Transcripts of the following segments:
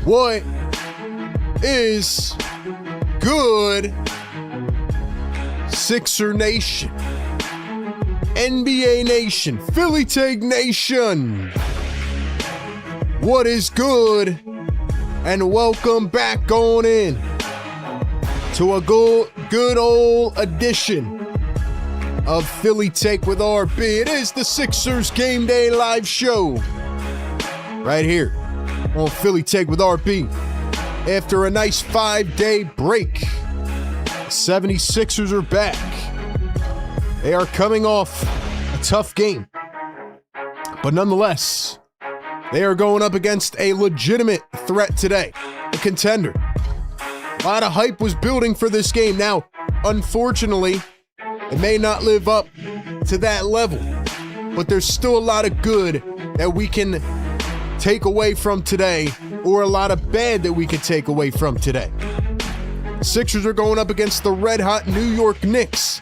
What is good, Sixer Nation, NBA Nation, Philly Take Nation? What is good? And welcome back on in to a good old edition of Philly Take with RB. It is the Sixers Game Day Live Show right here on Philly Take with RB. After a nice 5-day break, the 76ers are back. They are coming off a tough game, but nonetheless, they are going up against a legitimate threat today, a contender. A lot of hype was building for this game. Now, unfortunately, it may not live up to that level, but there's still a lot of good that we can take away from today, or a lot of bad that we can take away from today. Sixers are going up against the red-hot New York Knicks,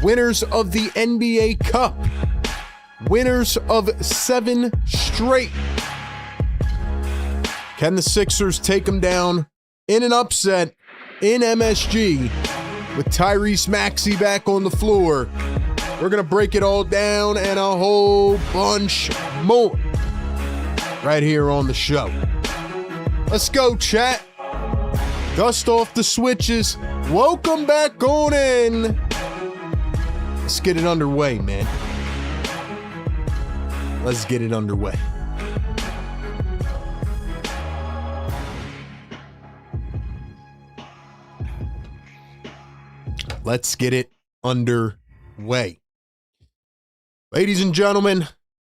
winners of the NBA Cup, winners of 7 straight. Can the Sixers take them down in an upset in MSG with Tyrese Maxey back on the floor? We're going to break it all down and a whole bunch more right here on the show. Let's go, chat. Dust off the switches. Welcome back on in. Let's get it underway, man. Let's get it underway. Let's get it underway. Ladies and gentlemen,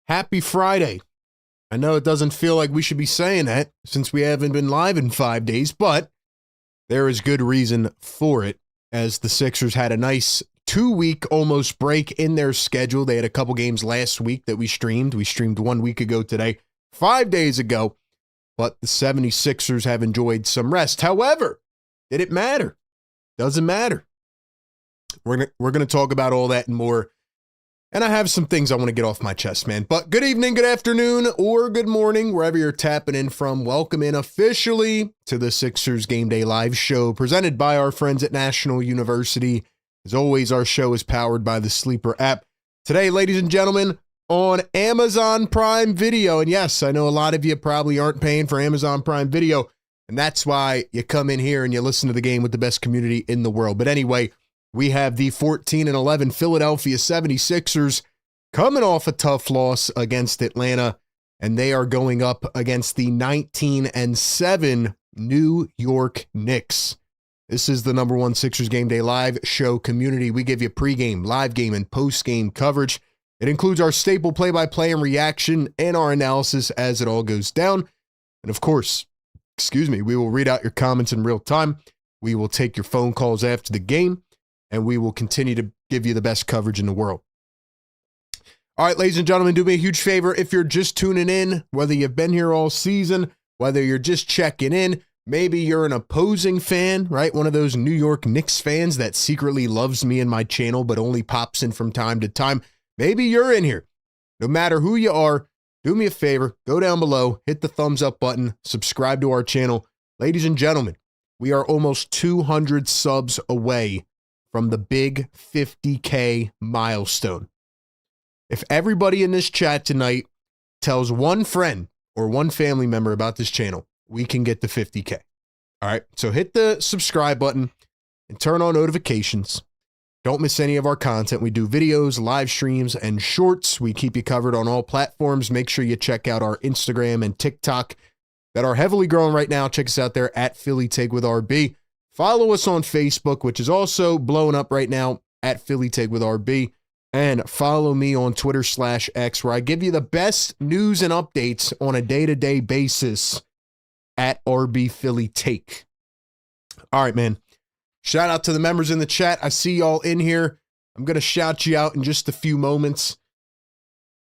happy Friday. I know it doesn't feel like we should be saying that since we haven't been live in 5 days, but there is good reason for it, as the Sixers had a nice 2-week almost break in their schedule. They had a couple games last week that we streamed. We streamed 1 week ago today, 5 days ago, but the 76ers have enjoyed some rest. However, did it matter? Doesn't matter. We're going to talk about all that and more. And I have some things I want to get off my chest, man. But good evening, good afternoon, or good morning, wherever you're tapping in from. Welcome in officially to the Sixers Game Day Live Show, presented by our friends at National University. As always, our show is powered by the Sleeper app. Today, ladies and gentlemen, on Amazon Prime Video. And yes, I know a lot of you probably aren't paying for Amazon Prime Video, and that's why you come in here and you listen to the game with the best community in the world. But anyway, we have the 14-11 Philadelphia 76ers coming off a tough loss against Atlanta, and they are going up against the 19-7 New York Knicks. This is the #1 Sixers Game Day Live Show community. We give you pregame, live game, and postgame coverage. It includes our staple play-by-play and reaction and our analysis as it all goes down. And of course, we will read out your comments in real time. We will take your phone calls after the game, and we will continue to give you the best coverage in the world. All right, ladies and gentlemen, do me a huge favor. If you're just tuning in, whether you've been here all season, whether you're just checking in, maybe you're an opposing fan, right? One of those New York Knicks fans that secretly loves me and my channel, but only pops in from time to time. Maybe you're in here. No matter who you are, do me a favor. Go down below, hit the thumbs up button, subscribe to our channel. Ladies and gentlemen, we are almost 200 subs away from the big 50K milestone. If everybody in this chat tonight tells one friend or one family member about this channel, we can get to 50K. All right, so hit the subscribe button and turn on notifications. Don't miss any of our content. We do videos, live streams, and shorts. We keep you covered on all platforms. Make sure you check out our Instagram and TikTok that are heavily growing right now. Check us out there at Philly Take with RB. Follow us on Facebook, which is also blowing up right now, at Philly Take with RB. And follow me on Twitter/X, where I give you the best news and updates on a day-to-day basis at RB Philly Take. All right, man. Shout out to the members in the chat. I see y'all in here. I'm going to shout you out in just a few moments,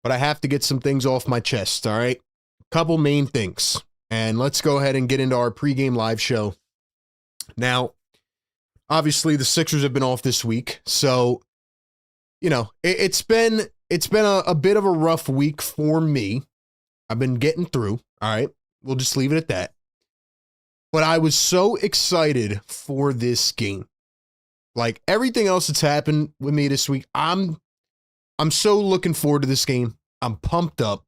but I have to get some things off my chest, all right? Couple main things. And let's go ahead and get into our pregame live show. Now, obviously, the Sixers have been off this week, so, you know, it's been a bit of a rough week for me. I've been getting through, all right? We'll just leave it at that. But I was so excited for this game. Like everything else that's happened with me this week, I'm so looking forward to this game. I'm pumped up.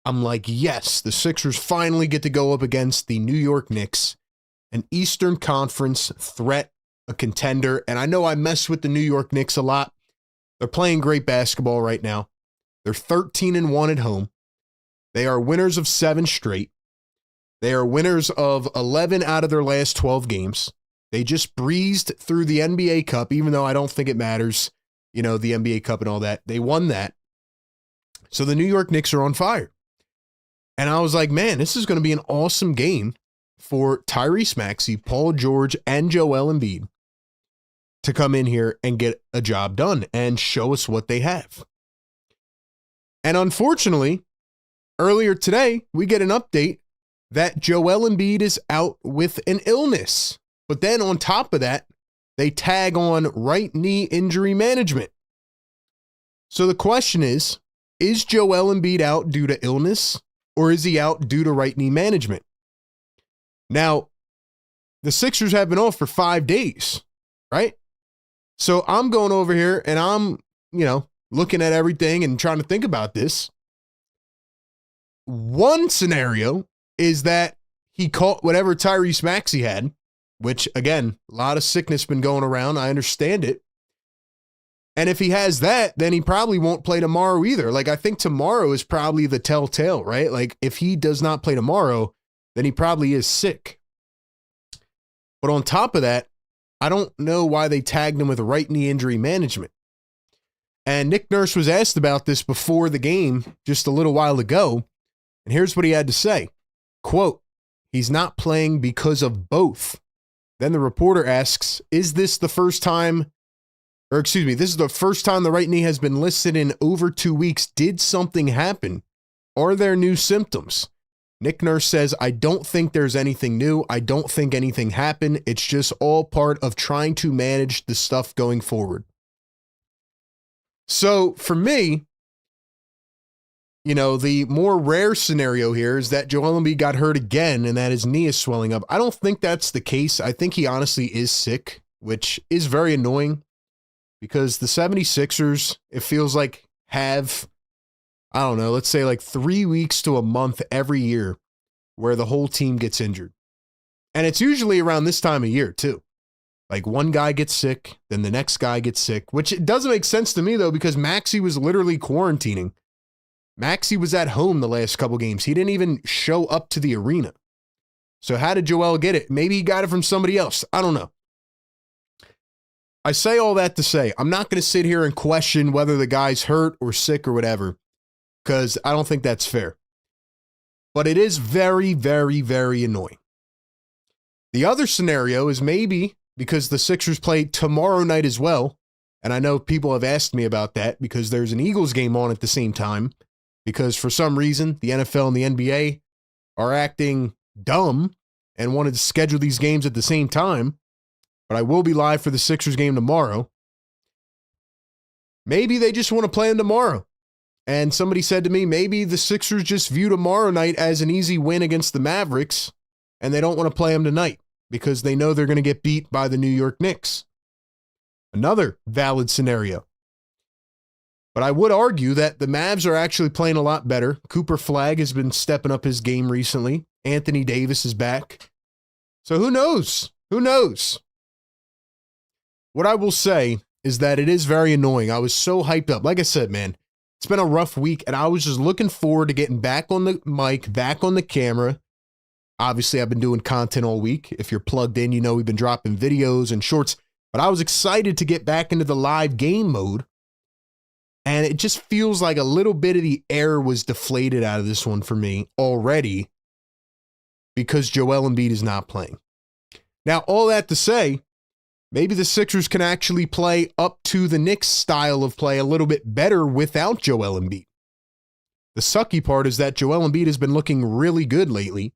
I'm like, yes, the Sixers finally get to go up against the New York Knicks, an Eastern Conference threat, a contender. And I know I mess with the New York Knicks a lot. They're playing great basketball right now. They're 13-1 at home. They are winners of 7 straight. They are winners of 11 out of their last 12 games. They just breezed through the NBA Cup, even though I don't think it matters, the NBA Cup and all that. They won that. So the New York Knicks are on fire. And I was like, man, this is going to be an awesome game for Tyrese Maxey, Paul George, and Joel Embiid to come in here and get a job done and show us what they have. And unfortunately, earlier today, we get an update that Joel Embiid is out with an illness. But then on top of that, they tag on right knee injury management. So the question is Joel Embiid out due to illness or is he out due to right knee management? Now, the Sixers have been off for 5 days, right? So I'm going over here and I'm, looking at everything and trying to think about this. One scenario is that he caught whatever Tyrese Maxey had, which, again, a lot of sickness been going around. I understand it. And if he has that, then he probably won't play tomorrow either. Like, I think tomorrow is probably the telltale, right? Like, if he does not play tomorrow, then he probably is sick. But on top of that, I don't know why they tagged him with right knee injury management. And Nick Nurse was asked about this before the game just a little while ago. And here's what he had to say. Quote, "He's not playing because of both." Then the reporter asks, this is the first time the right knee has been listed in over 2 weeks. Did something happen? Are there new symptoms? Nick Nurse says, "I don't think there's anything new. I don't think anything happened. It's just all part of trying to manage the stuff going forward." So for me, the more rare scenario here is that Joel Embiid got hurt again and that his knee is swelling up. I don't think that's the case. I think he honestly is sick, which is very annoying because the 76ers, it feels like, have, I don't know, let's say like 3 weeks to a month every year where the whole team gets injured. And it's usually around this time of year too. Like one guy gets sick, then the next guy gets sick, which it doesn't make sense to me though because Maxey was literally quarantining. Maxey was at home the last couple games. He didn't even show up to the arena. So how did Joel get it? Maybe he got it from somebody else. I don't know. I say all that to say, I'm not going to sit here and question whether the guy's hurt or sick or whatever, because I don't think that's fair. But it is very, very, very annoying. The other scenario is maybe because the Sixers play tomorrow night as well, and I know people have asked me about that because there's an Eagles game on at the same time, because for some reason, the NFL and the NBA are acting dumb and wanted to schedule these games at the same time. But I will be live for the Sixers game tomorrow. Maybe they just want to play them tomorrow. And somebody said to me, maybe the Sixers just view tomorrow night as an easy win against the Mavericks, and they don't want to play them tonight because they know they're going to get beat by the New York Knicks. Another valid scenario. But I would argue that the Mavs are actually playing a lot better. Cooper Flagg has been stepping up his game recently. Anthony Davis is back. So who knows? Who knows? What I will say is that it is very annoying. I was so hyped up. Like I said, man, it's been a rough week, and I was just looking forward to getting back on the mic, back on the camera. Obviously, I've been doing content all week. If you're plugged in, we've been dropping videos and shorts. But I was excited to get back into the live game mode. And it just feels like a little bit of the air was deflated out of this one for me already because Joel Embiid is not playing. Now, all that to say, maybe the Sixers can actually play up to the Knicks style of play a little bit better without Joel Embiid. The sucky part is that Joel Embiid has been looking really good lately,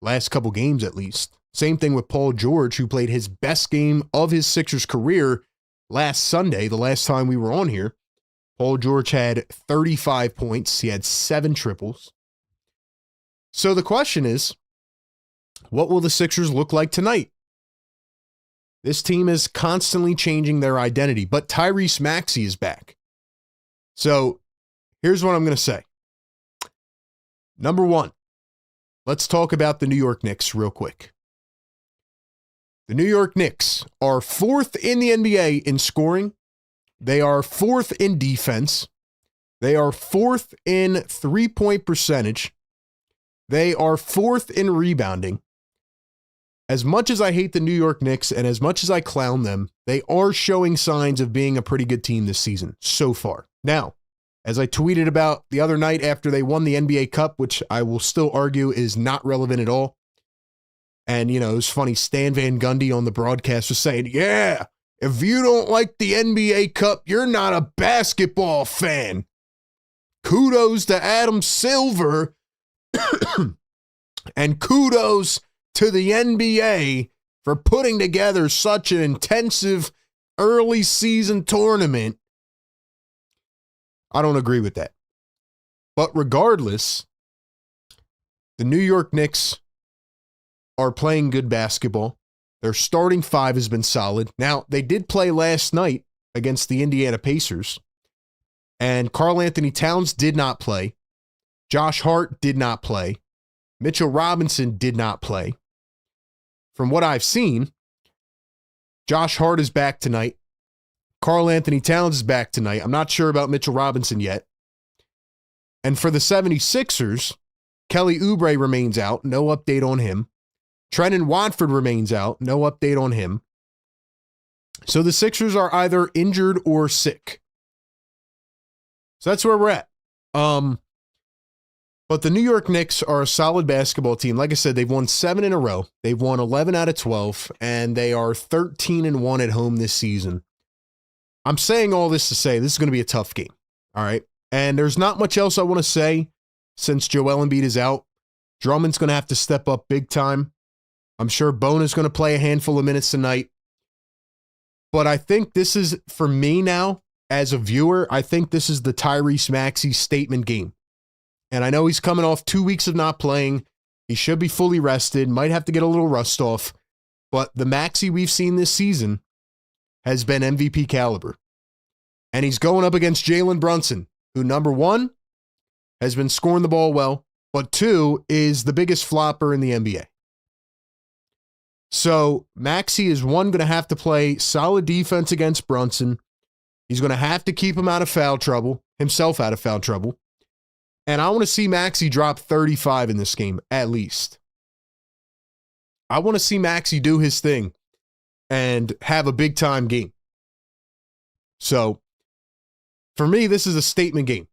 last couple games at least. Same thing with Paul George, who played his best game of his Sixers career last Sunday, the last time we were on here. Paul George had 35 points. He had 7 triples. So the question is, What will the Sixers look like tonight? This team is constantly changing their identity, but Tyrese Maxey is back. So here's what I'm going to say. Number one, let's talk about the New York Knicks real quick. The New York Knicks are 4th in the NBA in scoring. They are 4th in defense. They are 4th in three-point percentage. They are 4th in rebounding. As much as I hate the New York Knicks and as much as I clown them, they are showing signs of being a pretty good team this season so far. Now, as I tweeted about the other night after they won the NBA Cup, which I will still argue is not relevant at all. And, it was funny, Stan Van Gundy on the broadcast was saying, yeah, if you don't like the NBA Cup, you're not a basketball fan. Kudos to Adam Silver and kudos to the NBA for putting together such an intensive early season tournament. I don't agree with that. But regardless, the New York Knicks are playing good basketball. Their starting five has been solid. Now, they did play last night against the Indiana Pacers, and Karl Anthony Towns did not play. Josh Hart did not play. Mitchell Robinson did not play. From what I've seen, Josh Hart is back tonight. Karl Anthony Towns is back tonight. I'm not sure about Mitchell Robinson yet. And for the 76ers, Kelly Oubre remains out. No update on him. Trenton Watford remains out. No update on him. So the Sixers are either injured or sick. So that's where we're at. But the New York Knicks are a solid basketball team. Like I said, they've won 7 in a row. They've won 11 out of 12, and they are 13-1 at home this season. I'm saying all this to say this is going to be a tough game. All right. And there's not much else I want to say since Joel Embiid is out. Drummond's going to have to step up big time. I'm sure Bona's going to play a handful of minutes tonight. But I think this is, for me now, as a viewer, I think this is the Tyrese Maxey statement game. And I know he's coming off 2 weeks of not playing. He should be fully rested, might have to get a little rust off. But the Maxey we've seen this season has been MVP caliber. And he's going up against Jalen Brunson, who, number one, has been scoring the ball well, but two, is the biggest flopper in the NBA. So Maxey is, one, going to have to play solid defense against Brunson. He's going to have to keep him out of foul trouble, himself out of foul trouble. And I want to see Maxey drop 35 in this game, at least. I want to see Maxey do his thing and have a big-time game. So, for me, this is a statement game.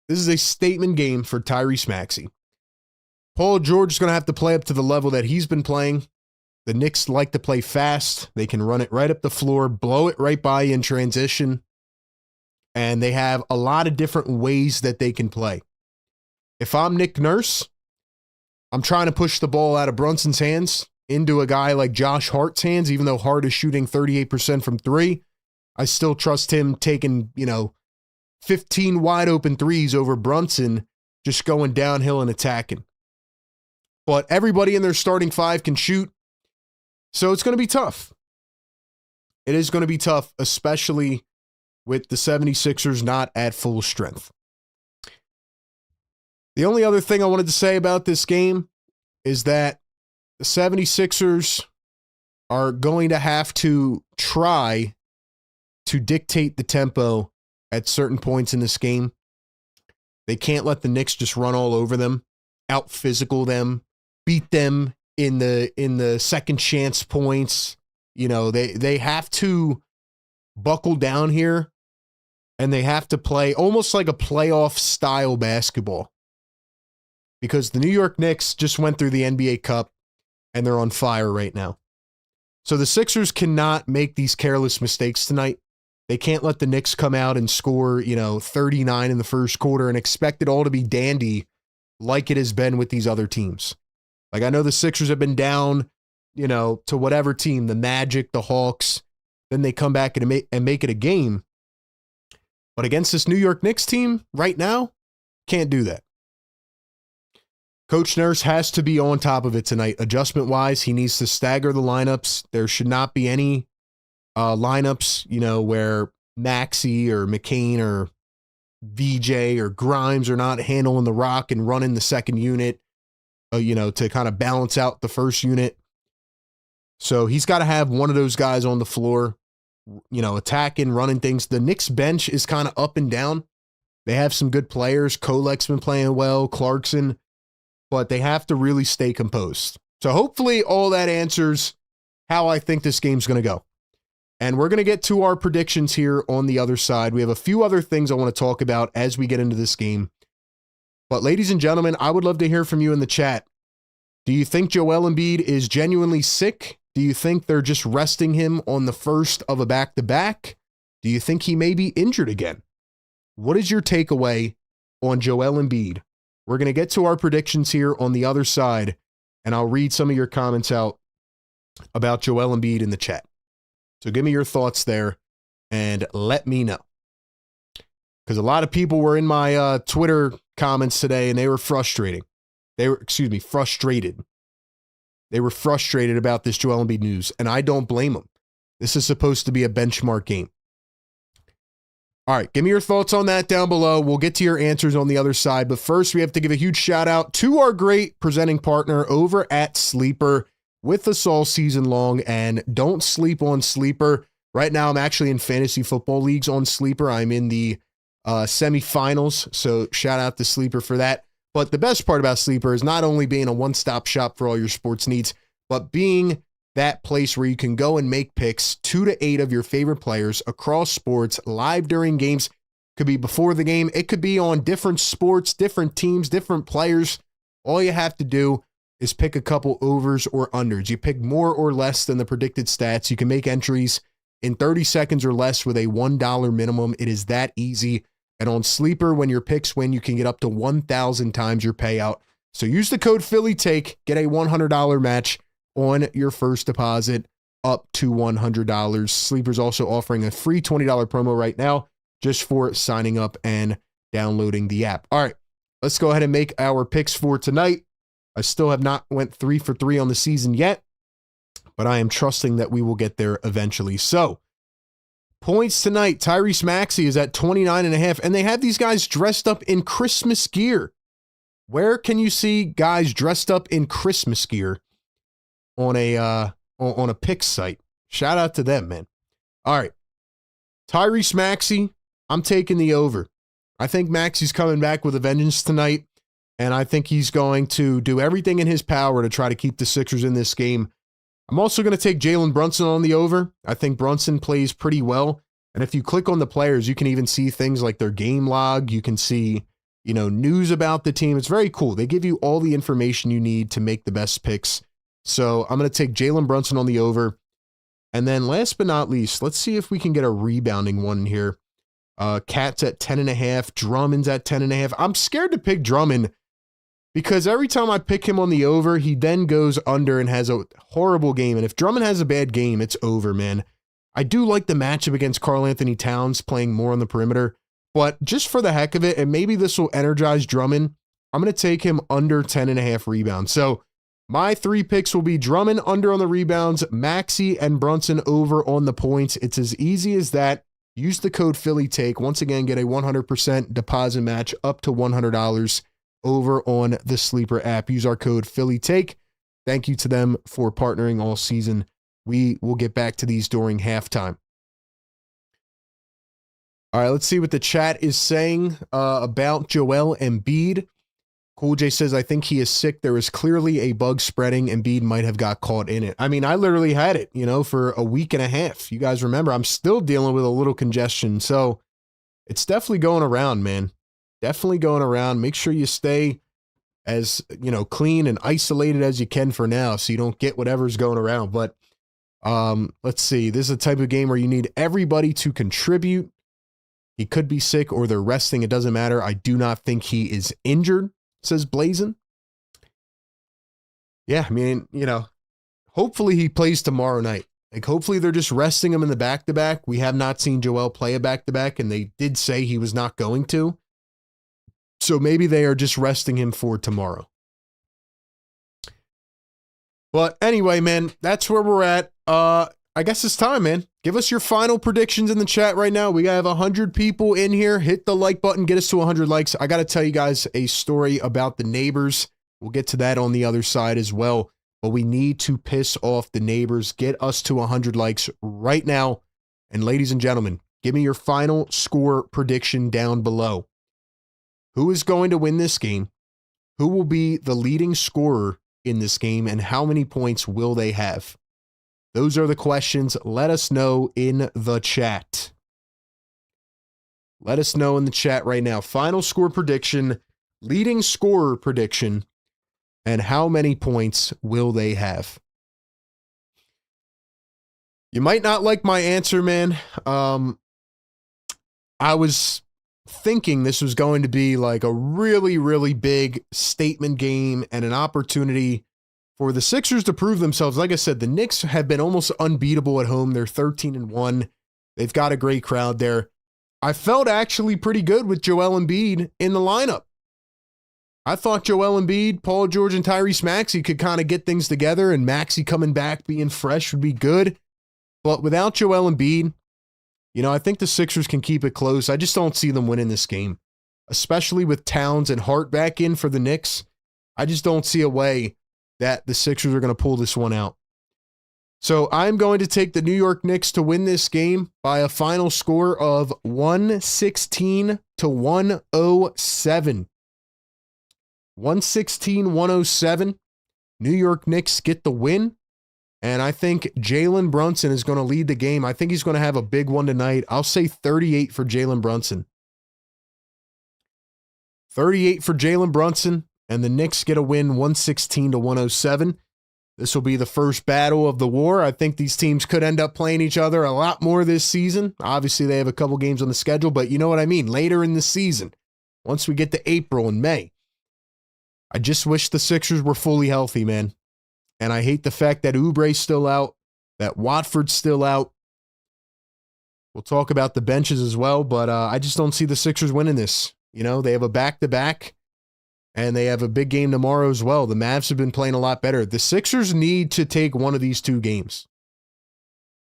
This is a statement game for Tyrese Maxey. Paul George is going to have to play up to the level that he's been playing. The Knicks like to play fast. They can run it right up the floor, blow it right by you in transition. And they have a lot of different ways that they can play. If I'm Nick Nurse, I'm trying to push the ball out of Brunson's hands into a guy like Josh Hart's hands, even though Hart is shooting 38% from three. I still trust him taking, 15 wide open threes over Brunson, just going downhill and attacking. But everybody in their starting five can shoot. So it's going to be tough. It is going to be tough, especially with the 76ers not at full strength. The only other thing I wanted to say about this game is that the 76ers are going to have to try to dictate the tempo at certain points in this game. They can't let the Knicks just run all over them, out-physical them, beat them in the second chance points. They have to buckle down here, and they have to play almost like a playoff style basketball, because the New York Knicks just went through the NBA Cup and they're on fire right now. So the Sixers cannot make these careless mistakes tonight. They can't let the Knicks come out and score, 39 in the first quarter and expect it all to be dandy like it has been with these other teams. Like, I know the Sixers have been down, to whatever team, the Magic, the Hawks. Then they come back and make it a game. But against this New York Knicks team right now, can't do that. Coach Nurse has to be on top of it tonight. Adjustment-wise, he needs to stagger the lineups. There should not be any lineups, where Maxey or McCain or VJ or Grimes are not handling the rock and running the second unit, to kind of balance out the first unit. So he's got to have one of those guys on the floor, attacking, running things. The Knicks bench is kind of up and down. They have some good players. Kolek's been playing well, Clarkson, but they have to really stay composed. So hopefully all that answers how I think this game's going to go. And we're going to get to our predictions here on the other side. We have a few other things I want to talk about as we get into this game. But ladies and gentlemen, I would love to hear from you in the chat. Do you think Joel Embiid is genuinely sick? Do you think they're just resting him on the first of a back-to-back? Do you think he may be injured again? What is your takeaway on Joel Embiid? We're going to get to our predictions here on the other side, and I'll read some of your comments out about Joel Embiid in the chat. So give me your thoughts there and let me know. Because a lot of people were in my Twitter comments today and they were frustrated. They were frustrated about this Joel Embiid news, and I don't blame them. This is supposed to be a benchmark game. All right, give me your thoughts on that down below. We'll get to your answers on the other side, but first we have to give a huge shout out to our great presenting partner over at Sleeper with us all season long, and don't sleep on Sleeper. Right now I'm actually in fantasy football leagues on Sleeper. I'm in the semifinals, so shout out to Sleeper for that. But the best part about Sleeper is not only being a one-stop shop for all your sports needs, but being that place where you can go and make picks 2 to 8 of your favorite players across sports live during games. Could be before the game. It could be on different sports, different teams, different players. All you have to do is pick a couple overs or unders. You pick more or less than the predicted stats. You can make entries in 30 seconds or less with a $1 minimum. It is that easy. And on Sleeper, when your picks win, you can get up to 1,000 times your payout. So use the code PhillyTake, get a $100 match on your first deposit up to $100. Sleeper's also offering a free $20 promo right now just for signing up and downloading the app. All right, let's go ahead and make our picks for tonight. I still have not went 3 for 3 on the season yet, but I am trusting that we will get there eventually. So, points tonight, Tyrese Maxey is at 29.5, and they have these guys dressed up in Christmas gear. Where can you see guys dressed up in Christmas gear on a pick site? Shout out to them, man. All right, Tyrese Maxey, I'm taking the over. I think Maxey's coming back with a vengeance tonight, and I think he's going to do everything in his power to try to keep the Sixers in this game. I'm also going to take Jalen Brunson on the over. I think Brunson plays pretty well. And if you click on the players, you can even see things like their game log. You can see, news about the team. It's very cool. They give you all the information you need to make the best picks. So I'm going to take Jalen Brunson on the over. And then last but not least, let's see if we can get a rebounding one here. Cat's at 10.5. Drummond's at 10.5. I'm scared to pick Drummond because every time I pick him on the over, he then goes under and has a horrible game. And if Drummond has a bad game, it's over, man. I do like the matchup against Karl Anthony Towns playing more on the perimeter, but just for the heck of it, and maybe this will energize Drummond, I'm going to take him under 10.5 rebounds. So my 3 picks will be Drummond under on the rebounds, Maxey and Brunson over on the points. It's as easy as that. Use the code PhillyTake. Once again, get a 100% deposit match up to $100 over on the Sleeper app. Use our code PhillyTake. Thank you to them for partnering all season. We will get back to these during halftime. All right, let's see what the chat is saying about Joel Embiid. Cool J says, I think he is sick. There is clearly a bug spreading. Embiid might have got caught in it. I mean, I literally had it, for a week and a half. You guys remember, I'm still dealing with a little congestion. So it's definitely going around, man. Definitely going around. Make sure you stay as, clean and isolated as you can for now so you don't get whatever's going around. But let's see. This is a type of game where you need everybody to contribute. He could be sick or they're resting. It doesn't matter. I do not think he is injured, says Blazin. Yeah, I mean, hopefully he plays tomorrow night. Like, hopefully they're just resting him in the back-to-back. We have not seen Joel play a back-to-back, and they did say he was not going to. So maybe they are just resting him for tomorrow. But anyway, man, that's where we're at. I guess it's time, man. Give us your final predictions in the chat right now. We have 100 people in here. Hit the like button. Get us to 100 likes. I got to tell you guys a story about the neighbors. We'll get to that on the other side as well. But we need to piss off the neighbors. Get us to 100 likes right now. And ladies and gentlemen, give me your final score prediction down below. Who is going to win this game? Who will be the leading scorer in this game? And how many points will they have? Those are the questions. Let us know in the chat. Let us know in the chat right now. Final score prediction, leading scorer prediction, and how many points will they have? You might not like my answer, man. I was thinking this was going to be like a really, really big statement game and an opportunity for the Sixers to prove themselves. Like I said, the Knicks have been almost unbeatable at home. They're 13-1. They've got a great crowd there. I felt actually pretty good with Joel Embiid in the lineup. I thought Joel Embiid, Paul George, and Tyrese Maxey could kind of get things together, and Maxey coming back, being fresh would be good. But without Joel Embiid, I think the Sixers can keep it close. I just don't see them winning this game, especially with Towns and Hart back in for the Knicks. I just don't see a way that the Sixers are going to pull this one out. So I'm going to take the New York Knicks to win this game by a final score of 116-107. 116-107. New York Knicks get the win. And I think Jalen Brunson is going to lead the game. I think he's going to have a big one tonight. I'll say 38 for Jalen Brunson. 38 for Jalen Brunson. And the Knicks get a win 116-107. This will be the first battle of the war. I think these teams could end up playing each other a lot more this season. Obviously, they have a couple games on the schedule, but you know what I mean. Later in the season, once we get to April and May, I just wish the Sixers were fully healthy, man. And I hate the fact that Oubre's still out, that Watford's still out. We'll talk about the benches as well, but I just don't see the Sixers winning this. They have a back-to-back. And they have a big game tomorrow as well. The Mavs have been playing a lot better. The Sixers need to take one of these two games.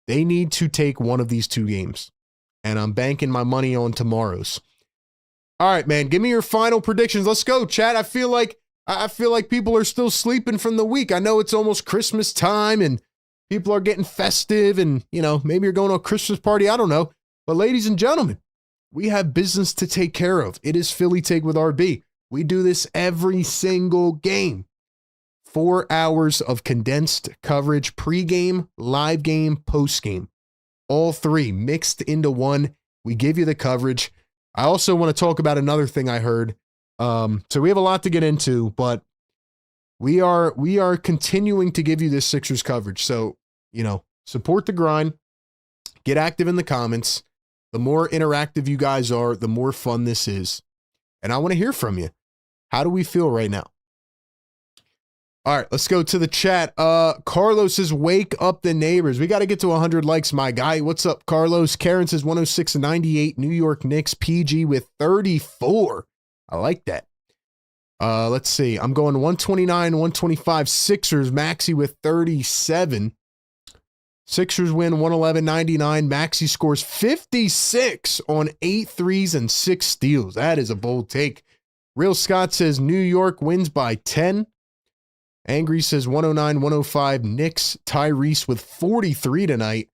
They need to take one of these two games. And I'm banking my money on tomorrow's. All right, man. Give me your final predictions. Let's go, chat. I feel like people are still sleeping from the week. I know it's almost Christmas time and people are getting festive and, maybe you're going to a Christmas party. I don't know. But ladies and gentlemen, we have business to take care of. It is Philly Take with RB. We do this every single game. 4 hours of condensed coverage, pregame, live game, postgame. All three mixed into one. We give you the coverage. I also want to talk about another thing I heard. So we have a lot to get into, but we are continuing to give you this Sixers coverage. So, support the grind. Get active in the comments. The more interactive you guys are, the more fun this is. And I want to hear from you. How do we feel right now? All right, let's go to the chat. Carlos says, wake up the neighbors. We got to get to 100 likes, my guy. What's up, Carlos? Karen says 106-98. New York Knicks PG with 34. I like that. Let's see. I'm going 129-125. Sixers, Maxey with 37. Sixers win 111-99. Maxey scores 56 on 8 threes and 6 steals. That is a bold take. Real Scott says New York wins by 10. Angry says 109-105. Knicks, Tyrese with 43 tonight.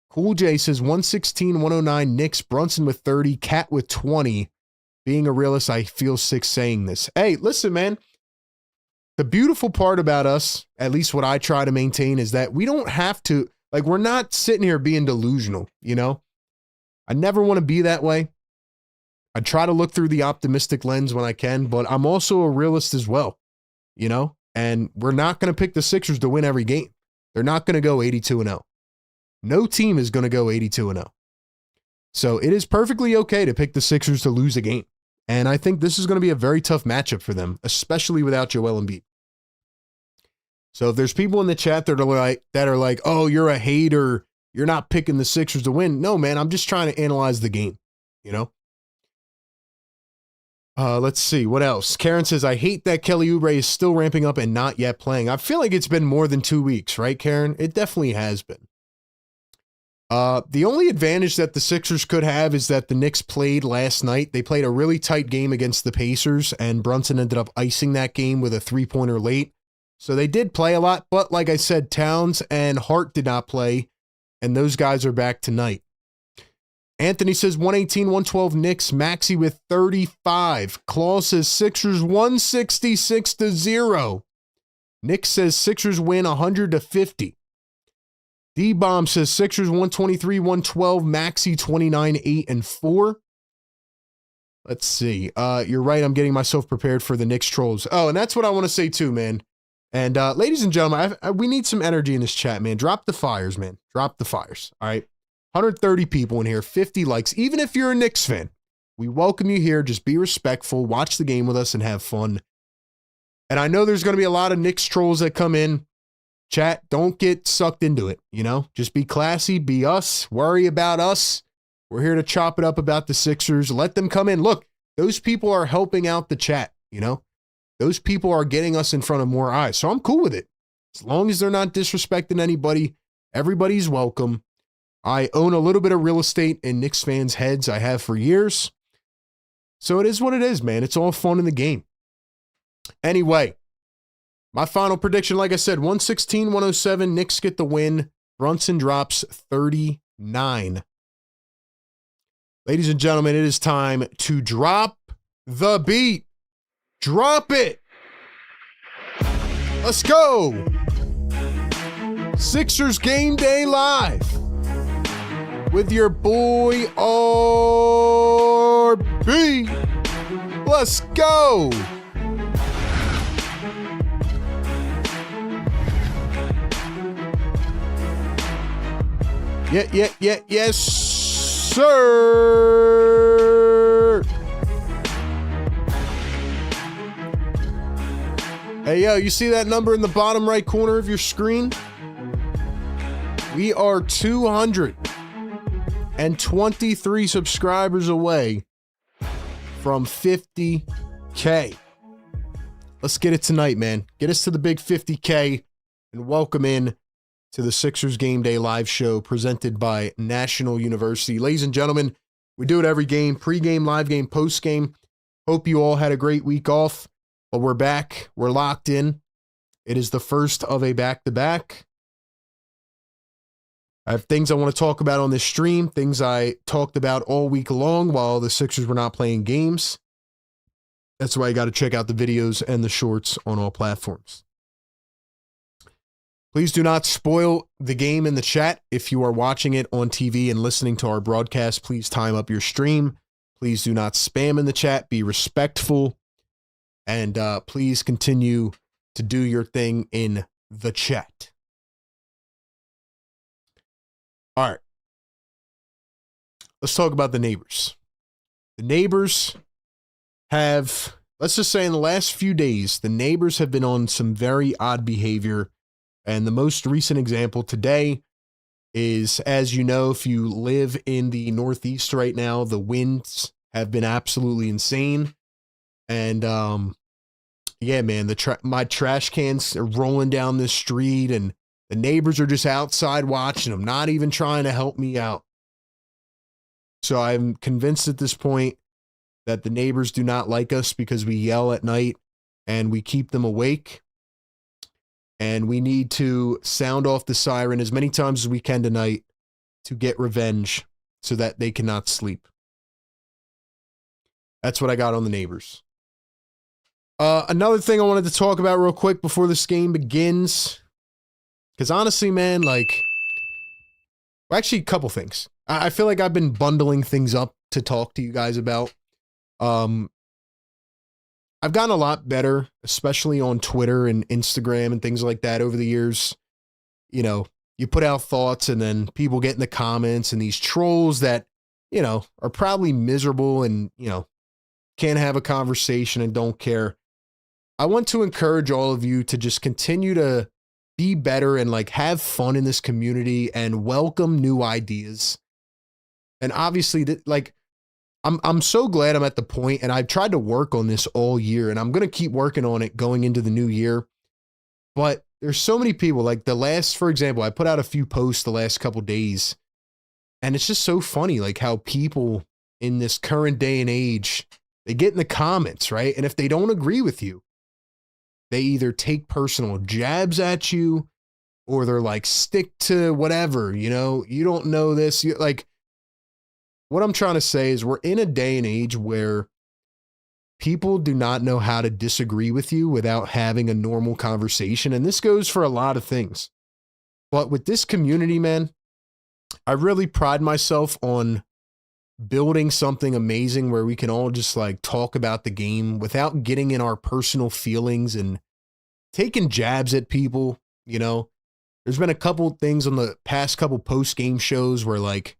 Cool J says 116-109. Knicks, Brunson with 30. Cat with 20. Being a realist, I feel sick saying this. Hey, listen, man. The beautiful part about us, at least what I try to maintain, is that we don't have to, we're not sitting here being delusional, I never want to be that way. I try to look through the optimistic lens when I can, but I'm also a realist as well, and we're not going to pick the Sixers to win every game. They're not going to go 82-0. No team is going to go 82-0. So it is perfectly okay to pick the Sixers to lose a game. And I think this is going to be a very tough matchup for them, especially without Joel Embiid. So if there's people in the chat that are like, oh, you're a hater, you're not picking the Sixers to win. No, man, I'm just trying to analyze the game, Let's see. What else? Karen says, I hate that Kelly Oubre is still ramping up and not yet playing. I feel like it's been more than 2 weeks, right, Karen? It definitely has been. The only advantage that the Sixers could have is that the Knicks played last night. They played a really tight game against the Pacers, and Brunson ended up icing that game with a three-pointer late. So they did play a lot, but like I said, Towns and Hart did not play, and those guys are back tonight. Anthony says 118-112 Knicks, Maxey with 35. Claus says Sixers 166-0. Nick says Sixers win 100-50. D-Bomb says Sixers 123-112, Maxey 29-8-4. Let's see. You're right, I'm getting myself prepared for the Knicks trolls. Oh, and that's what I want to say too, man. And ladies and gentlemen, we need some energy in this chat, man. Drop the fires, man. Drop the fires, all right? 130 people in here, 50 likes. Even if you're a Knicks fan, we welcome you here. Just be respectful, watch the game with us, and have fun. And I know there's going to be a lot of Knicks trolls that come in. Chat, don't get sucked into it, you know? Just be classy, be us, worry about us. We're here to chop it up about the Sixers. Let them come in. Look, those people are helping out the chat, you know? Those people are getting us in front of more eyes. So I'm cool with it. As long as they're not disrespecting anybody, everybody's welcome. I own a little bit of real estate in Knicks fans' heads. I have for years. So it is what it is, man. It's all fun in the game. Anyway, my final prediction, like I said, 116-107. Knicks get the win. Brunson drops 39. Ladies and gentlemen, it is time to drop the beat. Drop it. Let's go. Sixers Game Day Live with your boy RB. Let's go. Yes, sir. Hey, yo, you see that number in the bottom right corner of your screen? We are 223 subscribers away from 50K. Let's get it tonight, man. Get us to the big 50K and welcome in to the Sixers Game Day Live show presented by National University. Ladies and gentlemen, we do it every game, pregame, live game, postgame. Hope you all had a great week off. But we're back. We're locked in. It is the first of a back-to-back. I have things I want to talk about on this stream, things I talked about all week long while the Sixers were not playing games. That's why you got to check out the videos and the shorts on all platforms. Please do not spoil the game in the chat. If you are watching it on TV and listening to our broadcast, please time up your stream. Please do not spam in the chat. Be respectful. And please continue to do your thing in the chat. All right. Let's talk about the neighbors. The neighbors have, let's just say in the last few days, the neighbors have been on some very odd behavior. And the most recent example today is, as you know, if you live in the Northeast right now, the winds have been absolutely insane. And, yeah, man, my trash cans are rolling down this street and the neighbors are just outside watching them, not even trying to help me out. So I'm convinced at this point that the neighbors do not like us because we yell at night and we keep them awake. And we need to sound off the siren as many times as we can tonight to get revenge so that they cannot sleep. That's what I got on the neighbors. Another thing I wanted to talk about real quick before this game begins, because honestly, man, like, well, actually, a couple things. I feel like I've been bundling things up to talk to you guys about. I've gotten a lot better, especially on Twitter and Instagram and things like that over the years. You know, you put out thoughts and then people get in the comments and these trolls that, you know, are probably miserable and, you know, can't have a conversation and don't care. I want to encourage all of you to just continue to be better and like have fun in this community and welcome new ideas. And obviously, like, I'm so glad I'm at the point, and I've tried to work on this all year, and I'm going to keep working on it going into the new year. But there's so many people, like for example, I put out a few posts the last couple days, and it's just so funny, like how people in this current day and age, they get in the comments, right? And if they don't agree with you, they either take personal jabs at you, or they're like, stick to whatever, you don't know this. Like, what I'm trying to say is we're in a day and age where people do not know how to disagree with you without having a normal conversation. And this goes for a lot of things. But with this community, man, I really pride myself on building something amazing where we can all just like talk about the game without getting in our personal feelings and taking jabs at people. There's been a couple things on the past couple post-game shows where like,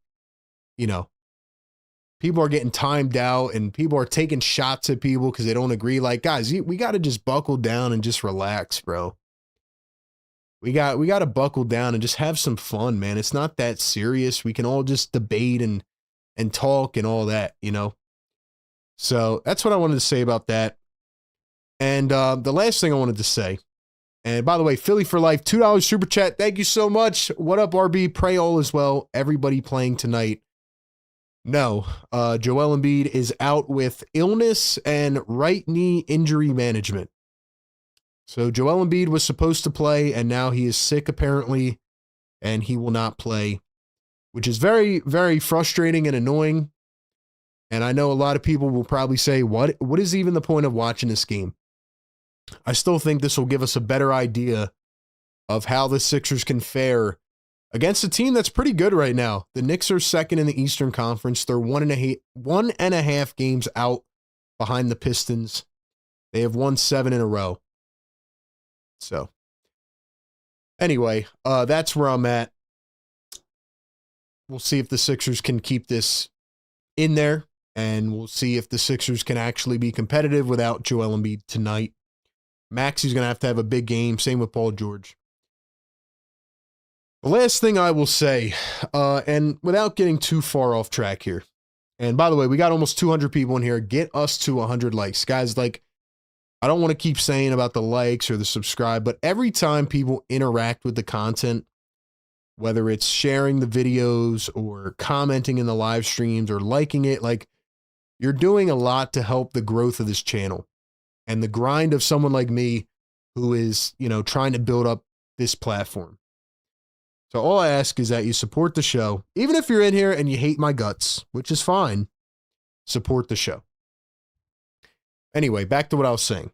people are getting timed out and people are taking shots at people because they don't agree. Like, guys, we got to just buckle down and just relax, bro. We got to buckle down and just have some fun, man. It's not that serious. We can all just debate and talk and all that, So that's what I wanted to say about that. And the last thing I wanted to say, and by the way, Philly for Life, $2 super chat. Thank you so much. What up, RB? Pray all is well. Everybody playing tonight. No, Joel Embiid is out with illness and right knee injury management. So Joel Embiid was supposed to play, and now he is sick apparently, and he will not play, which is very, very frustrating and annoying. And I know a lot of people will probably say, what is even the point of watching this game? I still think this will give us a better idea of how the Sixers can fare against a team that's pretty good right now. The Knicks are second in the Eastern Conference. They're 1.5 games out behind the Pistons. They have won 7 in a row. So, anyway, that's where I'm at. We'll see if the Sixers can keep this in there, and we'll see if the Sixers can actually be competitive without Joel Embiid tonight. Maxey's going to have a big game. Same with Paul George. The last thing I will say, and without getting too far off track here, and by the way, we got almost 200 people in here. Get us to 100 likes. Guys, like, I don't want to keep saying about the likes or the subscribe, but every time people interact with the content, whether it's sharing the videos or commenting in the live streams or liking it, like, you're doing a lot to help the growth of this channel and the grind of someone like me who is, trying to build up this platform. So all I ask is that you support the show. Even if you're in here and you hate my guts, which is fine, support the show. Anyway, back to what I was saying.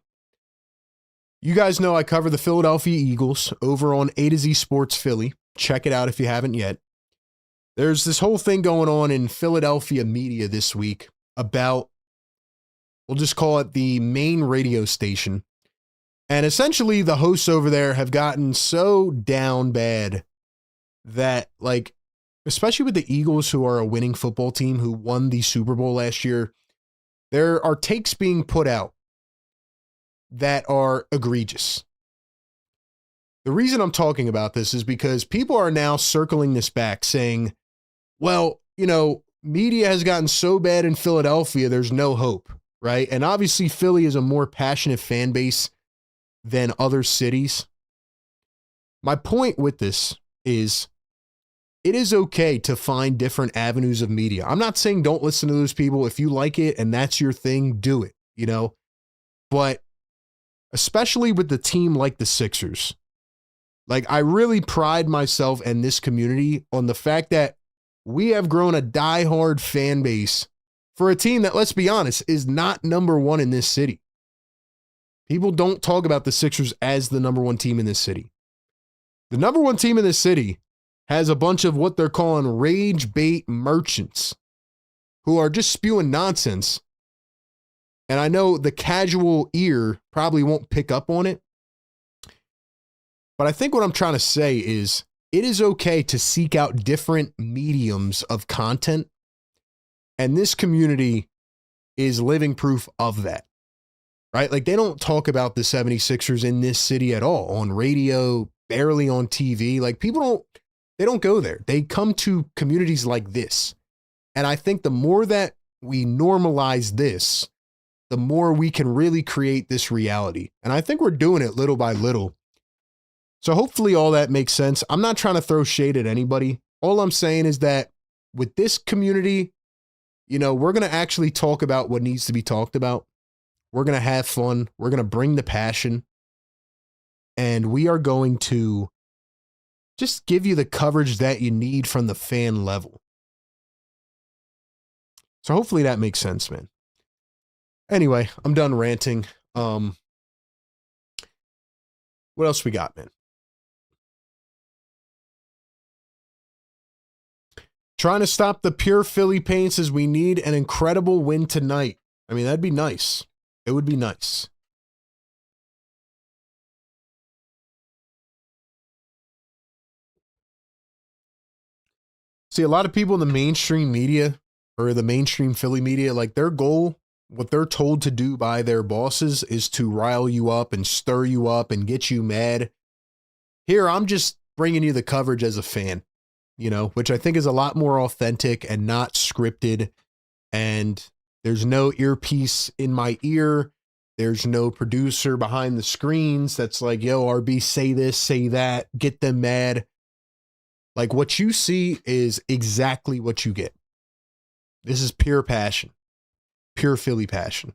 You guys know I cover the Philadelphia Eagles over on A to Z Sports Philly. Check it out if you haven't yet. There's this whole thing going on in Philadelphia media this week about, we'll just call it the main radio station. And essentially the hosts over there have gotten so down bad that, like, especially with the Eagles, who are a winning football team who won the Super Bowl last year, there are takes being put out that are egregious. The reason I'm talking about this is because people are now circling this back saying, well, media has gotten so bad in Philadelphia, there's no hope, right? And obviously Philly is a more passionate fan base than other cities. My point with this is it is okay to find different avenues of media. I'm not saying don't listen to those people. If you like it and that's your thing, do it, But especially with the team like the Sixers, like, I really pride myself and this community on the fact that we have grown a diehard fan base for a team that, let's be honest, is not number one in this city. People don't talk about the Sixers as the number one team in this city. The number one team in this city has a bunch of what they're calling rage bait merchants who are just spewing nonsense. And I know the casual ear probably won't pick up on it. But I think what I'm trying to say is it is okay to seek out different mediums of content. And this community is living proof of that, right? Like, they don't talk about the 76ers in this city at all on radio, barely on TV. Like, they don't go there. They come to communities like this. And I think the more that we normalize this, the more we can really create this reality. And I think we're doing it little by little. So hopefully all that makes sense. I'm not trying to throw shade at anybody. All I'm saying is that with this community, you know, we're going to actually talk about what needs to be talked about. We're going to have fun. We're going to bring the passion. And we are going to just give you the coverage that you need from the fan level. So hopefully that makes sense, man. Anyway, I'm done ranting. What else we got, man? Trying to stop the pure Philly pain says we need an incredible win tonight. I mean, that'd be nice. It would be nice. See, a lot of people in the mainstream media or the mainstream Philly media, like their goal, what they're told to do by their bosses is to rile you up and stir you up and get you mad. Here, I'm just bringing you the coverage as a fan, you know, which I think is a lot more authentic and not scripted. And there's no earpiece in my ear. There's no producer behind the screens that's like, yo, RB, say this, say that, get them mad. Like what you see is exactly what you get. This is pure passion, pure Philly passion.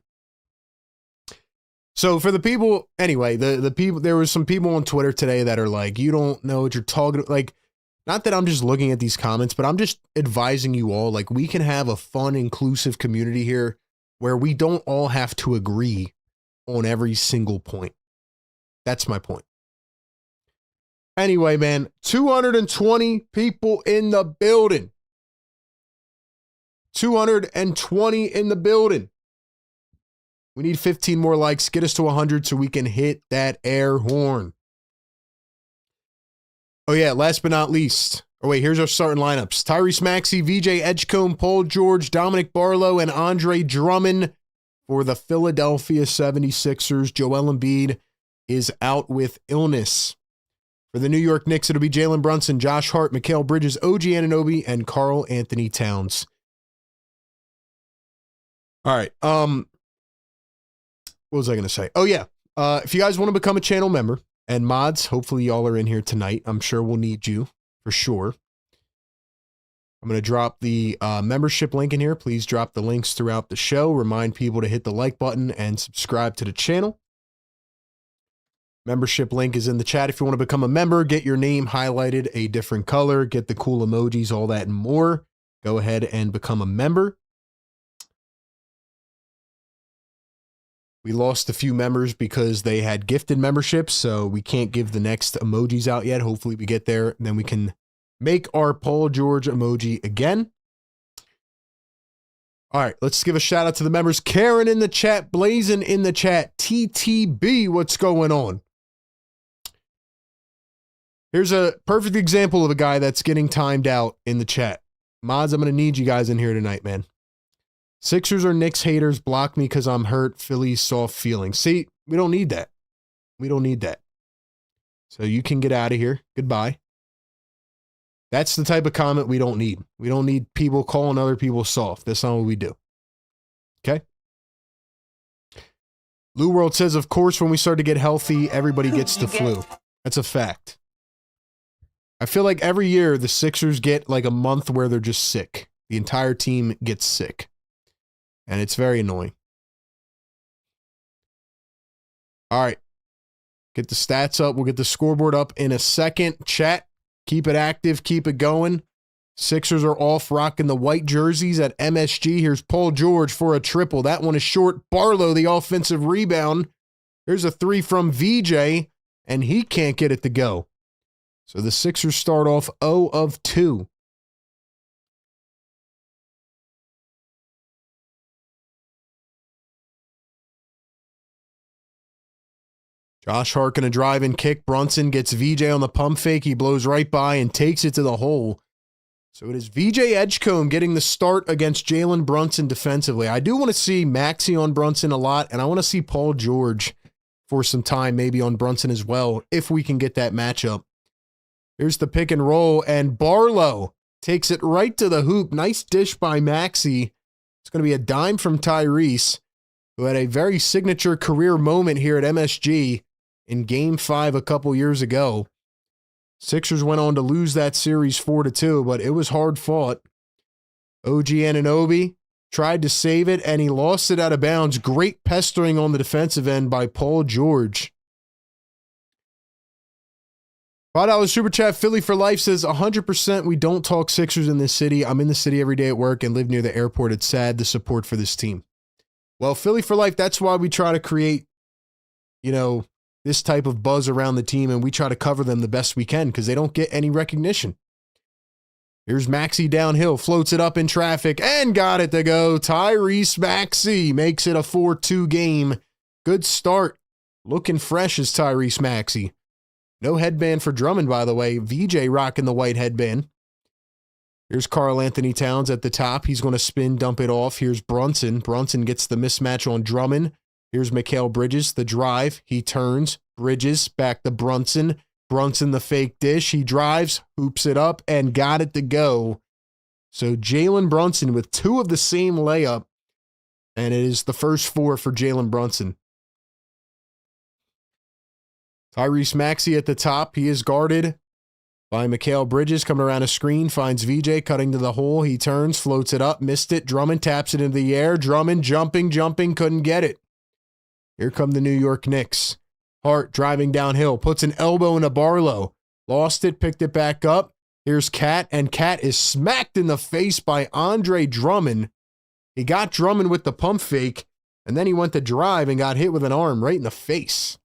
So for the people, anyway, the people, there was some people on Twitter today that are like, you don't know what you're talking about. Like, not that I'm just looking at these comments, but I'm just advising you all, like we can have a fun, inclusive community here where we don't all have to agree on every single point. That's my point. Anyway, man, 220 people in the building. 220 in the building. We need 15 more likes. Get us to 100 so we can hit that air horn. Oh, yeah, last but not least. Oh, wait, here's our starting lineups. Tyrese Maxey, VJ Edgecombe, Paul George, Dominic Barlow, and Andre Drummond for the Philadelphia 76ers. Joel Embiid is out with illness. For the New York Knicks, it'll be Jalen Brunson, Josh Hart, Mikal Bridges, OG Anunoby, and Karl Anthony Towns. All right. What was I going to say? Oh, yeah. If you guys want to become a channel member, and mods, hopefully y'all are in here tonight. I'm sure we'll need you for sure. I'm going to drop the membership link in here. Please drop the links throughout the show. Remind people to hit the like button and subscribe to the channel. Membership link is in the chat. If you want to become a member, get your name highlighted a different color, get the cool emojis, all that and more. Go ahead and become a member. We lost a few members because they had gifted memberships, so we can't give the next emojis out yet. Hopefully we get there, and then we can make our Paul George emoji again. All right, let's give a shout out to the members. Karen in the chat, Blazing in the chat, TTB, what's going on? Here's a perfect example of a guy that's getting timed out in the chat. Mods, I'm going to need you guys in here tonight, man. Sixers or Knicks haters block me because I'm hurt. Philly's soft feelings. See, we don't need that. We don't need that. So you can get out of here. Goodbye. That's the type of comment we don't need. We don't need people calling other people soft. That's not what we do. Okay? Lou World says, of course, when we start to get healthy, everybody gets the flu. That's a fact. I feel like every year the Sixers get like a month where they're just sick. The entire team gets sick. And it's very annoying. All right. Get the stats up. We'll get the scoreboard up in a second. Chat, keep it active. Keep it going. Sixers are off rocking the white jerseys at MSG. Here's Paul George for a triple. That one is short. Barlow, the offensive rebound. Here's a three from VJ, and he can't get it to go. So the Sixers start off 0 of 2. Josh Hart going to drive and kick. Brunson gets VJ on the pump fake. He blows right by and takes it to the hole. So it is VJ Edgecombe getting the start against Jalen Brunson defensively. I do want to see Maxey on Brunson a lot, and I want to see Paul George for some time, maybe on Brunson as well, if we can get that matchup. Here's the pick and roll, and Barlow takes it right to the hoop. Nice dish by Maxey. It's going to be a dime from Tyrese, who had a very signature career moment here at MSG in Game 5 a couple years ago. Sixers went on to lose that series 4-2, but it was hard fought. OG Anunoby tried to save it, and he lost it out of bounds. Great pestering on the defensive end by Paul George. $5 Super Chat. Philly for Life says, 100% we don't talk Sixers in this city. I'm in the city every day at work and live near the airport. It's sad, the support for this team. Well, Philly for Life, that's why we try to create, this type of buzz around the team, and we try to cover them the best we can because they don't get any recognition. Here's Maxey downhill, floats it up in traffic, and got it to go. Tyrese Maxey makes it a 4-2 game. Good start. Looking fresh as Tyrese Maxey. No headband for Drummond, by the way. VJ rocking the white headband. Here's Karl Anthony Towns at the top. He's going to spin, dump it off. Here's Brunson. Brunson gets the mismatch on Drummond. Here's Mikal Bridges, the drive. He turns. Bridges back to Brunson. Brunson, the fake dish. He drives, hoops it up, and got it to go. So Jalen Brunson with 2 of the same layup, and it is the first 4 for Jalen Brunson. Tyrese Maxey at the top. He is guarded by Mikal Bridges, coming around a screen, finds VJ, cutting to the hole. He turns, floats it up, missed it. Drummond taps it into the air. Drummond jumping, couldn't get it. Here come the New York Knicks. Hart driving downhill, puts an elbow into Barlow. Lost it, picked it back up. Here's Cat, and Cat is smacked in the face by Andre Drummond. He got Drummond with the pump fake, and then he went to drive and got hit with an arm right in the face.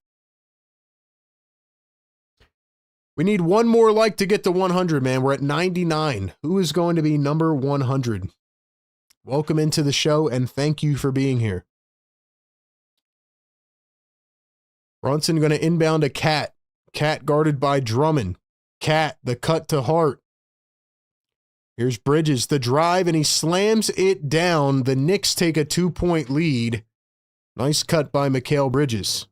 We need one more like to get to 100, man. We're at 99. Who is going to be number 100? Welcome into the show, and thank you for being here. Brunson going to inbound to Cat. Cat guarded by Drummond. Cat, the cut to Hart. Here's Bridges, the drive, and he slams it down. The Knicks take a 2-point lead. Nice cut by Mikal Bridges.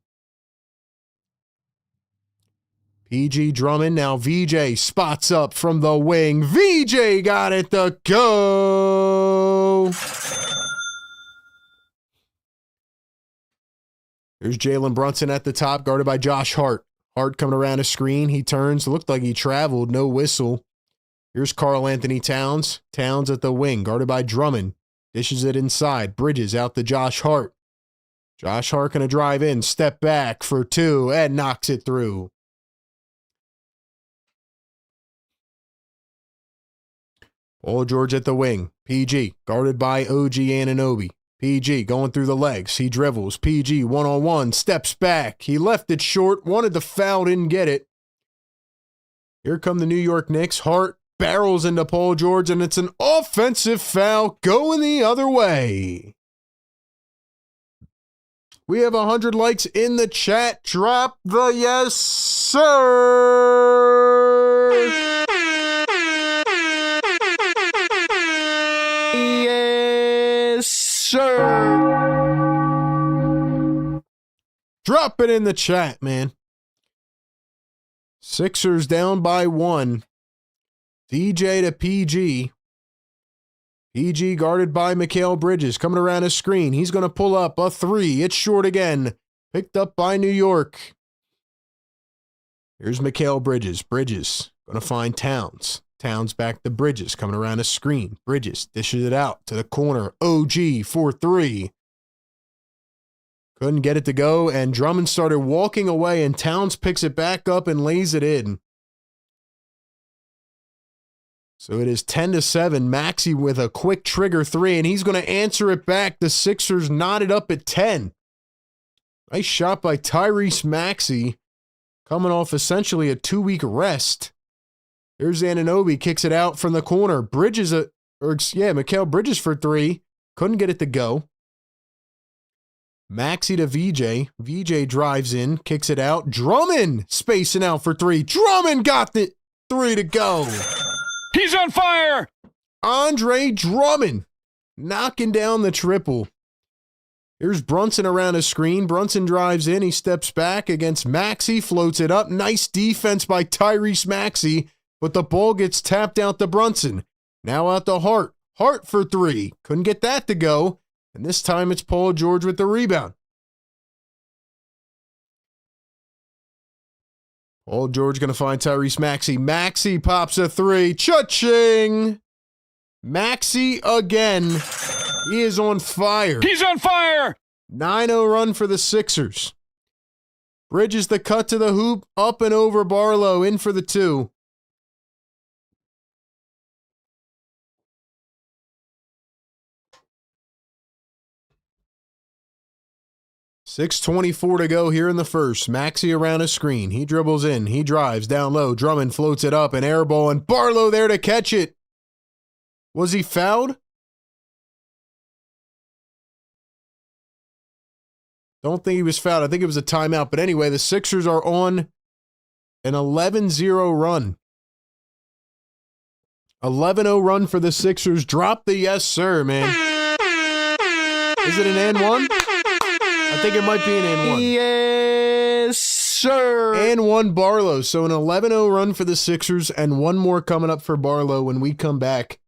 PG Drummond, now VJ spots up from the wing. VJ got it to go. Here's Jalen Brunson at the top, guarded by Josh Hart. Hart coming around a screen. He turns. Looked like he traveled. No whistle. Here's Karl Anthony Towns. Towns at the wing, guarded by Drummond. Dishes it inside. Bridges out to Josh Hart. Josh Hart going to drive in. Step back for 2 and knocks it through. Paul George at the wing. PG guarded by OG Anunoby. PG going through the legs. He dribbles. PG one-on-one. Steps back. He left it short. Wanted the foul. Didn't get it. Here come the New York Knicks. Hart barrels into Paul George, and it's an offensive foul going the other way. We have 100 likes in the chat. Drop the yes, sir. Yes, sir. Drop it in the chat, man. Sixers down by 1. DJ to PG. PG guarded by Mikal Bridges. Coming around his screen. He's going to pull up a 3. It's short again. Picked up by New York. Here's Mikal Bridges. Bridges going to find Towns. Towns back to Bridges. Coming around his screen. Bridges dishes it out to the corner. OG for 3. Couldn't get it to go, and Drummond started walking away, and Towns picks it back up and lays it in. So it is 10-7. Maxey with a quick trigger 3, and he's going to answer it back. The Sixers knotted up at 10. Nice shot by Tyrese Maxey, coming off essentially a 2-week rest. Here's Anunoby, kicks it out from the corner. Mikal Bridges for 3. Couldn't get it to go. Maxey to VJ. VJ drives in, kicks it out. Drummond spacing out for 3. Drummond got the 3 to go. He's on fire! Andre Drummond knocking down the triple. Here's Brunson around his screen. Brunson drives in. He steps back against Maxey, floats it up. Nice defense by Tyrese Maxey, but the ball gets tapped out to Brunson. Now out to Hart. Hart for 3. Couldn't get that to go. And this time it's Paul George with the rebound. Paul George going to find Tyrese Maxey. Maxey pops a 3. Cha-ching! Maxey again. He is on fire. He's on fire! 9-0 run for the Sixers. Bridges the cut to the hoop. Up and over Barlow. In for the 2. .6:24 to go here in the first. Maxey around a screen. He dribbles in. He drives down low. Drummond floats it up. An air ball. And Barlow there to catch it. Was he fouled? Don't think he was fouled. I think it was a timeout. But anyway, the Sixers are on an 11-0 run. 11-0 run for the Sixers. Drop the yes, sir, man. Is it an and one? I think it might be an and one. Yes, sir. And one Barlow. So an 11-0 run for the Sixers and one more coming up for Barlow when we come back.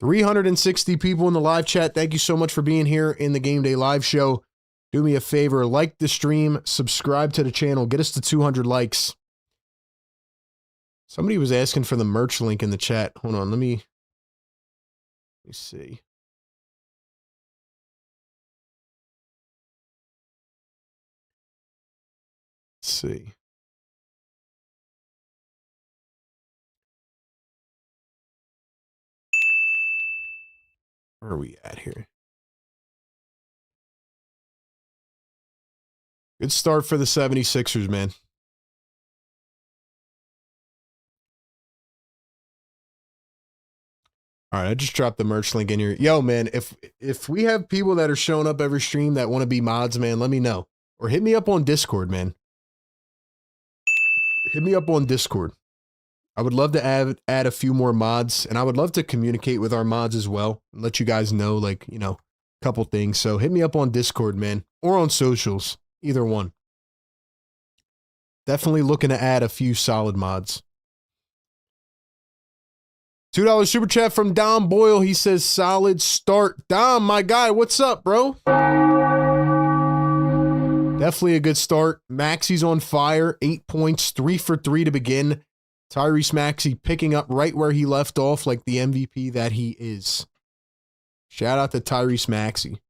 360 people in the live chat. Thank you so much for being here in the Game Day Live show. Do me a favor, like the stream, subscribe to the channel, get us to 200 likes. Somebody was asking for the merch link in the chat. Hold on, let me see. Let's see. Where are we at here? Good start for the 76ers, man. All right, I just dropped the merch link in here. Yo, man, if we have people that are showing up every stream that want to be mods, man, let me know. Or hit me up on Discord, man. Hit me up on Discord. I would love to add a few more mods, and I would love to communicate with our mods as well and let you guys know, like, you know, a couple things. So hit me up on Discord, man, or on socials, either one. Definitely looking to add a few solid mods. $2 super chat from Dom Boyle. He says, solid start. Dom, my guy, what's up, bro? Definitely a good start. Maxey's on fire. 8 points, 3 for 3 to begin. Tyrese Maxey picking up right where he left off like the MVP that he is. Shout out to Tyrese Maxey.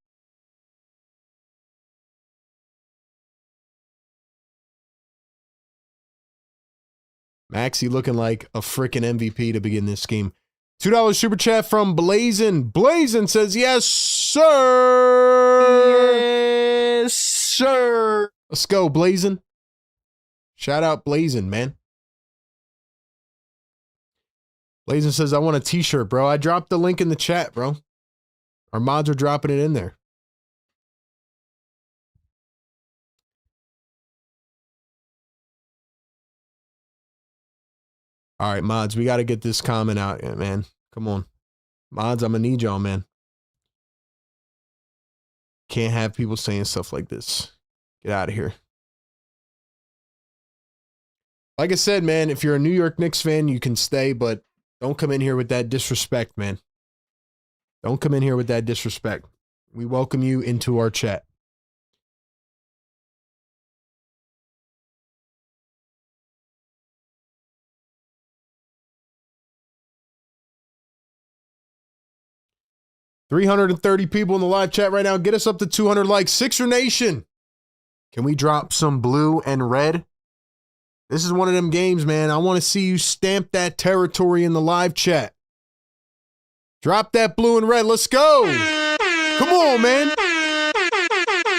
Maxey looking like a freaking MVP to begin this game. $2 super chat from Blazin. Blazin says, yes, sir. Yes, sir. Let's go, Blazin. Shout out Blazin, man. Blazin says, I want a t-shirt, bro. I dropped the link in the chat, bro. Our mods are dropping it in there. All right, mods, we got to get this comment out, man. Come on. Mods, I'm going to need y'all, man. Can't have people saying stuff like this. Get out of here. Like I said, man, if you're a New York Knicks fan, you can stay, but don't come in here with that disrespect, man. Don't come in here with that disrespect. We welcome you into our chat. $330 people in the live chat right now. Get us up to 200 likes. Sixer Nation. Can we drop some blue and red? This is one of them games, man. I want to see you stamp that territory in the live chat. Drop that blue and red. Let's go. Come on, man.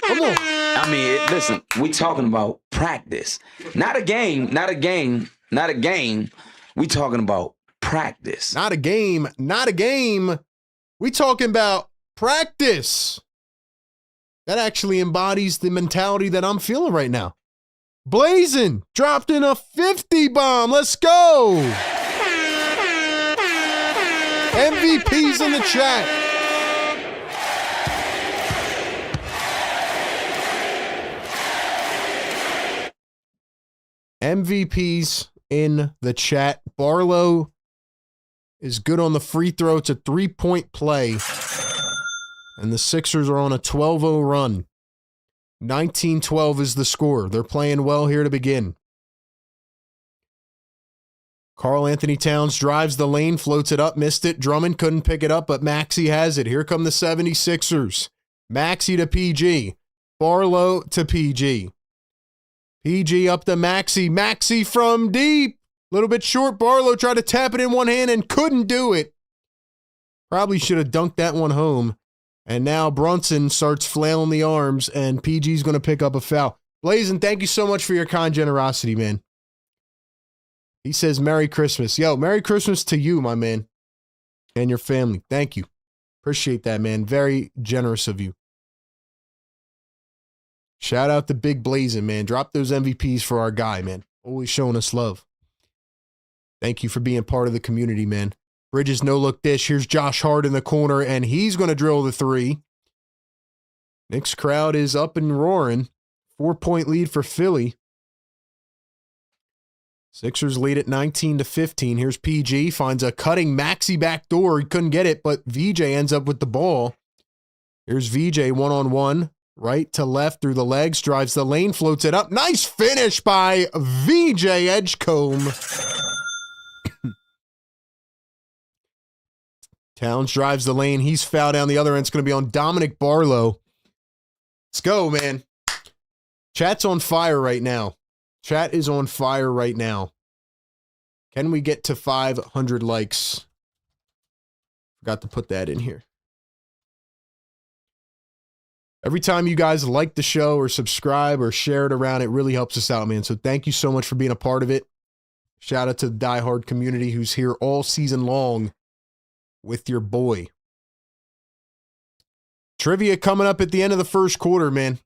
Come on. I mean, listen, we talking about practice. Not a game, not a game, not a game. We talking about practice. Not a game, not a game. We talking about practice. That actually embodies the mentality that I'm feeling right now. Blazing, dropped in a 50 bomb. Let's go. MVPs in the chat. MVPs in the chat. Barlow is good on the free throw. It's a 3-point play. And the Sixers are on a 12-0 run. 19-12 is the score. They're playing well here to begin. Karl Anthony Towns drives the lane, floats it up, missed it. Drummond couldn't pick it up, but Maxey has it. Here come the 76ers. Maxey to PG. Barlow to PG. PG up to Maxey. Maxey from deep. A little bit short. Barlow tried to tap it in one hand and couldn't do it. Probably should have dunked that one home. And now Brunson starts flailing the arms, and PG's going to pick up a foul. Blazin, thank you so much for your kind generosity, man. He says, Merry Christmas. Yo, Merry Christmas to you, my man, and your family. Thank you. Appreciate that, man. Very generous of you. Shout out to Big Blazin, man. Drop those MVPs for our guy, man. Always showing us love. Thank you for being part of the community, man. Bridges no-look dish. Here's Josh Hart in the corner, and he's going to drill the three. Knicks crowd is up and roaring. 4-point lead for Philly. Sixers lead at 19-15. Here's PG. Finds a cutting Maxey backdoor. He couldn't get it, but VJ ends up with the ball. Here's VJ one-on-one. Right to left through the legs. Drives the lane. Floats it up. Nice finish by VJ Edgecombe. Towns drives the lane. He's fouled down the other end. It's going to be on Dominic Barlow. Let's go, man. Chat's on fire right now. Chat is on fire right now. Can we get to 500 likes? Forgot to put that in here. Every time you guys like the show or subscribe or share it around, it really helps us out, man. So thank you so much for being a part of it. Shout out to the diehard community who's here all season long with your boy. Trivia coming up at the end of the first quarter, man.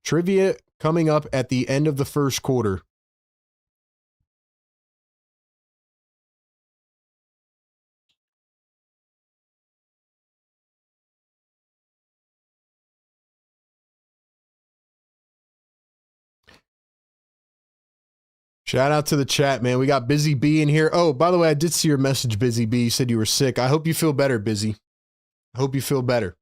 Trivia coming up at the end of the first quarter. Shout out to the chat, man. We got Busy B in here. Oh, by the way, I did see your message, Busy B. You said you were sick. I hope you feel better, Busy. I hope you feel better.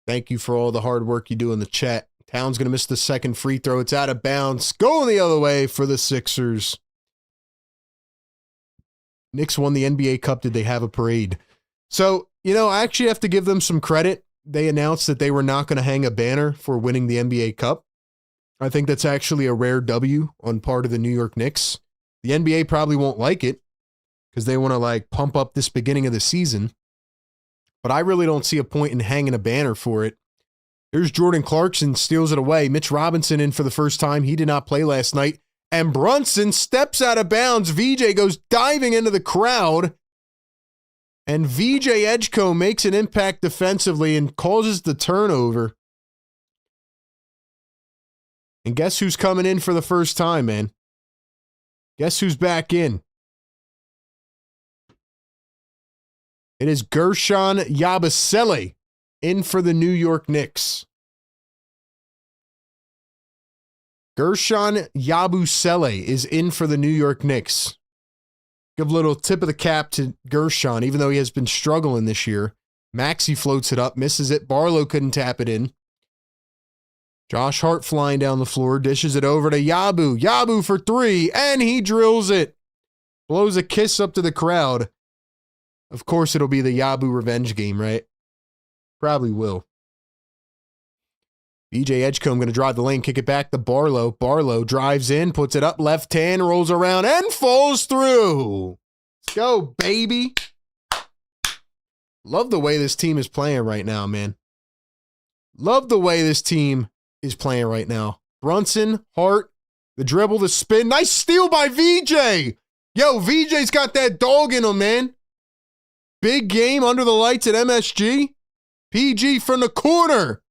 Thank you for all the hard work you do in the chat. Towns going to miss the second free throw. It's out of bounds. Going the other way for the Sixers. Knicks won the NBA Cup. Did they have a parade? So, I actually have to give them some credit. They announced that they were not going to hang a banner for winning the NBA Cup. I think that's actually a rare W on part of the New York Knicks. The NBA probably won't like it because they want to pump up this beginning of the season. But I really don't see a point in hanging a banner for it. Here's Jordan Clarkson, steals it away. Mitch Robinson in for the first time. He did not play last night. And Brunson steps out of bounds. VJ goes diving into the crowd. And VJ Edgecombe makes an impact defensively and causes the turnover. And guess who's coming in for the first time, man? Guess who's back in? It is Gershon Yabusele in for the New York Knicks. Gershon Yabusele is in for the New York Knicks. Give a little tip of the cap to Gershon, even though he has been struggling this year. Maxey floats it up, misses it. Barlow couldn't tap it in. Josh Hart flying down the floor, dishes it over to Yabu. Yabu for three, and he drills it. Blows a kiss up to the crowd. Of course, it'll be the Yabu revenge game, right? Probably will. VJ Edgecombe going to drive the lane, kick it back to Barlow. Barlow drives in, puts it up left hand, rolls around, and falls through. Let's go, baby. Love the way this team is playing right now, man. Love the way this team is playing right now. Brunson, Hart, the dribble, the spin. Nice steal by VJ. Yo, VJ's got that dog in him, man. Big game under the lights at MSG. PG from the corner.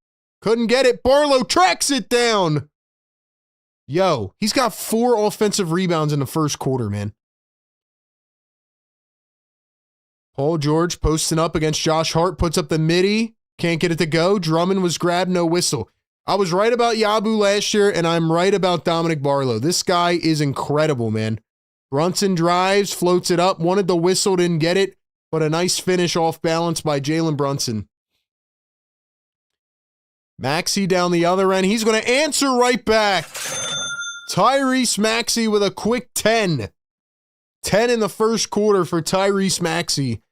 Couldn't get it. Barlow tracks it down. Yo, he's got 4 offensive rebounds in the first quarter, man. Paul George posting up against Josh Hart. Puts up the midi. Can't get it to go. Drummond was grabbed. No whistle. I was right about Yabu last year, and I'm right about Dominic Barlow. This guy is incredible, man. Brunson drives, floats it up, wanted the whistle, didn't get it, but a nice finish off balance by Jalen Brunson. Maxey down the other end. He's going to answer right back. Tyrese Maxey with a quick 10. 10 in the first quarter for Tyrese Maxey.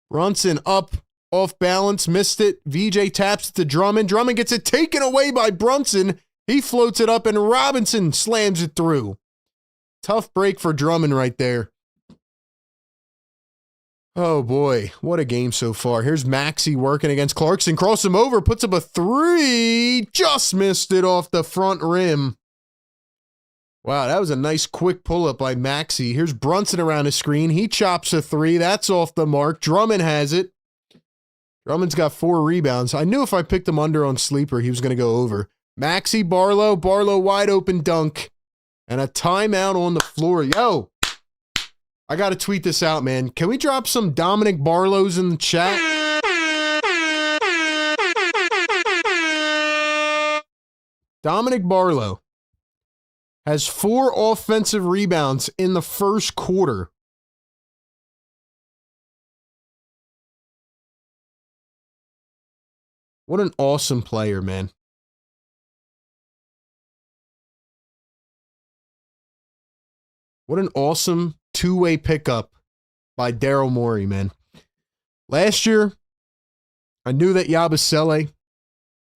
Brunson up, off balance, missed it. VJ taps it to Drummond. Drummond gets it taken away by Brunson. He floats it up, and Robinson slams it through. Tough break for Drummond right there. Oh, boy. What a game so far. Here's Maxey working against Clarkson. Cross him over. Puts up a three. Just missed it off the front rim. Wow, that was a nice quick pull-up by Maxey. Here's Brunson around the screen. He chops a three. That's off the mark. Drummond has it. Drummond's got 4 rebounds. I knew if I picked him under on Sleeper, he was going to go over. Maxey, Barlow. Barlow wide open dunk. And a timeout on the floor. Yo, I got to tweet this out, man. Can we drop some Dominic Barlows in the chat? Dominic Barlow has 4 offensive rebounds in the first quarter. What an awesome player, man. What an awesome two-way pickup by Daryl Morey, man. Last year, I knew that Yabusele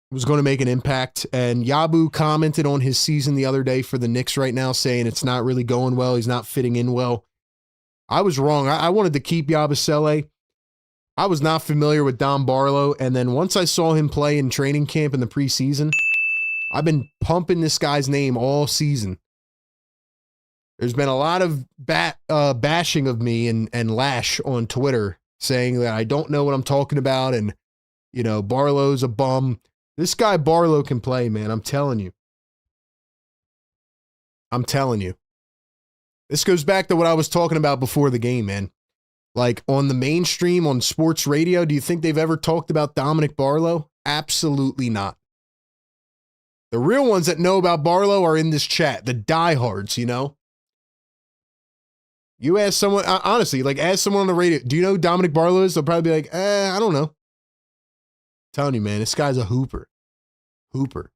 was going to make an impact, and Yabu commented on his season the other day for the Knicks right now, saying it's not really going well. He's not fitting in well. I was wrong. I wanted to keep Yabusele. I was not familiar with Dom Barlow, and then once I saw him play in training camp in the preseason, I've been pumping this guy's name all season. There's been a lot of bashing of me and lash on Twitter saying that I don't know what I'm talking about and, you know, Barlow's a bum. This guy Barlow can play, man. I'm telling you. I'm telling you. This goes back to what I was talking about before the game, man. Like on the mainstream, on sports radio, do you think they've ever talked about Dominic Barlow? Absolutely not. The real ones that know about Barlow are in this chat, the diehards, you know? You ask someone, honestly, like ask someone on the radio, do you know who Dominic Barlow is? They'll probably be like, I don't know. I'm telling you, man, this guy's a hooper. Hooper.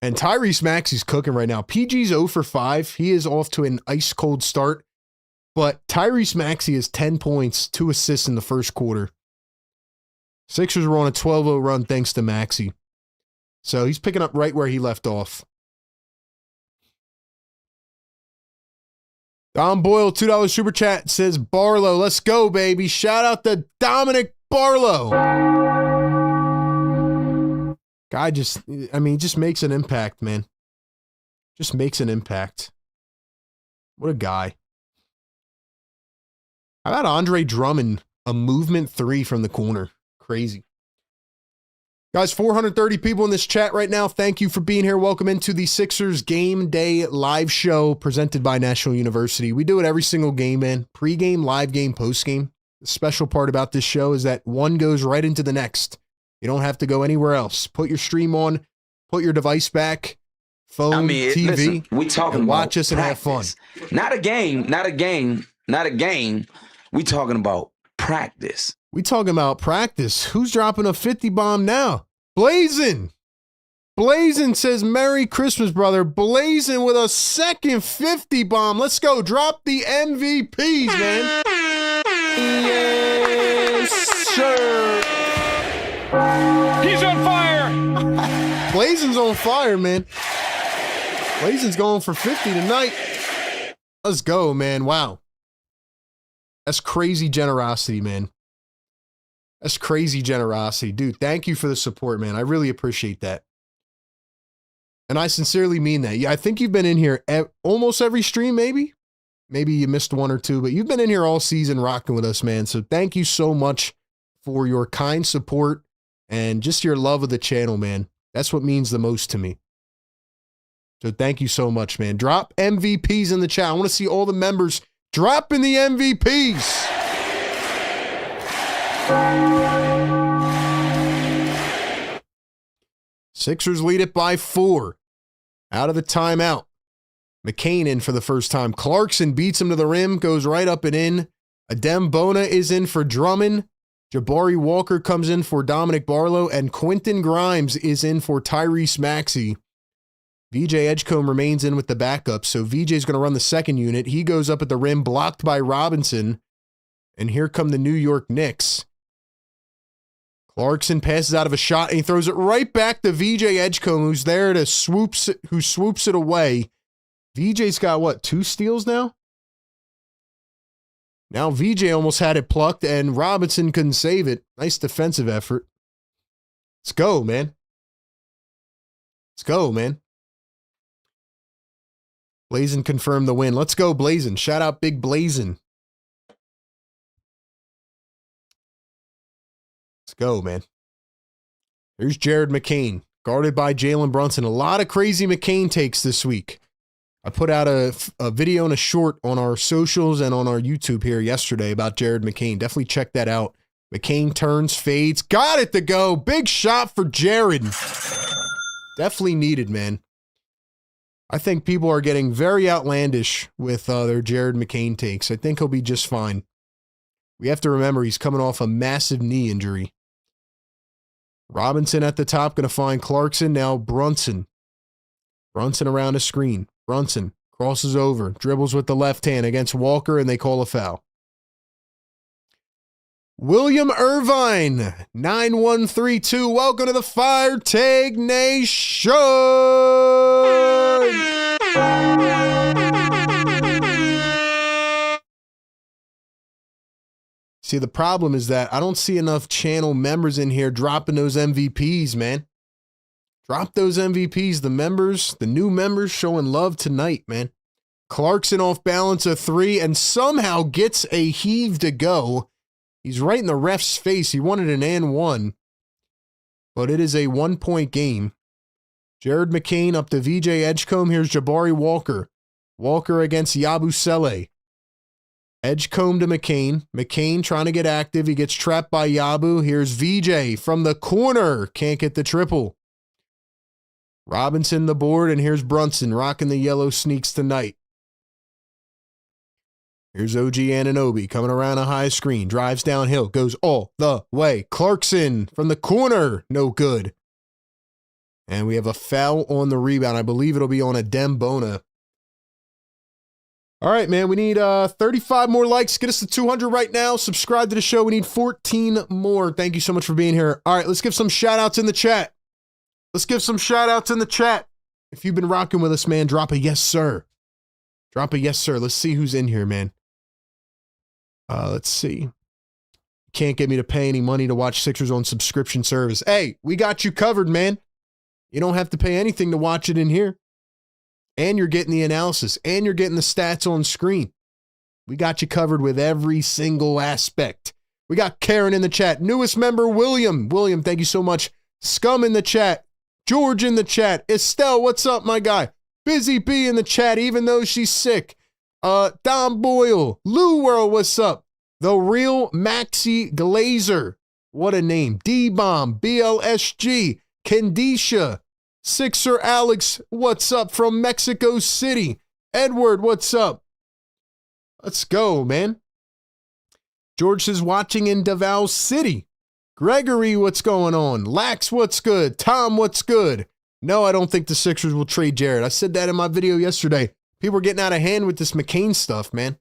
And Tyrese Maxey's cooking right now. PG's 0 for 5. He is off to an ice cold start. But Tyrese Maxey has 10 points, 2 assists in the first quarter. Sixers were on a 12-0 run thanks to Maxey. So he's picking up right where he left off. Don Boyle, $2 super chat, says Barlow. Let's go, baby. Shout out to Dominic Barlow. Guy just makes an impact, man. Just makes an impact. What a guy. How about Andre Drummond? A movement 3 from the corner. Crazy. Guys, 430 people in this chat right now. Thank you for being here. Welcome into the Sixers Game Day live show presented by National University. We do it every single game, man. Pre-game, live game, post-game. The special part about this show is that one goes right into the next. You don't have to go anywhere else. Put your stream on, put your device back, phone, TV, listen, we talking and about watch us and have fun. Not a game. We talking about practice. We talking about practice. Who's dropping a 50 bomb now? Blazin. Blazin says, Merry Christmas, brother. Blazin with a second 50 bomb. Let's go. Drop the MVPs, man. Yes, sir. He's on fire. Blazin's on fire, man. Blazin's going for 50 tonight. Let's go, man. Wow. That's crazy generosity, man. That's crazy generosity. Dude, thank you for the support, man. I really appreciate that. And I sincerely mean that. Yeah, I think you've been in here almost every stream, maybe. Maybe you missed one or two, but you've been in here all season rocking with us, man. So thank you so much for your kind support and just your love of the channel, man. That's what means the most to me. So thank you so much, man. Drop MVPs in the chat. I want to see all the members dropping the MVPs. Sixers lead it by 4. Out of the timeout. McCain in for the first time. Clarkson beats him to the rim, goes right up and in. Adem-Bona is in for Drummond. Jabari Walker comes in for Dominic Barlow, and Quentin Grimes is in for Tyrese Maxey. VJ Edgecombe remains in with the backup, so VJ's going to run the second unit. He goes up at the rim, blocked by Robinson. And here come the New York Knicks. Clarkson passes out of a shot, and he throws it right back to VJ Edgecombe, who's there to swoops it away. VJ's got, what, 2 steals now? Now VJ almost had it plucked, and Robinson couldn't save it. Nice defensive effort. Let's go, man. Let's go, man. Blazin confirmed the win. Let's go, Blazin. Shout out Big Blazin. Let's go, man. Here's Jared McCain, guarded by Jalen Brunson. A lot of crazy McCain takes this week. I put out a video and a short on our socials and on our YouTube here yesterday about Jared McCain. Definitely check that out. McCain turns, fades, got it to go. Big shot for Jared. Definitely needed, man. I think people are getting very outlandish with their Jared McCain takes. I think he'll be just fine. We have to remember he's coming off a massive knee injury. Robinson at the top, going to find Clarkson. Now Brunson. Brunson around a screen. Brunson crosses over, dribbles with the left hand against Walker, and they call a foul. William Irvine, 9132. Welcome to the Fire Take Nation. See, the problem is that I don't see enough channel members in here dropping those MVPs, man. Drop those MVPs. The members, the new members showing love tonight, man. Clarkson off balance a 3 and somehow gets a heave to go. He's right in the ref's face. He wanted an and 1. But it is a 1-point game. Jared McCain up to VJ Edgecombe. Here's Jabari Walker. Walker against Yabusele. Edgecombe to McCain. McCain trying to get active. He gets trapped by Yabu. Here's VJ from the corner. Can't get the triple. Robinson the board, and here's Brunson rocking the yellow sneaks tonight. Here's OG Anunoby coming around a high screen. Drives downhill. Goes all the way. Clarkson from the corner. No good. And we have a foul on the rebound. I believe it'll be on Adem-Bona. All right, man. We need 35 more likes. Get us to 200 right now. Subscribe to the show. We need 14 more. Thank you so much for being here. All right, let's give some shout-outs in the chat. Let's give some shout-outs in the chat. If you've been rocking with us, man, drop a yes, sir. Drop a yes, sir. Let's see who's in here, man. Let's see. Can't get me to pay any money to watch Sixers on subscription service. Hey, we got you covered, man. You don't have to pay anything to watch it in here. And you're getting the analysis. And you're getting the stats on screen. We got you covered with every single aspect. We got Karen in the chat. Newest member, William. William, thank you so much. Scum in the chat. George in the chat. Estelle, what's up, my guy? Busy Bee in the chat, even though she's sick. Don Boyle. Lou World, what's up? The Real Maxi Glazer. What a name. D-Bomb. BLSG. Kendisha. Sixer Alex, what's up from Mexico City? Edward, what's up? Let's go, man. George is watching in Davao City. Gregory, what's going on? Lax, what's good? Tom, what's good? No, I don't think the Sixers will trade Jared. I said that in my video yesterday. People are getting out of hand with this McCain stuff, man.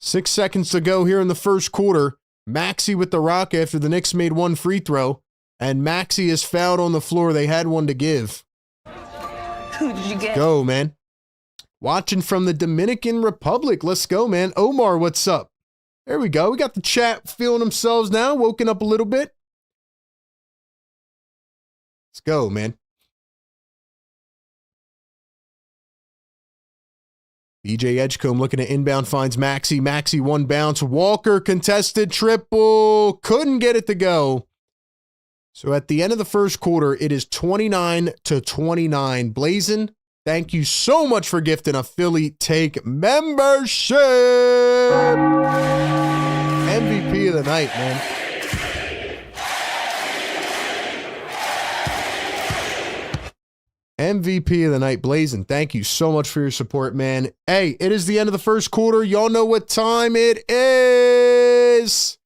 6 seconds to go here in the first quarter. Maxey with the rock after the Knicks made one free throw. And Maxey is fouled on the floor. They had one to give. Who did you get? Go, man. Watching from the Dominican Republic. Let's go, man. Omar, what's up? There we go. We got the chat feeling themselves now. Woken up a little bit. Let's go, man. VJ Edgecombe looking at inbound, finds Maxey. Maxey one bounce. Walker contested triple. Couldn't get it to go. So at the end of the first quarter, it is 29-29. Blazin, thank you so much for gifting a Philly Take membership. MVP of the night, man. MVP of the night, Blazin'. Thank you so much for your support, man. Hey, it is the end of the first quarter. Y'all know what time it is.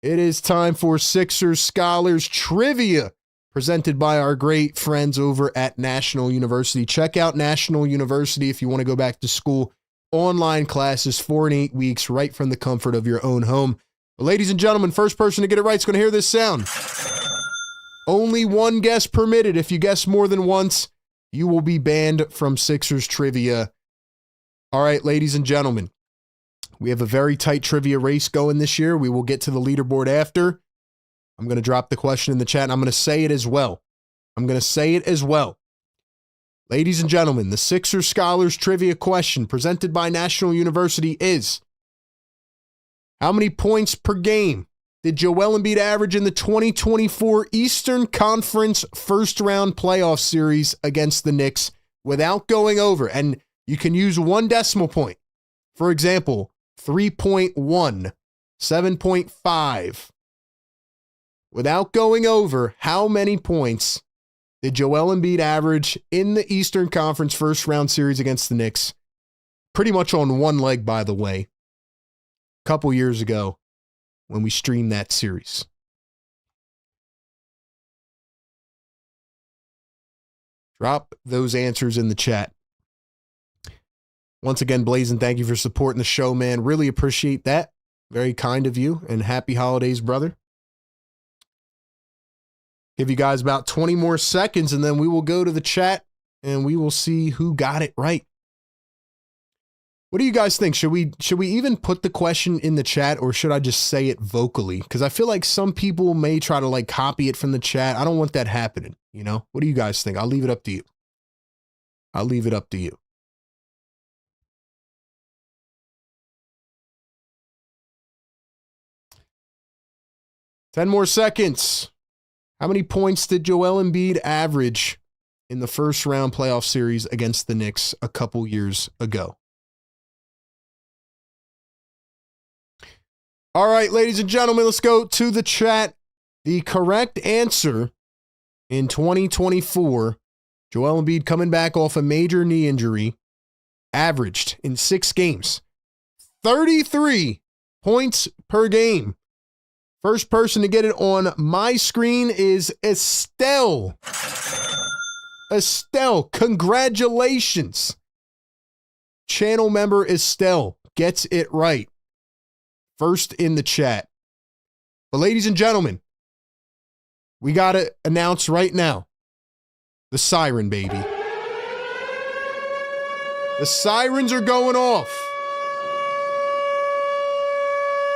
It is time for Sixers Scholars Trivia, presented by our great friends over at National University. Check out National University if you want to go back to school. Online classes 4 and 8 weeks right from the comfort of your own home. But ladies and gentlemen, first person to get it right is going to hear this sound. Only one guess permitted. If you guess more than once, you will be banned from Sixers Trivia. All right, ladies and gentlemen, we have a very tight trivia race going this year. We will get to the leaderboard after. I'm going to drop the question in the chat, and I'm going to say it as well. Ladies and gentlemen, the Sixers Scholars Trivia question presented by National University is, how many points per game did Joel Embiid average in the 2024 Eastern Conference first-round playoff series against the Knicks without going over? And you can use 1 decimal point. For example, 3.1, 7.5. Without going over, how many points did Joel Embiid average in the Eastern Conference first-round series against the Knicks? Pretty much on one leg, by the way, a couple years ago, when we streamed that series. Drop those answers in the chat. Once again, Blazin', thank you for supporting the show, man. Really appreciate that. Very kind of you, and happy holidays, brother. Give you guys about 20 more seconds, and then we will go to the chat, and we will see who got it right. What do you guys think? Should we even put the question in the chat, or should I just say it vocally? Because I feel like some people may try to like copy it from the chat. I don't want that happening, you know? What do you guys think? I'll leave it up to you. 10 more seconds. How many points did Joel Embiid average in the first round playoff series against the Knicks a couple years ago? All right, ladies and gentlemen, let's go to the chat. The correct answer in 2024, Joel Embiid coming back off a major knee injury, averaged in 6 games, 33 points per game. First person to get it on my screen is Estelle. Estelle, congratulations. Channel member Estelle gets it right. First in the chat. But ladies and gentlemen, we got to announce right now the siren, baby. The sirens are going off.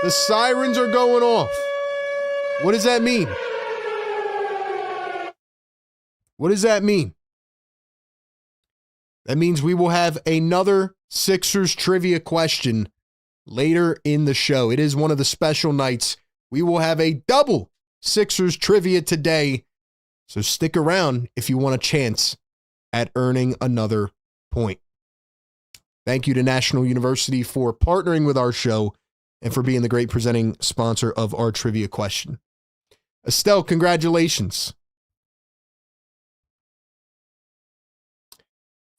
The sirens are going off. What does that mean? What does that mean? That means we will have another Sixers trivia question later in the show. It is one of the special nights. We will have a double Sixers trivia today. So stick around if you want a chance at earning another point. Thank you to National University for partnering with our show and for being the great presenting sponsor of our trivia question. Estelle, congratulations.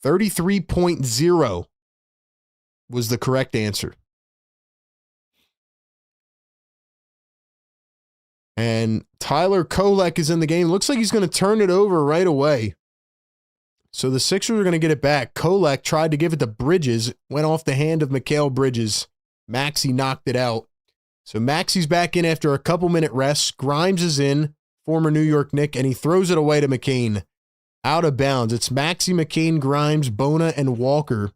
33.0 was the correct answer. And Tyler Kolek is in the game. Looks like he's going to turn it over right away. So the Sixers are going to get it back. Kolek tried to give it to Bridges. Went off the hand of Mikal Bridges. Maxey knocked it out. So Maxey's back in after a couple-minute rest. Grimes is in, former New York Knick, and he throws it away to McCain. Out of bounds. It's Maxey, McCain, Grimes, Bona, and Walker.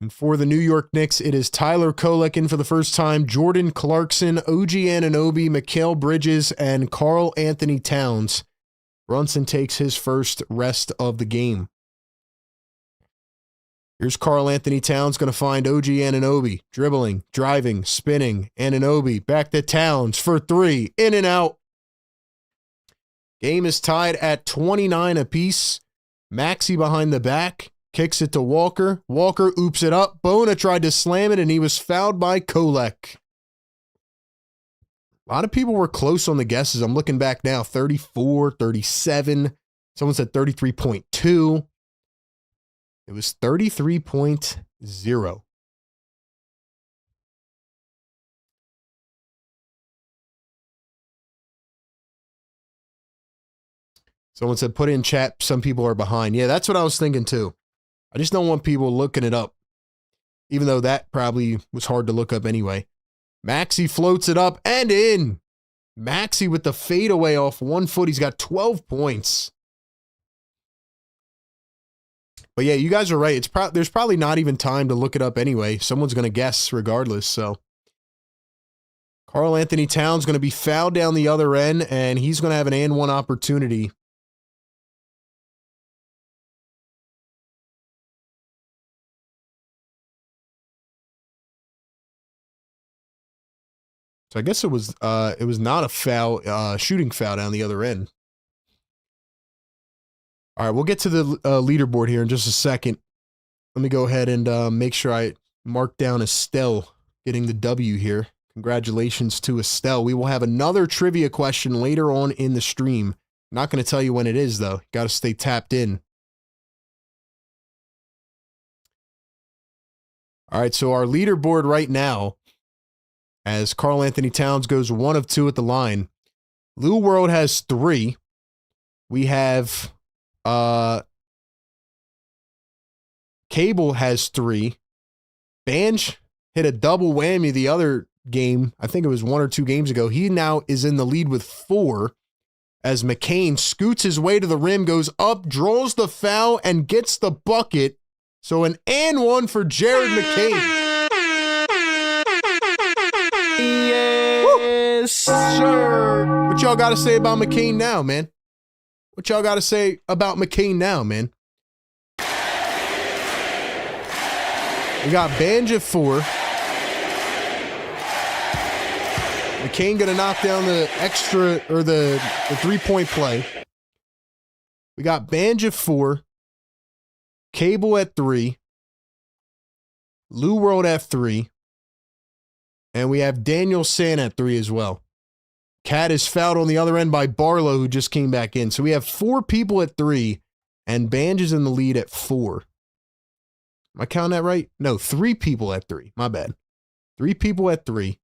And for the New York Knicks, it is Tyler Kolek in for the first time, Jordan Clarkson, OG Anunoby, Mikal Bridges, and Karl Anthony Towns. Brunson takes his first rest of the game. Here's Karl Anthony Towns going to find OG Anunoby. Dribbling, driving, spinning. Anunoby back to Towns for 3. In and out. Game is tied at 29 apiece. Maxey behind the back. Kicks it to Walker. Walker oops it up. Bona tried to slam it, and he was fouled by Kolek. A lot of people were close on the guesses. I'm looking back now, 34, 37. Someone said 33.2. It was 33.0. Someone said, put in chat, some people are behind. Yeah, that's what I was thinking too. I just don't want people looking it up, even though that probably was hard to look up anyway. Maxey floats it up and in. Maxey with the fadeaway off 1 foot. He's got 12 points. But yeah, you guys are right. There's probably not even time to look it up anyway. Someone's going to guess regardless. So Karl Anthony Towns going to be fouled down the other end, and he's going to have an and one opportunity. So I guess it was not a foul, shooting foul down the other end. All right, we'll get to the leaderboard here in just a second. Let me go ahead and make sure I mark down Estelle getting the W here. Congratulations to Estelle. We will have another trivia question later on in the stream. Not going to tell you when it is, though. Got to stay tapped in. All right, so our leaderboard right now, as Karl Anthony Towns goes 1 of 2 at the line. Lou World has 3. We have Cable has 3. Banj hit a double whammy the other game. I think it was 1 or 2 games ago. He now is in the lead with 4 as McCain scoots his way to the rim, goes up, draws the foul, and gets the bucket. So an and one for Jared McCain. Yes, sir. What y'all got to say about McCain now, man? What y'all got to say about McCain now, man? We got Banj at 4. McCain going to knock down the extra, or the 3-point play. We got Banj at 4. Cable at 3. Lou World at 3. And we have Daniel San at 3 as well. Cat is fouled on the other end by Barlow, who just came back in. So we have 4 people at 3, and Banj is in the lead at 4. Am I counting that right? No, 3 people at 3. My bad. 3 people at 3.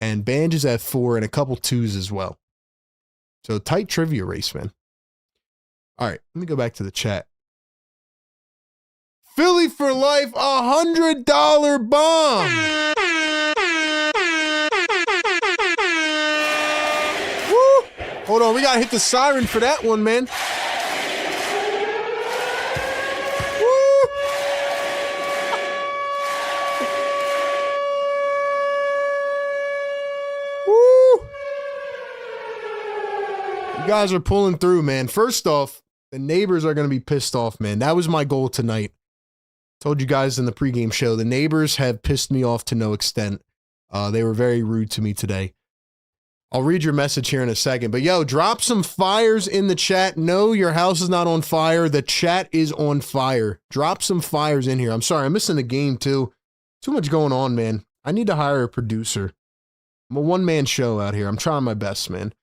And Banj is at 4, and a couple 2s as well. So tight trivia race, man. All right, let me go back to the chat. Philly for life, $100 bomb. Woo! Hold on, we gotta hit the siren for that one, man. Woo! Woo! You guys are pulling through, man. First off, the neighbors are going to be pissed off, man. That was my goal tonight. Told you guys in the pregame show, the neighbors have pissed me off to no extent. They were very rude to me today. I'll read your message here in a second. But yo, drop some fires in the chat. No, your house is not on fire. The chat is on fire. Drop some fires in here. I'm sorry, I'm missing the game too. Too much going on, man. I need to hire a producer. I'm a one-man show out here. I'm trying my best, man.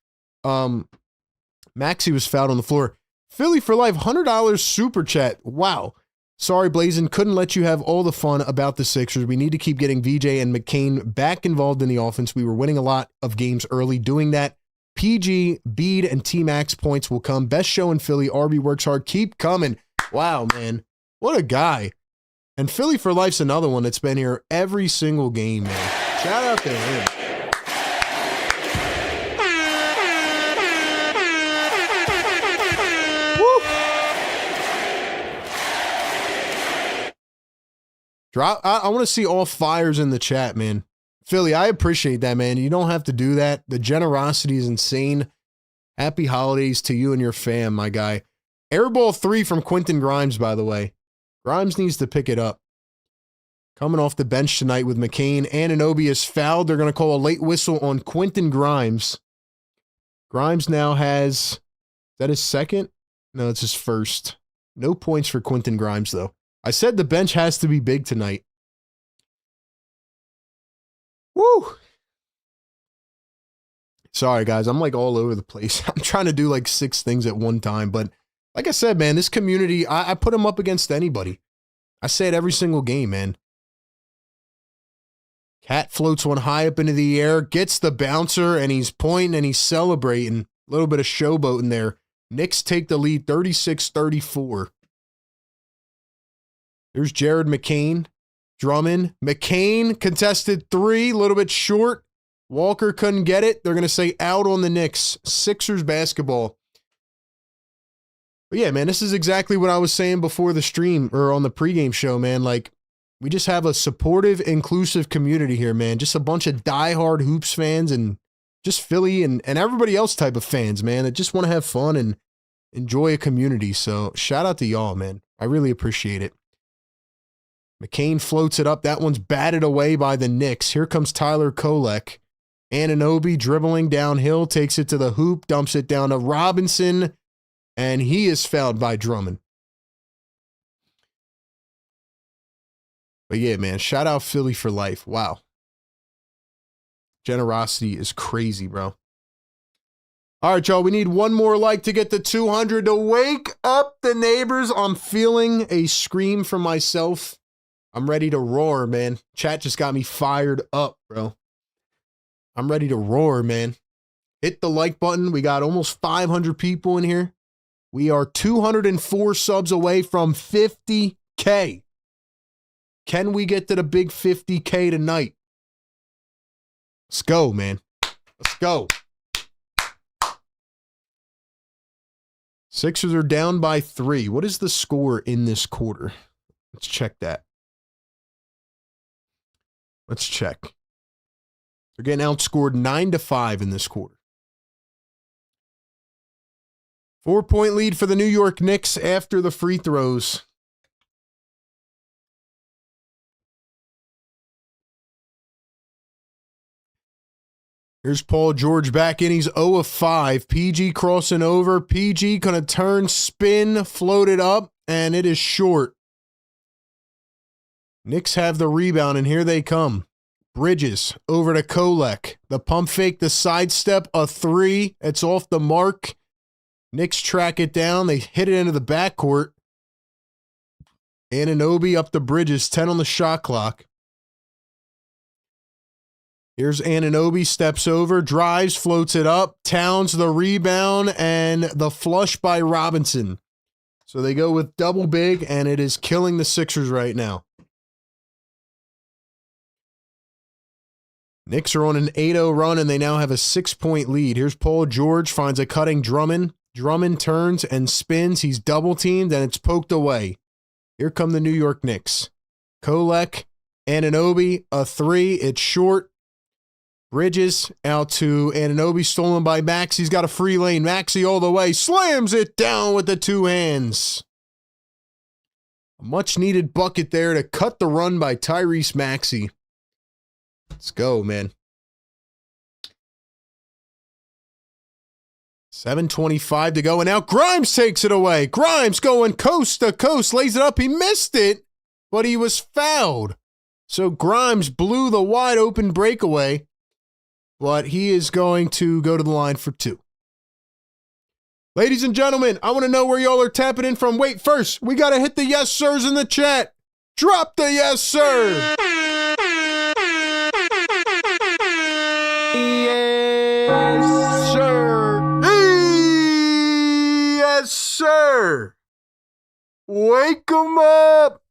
Maxey was fouled on the floor. Philly for life, $100 super chat. Wow. Sorry, Blazin, couldn't let you have all the fun about the Sixers. We need to keep getting VJ and McCain back involved in the offense. We were winning a lot of games early doing that. PG, Bede, and T-Max points will come. Best show in Philly. RB works hard. Keep coming. Wow, man. What a guy. And Philly for life's another one that's been here every single game, man. Shout out to him. I want to see all fires in the chat, man. Philly, I appreciate that, man. You don't have to do that. The generosity is insane. Happy holidays to you and your fam, my guy. Airball 3 from Quentin Grimes, by the way. Grimes needs to pick it up. Coming off the bench tonight with McCain. Anunoby is fouled. They're going to call a late whistle on Quentin Grimes. Grimes now has, is that his second? No, it's his first. No points for Quentin Grimes, though. I said the bench has to be big tonight. Woo! Sorry, guys. I'm like all over the place. I'm trying to do like 6 things at one time. But like I said, man, this community, I put them up against anybody. I say it every single game, man. Cat floats one high up into the air, gets the bouncer, and he's pointing and he's celebrating. A little bit of showboating there. Knicks take the lead 36-34. Here's Jared McCain. Drummond. McCain contested 3, a little bit short. Walker couldn't get it. They're going to say out on the Knicks. Sixers basketball. But yeah, man, this is exactly what I was saying before the stream or on the pregame show, man. Like, we just have a supportive, inclusive community here, man. Just a bunch of diehard Hoops fans and just Philly and everybody else type of fans, man, that just want to have fun and enjoy a community. So shout out to y'all, man. I really appreciate it. McCain floats it up. That one's batted away by the Knicks. Here comes Tyler Kolek. Anunoby dribbling downhill, takes it to the hoop, dumps it down to Robinson, and he is fouled by Drummond. But yeah, man, shout out Philly for life. Wow. Generosity is crazy, bro. All right, y'all, we need one more like to get to 200 to wake up the neighbors. I'm feeling a scream from myself. I'm ready to roar, man. Chat just got me fired up, bro. I'm ready to roar, man. Hit the like button. We got almost 500 people in here. We are 204 subs away from 50K. Can we get to the big 50K tonight? Let's go, man. Let's go. Sixers are down by 3. What is the score in this quarter? Let's check that. Let's check. They're getting outscored 9-5 in this quarter. 4-point lead for the New York Knicks after the free throws. Here's Paul George back in. He's 0 of 5. PG crossing over. PG going to turn, spin, float it up, and it is short. Knicks have the rebound, and here they come. Bridges over to Kolek. The pump fake, the sidestep, a 3. It's off the mark. Knicks track it down. They hit it into the backcourt. Anunoby up the Bridges. 10 on the shot clock. Here's Anunoby, steps over, drives, floats it up. Towns the rebound, and the flush by Robinson. So they go with double big, and it is killing the Sixers right now. Knicks are on an 8-0 run, and they now have a 6-point lead. Here's Paul George, finds a cutting Drummond. Drummond turns and spins. He's double-teamed, and it's poked away. Here come the New York Knicks. Kolek, Anunoby, a 3. It's short. Bridges out to Anunoby, stolen by Max. He's got a free lane. Maxey all the way. Slams it down with the 2 hands. A much-needed bucket there to cut the run by Tyrese Maxey. Let's go, man. 7:25 to go, and now Grimes takes it away. Grimes going coast to coast, lays it up. He missed it, but he was fouled. So Grimes blew the wide open breakaway, but he is going to go to the line for 2. Ladies and gentlemen, I want to know where y'all are tapping in from. Wait, first, we got to hit the yes sirs in the chat. Drop the yes sir. Yes, sir. Yes, sir. Wake 'em up.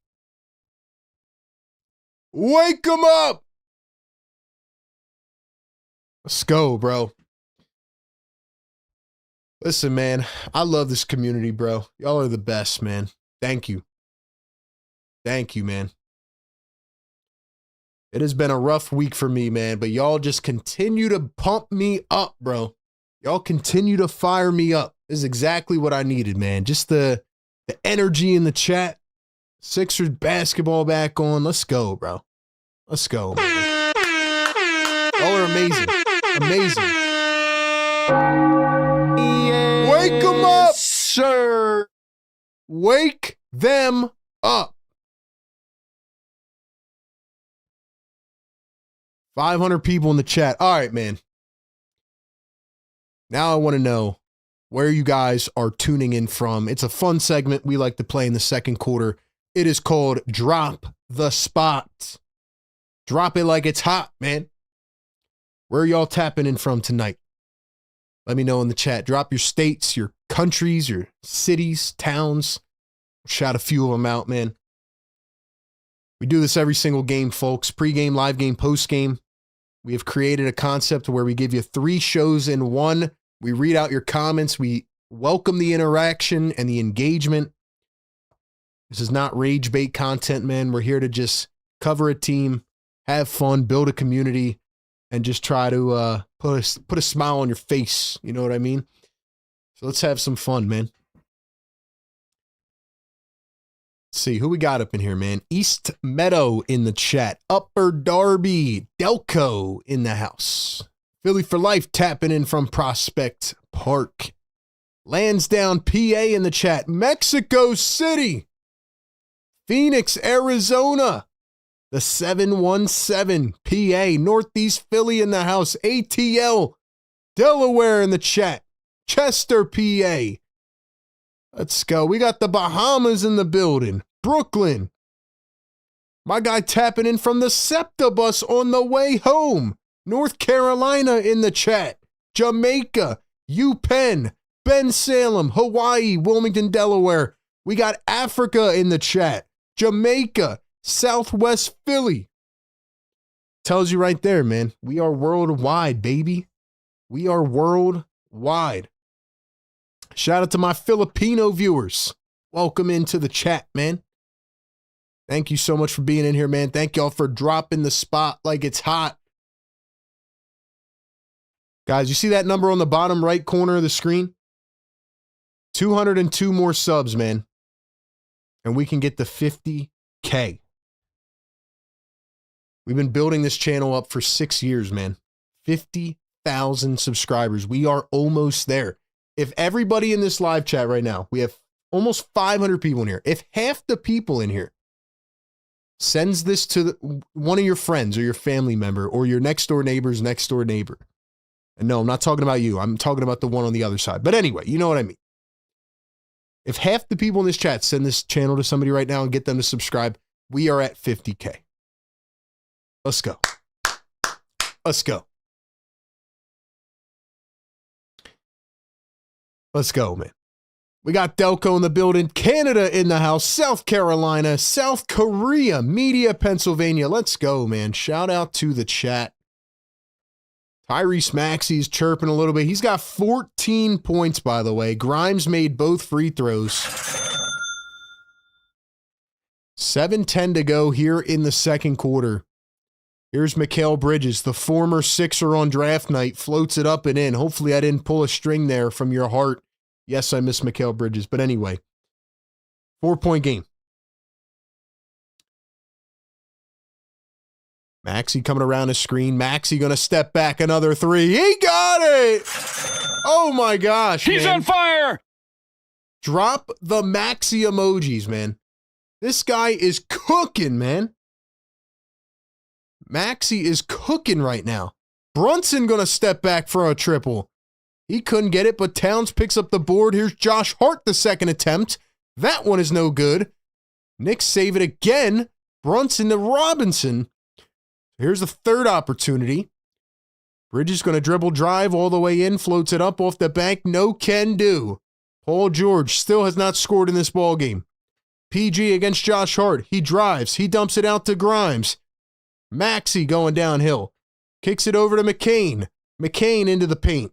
Wake 'em up. Let's go, bro. Listen, man, I love this community, bro. Y'all are the best, man. Thank you. Thank you, man. It has been a rough week for me, man, but y'all just continue to pump me up, bro. Y'all continue to fire me up. This is exactly what I needed, man. Just the energy in the chat. Sixers basketball back on. Let's go, bro. Let's go, man. Y'all are amazing. Amazing. Wake them up, sir. Wake them up. 500 people in the chat. All right, man. Now I want to know where you guys are tuning in from. It's a fun segment we like to play in the second quarter. It is called Drop the Spot. Drop it like it's hot, man. Where are y'all tapping in from tonight? Let me know in the chat. Drop your states, your countries, your cities, towns. Shout a few of them out, man. We do this every single game, folks. Pre-game, live game, post-game. We have created a concept where we give you 3 shows in one. We read out your comments. We welcome the interaction and the engagement. This is not rage bait content, man. We're here to just cover a team, have fun, build a community, and just try to put a smile on your face. You know what I mean? So let's have some fun, man. Let's see who we got up in here, man. East Meadow in the chat. Upper Darby. Delco in the house. Philly for Life tapping in from Prospect Park. Lansdowne, PA in the chat. Mexico City. Phoenix, Arizona. The 717 PA. Northeast Philly in the house. ATL, Delaware in the chat. Chester, PA. Let's go. We got the Bahamas in the building. Brooklyn. My guy tapping in from the SEPTA bus on the way home. North Carolina in the chat. Jamaica. UPenn. Ben Salem. Hawaii. Wilmington, Delaware. We got Africa in the chat. Jamaica. Southwest Philly. Tells you right there, man. We are worldwide, baby. We are worldwide. Shout out to my Filipino viewers. Welcome into the chat, man. Thank you so much for being in here, man. Thank y'all for dropping the spot like it's hot. Guys, you see that number on the bottom right corner of the screen? 202 more subs, man. And we can get to 50K. We've been building this channel up for 6 years, man. 50,000 subscribers. We are almost there. If everybody in this live chat right now, we have almost 500 people in here. If half the people in here sends this to one of your friends or your family member or your next door neighbor's next door neighbor. And no, I'm not talking about you. I'm talking about the one on the other side. But anyway, you know what I mean. If half the people in this chat send this channel to somebody right now and get them to subscribe, we are at 50K. Let's go. Let's go. Let's go, man. We got Delco in the building, Canada in the house, South Carolina, South Korea, Media, Pennsylvania. Let's go, man. Shout out to the chat. Tyrese Maxey's chirping a little bit. He's got 14 points, by the way. Grimes made both free throws. 7:10 to go here in the second quarter. Here's Mikal Bridges, the former Sixer on draft night, floats it up and in. Hopefully I didn't pull a string there from your heart. Yes, I miss Mikal Bridges. But anyway, 4-point game. Maxey coming around the screen. Maxey going to step back another 3. He got it! Oh my gosh, He's man. on fire! Drop the Maxey emojis, man. This guy is cooking, man. Maxey is cooking right now. Brunson going to step back for a triple. He couldn't get it, but Towns picks up the board. Here's Josh Hart, the second attempt. That one is no good. Knicks save it again. Brunson to Robinson. Here's the third opportunity. Bridges going to dribble drive all the way in, floats it up off the bank. No can do. Paul George still has not scored in this ballgame. PG against Josh Hart. He drives. He dumps it out to Grimes. Maxey going downhill. Kicks it over to McCain. McCain into the paint.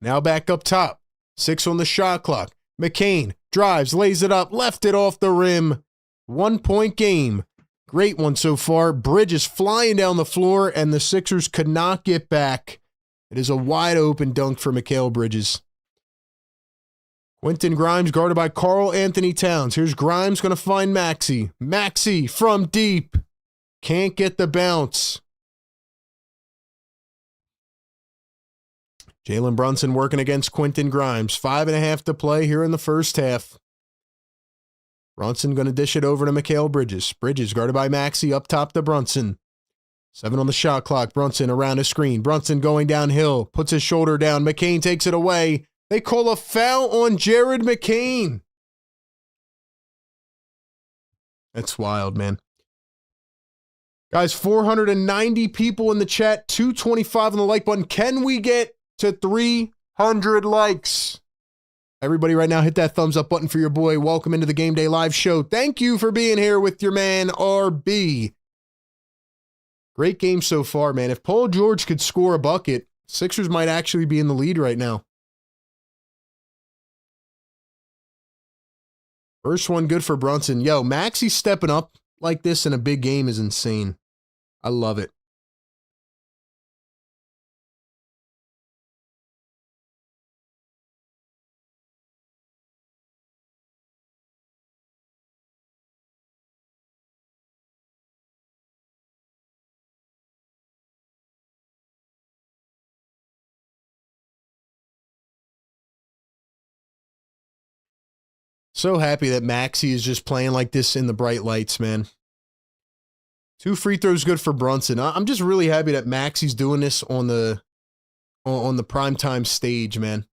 Now back up top. 6 on the shot clock. McCain drives, lays it up, left it off the rim. 1-point game. Great one so far. Bridges flying down the floor, and the Sixers could not get back. It is a wide open dunk for Mikal Bridges. Quentin Grimes guarded by Karl Anthony Towns. Here's Grimes going to find Maxey. Maxey from deep. Can't get the bounce. Jalen Brunson working against Quentin Grimes. 5.5 to play here in the first half. Brunson going to dish it over to Mikal Bridges. Bridges guarded by Maxey up top to Brunson. 7 on the shot clock. Brunson around his screen. Brunson going downhill. Puts his shoulder down. McCain takes it away. They call a foul on Jared McCain. That's wild, man. Guys, 490 people in the chat. 225 on the like button. Can we get to 300 likes? Everybody right now, hit that thumbs up button for your boy. Welcome into the Game Day Live show. Thank you for being here with your man, RB. Great game so far, man. If Paul George could score a bucket, Sixers might actually be in the lead right now. First one good for Brunson. Yo, Maxey stepping up like this in a big game is insane. I love it. So happy that Maxey is just playing like this in the bright lights, man. 2 free throws good for Brunson. I'm just really happy that Maxey's doing this on the primetime stage, man.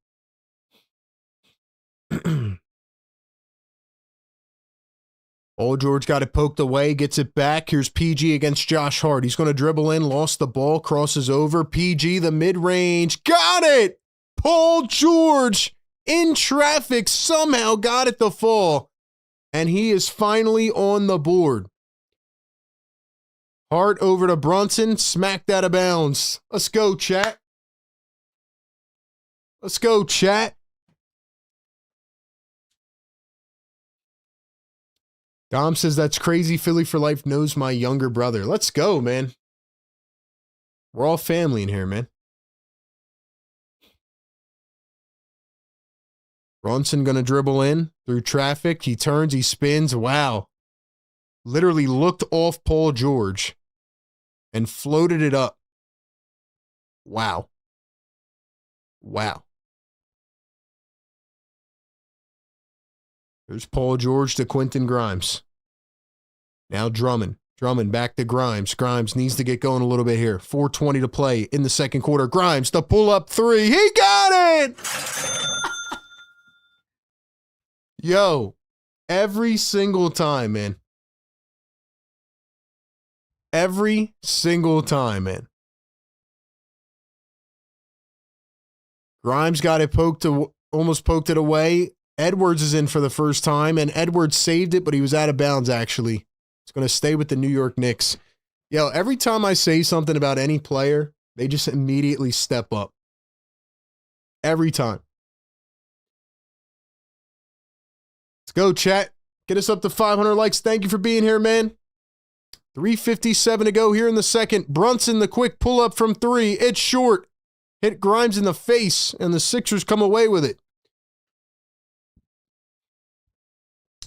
Paul George got it poked away, gets it back. Here's PG against Josh Hart. He's going to dribble in, lost the ball, crosses over. PG, the mid-range, got it! Paul George in traffic somehow got it to fall, and he is finally on the board. Hart over to Brunson, smacked out of bounds. Let's go, chat. Let's go, chat. Dom says, that's crazy. Philly for life knows my younger brother. Let's go, man. We're all family in here, man. Brunson going to dribble in through traffic. He turns, he spins. Wow. Literally looked off Paul George and floated it up. Wow. Wow. There's Paul George to Quentin Grimes. Now Drummond. Drummond back to Grimes. Grimes needs to get going a little bit here. 4:20 to play in the second quarter. Grimes, the pull-up 3. He got it! Yo, every single time, man. Every single time, man. Grimes got it almost poked it away. Edwards is in for the first time, and Edwards saved it, but he was out of bounds, actually. It's going to stay with the New York Knicks. Yo, every time I say something about any player, they just immediately step up. Every time. Let's go, chat. Get us up to 500 likes. Thank you for being here, man. 3:57 to go here in the second. Brunson, the quick pull-up from 3. It's short. Hit Grimes in the face, and the Sixers come away with it.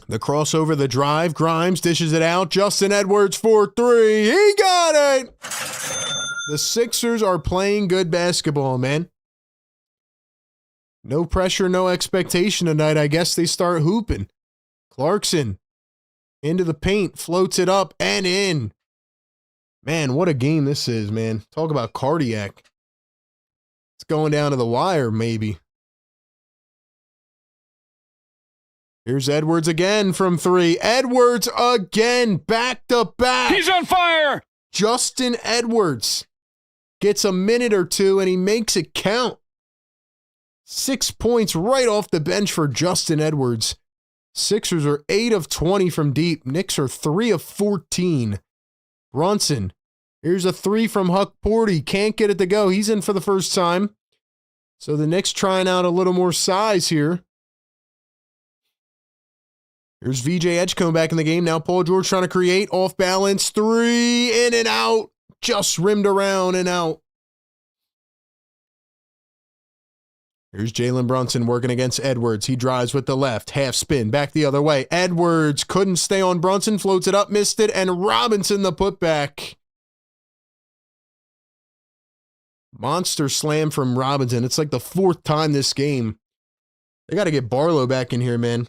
The crossover, the drive. Grimes dishes it out. Justin Edwards for 3. He got it! The Sixers are playing good basketball, man. No pressure, no expectation tonight. I guess they start hooping. Clarkson into the paint, floats it up and in. Man, what a game this is, man. Talk about cardiac. It's going down to the wire, maybe. Here's Edwards again from 3. Edwards again, back to back. He's on fire! Justin Edwards gets a minute or two, and he makes it count. 6 points right off the bench for Justin Edwards. Sixers are 8 of 20 from deep. Knicks are 3 of 14. Brunson. Here's a 3 from Huck Porty. Can't get it to go. He's in for the first time. So the Knicks trying out a little more size here. Here's VJ Edgecombe back in the game. Now Paul George trying to create. Off balance. 3 in and out. Just rimmed around and out. Here's Jalen Brunson working against Edwards. He drives with the left. Half spin. Back the other way. Edwards couldn't stay on Brunson. Floats it up. Missed it. And Robinson the putback. Monster slam from Robinson. It's like the 4th time this game. They got to get Barlow back in here, man.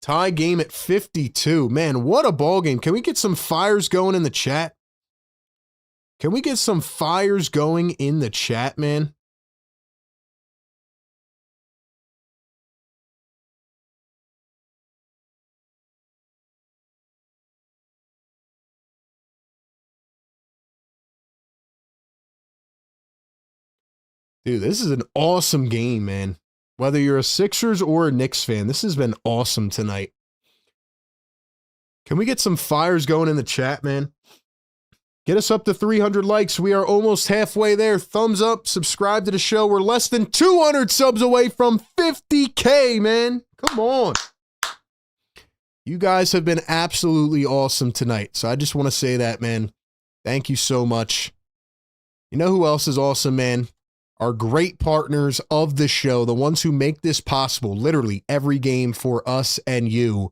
Tie game at 52. Man, what a ball game. Can we get some fires going in the chat? Can we get some fires going in the chat, man? Dude, this is an awesome game, man. Whether you're a Sixers or a Knicks fan, this has been awesome tonight. Can we get some fires going in the chat, man? Get us up to 300 likes. We are almost halfway there. Thumbs up, subscribe to the show. We're less than 200 subs away from 50K, man. Come on. You guys have been absolutely awesome tonight. So I just want to say that, man. Thank you so much. You know who else is awesome, man? Our great partners of the show, the ones who make this possible, literally every game for us and you.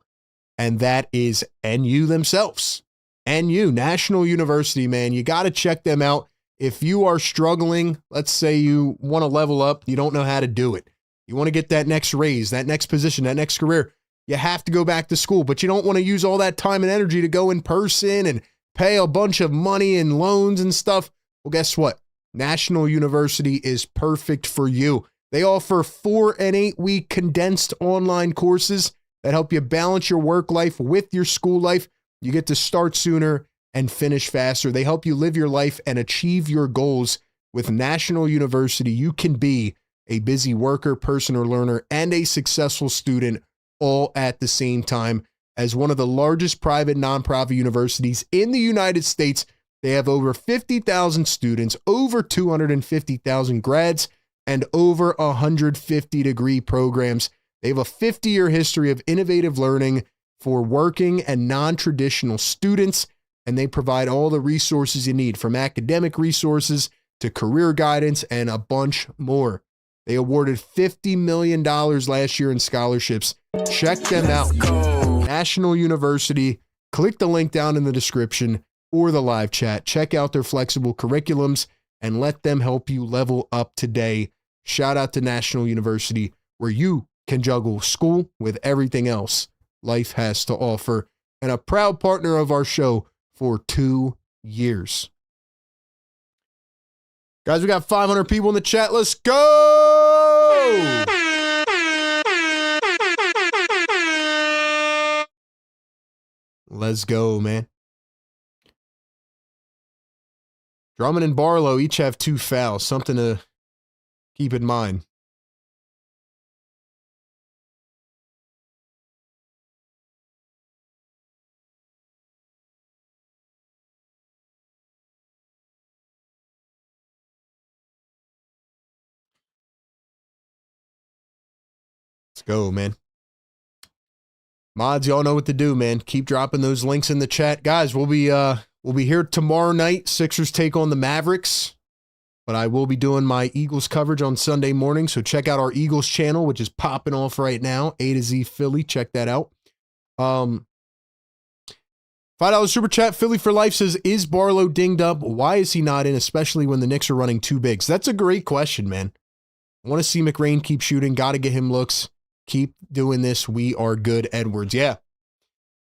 And that is NU themselves. NU, National University, man. You got to check them out. If you are struggling, let's say you want to level up, you don't know how to do it. You want to get that next raise, that next position, that next career. You have to go back to school, but you don't want to use all that time and energy to go in person and pay a bunch of money and loans and stuff. Well, guess what? National University is perfect for you. They offer 4 and 8 week condensed online courses that help you balance your work life with your school life. You get to start sooner and finish faster. They help you live your life and achieve your goals. With National University, you can be a busy worker, person, or learner, and a successful student all at the same time. As one of the largest private nonprofit universities in the United States, they have over 50,000 students, over 250,000 grads, and over 150 degree programs. They have a 50-year history of innovative learning for working and non-traditional students, and they provide all the resources you need, from academic resources to career guidance and a bunch more. They awarded $50 million last year in scholarships. Check them out. National University. Click the link down in the description or the live chat. Check out their flexible curriculums and let them help you level up today. Shout out to National University, where you can juggle school with everything else life has to offer, and a proud partner of our show for 2 years. Guys, we got 500 people in the chat. Let's go! Let's go, man. Drummond and Barlow each have 2 fouls. Something to keep in mind. Let's go, man. Mods, y'all know what to do, man. Keep dropping those links in the chat. Guys, we'll be here tomorrow night. Sixers take on the Mavericks. But I will be doing my Eagles coverage on Sunday morning, so check out our Eagles channel, which is popping off right now. A to Z Philly. Check that out. $5 super chat. Philly for life says, is Barlow dinged up? Why is he not in, especially when the Knicks are running 2 bigs? That's a great question, man. I want to see McRae keep shooting. Got to get him looks. Keep doing this. We are good, Edwards. Yeah.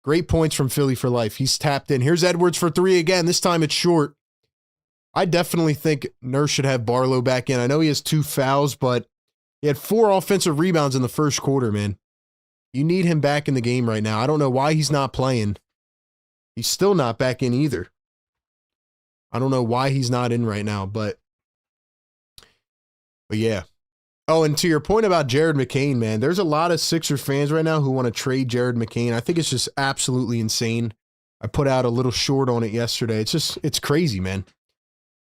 Great points from Philly for life. He's tapped in. Here's Edwards for 3 again. This time it's short. I definitely think Nurse should have Barlow back in. I know he has 2 fouls, but he had 4 offensive rebounds in the first quarter, man. You need him back in the game right now. I don't know why he's not playing. He's still not back in either. I don't know why he's not in right now, but yeah. Oh, and to your point about Jared McCain, man, there's a lot of Sixer fans right now who want to trade Jared McCain. I think it's just absolutely insane. I put out a little short on it yesterday. It's crazy, man.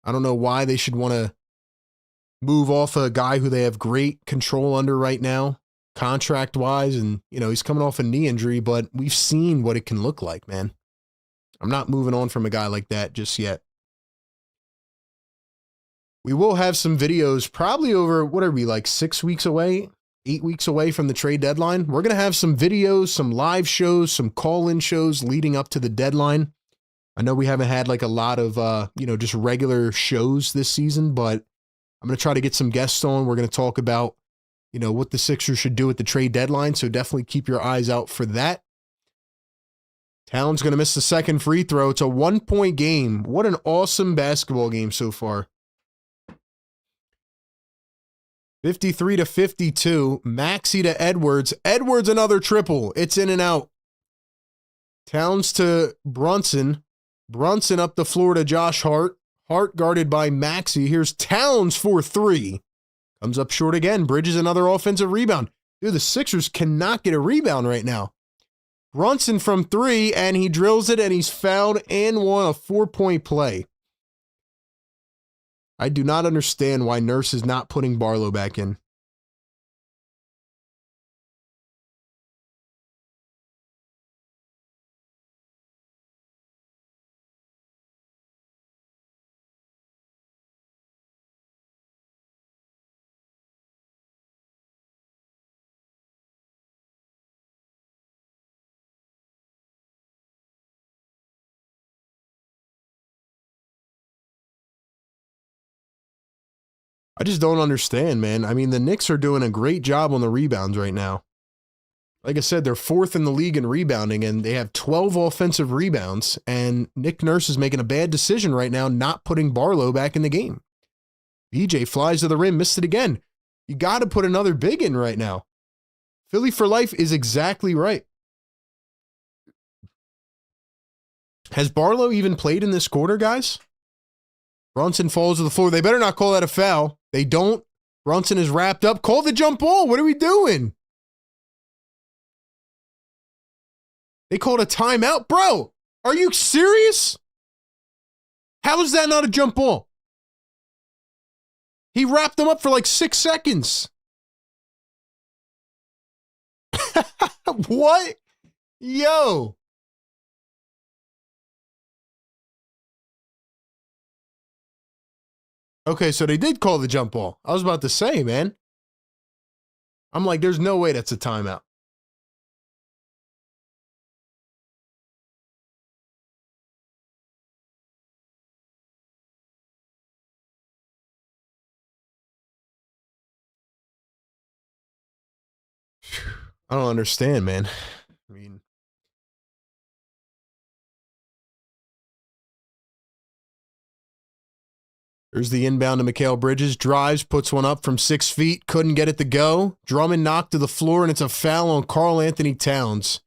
I don't know why they should want to move off a guy who they have great control under right now, contract-wise, and, you know, he's coming off a knee injury, but we've seen what it can look like, man. I'm not moving on from a guy like that just yet. We will have some videos probably over, what are we, like 6 weeks away, 8 weeks away from the trade deadline. We're going to have some videos, some live shows, some call-in shows leading up to the deadline. I know we haven't had like a lot of, just regular shows this season, but I'm going to try to get some guests on. We're going to talk about, what the Sixers should do at the trade deadline. So definitely keep your eyes out for that. Towns going to miss the second free throw. It's a 1-point game. What an awesome basketball game so far. 53-52. Maxey to Edwards. Edwards another triple. It's in and out. Towns to Brunson. Brunson up the floor to Josh Hart. Hart guarded by Maxey. Here's Towns for 3. Comes up short again. Bridges another offensive rebound. Dude, the Sixers cannot get a rebound right now. Brunson from 3, and he drills it, and he's fouled and won a 4-point play. I do not understand why Nurse is not putting Barlow back in. I just don't understand, man. I mean, the Knicks are doing a great job on the rebounds right now. Like I said, they're 4th in the league in rebounding, and they have 12 offensive rebounds, and Nick Nurse is making a bad decision right now not putting Barlow back in the game. BJ flies to the rim, missed it again. You got to put another big in right now. Philly for life is exactly right. Has Barlow even played in this quarter, guys? Brunson falls to the floor. They better not call that a foul. They don't. Brunson is wrapped up. Call the jump ball. What are we doing? They called a timeout. Bro, are you serious? How is that not a jump ball? He wrapped them up for like 6 seconds. What? Yo. Okay, so they did call the jump ball. I was about to say, man. I'm like, there's no way that's a timeout. I don't understand, man. I mean, there's the inbound to Mikal Bridges. Drives, puts one up from 6 feet. Couldn't get it to go. Drummond knocked to the floor, and it's a foul on Karl Anthony Towns.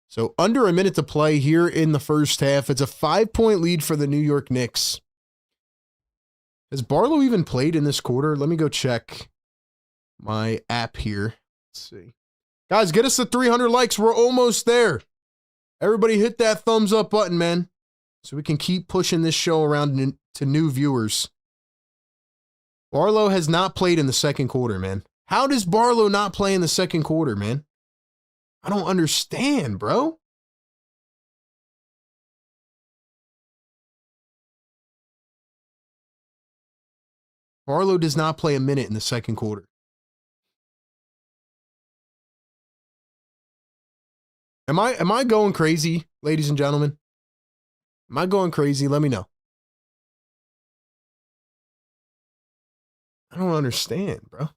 So under a minute to play here in the first half. It's a 5-point lead for the New York Knicks. Has Barlow even played in this quarter? Let me go check my app here. Let's see. Guys, get us to 300 likes. We're almost there. Everybody hit that thumbs up button, man, so we can keep pushing this show around to new viewers. Barlow has not played in the second quarter, man. How does Barlow not play in the second quarter, man? I don't understand, bro. Barlow does not play a minute in the second quarter. Am I going crazy, ladies and gentlemen? Am I going crazy? Let me know. I don't understand, bro.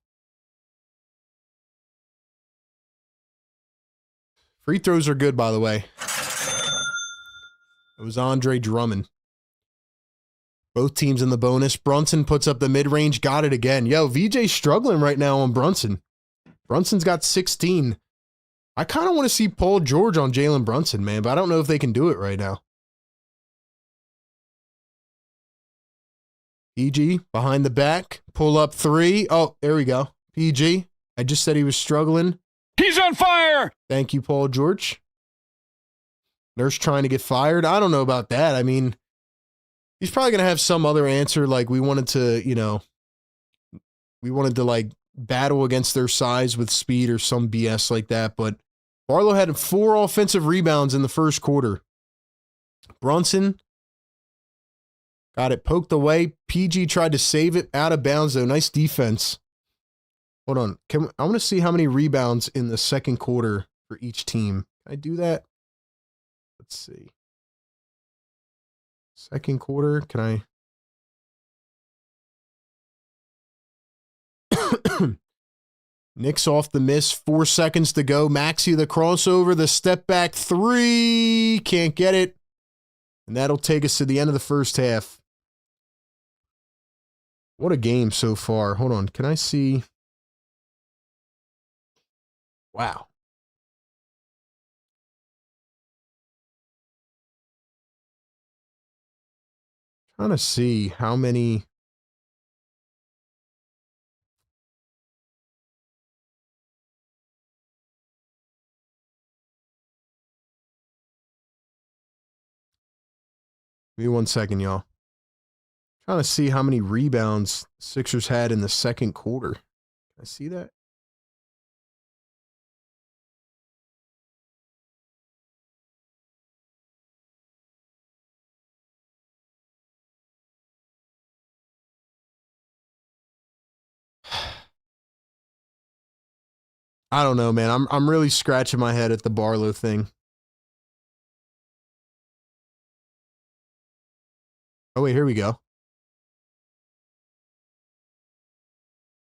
Free throws are good, by the way. It was Andre Drummond. Both teams in the bonus. Brunson puts up the mid-range, got it again. Yo, VJ's struggling right now on Brunson. Brunson's got 16. I kind of want to see Paul George on Jalen Brunson, man, but I don't know if they can do it right now. PG, behind the back, pull up 3. Oh, there we go. PG, I just said he was struggling. He's on fire! Thank you, Paul George. Nurse trying to get fired. I don't know about that. I mean, he's probably going to have some other answer, like we wanted to, like, battle against their size with speed or some BS like that, but Barlow had 4 offensive rebounds in the first quarter. Brunson got it poked away. PG tried to save it out of bounds, though. Nice defense. Hold on. I want to see how many rebounds in the second quarter for each team. Can I do that? Let's see. Second quarter, can I? Knicks off the miss. 4 seconds to go. Maxey the crossover. The step back three. Can't get it. And that'll take us to the end of the first half. What a game so far. Hold on. Can I see? Wow. Trying to see how many. Give me 1 second, y'all. Trying to see how many rebounds Sixers had in the second quarter. Can I see that? I don't know, man. I'm really scratching my head at the Barlow thing. Oh, wait, here we go.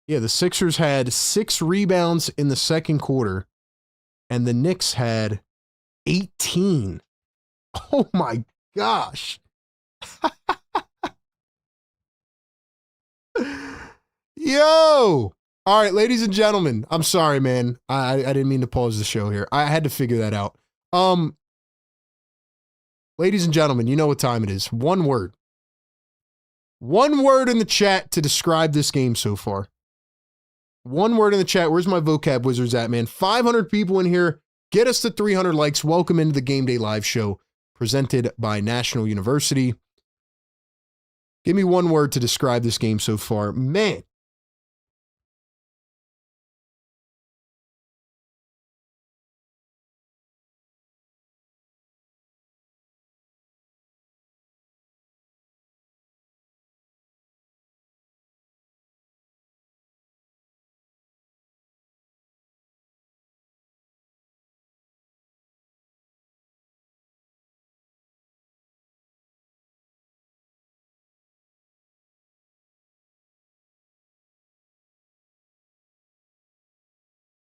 Yeah, the Sixers had 6 rebounds in the second quarter, and the Knicks had 18. Oh, my gosh. Yo! All right, ladies and gentlemen, I'm sorry, man. I didn't mean to pause the show here. I had to figure that out. Ladies and gentlemen, you know what time it is. One word. One word in the chat to describe this game so far. One word in the chat. Where's my vocab wizards at, man? 500 people in here. Get us to 300 likes. Welcome into the Game Day Live show presented by National University. Give me one word to describe this game so far. Man.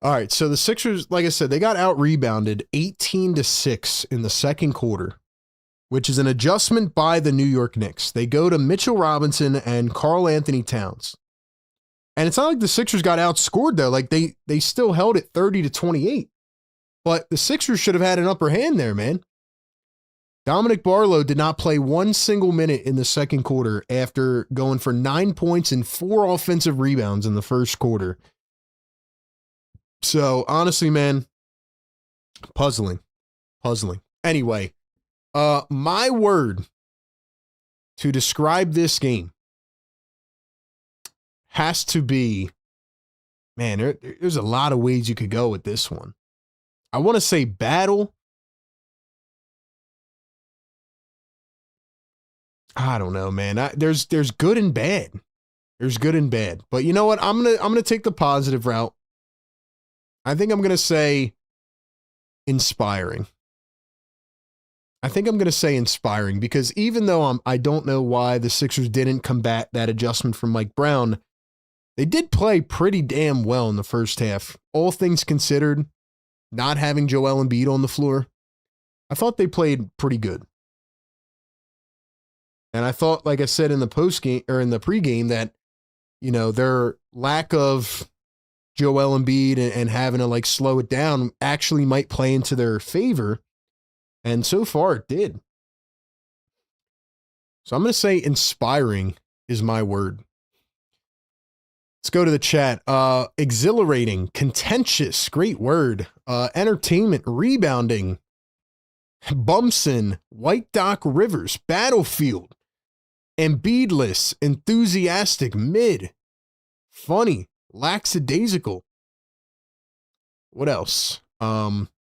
All right, so the Sixers, like I said, they got out-rebounded 18-6 in the second quarter, which is an adjustment by the New York Knicks. They go to Mitchell Robinson and Karl Anthony Towns. And it's not like the Sixers got outscored, though. Like, they still held it 30-28. But the Sixers should have had an upper hand there, man. Dominic Barlow did not play one single minute in the second quarter after going for 9 points and 4 offensive rebounds in the first quarter. So, honestly, man, puzzling. Anyway, my word to describe this game has to be, man, there's a lot of ways you could go with this one. I want to say battle. I don't know, man. There's good and bad. There's good and bad. But you know what? I'm gonna take the positive route. I think I'm going to say inspiring. Because even though I don't know why the Sixers didn't combat that adjustment from Mike Brown, they did play pretty damn well in the first half. All things considered, not having Joel Embiid on the floor, I thought they played pretty good. And I thought, like I said in the postgame or in the pregame, that, you know, their lack of Joel Embiid and having to like slow it down actually might play into their favor. And so far it did. So I'm going to say inspiring is my word. Let's go to the chat. Exhilarating, contentious, great word. Entertainment, rebounding. Bumson, White Dock Rivers, Battlefield. Embiidless, enthusiastic, mid. Funny. Lackadaisical. What else? Barlow.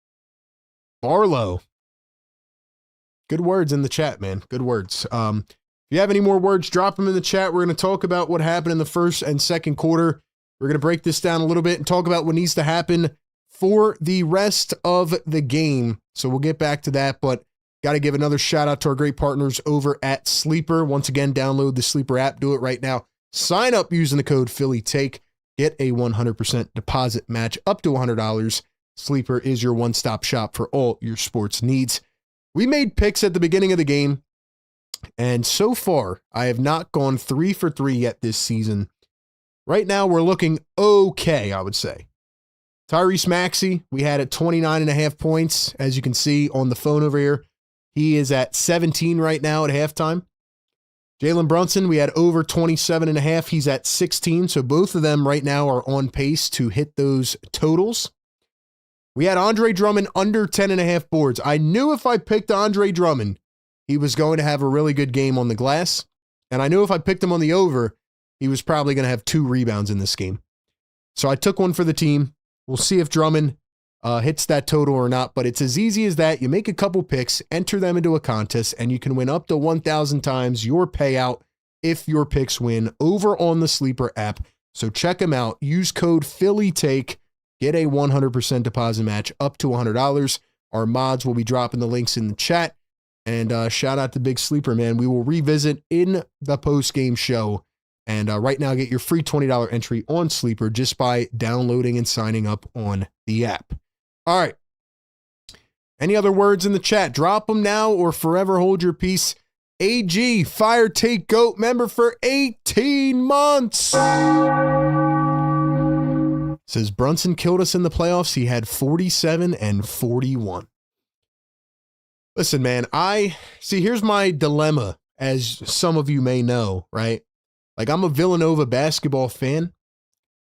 Good words in the chat, man. Good words. If you have any more words, drop them in the chat. We're going to talk about what happened in the first and second quarter. We're going to break this down a little bit and talk about what needs to happen for the rest of the game. So we'll get back to that, but got to give another shout out to our great partners over at Sleeper. Once again, download the Sleeper app. Do it right now. Sign up using the code PhillyTake. get a 100% deposit match up to $100. Sleeper is your one-stop shop for all your sports needs. We made picks at the beginning of the game, and so far, I have not gone 3 for 3 yet this season. Right now, we're looking okay, I would say. Tyrese Maxey, we had at 29.5 points. As you can see on the phone over here, he is at 17 right now at halftime. Jalen Brunson, we had over 27.5. He's at 16. So both of them right now are on pace to hit those totals. We had Andre Drummond under 10.5 boards. I knew if I picked Andre Drummond, he was going to have a really good game on the glass. And I knew if I picked him on the over, he was probably going to have 2 rebounds in this game. So I took one for the team. We'll see if Drummond hits that total or not, but it's as easy as that. You make a couple picks, enter them into a contest, and you can win up to 1,000 times your payout if your picks win over on the Sleeper app. So check them out. Use code PHILLYTAKE. Get a 100% deposit match up to $100. Our mods will be dropping the links in the chat. And shout out to Big Sleeper, man. We will revisit in the post-game show. And right now, get your free $20 entry on Sleeper just by downloading and signing up on the app. All right. Any other words in the chat? Drop them now or forever hold your peace. AG, Fire Take GOAT member for 18 months. Says Brunson killed us in the playoffs. He had 47 and 41. Listen, man, here's my dilemma, as some of you may know, right? Like, I'm a Villanova basketball fan,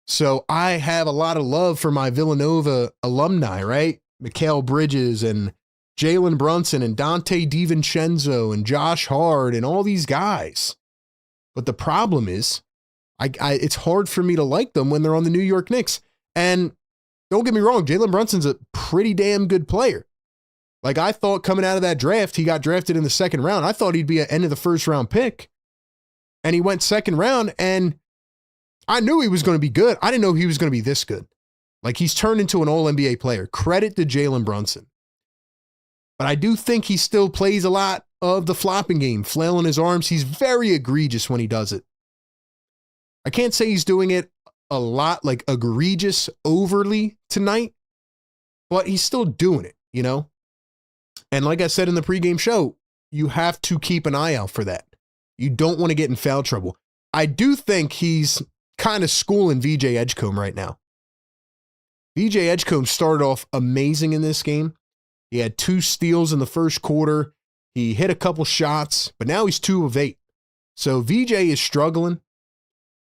so I have a lot of love for my Villanova alumni, right? Mikal Bridges and Jalen Brunson and Dante DiVincenzo and Josh Hart and all these guys. But the problem is, it's hard for me to like them when they're on the New York Knicks. And don't get me wrong, Jalen Brunson's a pretty damn good player. Like, I thought coming out of that draft, he got drafted in the second round. I thought he'd be an end of the first round pick. And he went second round, and I knew he was going to be good. I didn't know he was going to be this good. Like, he's turned into an all-NBA player. Credit to Jalen Brunson. But I do think he still plays a lot of the flopping game, flailing his arms. He's very egregious when he does it. I can't say he's doing it a lot, like egregious overly tonight, but he's still doing it, you know? And like I said in the pregame show, you have to keep an eye out for that. You don't want to get in foul trouble. I do think he's kind of schooling VJ Edgecombe right now. VJ Edgecombe started off amazing in this game. He had 2 steals in the first quarter. He hit a couple shots, but now he's 2 of 8. So VJ is struggling.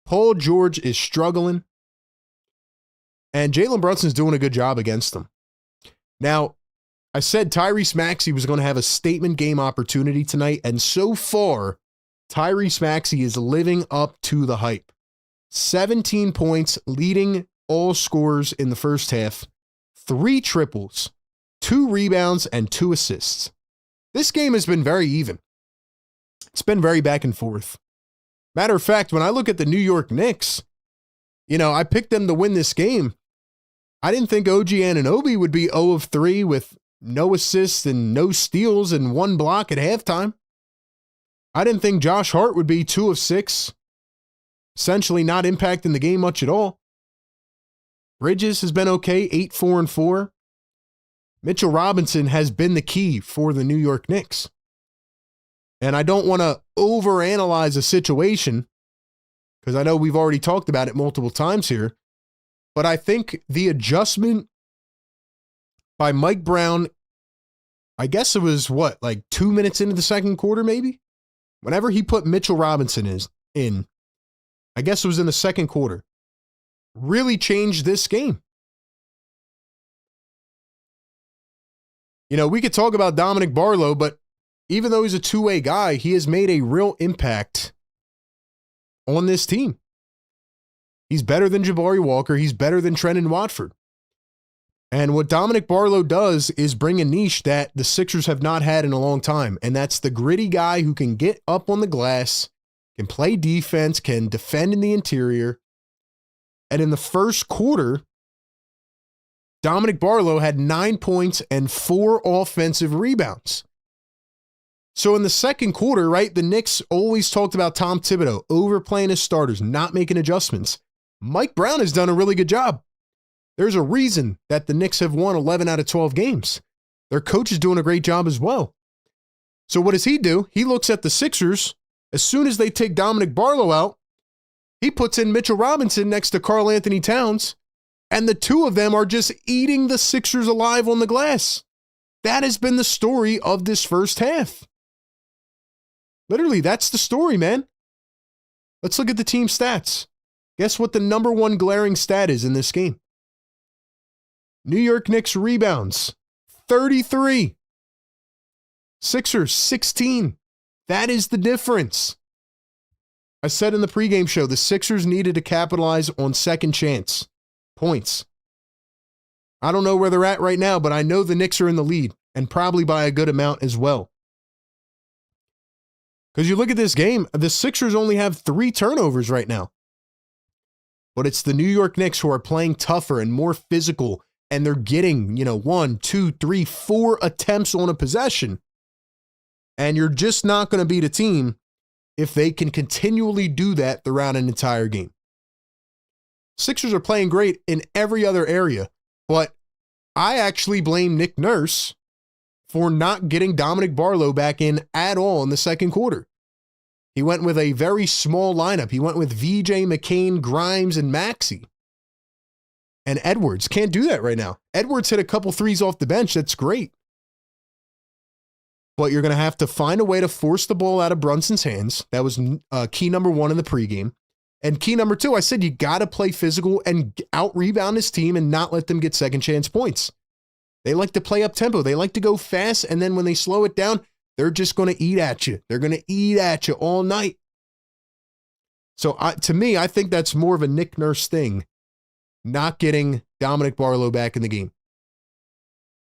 Paul George is struggling. And Jalen Brunson's doing a good job against them. Now, I said Tyrese Maxey was going to have a statement game opportunity tonight, and so far, Tyrese Maxey is living up to the hype. 17 points, leading all scorers in the first half, 3 triples, 2 rebounds, and 2 assists. This game has been very even. It's been very back and forth. Matter of fact, when I look at the New York Knicks, I picked them to win this game. I didn't think OG Anunoby would be 0 of 3 with no assists and no steals and 1 block at halftime. I didn't think Josh Hart would be 2 of 6, essentially not impacting the game much at all. Bridges has been okay, 8, 4, and 4. Mitchell Robinson has been the key for the New York Knicks. And I don't want to overanalyze a situation because I know we've already talked about it multiple times here, but I think the adjustment by Mike Brown, I guess it was 2 minutes into the second quarter maybe? Whenever he put Mitchell Robinson in, I guess it was in the second quarter, really changed this game. We could talk about Dominic Barlow, but even though he's a two-way guy, he has made a real impact on this team. He's better than Jabari Walker. He's better than Trendon Watford. And what Dominic Barlow does is bring a niche that the Sixers have not had in a long time, and that's the gritty guy who can get up on the glass, can play defense, can defend in the interior. And in the first quarter, Dominic Barlow had 9 points and 4 offensive rebounds. So in the second quarter, right, the Knicks always talked about Tom Thibodeau overplaying his starters, not making adjustments. Mike Brown has done a really good job. There's a reason that the Knicks have won 11 out of 12 games. Their coach is doing a great job as well. So what does he do? He looks at the Sixers. As soon as they take Dominic Barlow out, he puts in Mitchell Robinson next to Karl Anthony Towns, and the two of them are just eating the Sixers alive on the glass. That has been the story of this first half. Literally, that's the story, man. Let's look at the team stats. Guess what the number one glaring stat is in this game? New York Knicks rebounds, 33. Sixers, 16. That is the difference. I said in the pregame show, the Sixers needed to capitalize on second chance points. I don't know where they're at right now, but I know the Knicks are in the lead, and probably by a good amount as well. Because you look at this game, the Sixers only have 3 turnovers right now. But it's the New York Knicks who are playing tougher and more physical, and they're getting, 1, 2, 3, 4 attempts on a possession. And you're just not going to beat a team if they can continually do that throughout an entire game. Sixers are playing great in every other area, but I actually blame Nick Nurse for not getting Dominic Barlow back in at all in the second quarter. He went with a very small lineup. He went with VJ, McCain, Grimes, and Maxey. And Edwards can't do that right now. Edwards hit a couple threes off the bench. That's great. But you're going to have to find a way to force the ball out of Brunson's hands. That was key number 1 in the pregame. And key number 2, I said you got to play physical and out-rebound this team and not let them get second chance points. They like to play up tempo. They like to go fast, and then when they slow it down, they're just going to eat at you. They're going to eat at you all night. So to me, I think that's more of a Nick Nurse thing, not getting Dominic Barlow back in the game.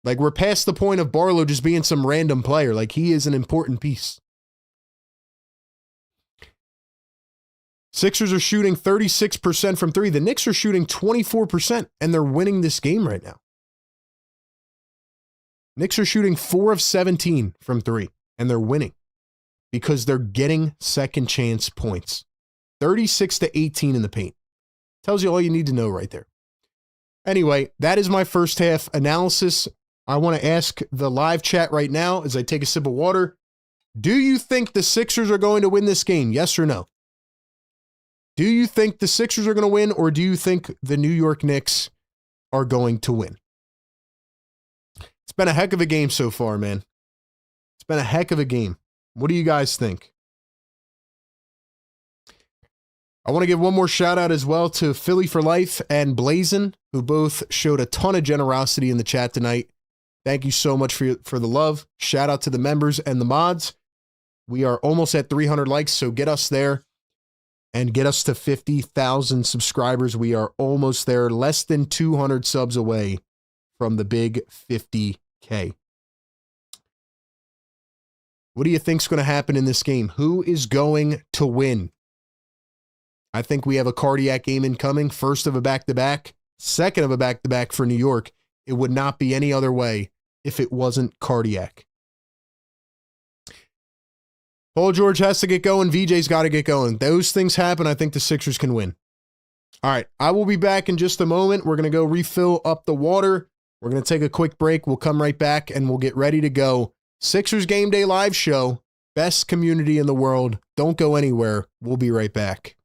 Like, we're past the point of Barlow just being some random player. Like, he is an important piece. Sixers are shooting 36% from 3. The Knicks are shooting 24%, and they're winning this game right now. Knicks are shooting 4 of 17 from 3, and they're winning because they're getting second chance points. 36-18 in the paint. Tells you all you need to know right there. Anyway, that is my first half analysis. I want to ask the live chat right now as I take a sip of water. Do you think the Sixers are going to win this game? Yes or no? Do you think the Sixers are going to win, or do you think the New York Knicks are going to win? It's been a heck of a game so far, man. It's been a heck of a game. What do you guys think? I want to give one more shout out as well to Philly for Life and Blazin, who both showed a ton of generosity in the chat tonight. Thank you so much for the love. Shout out to the members and the mods. We are almost at 300 likes, so get us there and get us to 50,000 subscribers. We are almost there, less than 200 subs away from the big 50K. What do you think's going to happen in this game? Who is going to win? I think we have a cardiac game incoming. First of a back-to-back, second of a back-to-back for New York. It would not be any other way if it wasn't cardiac. Paul George has to get going. VJ's got to get going. Those things happen. I think the Sixers can win. All right, I will be back in just a moment. We're going to go refill up the water. We're going to take a quick break. We'll come right back, and we'll get ready to go. Sixers Game Day Live Show. Best community in the world. Don't go anywhere. We'll be right back.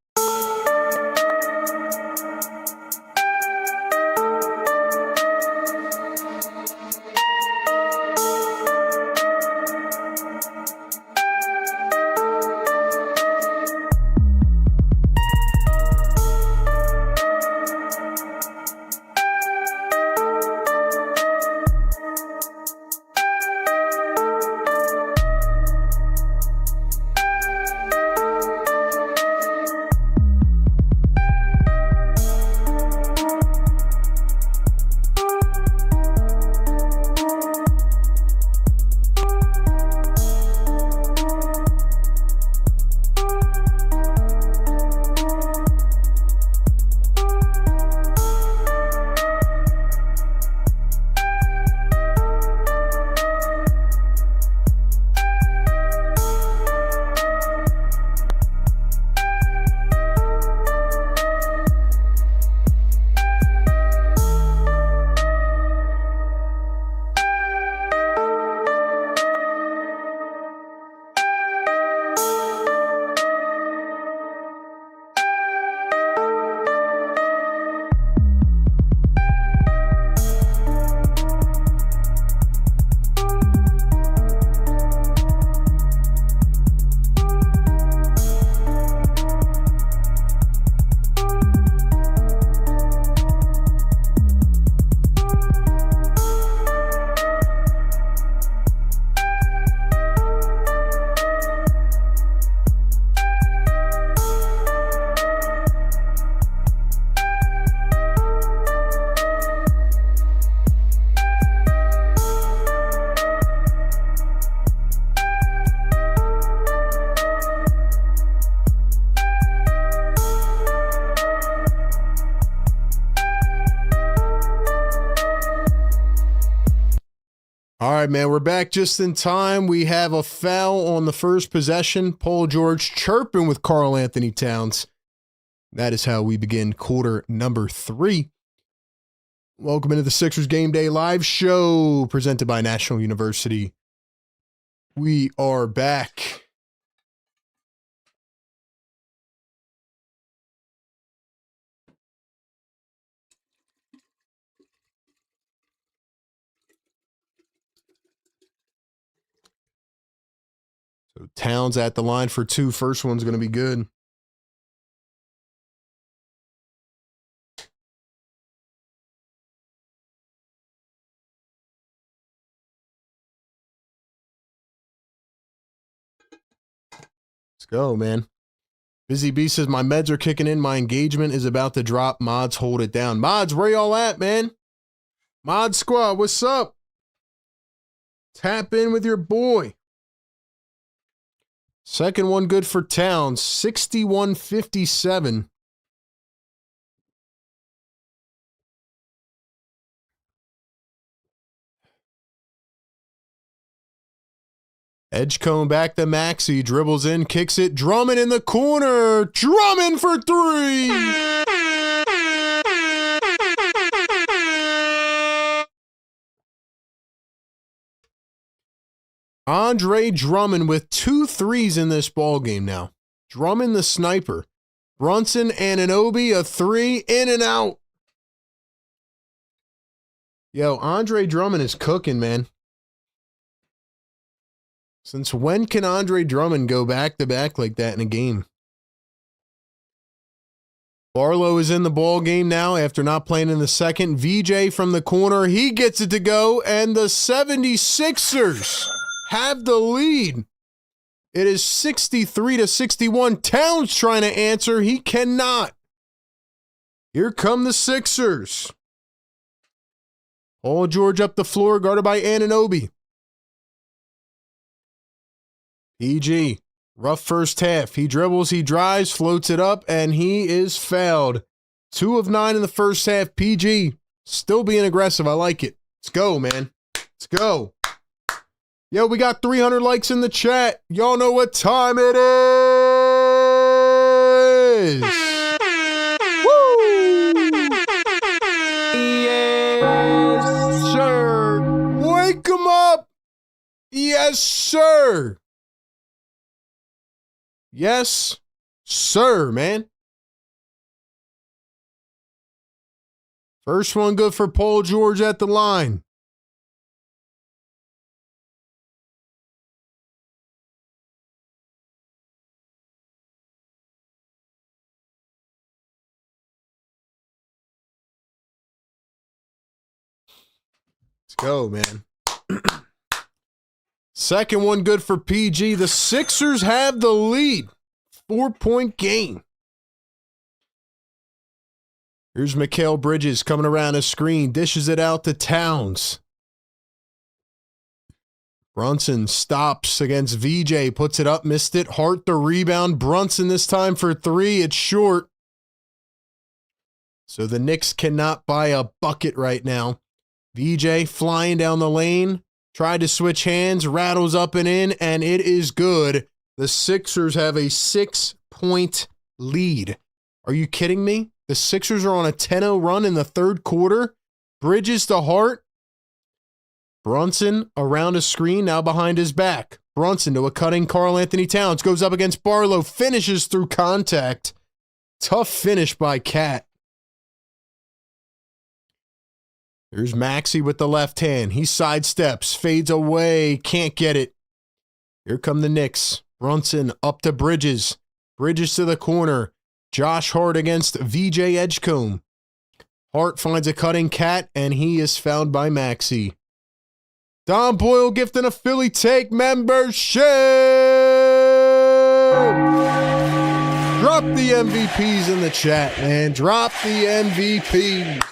All right, man, we're back just in time. We have a foul on the first possession. Paul George chirping with Karl Anthony Towns. That is how we begin quarter number 3. Welcome into the Sixers Game Day Live Show, presented by National University. We are back. So Towns at the line for 2. First one's going to be good. Let's go, man. Busy B says, my meds are kicking in. My engagement is about to drop. Mods, hold it down. Mods, where y'all at, man? Mod Squad, what's up? Tap in with your boy. Second one good for Towns, 61-57. Edgecombe back to Maxey, dribbles in, kicks it, Drummond in the corner, Drummond for 3! Andre Drummond with 2 threes in this ball game now. Drummond the sniper. Brunson Anunoby, a 3, in and out. Yo, Andre Drummond is cooking, man. Since when can Andre Drummond go back-to-back like that in a game? Barlow is in the ball game now after not playing in the second. VJ from the corner, he gets it to go, and the 76ers have the lead. It is 63-61. Towns trying to answer. He cannot. Here come the Sixers. Paul George up the floor, guarded by Anunoby. PG, rough first half. He dribbles, he drives, floats it up, and he is fouled. 2 of 9 in the first half. PG, still being aggressive. I like it. Let's go, man. Let's go. Yo, we got 300 likes in the chat. Y'all know what time it is. Woo! Yes, sir. Wake 'em up. Yes, sir. Yes, sir, man. First one good for Paul George at the line. Let's go, man. Second one good for PG. The Sixers have the lead. 4-point game. Here's Mikal Bridges coming around a screen. Dishes it out to Towns. Brunson stops against VJ. Puts it up. Missed it. Hart the rebound. Brunson this time for 3. It's short. So the Knicks cannot buy a bucket right now. VJ flying down the lane. Tried to switch hands, rattles up and in, and it is good. The Sixers have a 6-point lead. Are you kidding me? The Sixers are on a 10-0 run in the third quarter. Bridges to Hart. Brunson around a screen, now behind his back. Brunson to a cutting Karl Anthony Towns. Goes up against Barlow, finishes through contact. Tough finish by Cat. There's Maxey with the left hand. He sidesteps, fades away, can't get it. Here come the Knicks. Brunson up to Bridges. Bridges to the corner. Josh Hart against VJ Edgecombe. Hart finds a cutting Cat, and he is fouled by Maxey. Don Boyle gifting a Philly Take membership. Drop the MVPs in the chat, man. Drop the MVPs.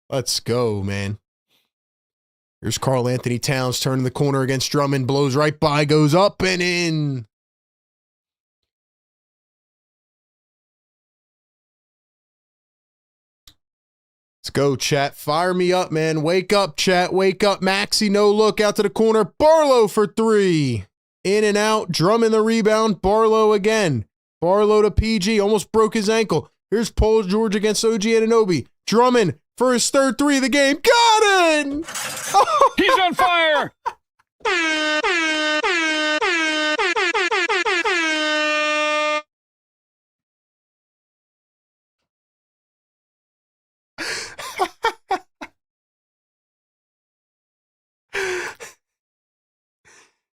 Let's go, man. Here's Karl Anthony Towns turning the corner against Drummond. Blows right by, goes up and in. Let's go, chat. Fire me up, man. Wake up, chat. Wake up. Maxey, no look. Out to the corner. Barlow for three. In and out. Drummond the rebound. Barlow again. Barlow to PG. Almost broke his ankle. Here's Paul George against OG Anunoby. Drummond for his third three of the game. Got it! He's on fire!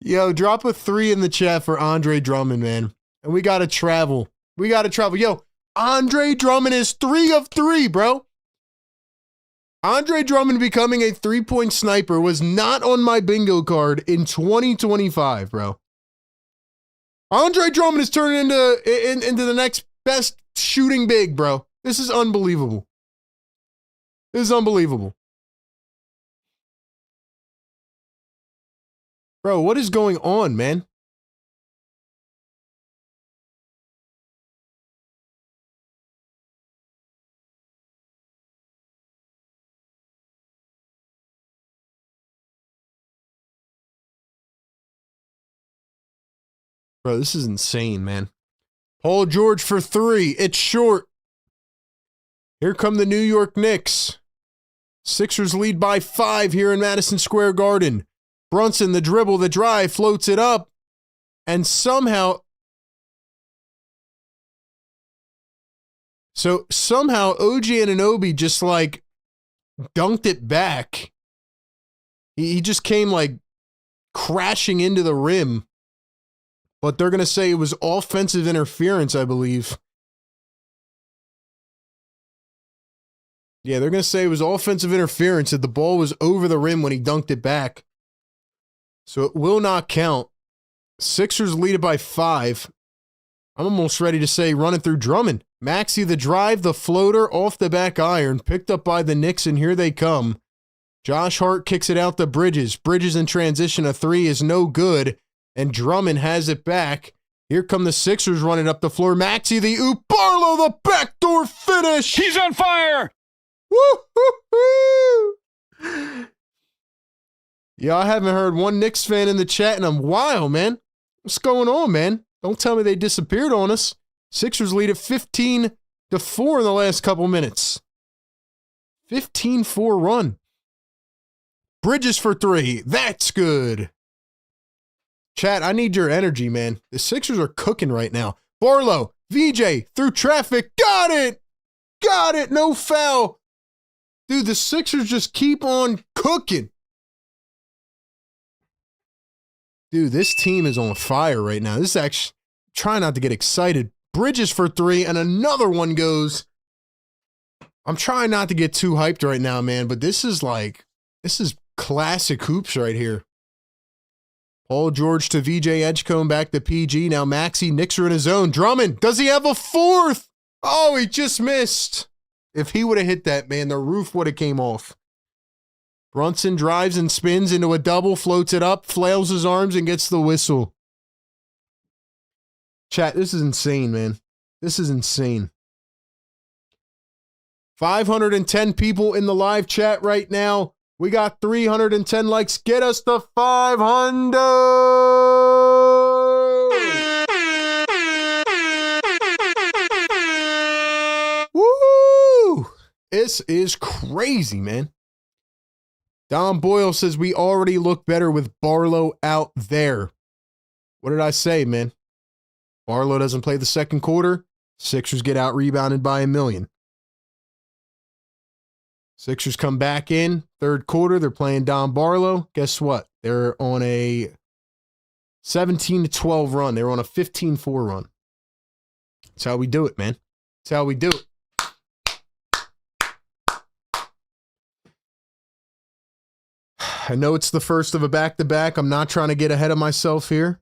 Yo, drop a 3 in the chat for Andre Drummond, man. And we got to travel. We got to travel. Yo, Andre Drummond is 3 of 3, bro. Andre Drummond becoming a 3-point sniper was not on my bingo card in 2025, bro. Andre Drummond is turning into the next best shooting big, bro. This is unbelievable. This is unbelievable. Bro, what is going on, man? Bro, this is insane, man. Paul George for 3. It's short. Here come the New York Knicks. Sixers lead by 5 here in Madison Square Garden. Brunson, the dribble, the drive, floats it up. And somehow OG Anunoby just like dunked it back. He just came like crashing into the rim. But they're going to say it was offensive interference, I believe. Yeah, they're going to say it was offensive interference, that the ball was over the rim when he dunked it back. So it will not count. Sixers lead it by 5. I'm almost ready to say run it through Drummond. Maxey, the drive, the floater, off the back iron, picked up by the Knicks, and here they come. Josh Hart kicks it out to Bridges. Bridges in transition, a 3 is no good. And Drummond has it back. Here come the Sixers running up the floor. Maxey, the oop. Barlow, the backdoor finish. He's on fire! Woo-hoo-hoo! Yeah, I haven't heard one Knicks fan in the chat in a while, man. What's going on, man? Don't tell me they disappeared on us. Sixers lead at 15-4 in the last couple minutes. 15-4 run. Bridges for 3. That's good. Chat, I need your energy, man. The Sixers are cooking right now. Barlow, VJ, through traffic. Got it! Got it! No foul. Dude, the Sixers just keep on cooking. Dude, this team is on fire right now. This is actually, try not to get excited. Bridges for 3, and another one goes. I'm trying not to get too hyped right now, man, but this is classic hoops right here. Paul George to VJ Edgecombe, back to PG. Now Maxey, Knicks are in his zone. Drummond, does he have a 4th? Oh, he just missed. If he would have hit that, man, the roof would have came off. Brunson drives and spins into a double, floats it up, flails his arms, and gets the whistle. Chat, this is insane, man. This is insane. 510 people in the live chat right now. We got 310 likes. Get us to 500. Woo! This is crazy, man. Don Boyle says we already look better with Barlow out there. What did I say, man? Barlow doesn't play the second quarter. Sixers get out rebounded by a million. Sixers come back in, third quarter. They're playing Don Barlow. Guess what? They're on a 17-12 run. They're on a 15-4 run. That's how we do it, man. That's how we do it. I know it's the first of a back-to-back. I'm not trying to get ahead of myself here.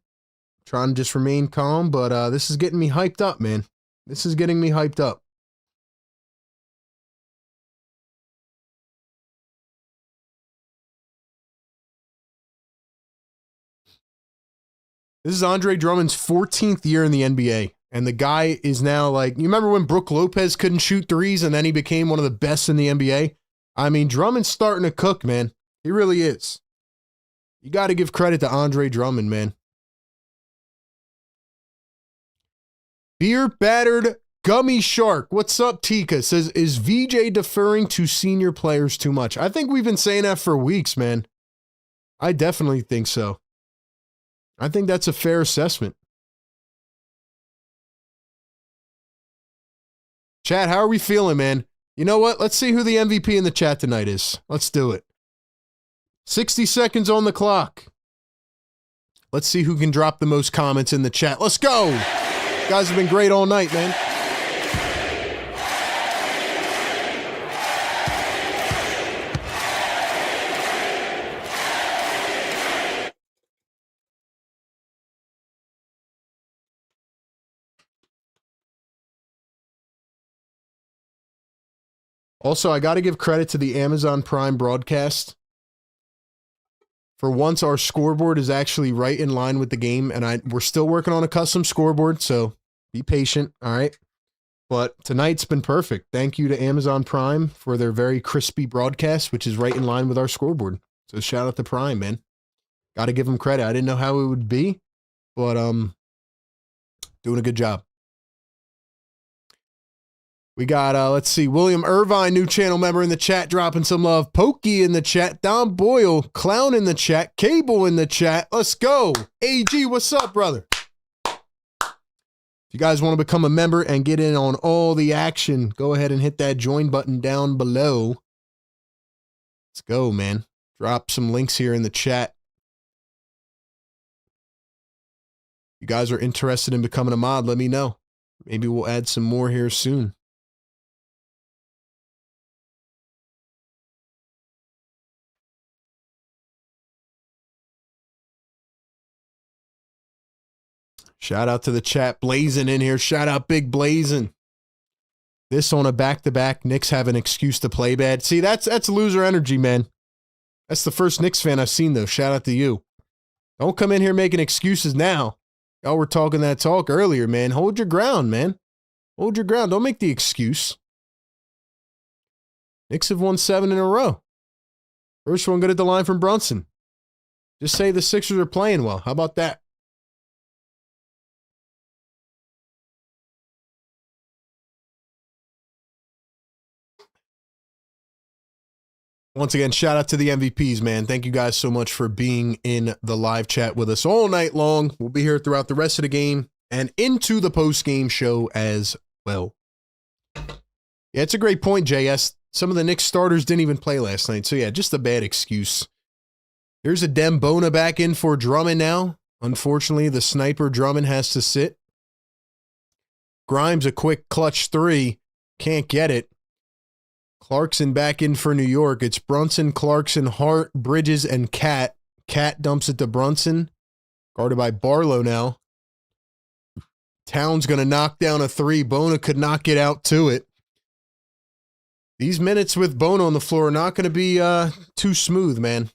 I'm trying to just remain calm, but this is getting me hyped up, man. This is getting me hyped up. This is Andre Drummond's 14th year in the NBA, And the guy is now like, you remember when Brook Lopez couldn't shoot threes and then he became one of the best in the NBA? I mean, Drummond's starting to cook, man. He really is. You got to give credit to Andre Drummond, man. Beer battered gummy shark. What's up, Tika? Says, is VJ deferring to senior players too much? I think we've been saying that for weeks, man. I definitely think so. I think that's a fair assessment. Chat, how are we feeling, man? You know what? Let's see who the MVP in the chat tonight is. Let's do it. 60 seconds on the clock. Let's see who can drop the most comments in the chat. Let's go. You guys have been great all night, man. Also, I got to give credit to the Amazon Prime broadcast. For once, our scoreboard is actually right in line with the game, and we're still working on a custom scoreboard, so be patient, all right? But tonight's been perfect. Thank you to Amazon Prime for their very crispy broadcast, which is right in line with our scoreboard. So shout out to Prime, man. Got to give them credit. I didn't know how it would be, but doing a good job. We got, let's see, William Irvine, new channel member in the chat, dropping some love. Pokey in the chat. Don Boyle, Clown in the chat. Cable in the chat. Let's go. AG, what's up, brother? If you guys want to become a member and get in on all the action, go ahead and hit that join button down below. Let's go, man. Drop some links here in the chat. If you guys are interested in becoming a mod, let me know. Maybe we'll add some more here soon. Shout out to the chat. Blazing in here. Shout out Big Blazing. This on a back-to-back. Knicks have an excuse to play bad. See, that's loser energy, man. That's the first Knicks fan I've seen, though. Shout out to you. Don't come in here making excuses now. Y'all were talking that talk earlier, man. Hold your ground, man. Hold your ground. Don't make the excuse. Knicks have won 7 in a row. First one good at the line from Brunson. Just say the Sixers are playing well. How about that? Once again, shout out to the MVPs, man. Thank you guys so much for being in the live chat with us all night long. We'll be here throughout the rest of the game and into the post-game show as well. Yeah, it's a great point, JS. Some of the Knicks starters didn't even play last night. So, yeah, just a bad excuse. Here's a Dembona back in for Drummond now. Unfortunately, the sniper Drummond has to sit. Grimes, a quick clutch three. Can't get it. Clarkson back in for New York. It's Brunson, Clarkson, Hart, Bridges, and Cat. Cat dumps it to Brunson. Guarded by Barlow now. Towns going to knock down a three. Bona could not get out to it. These minutes with Bona on the floor are not going to be too smooth, man.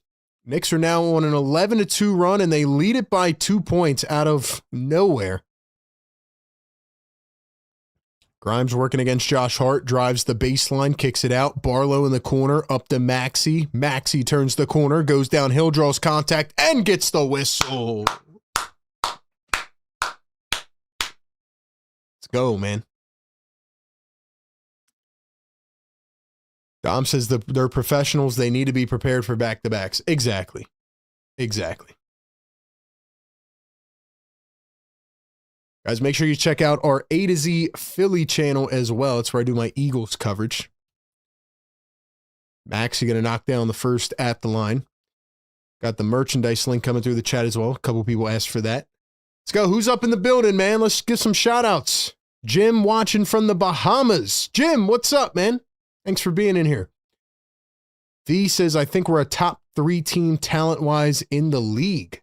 Knicks are now on an 11-2 run, and they lead it by 2 points out of nowhere. Grimes working against Josh Hart, drives the baseline, kicks it out. Barlow in the corner, up to Maxey. Maxey turns the corner, goes downhill, draws contact, and gets the whistle. Let's go, man. Dom says they're professionals. They need to be prepared for back-to-backs. Exactly. Exactly. Guys, make sure you check out our A to Z Philly channel as well. It's where I do my Eagles coverage. Maxey going to knock down the first at the line. Got the merchandise link coming through the chat as well. A couple people asked for that. Let's go. Who's up in the building, man? Let's get some shout-outs. Jim watching from the Bahamas. Jim, what's up, man? Thanks for being in here. V says, I think we're a top 3 team talent-wise in the league.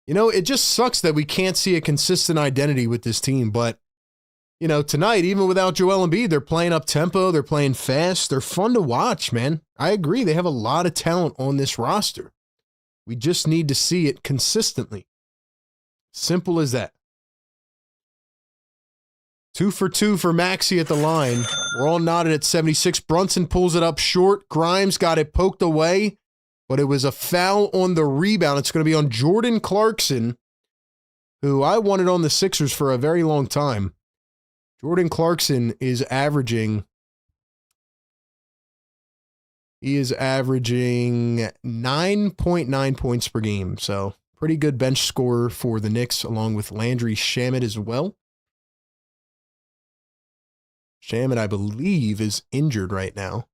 You know, it just sucks that we can't see a consistent identity with this team. But, you know, tonight, even without Joel Embiid, they're playing up-tempo. They're playing fast. They're fun to watch, man. I agree. They have a lot of talent on this roster. We just need to see it consistently. Simple as that. 2 for 2 for Maxey at the line. We're all knotted at 76. Brunson pulls it up short. Grimes got it poked away, but it was a foul on the rebound. It's going to be on Jordan Clarkson, who I wanted on the Sixers for a very long time. Jordan Clarkson is averaging 9.9 points per game. So pretty good bench scorer for the Knicks, along with Landry Shamet as well. Shamet, I believe, is injured right now.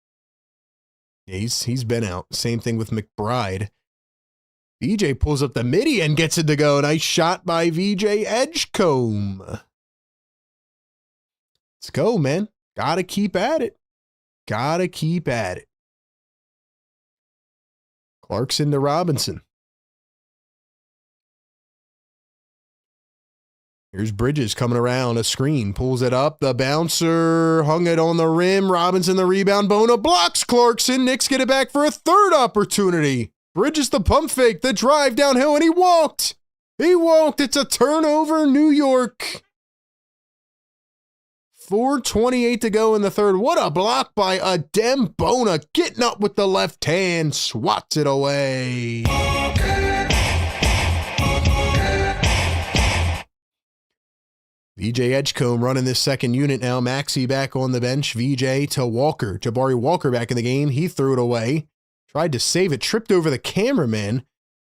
Yeah, he's been out. Same thing with McBride. VJ pulls up the midi and gets it to go. Nice shot by VJ Edgecombe. Let's go, man. Gotta keep at it. Gotta keep at it. Clarkson to Robinson. Here's Bridges coming around a screen. Pulls it up. The bouncer hung it on the rim. Robinson the rebound. Bona blocks Clarkson. Knicks get it back for a third opportunity. Bridges the pump fake. The drive downhill, and he walked. He walked. It's a turnover, New York. 4:28 to go in the third. What a block by Adem Bona. Getting up with the left hand. Swats it away. VJ Edgecombe running this second unit now. Maxey back on the bench. VJ to Walker. Jabari Walker back in the game. He threw it away. Tried to save it. Tripped over the cameraman.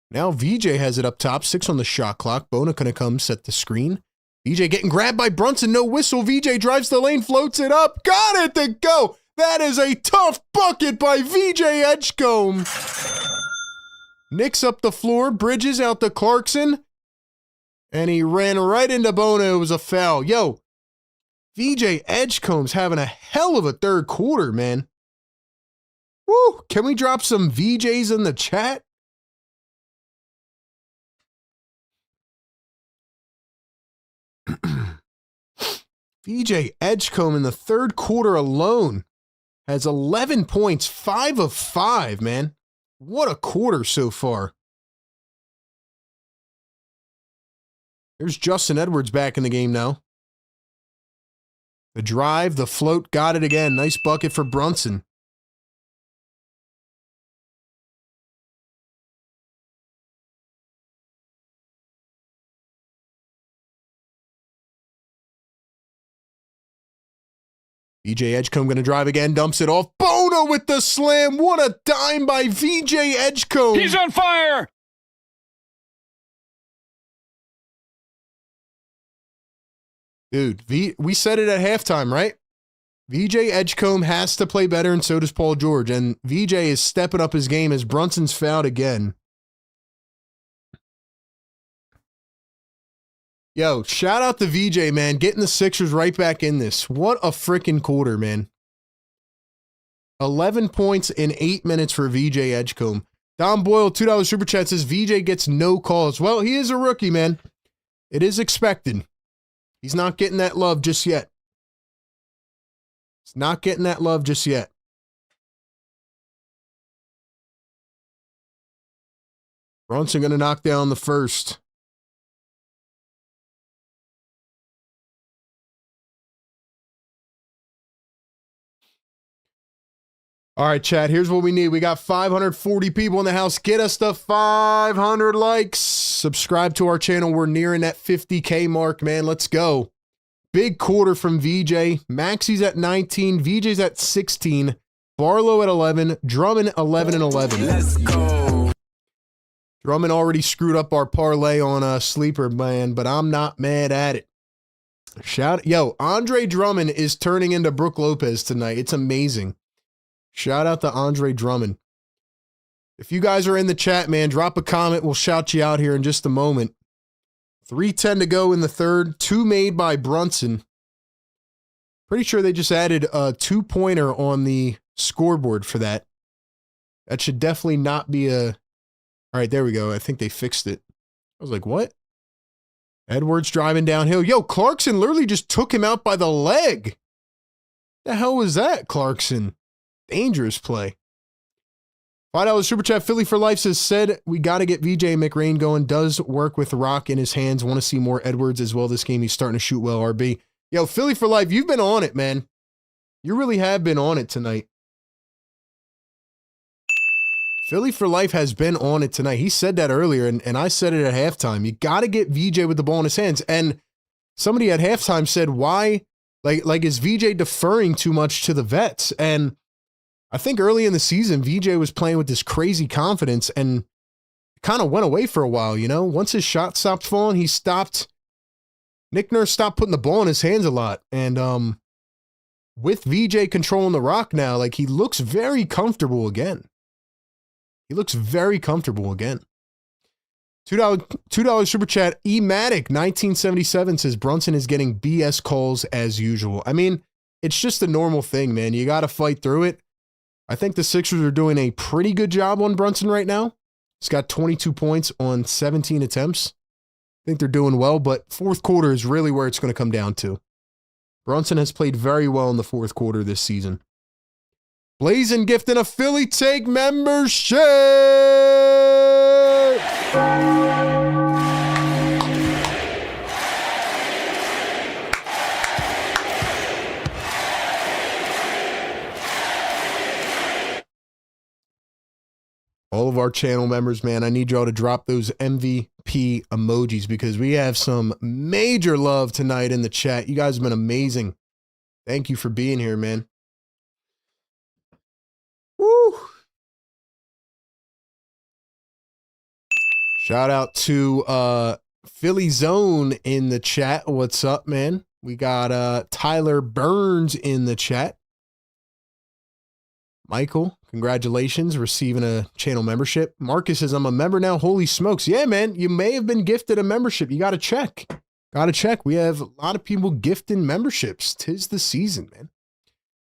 Now VJ has it up top. 6 on the shot clock. Bona gonna come set the screen. VJ getting grabbed by Brunson. No whistle. VJ drives the lane. Floats it up. Got it to go. That is a tough bucket by VJ Edgecombe. Knicks up the floor. Bridges out to Clarkson. And he ran right into Bona. It was a foul. Yo, VJ Edgecombe's having a hell of a third quarter, man. Woo! Can we drop some VJs in the chat? VJ Edgecombe in the third quarter alone has 11 points, 5 of 5, man. What a quarter so far. There's Justin Edwards back in the game now. The drive, the float, got it again. Nice bucket for Brunson. VJ Edgecombe going to drive again, dumps it off. Bona with the slam. What a dime by VJ Edgecombe. He's on fire! Dude, we said it at halftime, right? VJ Edgecombe has to play better, and so does Paul George. And VJ is stepping up his game as Brunson's fouled again. Yo, shout out to VJ, man. Getting the Sixers right back in this. What a freaking quarter, man. 11 points in 8 minutes for VJ Edgecombe. Don Boyle, $2 super chat says VJ gets no calls. Well, he is a rookie, man. It is expected. He's not getting that love just yet. He's not getting that love just yet. Brunson going to knock down the first. All right, chat, here's what we need. We got 540 people in the house. Get us to 500 likes. Subscribe to our channel. We're nearing that 50K mark, man. Let's go. Big quarter from VJ. Maxey's at 19. VJ's at 16. Barlow at 11. Drummond 11 and 11. Let's go. Drummond already screwed up our parlay on a sleeper, man, but I'm not mad at it. Yo, Andre Drummond is turning into Brook Lopez tonight. It's amazing. Shout out to Andre Drummond. If you guys are in the chat, man, drop a comment. We'll shout you out here in just a moment. 3:10 to go in the third. 2 made by Brunson. Pretty sure they just added a 2-pointer on the scoreboard for that. That should definitely not be a... All right, there we go. I think they fixed it. I was like, what? Edwards driving downhill. Yo, Clarkson literally just took him out by the leg. The hell was that, Clarkson? Dangerous play. $5 super chat. Philly for Life said we got to get VJ McRain going. Does work with the rock in his hands. Want to see more Edwards as well this game. He's starting to shoot well, RB. Yo, Philly for life, you've been on it, man. You really have been on it tonight. Philly for life has been on it tonight. He said that earlier, and I said it at halftime. You got to get VJ with the ball in his hands. And somebody at halftime said, why, like is VJ deferring too much to the vets? And I think early in the season, VJ was playing with this crazy confidence and kind of went away for a while, you know? Once his shot stopped falling, Nick Nurse stopped putting the ball in his hands a lot. And with VJ controlling the rock now, like, he looks very comfortable again. He looks very comfortable again. $2 super chat. Ematic 1977 says Brunson is getting BS calls as usual. I mean, it's just a normal thing, man. You got to fight through it. I think the Sixers are doing a pretty good job on Brunson right now. He's got 22 points on 17 attempts. I think they're doing well, but fourth quarter is really where it's going to come down to. Brunson has played very well in the fourth quarter this season. Blazing gifting a Philly Take membership. All of our channel members, man, I need y'all to drop those MVP emojis because we have some major love tonight in the chat. You guys have been amazing. Thank you for being here, man. Woo! Shout out to Philly Zone in the chat. What's up, man? We got Tyler Burns in the chat. Michael, congratulations, receiving a channel membership. Marcus says, I'm a member now. Holy smokes. Yeah, man, you may have been gifted a membership. You got to check. Got to check. We have a lot of people gifting memberships. 'Tis the season, man.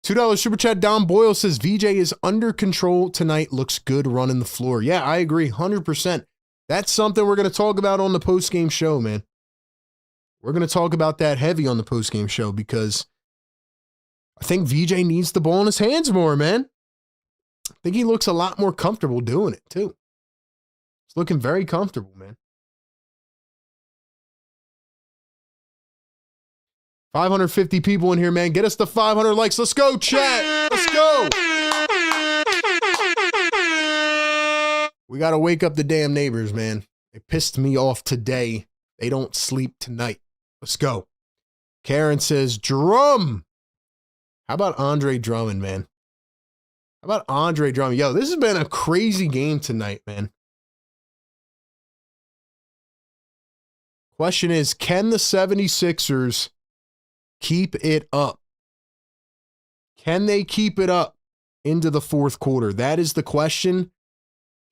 $2 super chat. Don Boyle says, VJ is under control tonight. Looks good running the floor. Yeah, I agree 100%. That's something we're going to talk about on the postgame show, man. We're going to talk about that heavy on the postgame show because I think VJ needs the ball in his hands more, man. I think he looks a lot more comfortable doing it, too. He's looking very comfortable, man. 550 people in here, man. Get us to 500 likes. Let's go, chat. Let's go. We got to wake up the damn neighbors, man. They pissed me off today. They don't sleep tonight. Let's go. Karen says, Drum. How about Andre Drummond, man? How about Andre Drummond? Yo, this has been a crazy game tonight, man. Question is, can the 76ers keep it up? Can they keep it up into the fourth quarter? That is the question.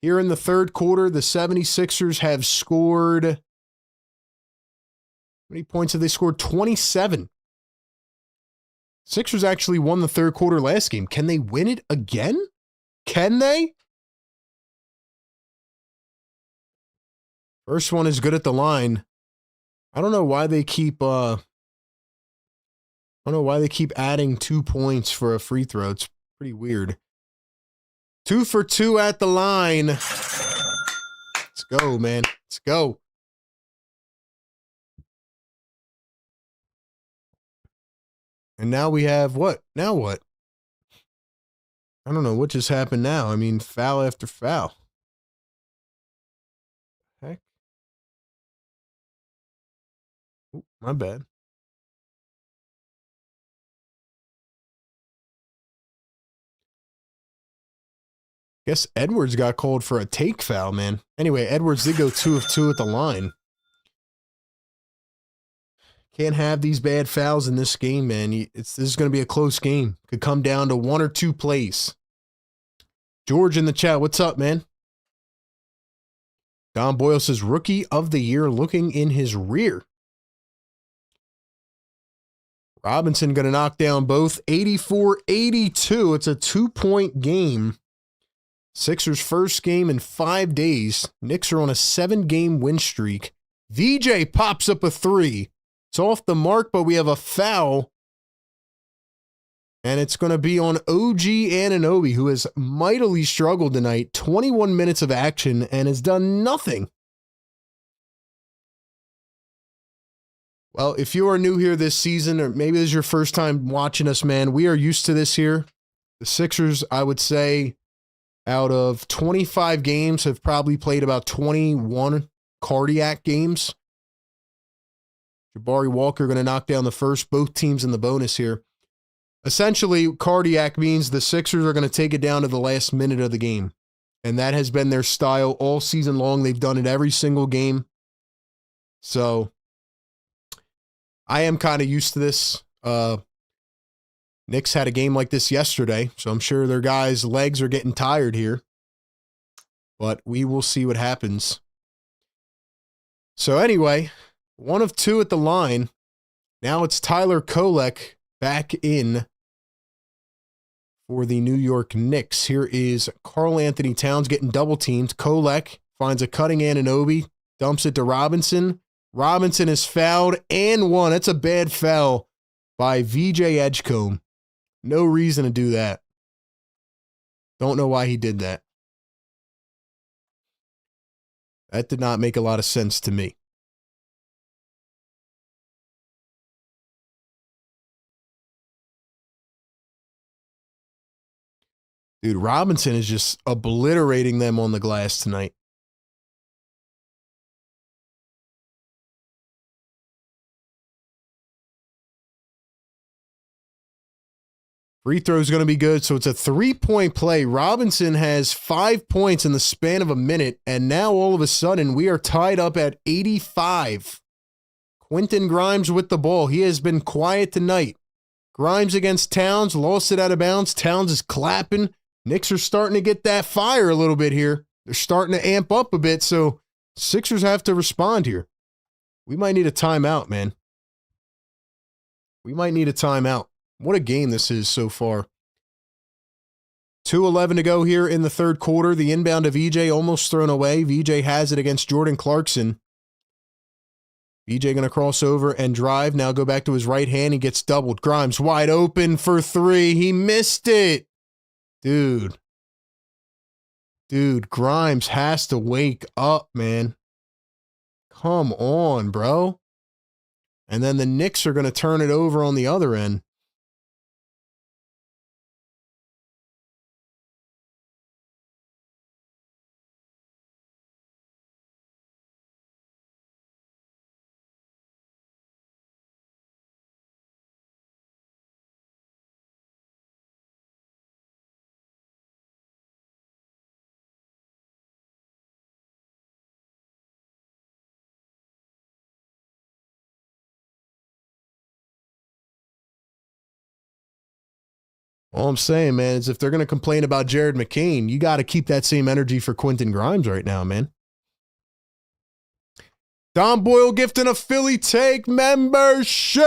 Here in the third quarter, the 76ers have scored, how many points have they scored? 27. Sixers actually won the third quarter last game. Can they win it again? Can they? First one is good at the line. I don't know why they keep adding 2 points for a free throw. It's pretty weird. 2 for 2 at the line. Let's go, man. Let's go. And now we have what? Now what? I don't know what just happened now. I mean, foul after foul. Heck. Ooh, my bad. Guess Edwards got called for a take foul, man. Anyway, Edwards did go 2 of 2 at the line. Can't have these bad fouls in this game, man. This is going to be a close game. Could come down to 1 or 2 plays. George in the chat, what's up, man? Don Boyle says, Rookie of the Year looking in his rear. Robinson going to knock down both. 84-82. It's a 2-point game. Sixers' first game in 5 days. Knicks are on a 7-game win streak. VJ pops up a 3. It's off the mark, but we have a foul. And it's going to be on OG Anunoby, who has mightily struggled tonight. 21 minutes of action and has done nothing. Well, if you are new here this season, or maybe this is your first time watching us, man, we are used to this here. The Sixers, I would say, out of 25 games, have probably played about 21 cardiac games. Jabari Walker going to knock down the first. Both teams in the bonus here. Essentially, cardiac means the Sixers are going to take it down to the last minute of the game. And that has been their style all season long. They've done it every single game. So I am kind of used to this. Knicks had a game like this yesterday, so I'm sure their guys' legs are getting tired here. But we will see what happens. So anyway, 1 of 2 at the line. Now it's Tyler Kolek back in for the New York Knicks. Here is Karl Anthony Towns getting double teamed. Kolek finds a cutting Anunoby, dumps it to Robinson. Robinson is fouled and one. That's a bad foul by VJ Edgecombe. No reason to do that. Don't know why he did that. That did not make a lot of sense to me. Dude, Robinson is just obliterating them on the glass tonight. Free throw is going to be good, so it's a 3-point play. Robinson has 5 points in the span of a minute, and now all of a sudden we are tied up at 85. Quentin Grimes with the ball. He has been quiet tonight. Grimes against Towns, lost it out of bounds. Towns is clapping. Knicks are starting to get that fire a little bit here. They're starting to amp up a bit, so Sixers have to respond here. We might need a timeout, man. We might need a timeout. What a game this is so far. 2:11 to go here in the third quarter. The inbound of VJ almost thrown away. VJ has it against Jordan Clarkson. VJ going to cross over and drive. Now go back to his right hand. He gets doubled. Grimes wide open for 3. He missed it. Dude, Grimes has to wake up, man. Come on, bro. And then the Knicks are going to turn it over on the other end. All I'm saying, man, is if they're going to complain about Jared McCain, you got to keep that same energy for Quentin Grimes right now, man. Don Boyle gifting a Philly Take membership.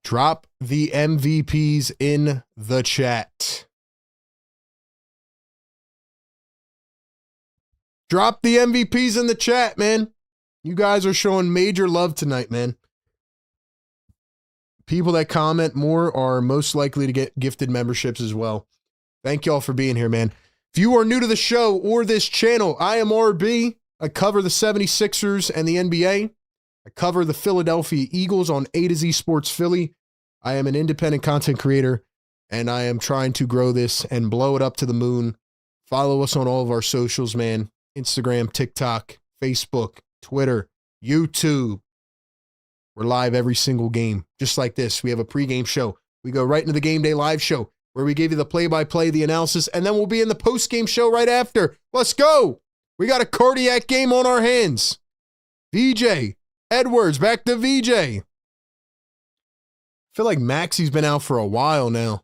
Drop the MVPs in the chat. Drop the MVPs in the chat, man. You guys are showing major love tonight, man. People that comment more are most likely to get gifted memberships as well. Thank y'all for being here, man. If you are new to the show or this channel, I am RB. I cover the 76ers and the NBA. I cover the Philadelphia Eagles on A to Z Sports Philly. I am an independent content creator, and I am trying to grow this and blow it up to the moon. Follow us on all of our socials, man. Instagram, TikTok, Facebook, Twitter, YouTube. We're live every single game, just like this. We have a pregame show. We go right into the game day live show where we give you the play-by-play, the analysis, and then we'll be in the post-game show right after. Let's go. We got a cardiac game on our hands. VJ Edwards, back to VJ. I feel like Maxi's been out for a while now.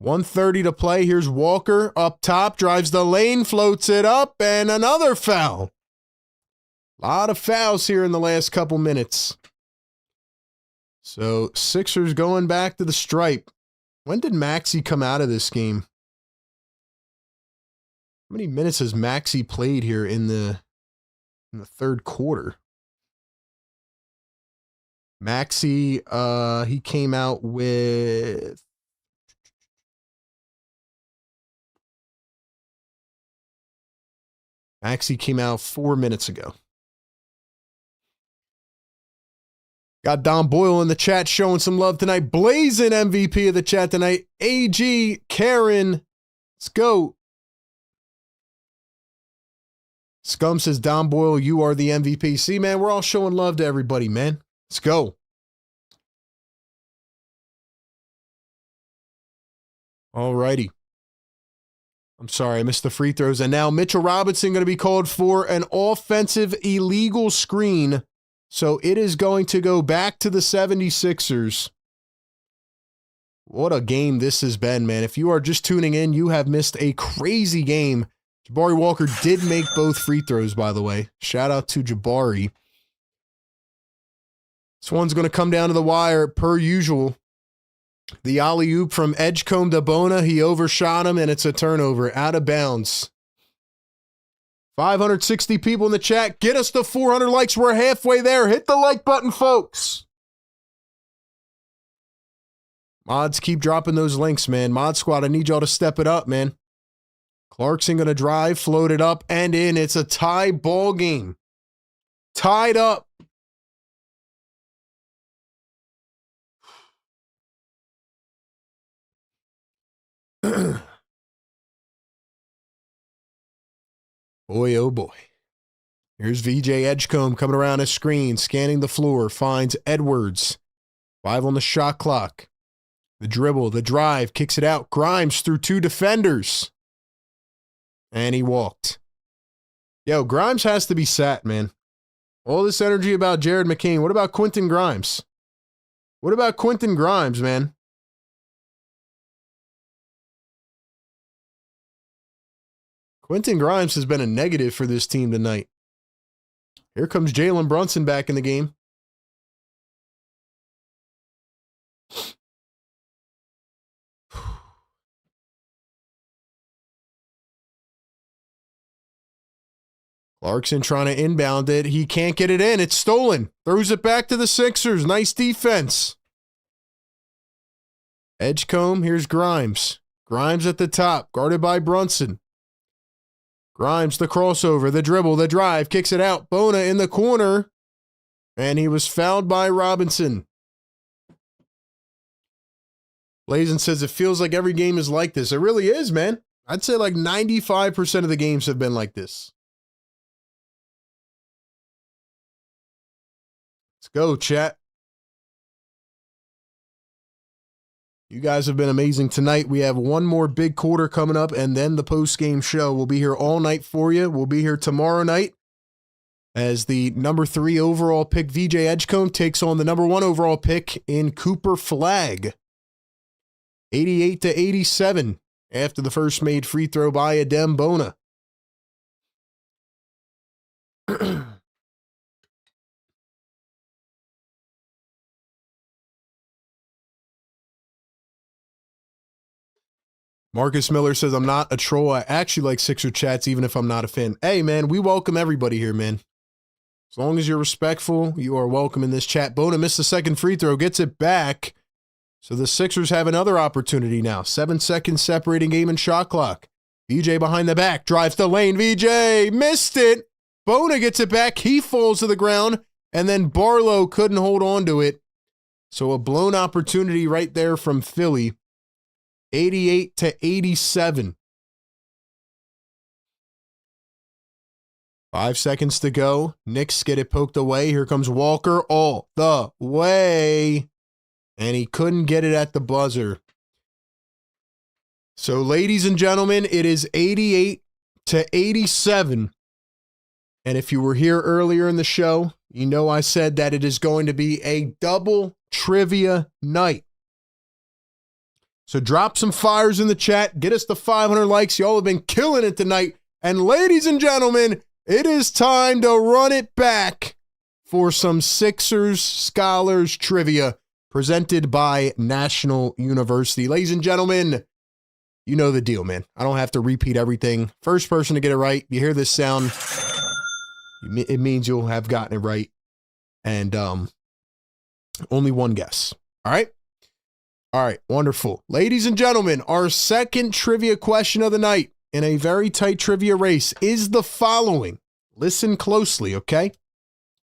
1:30 to play. Here's Walker up top, drives the lane, floats it up, and another foul. A lot of fouls here in the last couple minutes. So Sixers going back to the stripe. When did Maxey come out of this game? How many minutes has Maxey played here in the third quarter? Maxey, he came out with Maxey came out 4 minutes ago. Got Don Boyle in the chat showing some love tonight. Blazing MVP of the chat tonight. AG, Karen, let's go. Scum says, Don Boyle, you are the MVP. See, man, we're all showing love to everybody, man. Let's go. All righty. I'm sorry, I missed the free throws. And now Mitchell Robinson going to be called for an offensive illegal screen. So it is going to go back to the 76ers. What a game this has been, man. If you are just tuning in, you have missed a crazy game. Jabari Walker did make both free throws, by the way. Shout out to Jabari. This one's going to come down to the wire per usual. The alley-oop from Edgecombe to Bona. He overshot him, and it's a turnover out of bounds. 560 people in the chat. Get us to 400 likes. We're halfway there. Hit the like button, folks. Mods, keep dropping those links, man. Mod Squad, I need y'all to step it up, man. Clarkson going to drive, float it up, and in. It's a tie ball game. Tied up. Boy, oh boy. Here's VJ Edgecombe coming around his screen, scanning the floor, finds Edwards. 5 on the shot clock. The dribble, the drive, kicks it out. Grimes through 2 defenders. And he walked. Yo, Grimes has to be sat, man. All this energy about Jared McCain. What about Quentin Grimes? What about Quentin Grimes, man? Quentin Grimes has been a negative for this team tonight. Here comes Jalen Brunson back in the game. Clarkson trying to inbound it. He can't get it in. It's stolen. Throws it back to the Sixers. Nice defense. Edgecombe. Here's Grimes. Grimes at the top. Guarded by Brunson. Grimes, the crossover, the dribble, the drive, kicks it out. Bona in the corner. And he was fouled by Robinson. Blazin says it feels like every game is like this. It really is, man. I'd say like 95% of the games have been like this. Let's go, chat. You guys have been amazing tonight. We have one more big quarter coming up and then the post-game show. We'll be here all night for you. We'll be here tomorrow night as the number 3 overall pick, VJ Edgecombe, takes on the number 1 overall pick in Cooper Flagg. 88-87 after the first made free throw by Adem Bona. Marcus Miller says, I'm not a troll. I actually like Sixer chats, even if I'm not a fan. Hey, man, we welcome everybody here, man. As long as you're respectful, you are welcome in this chat. Bona missed the second free throw, gets it back. So the Sixers have another opportunity now. 7 seconds separating game and shot clock. VJ behind the back, drives the lane. VJ missed it. Bona gets it back. He falls to the ground, and then Barlow couldn't hold on to it. So a blown opportunity right there from Philly. 88-87. 5 seconds to go. Knicks get it poked away. Here comes Walker all the way. And he couldn't get it at the buzzer. So, ladies and gentlemen, it is 88-87. And if you were here earlier in the show, you know I said that it is going to be a double trivia night. So drop some fires in the chat. Get us to 500 likes. Y'all have been killing it tonight. And ladies and gentlemen, it is time to run it back for some Sixers Scholars Trivia presented by National University. Ladies and gentlemen, you know the deal, man. I don't have to repeat everything. First person to get it right, you hear this sound, it means you'll have gotten it right. And Only one guess. All right? All right, wonderful. Ladies and gentlemen, our second trivia question of the night in a very tight trivia race is the following. Listen closely, okay?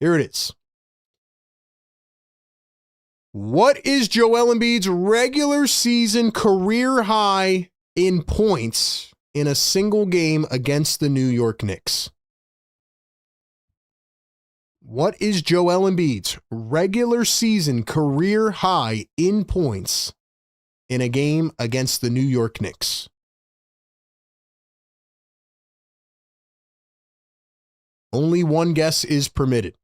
Here it is. What is Joel Embiid's regular season career high in points in a single game against the New York Knicks? What is Joel Embiid's regular season career high in points in a game against the New York Knicks? Only one guess is permitted.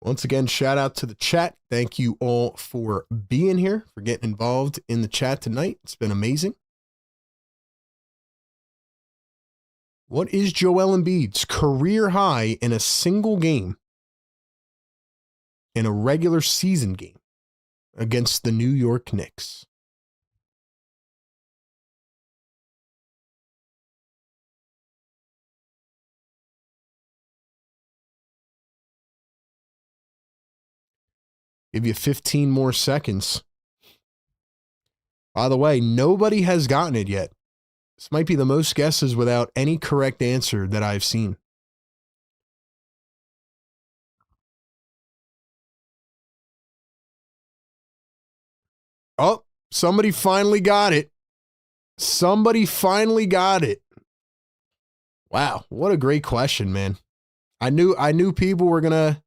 Once again, shout out to the chat. Thank you all for being here, for getting involved in the chat tonight. It's been amazing. What is Joel Embiid's career high in a single game, in a regular season game against the New York Knicks? Give you 15 more seconds. By the way, nobody has gotten it yet. This might be the most guesses without any correct answer that I've seen. Oh, somebody finally got it. Somebody finally got it. Wow, what a great question, man. I knew people were going to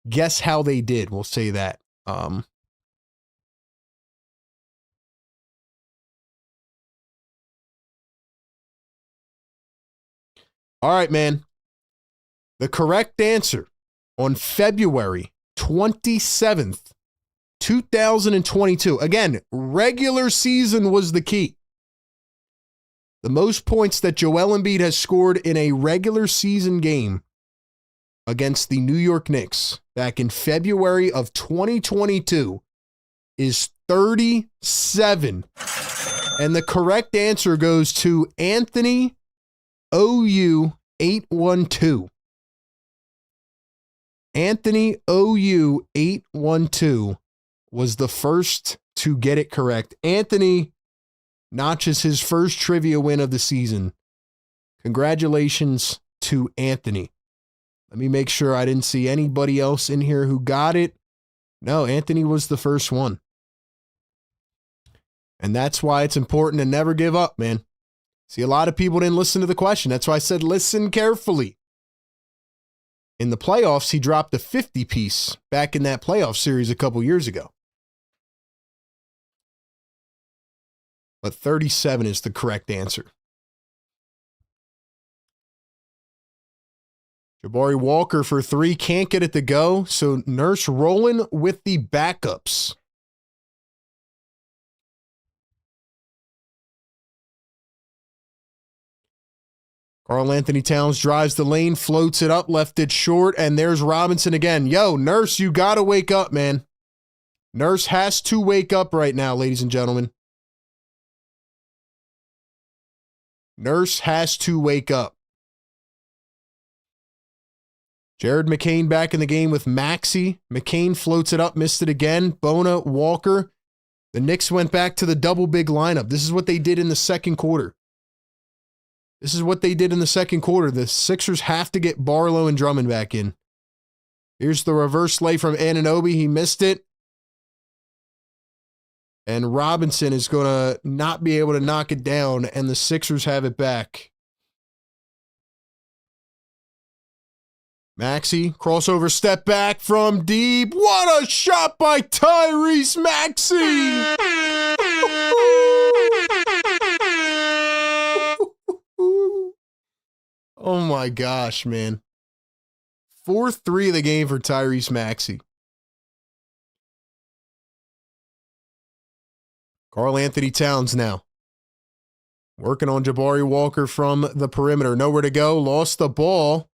guess how they did. We'll say that. All right, man. The correct answer on February 27th, 2022. Again, regular season was the key. The most points that Joel Embiid has scored in a regular season game against the New York Knicks back in February of 2022 is 37. And the correct answer goes to Anthony OU 812. Anthony OU 812 was the first to get it correct. Anthony notches his first trivia win of the season. Congratulations to Anthony. Let me make sure I didn't see anybody else in here who got it. No, Anthony was the first one. And that's why it's important to never give up, man. See, a lot of people didn't listen to the question. That's why I said listen carefully. In the playoffs, he dropped a 50-piece back in that playoff series a couple years ago. But 37 is the correct answer. Jabari Walker for 3, can't get it to go. So Nurse rolling with the backups. Karl Anthony Towns drives the lane, floats it up, left it short, and there's Robinson again. Yo, Nurse, you got to wake up, man. Nurse has to wake up right now, ladies and gentlemen. Nurse has to wake up. Jared McCain back in the game with Maxey. McCain floats it up, missed it again. Bona, Walker. The Knicks went back to the double big lineup. This is what they did in the second quarter. This is what they did in the second quarter. The Sixers have to get Barlow and Drummond back in. Here's the reverse lay from Anunoby. He missed it. And Robinson is going to not be able to knock it down, and the Sixers have it back. Maxey, crossover step back from deep. What a shot by Tyrese Maxey! Oh my gosh, man. 4-3 of the game for Tyrese Maxey. Karl Anthony Towns now. Working on Jabari Walker from the perimeter. Nowhere to go. Lost the ball.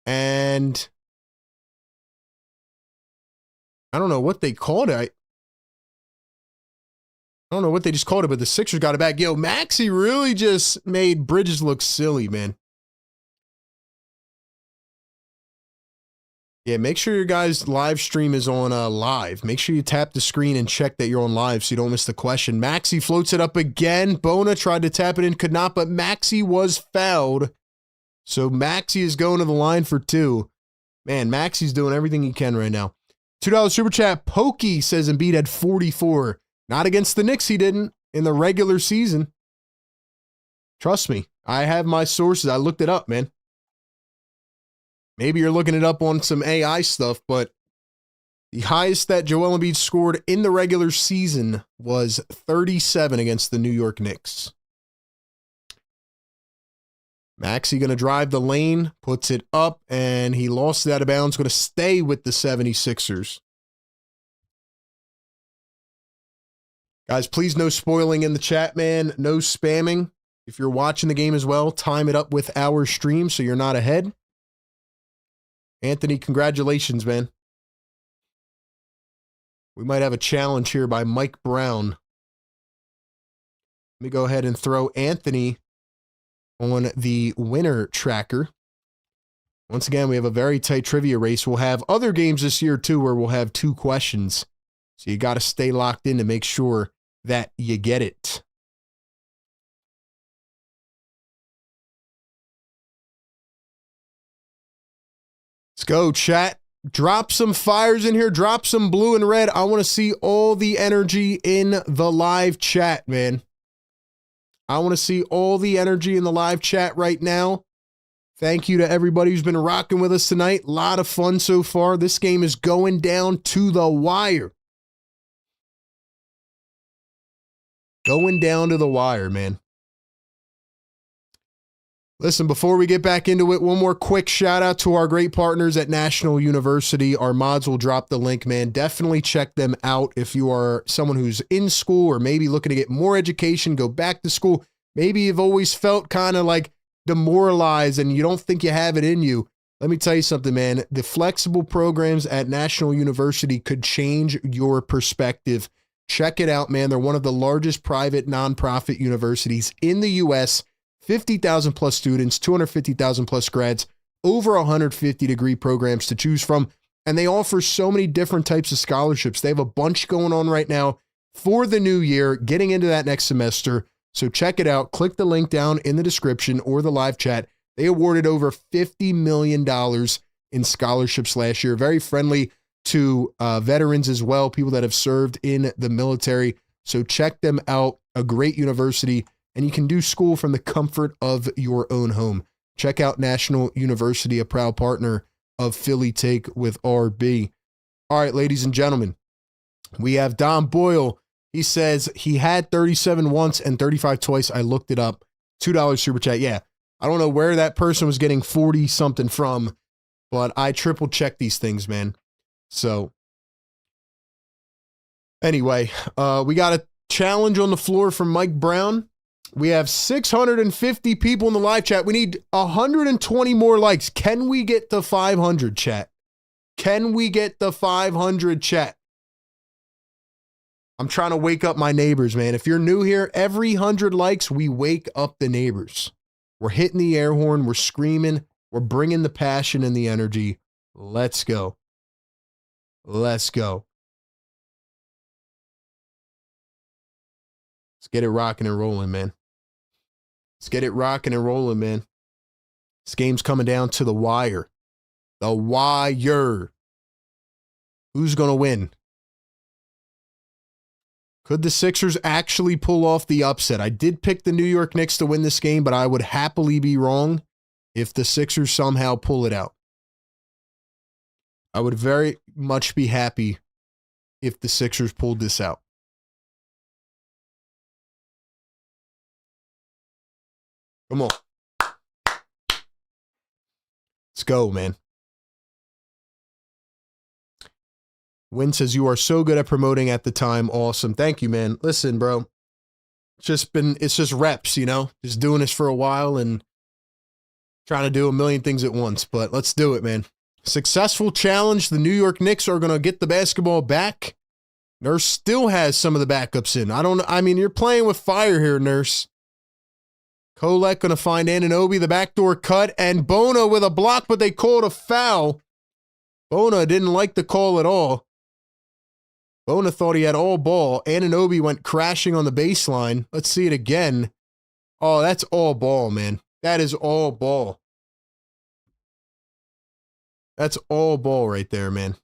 And I don't know what they called it. I don't know what they just called it, but the Sixers got it back. Yo, Maxey really just made Bridges look silly, man. Yeah, make sure your guys' live stream is on live. Make sure you tap the screen and check that you're on live so you don't miss the question. Maxi floats it up again. Bona tried to tap it in, could not, but Maxi was fouled. So Maxi is going to the line for 2. Man, Maxi's doing everything he can right now. $2 super chat. Pokey says Embiid had 44. Not against the Knicks, he didn't in the regular season. Trust me, I have my sources. I looked it up, man. Maybe you're looking it up on some AI stuff, but the highest that Joel Embiid scored in the regular season was 37 against the New York Knicks. Maxey going to drive the lane, puts it up, and he lost it out of bounds. Going to stay with the 76ers. Guys, please no spoiling in the chat, man. No spamming. If you're watching the game as well, time it up with our stream so you're not ahead. Anthony, congratulations, man. We might have a challenge here by Mike Brown. Let me go ahead and throw Anthony on the winner tracker. Once again, we have a very tight trivia race. We'll have other games this year, too, where we'll have 2 questions. So you got to stay locked in to make sure that you get it. Let's go, chat. Drop some fires in here. Drop some blue and red. I want to see all the energy in the live chat, man. I want to see all the energy in the live chat right now. Thank you to everybody who's been rocking with us tonight. A lot of fun so far. This game is going down to the wire. Going down to the wire, man. Listen, before we get back into it, one more quick shout out to our great partners at National University. Our mods will drop the link, man. Definitely check them out if you are someone who's in school or maybe looking to get more education, go back to school. Maybe you've always felt kind of like demoralized and you don't think you have it in you. Let me tell you something, man. The flexible programs at National University could change your perspective. Check it out, man. They're one of the largest private nonprofit universities in the U.S., 50,000 plus students, 250,000 plus grads, over 150 degree programs to choose from. And they offer so many different types of scholarships. They have a bunch going on right now for the new year, getting into that next semester. So check it out. Click the link down in the description or the live chat. They awarded over $50 million in scholarships last year. Very friendly to veterans as well, people that have served in the military. So check them out. A great university. And you can do school from the comfort of your own home. Check out National University, a proud partner of Philly Take with RB. All right, ladies and gentlemen, we have Don Boyle. He says he had 37 once and 35 twice. I looked it up. $2 super chat. Yeah, I don't know where that person was getting 40 something from, but I triple checked these things, man. So anyway, we got a challenge on the floor from Mike Brown. We have 650 people in the live chat. We need 120 more likes. Can we get to 500, chat? Can we get the 500, chat? I'm trying to wake up my neighbors, man. If you're new here, every 100 likes, we wake up the neighbors. We're hitting the air horn. We're screaming. We're bringing the passion and the energy. Let's go. Let's go. Let's get it rocking and rolling, man. Let's get it rocking and rolling, man. This game's coming down to the wire. The wire. Who's going to win? Could the Sixers actually pull off the upset? I did pick the New York Knicks to win this game, but I would happily be wrong if the Sixers somehow pull it out. I would very much be happy if the Sixers pulled this out. Come on. Let's go, man. Win says, you are so good at promoting at the time. Awesome. Thank you, man. Listen, bro. It's just reps, you know? Just doing this for a while and trying to do a million things at once. But let's do it, man. Successful challenge. The New York Knicks are going to get the basketball back. Nurse still has some of the backups in. I mean, you're playing with fire here, Nurse. Kolek going to find Anunoby, the backdoor cut, and Bona with a block, but they called a foul. Bona didn't like the call at all. Bona thought he had all ball. Anunoby went crashing on the baseline. Let's see it again. Oh, that's all ball, man. That is all ball. That's all ball right there, man.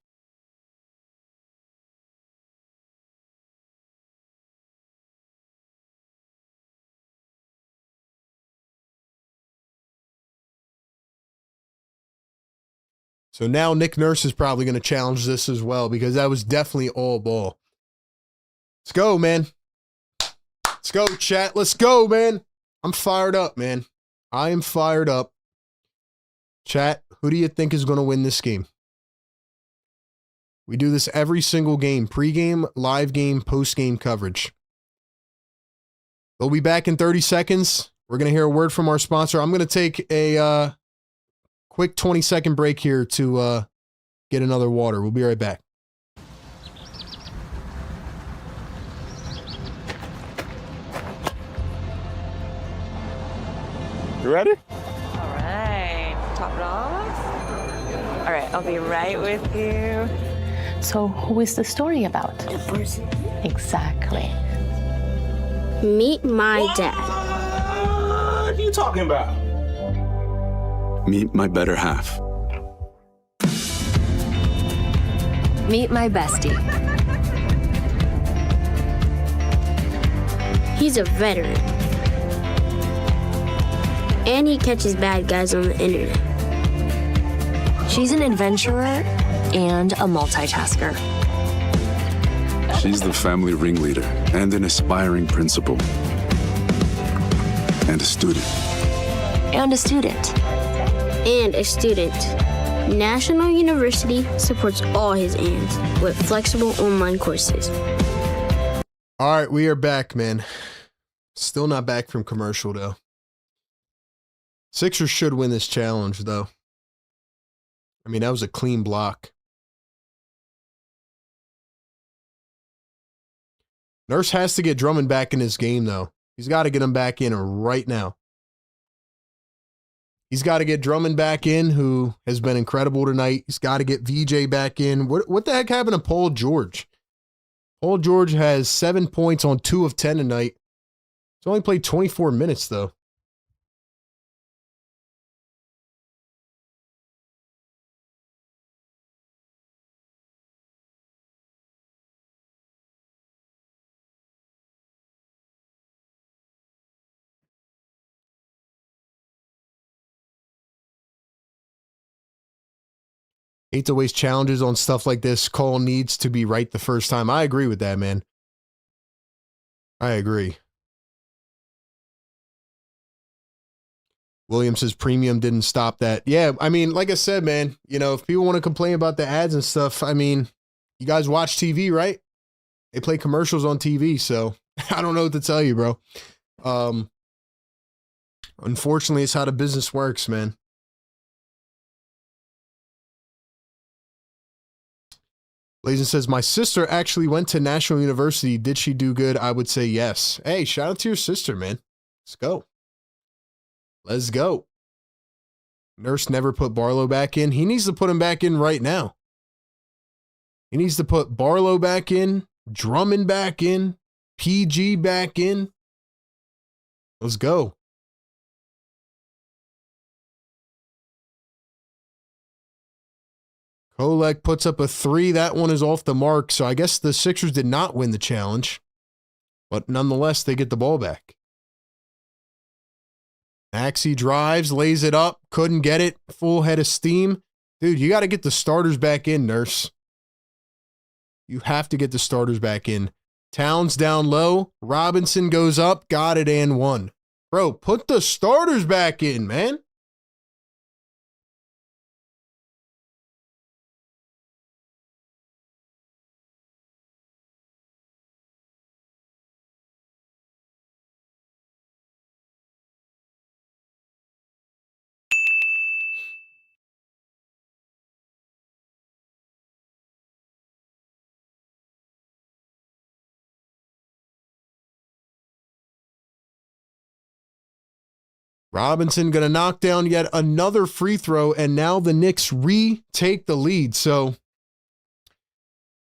So now Nick Nurse is probably going to challenge this as well because that was definitely all ball. Let's go, man. Let's go, chat. Let's go, man. I'm fired up, man. I am fired up. Chat, who do you think is going to win this game? We do this every single game. Pre-game, live game, post-game coverage. We'll be back in 30 seconds. We're going to hear a word from our sponsor. I'm going to take a quick 20-second break here to get another water. We'll be right back. You ready? All right. Top it off. All right, I'll be right with you. So, who is the story about? The person. Exactly. Meet my dad. What are you talking about? Meet my better half. Meet my bestie. He's a veteran. And he catches bad guys on the internet. She's an adventurer and a multitasker. She's the family ringleader and an aspiring principal. And a student. And a student. And a student. National University supports all his ands with flexible online courses. All right, we are back, man. Still not back from commercial, though. Sixers should win this challenge, though. I mean, that was a clean block. Nurse has to get Drummond back in this game, though. He's got to get him back in right now. He's got to get Drummond back in, who has been incredible tonight. He's got to get VJ back in. What the heck happened to Paul George? Paul George has 7 points on 2 of 10 tonight. He's only played 24 minutes, though. Hate to waste challenges on stuff like this. Call needs to be right the first time. I agree with that, man. I agree. Williams says premium didn't stop that. Yeah, I mean, like I said, man, you know, if people want to complain about the ads and stuff, I mean, you guys watch TV, right? They play commercials on TV, so I don't know what to tell you, bro. Unfortunately, it's how the business works, man. Blazin says, my sister actually went to National University. Did she do good? I would say yes. Hey, shout out to your sister, man. Let's go. Let's go. Nurse never put Barlow back in. He needs to put him back in right now. He needs to put Barlow back in, Drummond back in, PG back in. Let's go. Kolek puts up a 3. That one is off the mark. So I guess the Sixers did not win the challenge. But nonetheless, they get the ball back. Maxey drives, lays it up. Couldn't get it. Full head of steam. Dude, you got to get the starters back in, Nurse. You have to get the starters back in. Towns down low. Robinson goes up. Got it and one. Bro, put the starters back in, man. Robinson going to knock down yet another free throw, and now the Knicks retake the lead. So,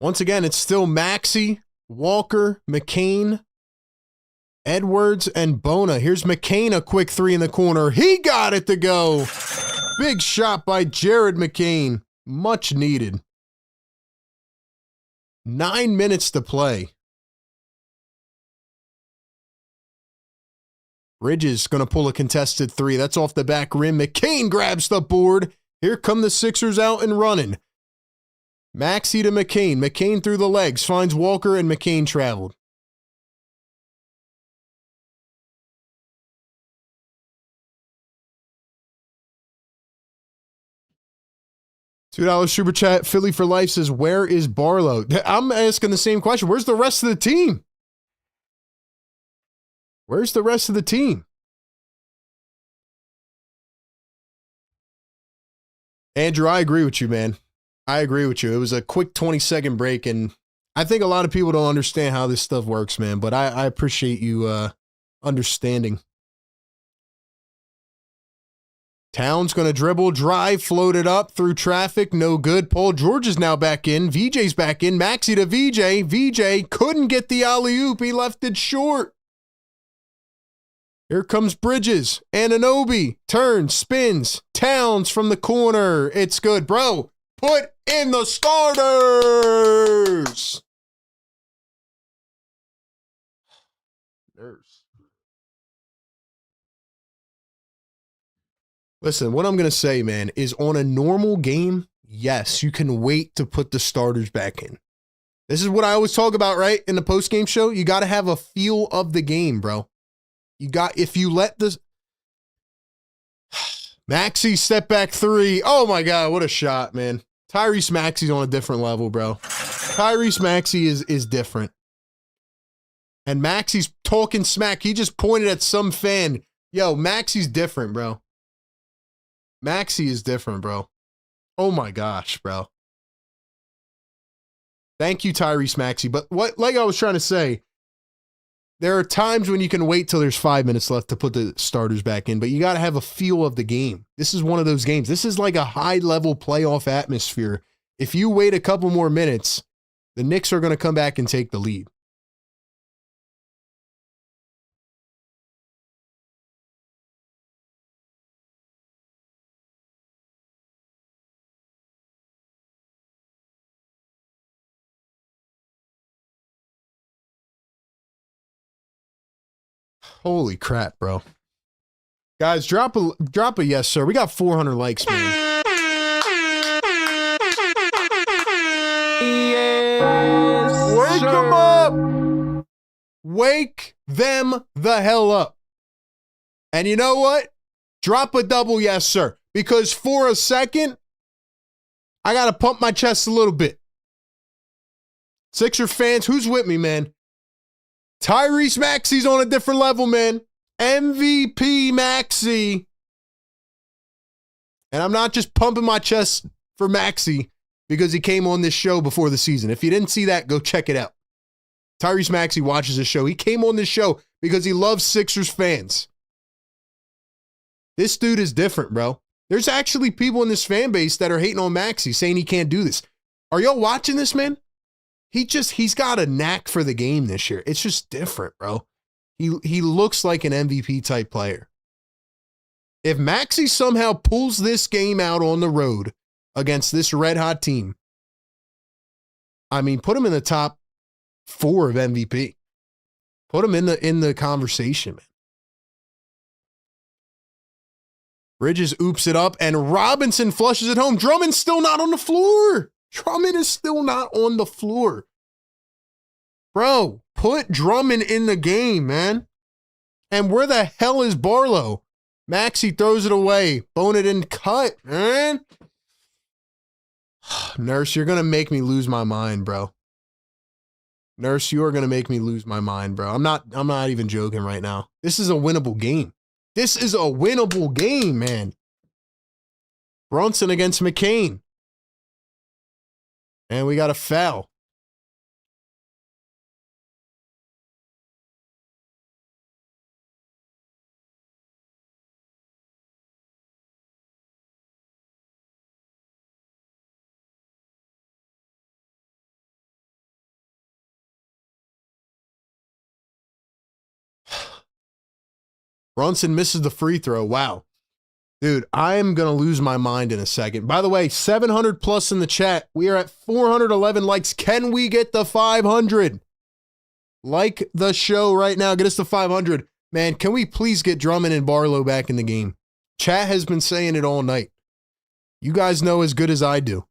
once again, it's still Maxey, Walker, McCain, Edwards, and Bona. Here's McCain, a quick three in the corner. He got it to go. Big shot by Jared McCain. Much needed. 9 minutes to play. Bridges going to pull a contested three. That's off the back rim. McCain grabs the board. Here come the Sixers out and running. Maxey to McCain. McCain through the legs. Finds Walker, and McCain traveled. $2 super chat. Philly for Life says, where is Barlow? I'm asking the same question. Where's the rest of the team? Where's the rest of the team? Andrew, I agree with you, man. I agree with you. It was a quick 20-second break, and I think a lot of people don't understand how this stuff works, man, but I appreciate you understanding. Towns going to dribble, drive, float it up through traffic, no good. Paul George is now back in. VJ's back in. Maxey to VJ. VJ couldn't get the alley-oop. He left it short. Here comes Bridges. Anunoby turns, spins. Towns from the corner. It's good. Bro, put in the starters. Nerves. Listen, what I'm going to say, man, is on a normal game, yes, you can wait to put the starters back in. This is what I always talk about, right? In the postgame show, you got to have a feel of the game, bro. If you let this Maxey step back three. Oh my God, what a shot, man. Tyrese Maxey's on a different level, bro. Tyrese Maxey is different. And Maxey's talking smack. He just pointed at some fan. Yo, Maxey's different, bro. Maxey is different, bro. Oh my gosh, bro. Thank you, Tyrese Maxey. But like I was trying to say, there are times when you can wait till there's 5 minutes left to put the starters back in, but you got to have a feel of the game. This is one of those games. This is like a high-level playoff atmosphere. If you wait a couple more minutes, the Knicks are going to come back and take the lead. Holy crap, bro. Guys, drop a yes, sir. We got 400 likes, man. Yes, Wake them up. Wake them the hell up. And you know what? Drop a double yes, sir. Because for a second, I got to pump my chest a little bit. Sixer fans, who's with me, man? Tyrese Maxey's on a different level, man. MVP Maxey. And I'm not just pumping my chest for Maxey because he came on this show before the season. If you didn't see that, go check it out. Tyrese Maxey watches this show. He came on this show because he loves Sixers fans. This dude is different, bro. There's actually people in this fan base that are hating on Maxey, saying he can't do this. Are y'all watching this, man? He's got a knack for the game this year. It's just different, bro. He looks like an MVP type player. If Maxey somehow pulls this game out on the road against this red hot team, I mean, put him in the top 4 of MVP. Put him in the conversation, man. Bridges oops it up, and Robinson flushes it home. Drummond's still not on the floor. Drummond is still not on the floor. Bro, put Drummond in the game, man. And where the hell is Barlow? Maxey throws it away. Bone it and cut, man. Nurse, you're going to make me lose my mind, bro. Nurse, you are going to make me lose my mind, bro. I'm not even joking right now. This is a winnable game. This is a winnable game, man. Brunson against McCain. And we got a foul. Brunson misses the free throw. Wow. Dude, I am going to lose my mind in a second. By the way, 700 plus in the chat. We are at 411 likes. Can we get the 500? Like the show right now. Get us to 500. Man, can we please get Drummond and Barlow back in the game? Chat has been saying it all night. You guys know as good as I do.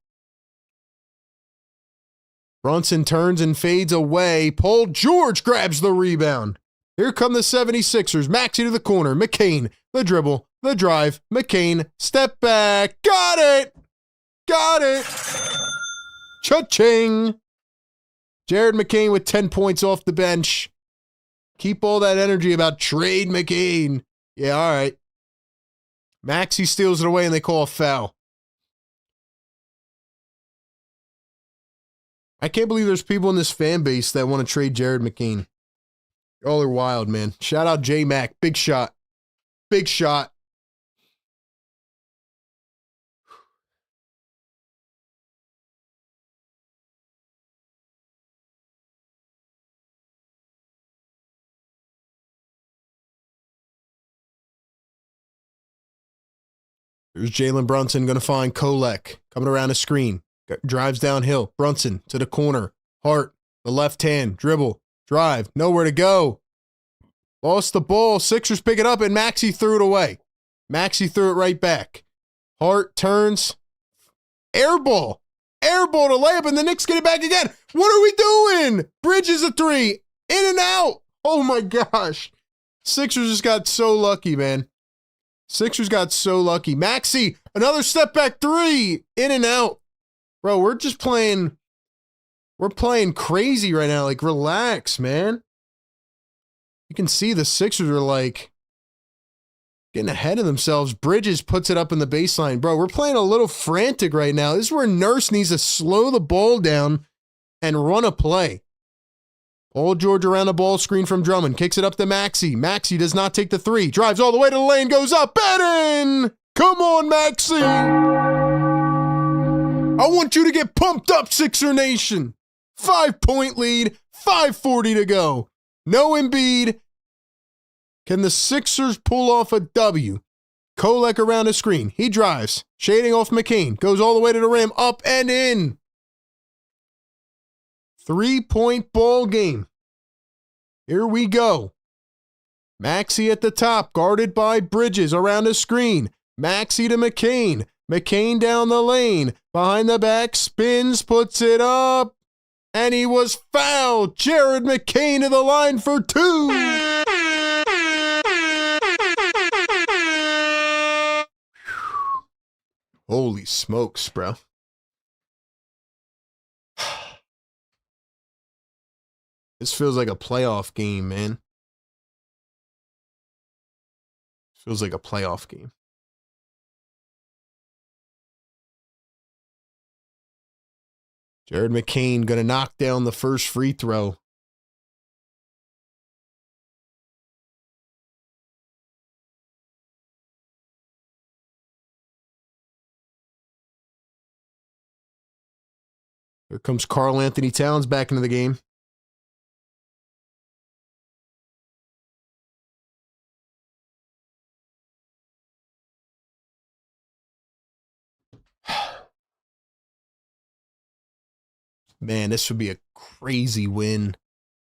Brunson turns and fades away. Paul George grabs the rebound. Here come the 76ers. Maxey to the corner. McCain, the dribble, the drive. McCain, step back. Got it. Got it. Cha-ching. Jared McCain with 10 points off the bench. Keep all that energy about trade McCain. Yeah, all right. Maxey steals it away and they call a foul. I can't believe there's people in this fan base that want to trade Jared McCain. Y'all are wild, man. Shout out J-Mac. Big shot. Big shot. Here's Jalen Brunson going to find Kolek. Coming around a screen. Drives downhill. Brunson to the corner. Hart, the left hand. Dribble. Drive. Nowhere to go. Lost the ball. Sixers pick it up, and Maxey threw it away. Maxey threw it right back. Hart turns. Air ball. Air ball to layup, and the Knicks get it back again. What are we doing? Bridges a three. In and out. Oh, my gosh. Sixers just got so lucky, man. Sixers got so lucky. Maxey, another step back three. In and out. Bro, we're just playing. We're playing crazy right now. Like, relax, man. You can see the Sixers are like getting ahead of themselves. Bridges puts it up in the baseline. Bro, we're playing a little frantic right now. This is where Nurse needs to slow the ball down and run a play. Paul George around the ball screen from Drummond. Kicks it up to Maxey. Maxey does not take the three. Drives all the way to the lane. Goes up. And in. Come on, Maxey. I want you to get pumped up, Sixer Nation. 5-point lead. 5:40 to go. No Embiid. Can the Sixers pull off a W? Kolek around the screen. He drives. Shading off McCain. Goes all the way to the rim. Up and in. 3-point ball game. Here we go. Maxey at the top, guarded by Bridges around the screen. Maxey to McCain. McCain down the lane. Behind the back, spins, puts it up. And he was fouled. Jared McCain to the line for two. Holy smokes, bro. This feels like a playoff game, man. Feels like a playoff game. Jared McCain going to knock down the first free throw. Here comes Karl Anthony Towns back into the game. Man, this would be a crazy win.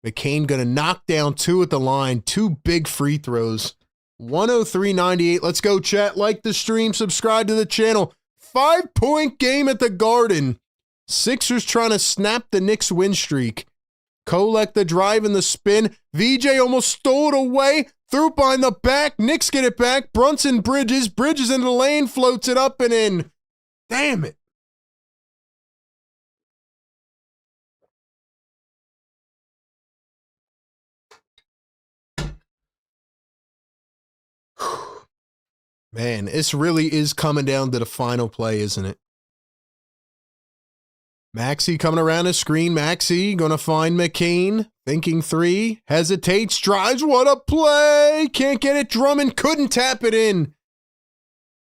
McCain going to knock down two at the line. Two big free throws. 103.98. Let's go, chat. Like the stream. Subscribe to the channel. 5-point game at the Garden. Sixers trying to snap the Knicks win streak. Kolek the drive and the spin. VJ almost stole it away. Threw behind the back. Knicks get it back. Brunson Bridges. Bridges into the lane. Floats it up and in. Damn it. Man, this really is coming down to the final play, isn't it? Maxey coming around the screen. Maxey going to find McCain. Thinking three. Hesitates. Drives. What a play. Can't get it. Drummond couldn't tap it in.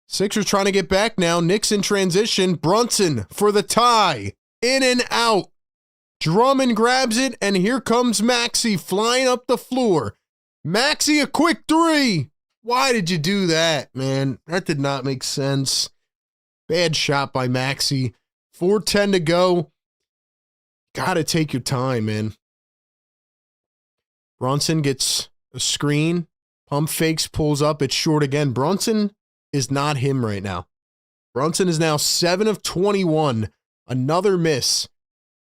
Sixers trying to get back now. Knicks in transition. Brunson for the tie. In and out. Drummond grabs it, and here comes Maxey flying up the floor. Maxey a quick three. Why did you do that, man? That did not make sense. Bad shot by Maxey. 4:10 to go. Gotta take your time, man. Brunson gets a screen. Pump fakes, pulls up. It's short again. Brunson is not him right now. Brunson is now 7 of 21. Another miss.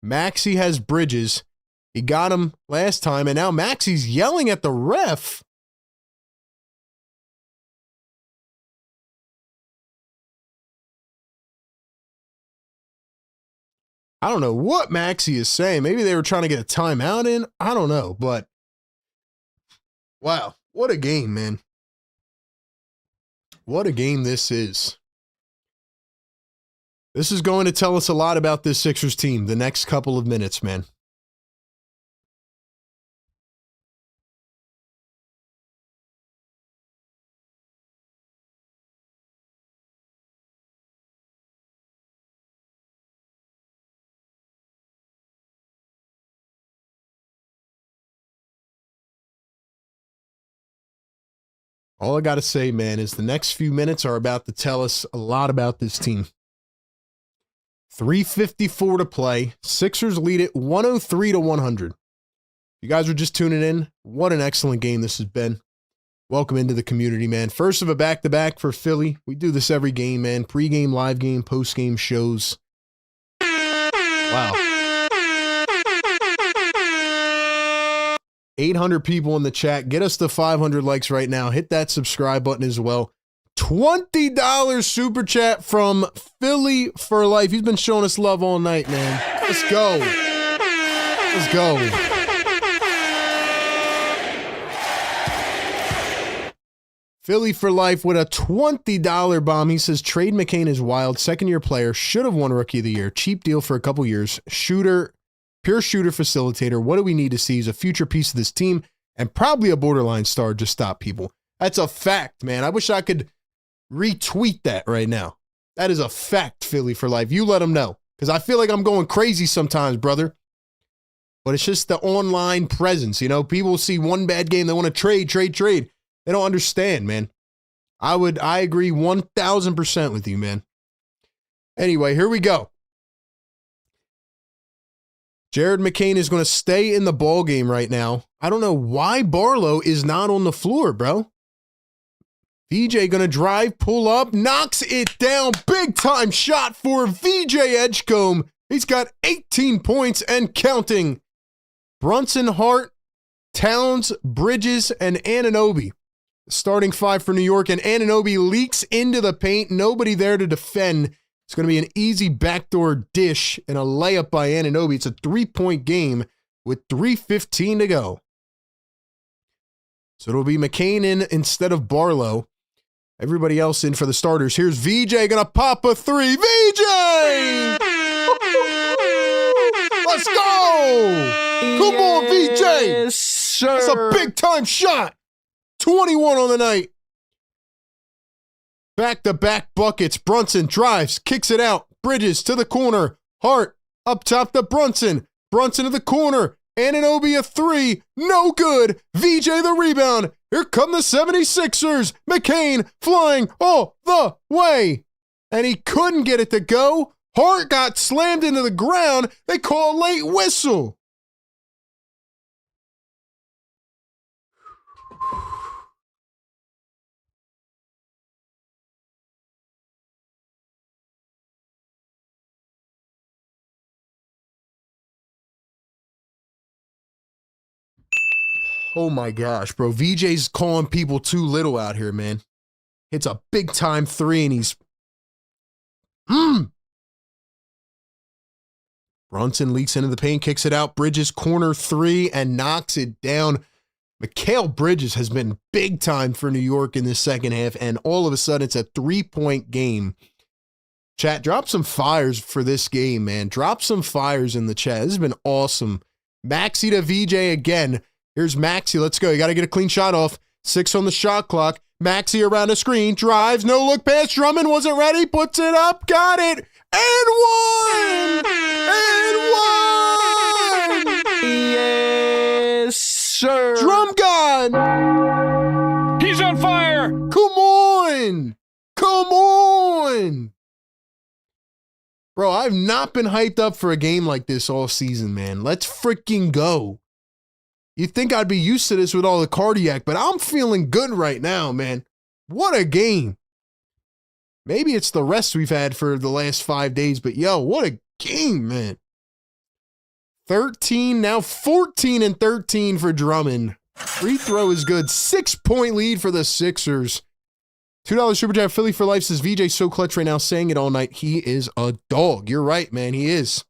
Maxey has Bridges. He got him last time, and now Maxey's yelling at the ref. I don't know what Maxey is saying. Maybe they were trying to get a timeout in. I don't know, but wow, what a game, man. What a game this is. This is going to tell us a lot about this Sixers team the next couple of minutes, man. All I got to say, man, is the next few minutes are about to tell us a lot about this team. 3:54 to play. Sixers lead it 103-100. You guys are just tuning in. What an excellent game this has been. Welcome into the community, man. First of a back-to-back for Philly. We do this every game, man. Pre-game, live game, post-game shows. Wow. 800 people in the chat. Get us to 500 likes right now. Hit that subscribe button as well. $20 super chat from Philly for Life. He's been showing us love all night, man. Let's go. Let's go. Philly for Life with a $20 bomb. He says, trade McCain is wild. Second-year player. Should have won Rookie of the Year. Cheap deal for a couple years. Shooter. Pure shooter facilitator. What do we need to see? He's a future piece of this team and probably a borderline star. Just stop people. That's a fact, man. I wish I could retweet that right now. That is a fact, Philly for Life. You let them know because I feel like I'm going crazy sometimes, brother. But it's just the online presence. You know, people see one bad game. They want to trade. They don't understand, man. I agree 1,000% with you, man. Anyway, here we go. Jared McCain is going to stay in the ball game right now. I don't know why Barlow is not on the floor, bro. VJ going to drive, pull up, knocks it down. Big time shot for VJ Edgecombe. He's got 18 points and counting. Brunson, Hart, Towns, Bridges, and Anunoby. Starting five for New York, and Anunoby leaks into the paint. Nobody there to defend. It's going to be an easy backdoor dish and a layup by Anunoby. It's a 3-point game with 3:15 to go. So it'll be McCain in instead of Barlow. Everybody else in for the starters. Here's VJ going to pop a three. VJ! Let's go! Come on, VJ! Yes, sir. That's a big-time shot. 21 on the night. Back-to-back buckets. Brunson drives, kicks it out. Bridges to the corner. Hart up top to Brunson. Brunson to the corner. Anunoby a three. No good. VJ the rebound. Here come the 76ers. McCain flying all the way. And he couldn't get it to go. Hart got slammed into the ground. They call a late whistle. Oh my gosh, bro. VJ's calling people too little out here, man. Hits a big time three and he's Brunson leaks into the paint, kicks it out. Bridges corner three and knocks it down. Mikal Bridges has been big time for New York in this second half, and all of a sudden it's a 3-point game. Chat, drop some fires for this game, man. Drop some fires in the chat. This has been awesome. Maxey to VJ again. Here's Maxey. Let's go. You got to get a clean shot off. 6 on the shot clock. Maxey around the screen. Drives. No look pass. Drummond wasn't ready. Puts it up. Got it. And one. And one. Yes, sir. Drum God. He's on fire! on! Come on! Bro, I've not been hyped up for a game like this all season, man. Let's freaking go. You'd think I'd be used to this with all the cardiac, but I'm feeling good right now, man. What a game. Maybe it's the rest we've had for the last 5 days, but yo, what a game, man. 13, now 14 and 13 for Drummond. Free throw is good. 6-point lead for the Sixers. $2 Super Chat Philly for life says VJ so clutch right now, saying it all night. He is a dog. You're right, man. He is.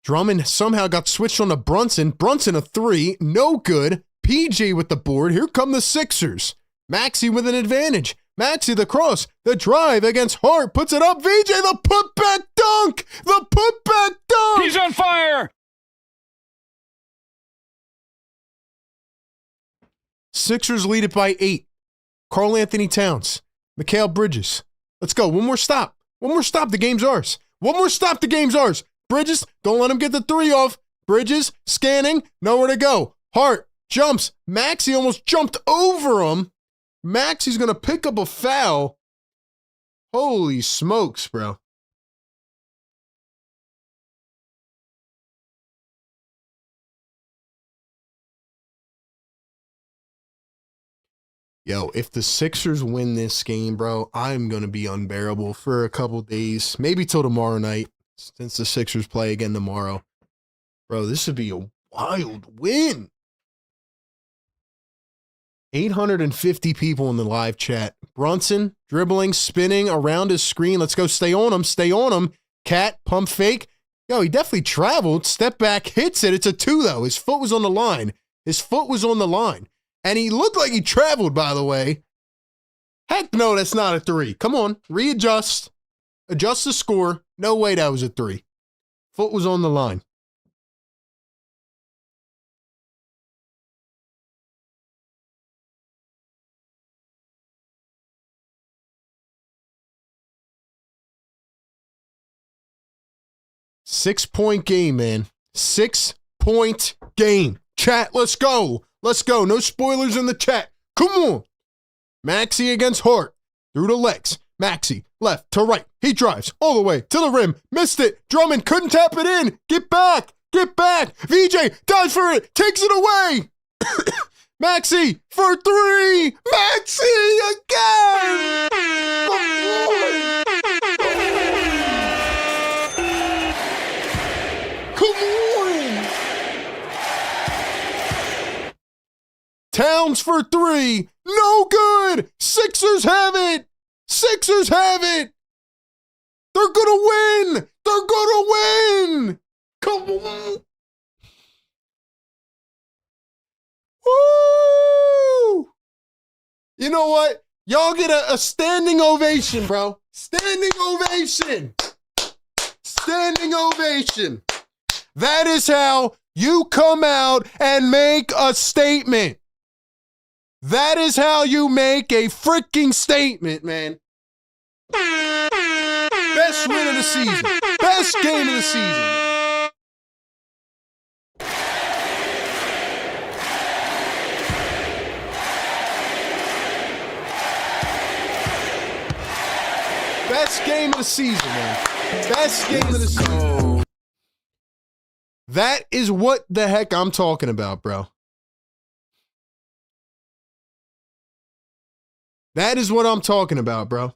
Drummond somehow got switched on to Brunson. Brunson a 3. No good. PJ with the board. Here come the Sixers. Maxey with an advantage. Maxey the cross. The drive against Hart. Puts it up. VJ the putback dunk. The putback dunk. He's on fire. Sixers lead it by 8. Karl Anthony Towns. Mikal Bridges. Let's go. One more stop. One more stop. The game's ours. One more stop. The game's ours. Bridges, don't let him get the 3 off. Bridges, scanning, nowhere to go. Hart, jumps. Maxey almost jumped over him. Maxey's going to pick up a foul. Holy smokes, bro. Yo, if the Sixers win this game, bro, I'm going to be unbearable for a couple days. Maybe till tomorrow night, since the Sixers play again tomorrow. Bro, this would be a wild win. 850 people in the live chat. Brunson, dribbling, spinning around his screen. Let's go. Stay on him. Stay on him. Cat, pump fake. Yo, he definitely traveled. Step back, hits it. It's a 2, though. His foot was on the line. His foot was on the line. And he looked like he traveled, by the way. Heck no, that's not a 3. Come on, readjust. Adjust the score. No way that was a 3. Foot was on the line. Six-point game, man. 6-point game. Chat, let's go. Let's go. No spoilers in the chat. Come on. Maxey against Hart. Through the legs. Maxey, left to right. He drives all the way to the rim. Missed it. Drummond couldn't tap it in. Get back. Get back. VJ dives for it. Takes it away. Maxey for 3. Maxey again. Come on. Towns for 3. No good. Sixers have it. Sixers have it. They're going to win. They're going to win. Come on. Woo. You know what? Y'all get a standing ovation, bro. Standing ovation. Standing ovation. That is how you come out and make a statement. That is how you make a freaking statement, man. Best win of the season. Best game of the season. Best game of the season, man. Best game of the season. That is what the heck I'm talking about, bro. That is what I'm talking about, bro.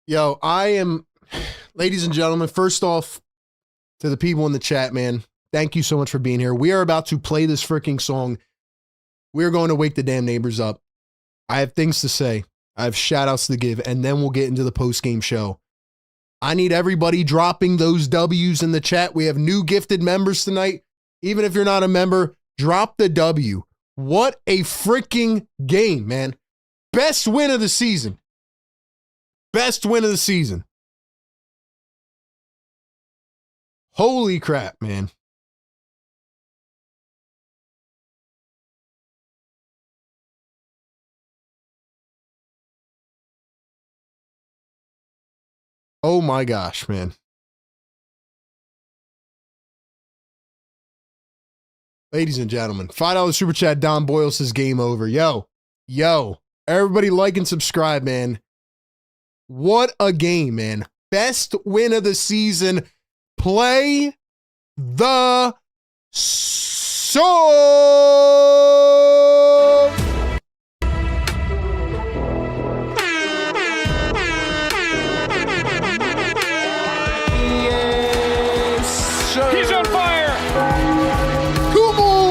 Yo, I am, ladies and gentlemen, first off, to the people in the chat, man, thank you so much for being here. We are about to play this freaking song. We're going to wake the damn neighbors up. I have things to say. I have shout outs to give, and then we'll get into the post-game show. I need everybody dropping those W's in the chat. We have new gifted members tonight. Even if you're not a member, drop the W. What a freaking game, man. Best win of the season. Best win of the season. Holy crap, man. Oh my gosh, man. Ladies and gentlemen, $5 super chat. Don Boyle says game over. Yo, everybody like and subscribe, man. What a game, man. Best win of the season. Play the song. Yes, sir. He's on fire. Come on.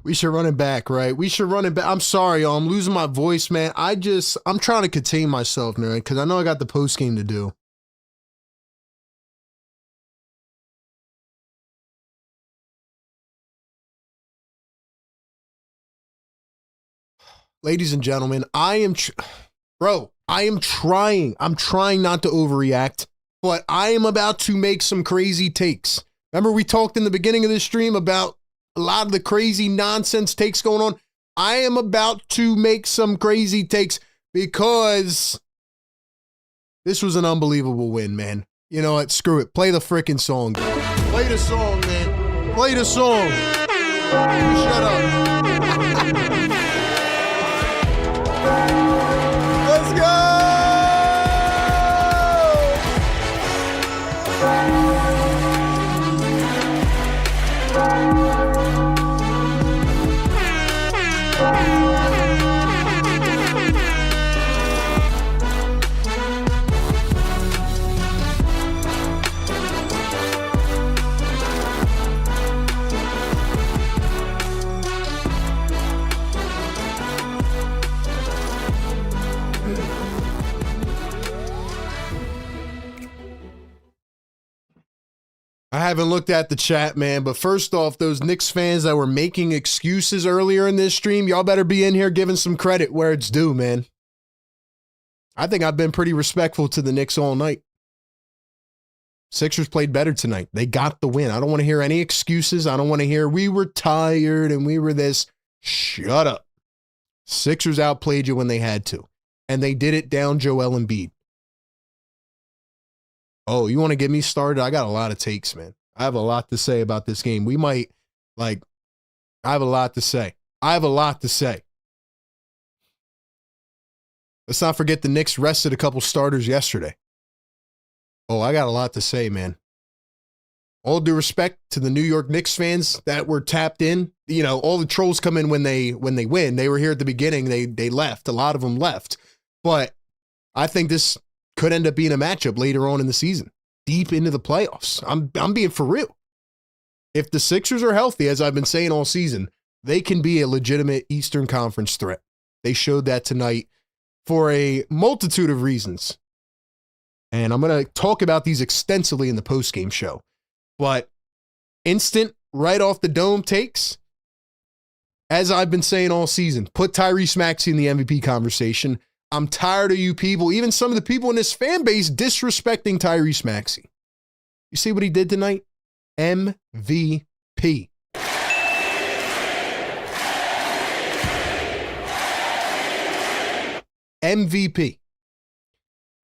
We should run it back, right? We should run it back. I'm sorry, y'all. I'm losing my voice, man. I'm trying to contain myself, man, because I know I got the post game to do. Ladies and gentlemen, I am trying. I'm trying not to overreact, but I am about to make some crazy takes. Remember we talked in the beginning of this stream about a lot of the crazy nonsense takes going on. I am about to make some crazy takes because this was an unbelievable win, man. You know what? Screw it. Play the freaking song. Play the song, man. Play the song. Shut up. Let's go. I haven't looked at the chat, man, but first off, those Knicks fans that were making excuses earlier in this stream, y'all better be in here giving some credit where it's due, man. I think I've been pretty respectful to the Knicks all night. Sixers played better tonight. They got the win. I don't want to hear any excuses. I don't want to hear we were tired and we were this. Shut up. Sixers outplayed you when they had to, and they did it down Joel Embiid. Oh, you want to get me started? I got a lot of takes, man. I have a lot to say about this game. I have a lot to say. Let's not forget the Knicks rested a couple starters yesterday. Oh, I got a lot to say, man. All due respect to the New York Knicks fans that were tapped in. You know, all the trolls come in when they win. They were here at the beginning. They left. A lot of them left. But I think this could end up being a matchup later on in the season, deep into the playoffs. I'm being for real. If the Sixers are healthy, as I've been saying all season, they can be a legitimate Eastern Conference threat. They showed that tonight for a multitude of reasons. And I'm going to talk about these extensively in the postgame show. But instant, right off the dome takes, as I've been saying all season, put Tyrese Maxey in the MVP conversation. I'm tired of you people, even some of the people in this fan base, disrespecting Tyrese Maxey. You see what he did tonight? MVP. MVP.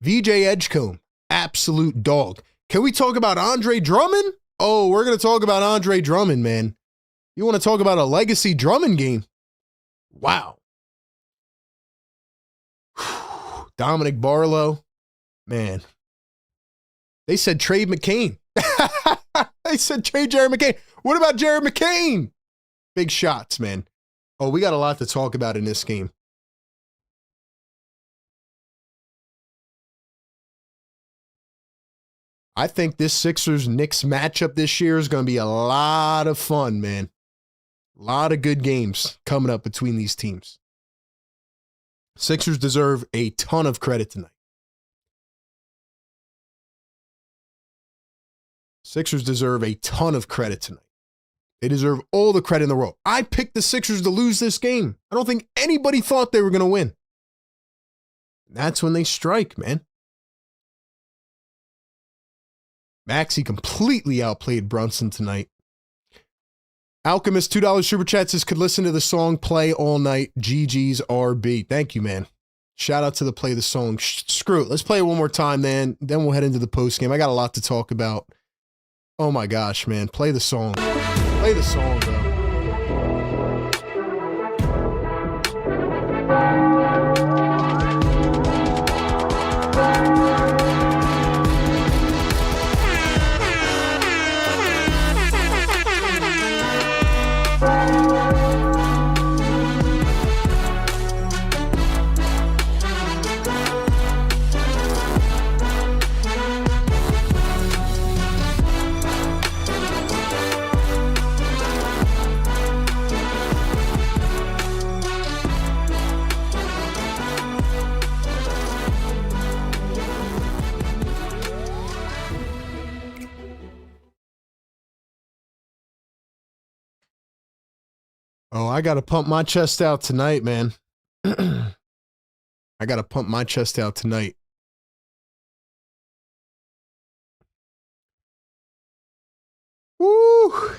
VJ Edgecombe, absolute dog. Can we talk about Andre Drummond? Oh, we're going to talk about Andre Drummond, man. You want to talk about a legacy Drummond game? Wow. Dominic Barlow. Man. They said trade McCain. They said trade Jared McCain. What about Jared McCain? Big shots, man. Oh, we got a lot to talk about in this game. I think this Sixers-Knicks matchup this year is going to be a lot of fun, man. A lot of good games coming up between these teams. Sixers deserve a ton of credit tonight. Sixers deserve a ton of credit tonight. They deserve all the credit in the world. I picked the Sixers to lose this game. I don't think anybody thought they were going to win. That's when they strike, man. Maxey completely outplayed Brunson tonight. Alchemist, $2 super chat says, could listen to the song Play All Night. GG's RB. Thank you, man. Shout out to the Play the Song. Screw it. Let's play it one more time, then we'll head into the post game. I got a lot to talk about. Oh my gosh, man. Play the song. Play the song, bro. Oh, I got to pump my chest out tonight, man. I got to pump my chest out tonight. Woo!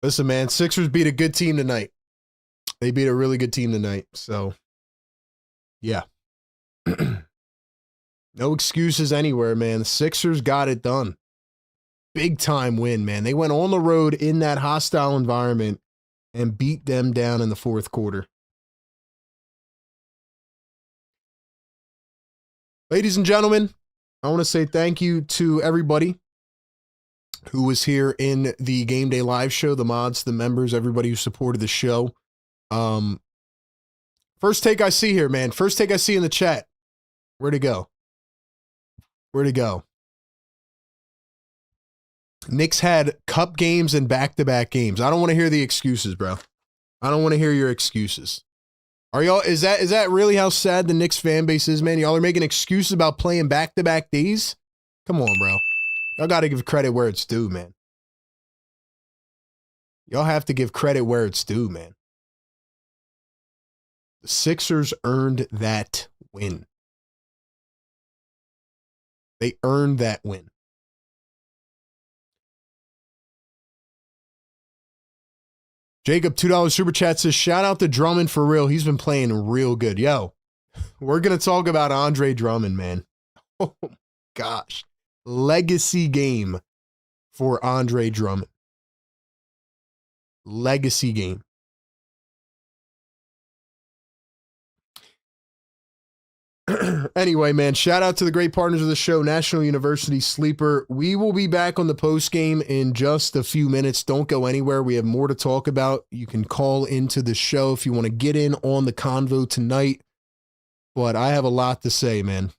Listen, man, Sixers beat a good team tonight. They beat a really good team tonight. So, yeah. No excuses anywhere, man. The Sixers got it done. Big time win, man. They went on the road in that hostile environment and beat them down in the fourth quarter. Ladies and gentlemen, I want to say thank you to everybody who was here in the Game Day Live show, the mods, the members, everybody who supported the show. First take I see here, man. First take I see in the chat. Where'd it go? Where'd it go? Knicks had cup games and back-to-back games. I don't want to hear the excuses, bro. I don't want to hear your excuses. Are y'all, is that really how sad the Knicks fan base is, man? Y'all are making excuses about playing back-to-back days? Come on, bro. Y'all got to give credit where it's due, man. Y'all have to give credit where it's due, man. The Sixers earned that win. They earned that win. Jacob, $2 super chat says, shout out to Drummond for real. He's been playing real good. Yo, we're going to talk about Andre Drummond, man. Oh, my gosh. Legacy game for Andre Drummond. Legacy game. Anyway, man, shout out to the great partners of the show, National University Sleeper. We will be back on the post game in just a few minutes. Don't go anywhere. We have more to talk about. You can call into the show if you want to get in on the convo tonight. But I have a lot to say, man.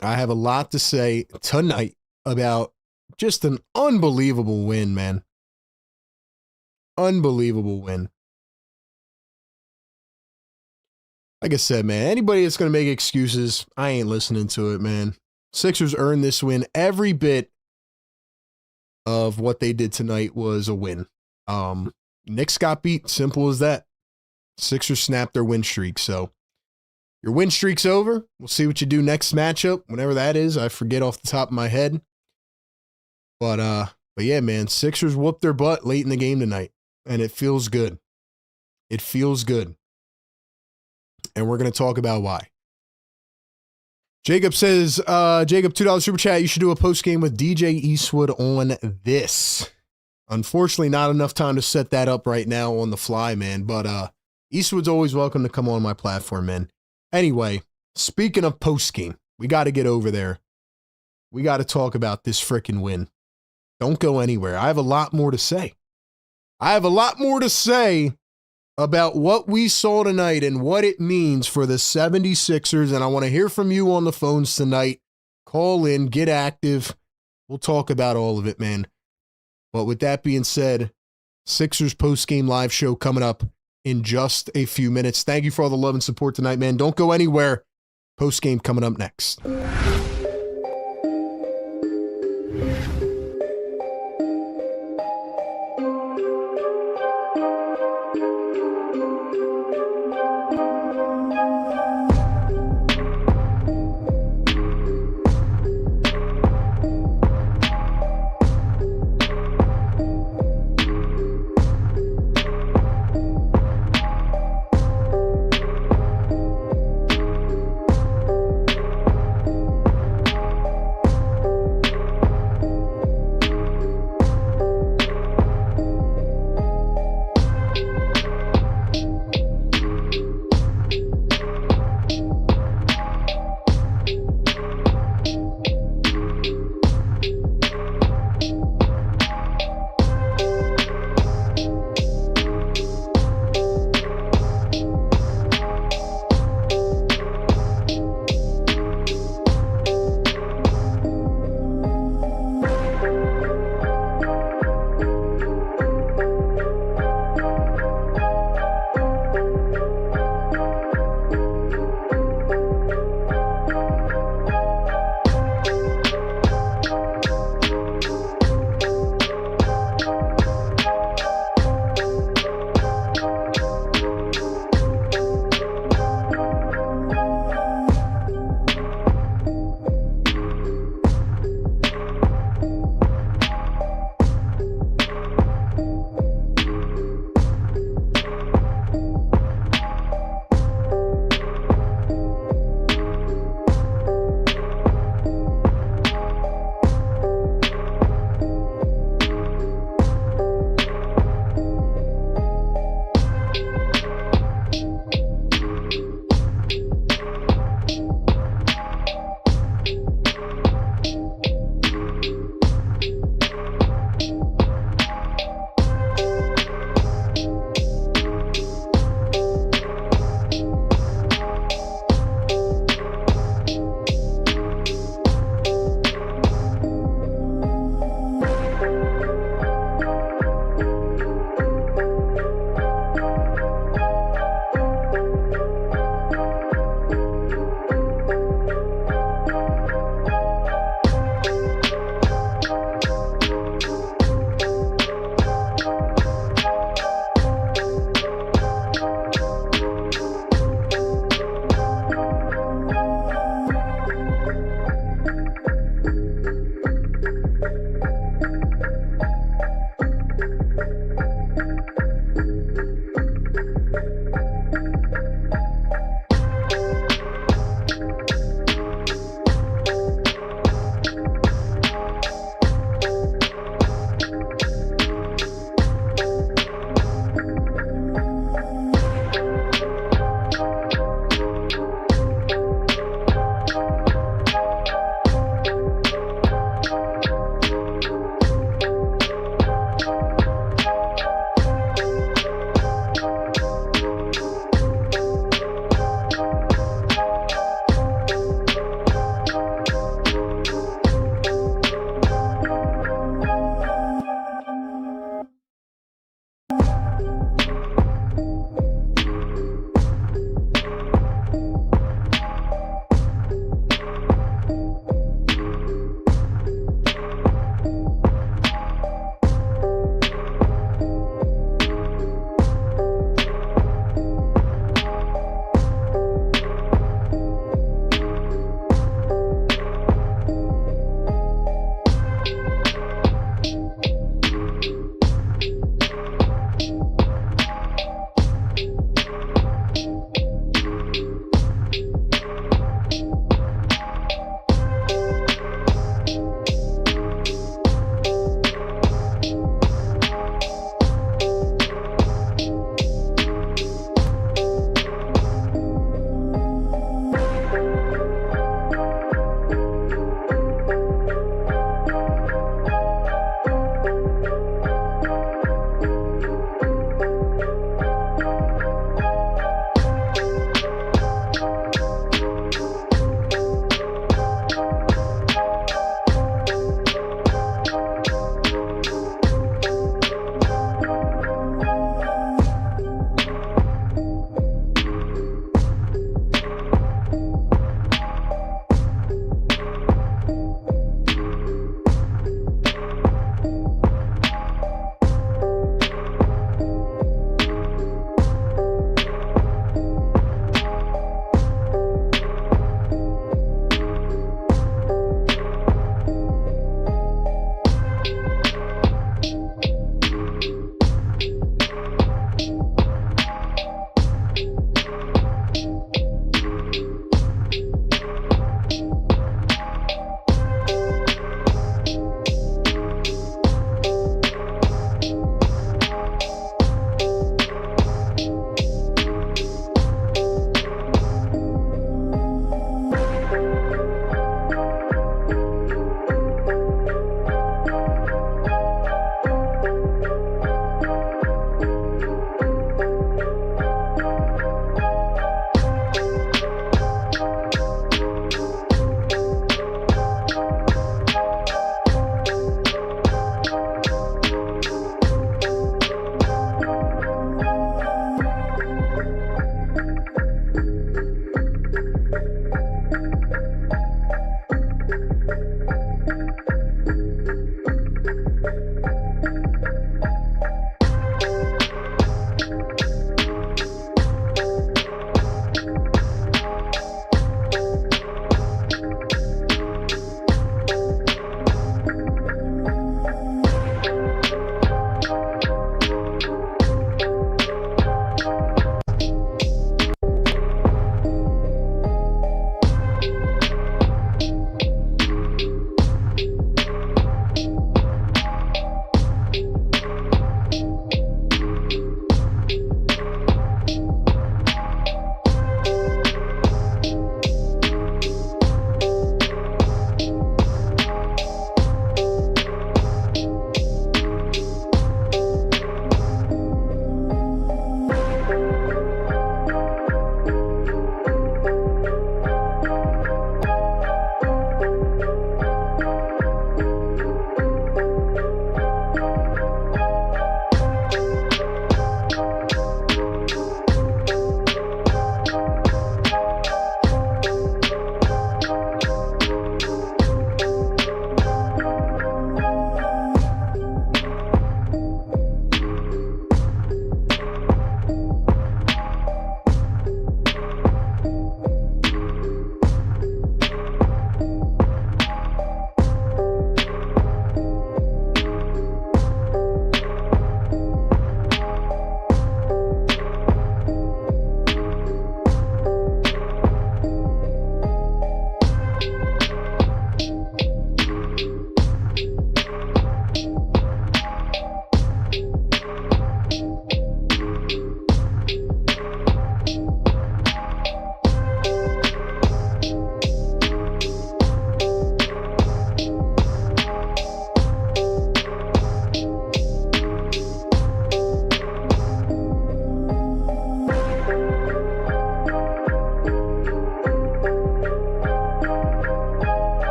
I have a lot to say tonight about just an unbelievable win, man. Unbelievable win. Like I said, man, anybody that's going to make excuses, I ain't listening to it, man. Sixers earned this win. Every bit of what they did tonight was a win. Knicks got beat. Simple as that. Sixers snapped their win streak. So your win streak's over. We'll see what you do next matchup, whenever that is. I forget off the top of my head. But yeah, man, Sixers whooped their butt late in the game tonight, and it feels good. It feels good. And we're going to talk about why. Jacob says, Jacob, $2 super chat. You should do a post game with DJ Eastwood on this. Unfortunately, not enough time to set that up right now on the fly, man. But Eastwood's always welcome to come on my platform, man. Anyway, speaking of post game, we got to get over there. We got to talk about this freaking win. Don't go anywhere. I have a lot more to say. I have a lot more to say about what we saw tonight and what it means for the 76ers. And I want to hear from you on the phones tonight. Call in, get active. We'll talk about all of it, man. But with that being said, Sixers post-game live show coming up in just a few minutes. Thank you for all the love and support tonight, man. Don't go anywhere. Post-game coming up next.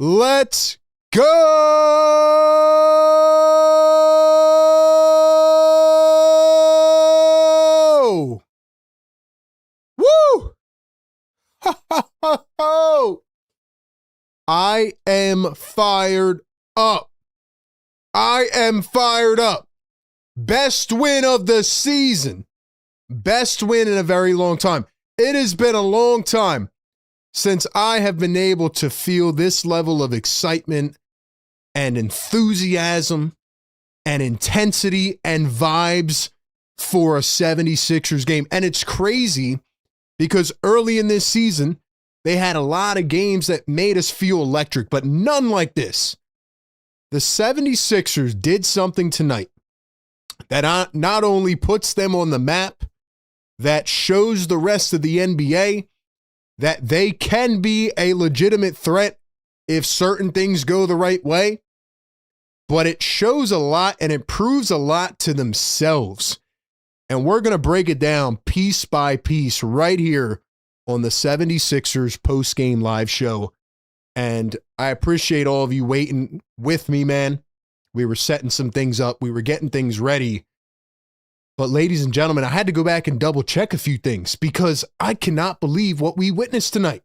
Let's go! Woo! Ha ha ha ha! I am fired up. I am fired up. Best win of the season. Best win in a very long time. It has been a long time since I have been able to feel this level of excitement and enthusiasm and intensity and vibes for a 76ers game. And it's crazy because early in this season, they had a lot of games that made us feel electric, but none like this. The 76ers did something tonight that not only puts them on the map, that shows the rest of the NBA that they can be a legitimate threat if certain things go the right way, but it shows a lot and it proves a lot to themselves. And we're going to break it down piece by piece right here on the 76ers post-game live show. And I appreciate all of you waiting with me, man. We were setting some things up. We were getting things ready. But ladies and gentlemen, I had to go back and double check a few things because I cannot believe what we witnessed tonight.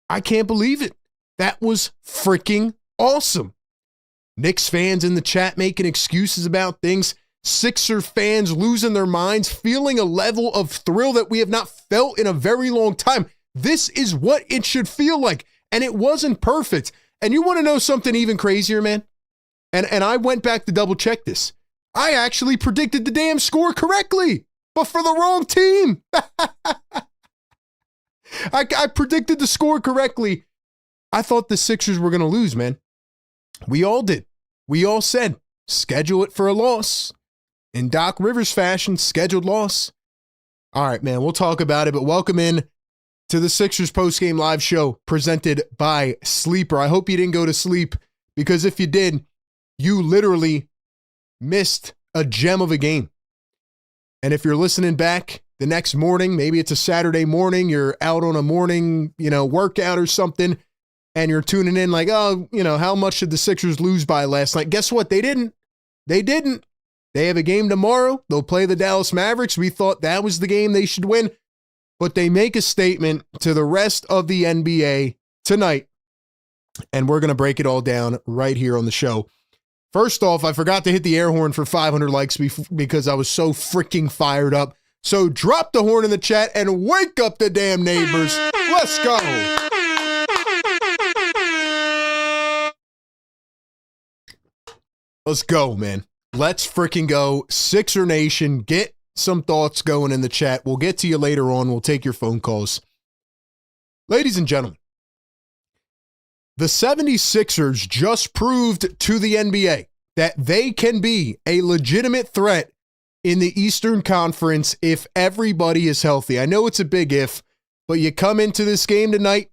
I can't believe it. That was freaking awesome. Knicks fans in the chat making excuses about things. Sixer fans losing their minds, feeling a level of thrill that we have not felt in a very long time. This is what it should feel like. And it wasn't perfect. And you want to know something even crazier, man? And I went back to double check this. I actually predicted the damn score correctly, but for the wrong team. I predicted the score correctly. I thought the Sixers were going to lose, man. We all did. We all said, schedule it for a loss. In Doc Rivers fashion, scheduled loss. All right, man, we'll talk about it, but welcome in to the Sixers postgame live show presented by Sleeper. I hope you didn't go to sleep because if you did, you literally missed a gem of a game. And if you're listening back the next morning, maybe it's a Saturday morning, you're out on a morning, workout or something, and you're tuning in like, oh, how much did the Sixers lose by last night? Guess what? They didn't. They didn't. They have a game tomorrow. They'll play the Dallas Mavericks. We thought that was the game they should win. But they make a statement to the rest of the NBA tonight, and we're going to break it all down right here on the show. First off, I forgot to hit the air horn for 500 likes because I was so freaking fired up. So drop the horn in the chat and wake up the damn neighbors. Let's go. Let's go, man. Let's freaking go. Sixer Nation, get some thoughts going in the chat. We'll get to you later on. We'll take your phone calls. Ladies and gentlemen, the 76ers just proved to the NBA that they can be a legitimate threat in the Eastern Conference if everybody is healthy. I know it's a big if, but you come into this game tonight,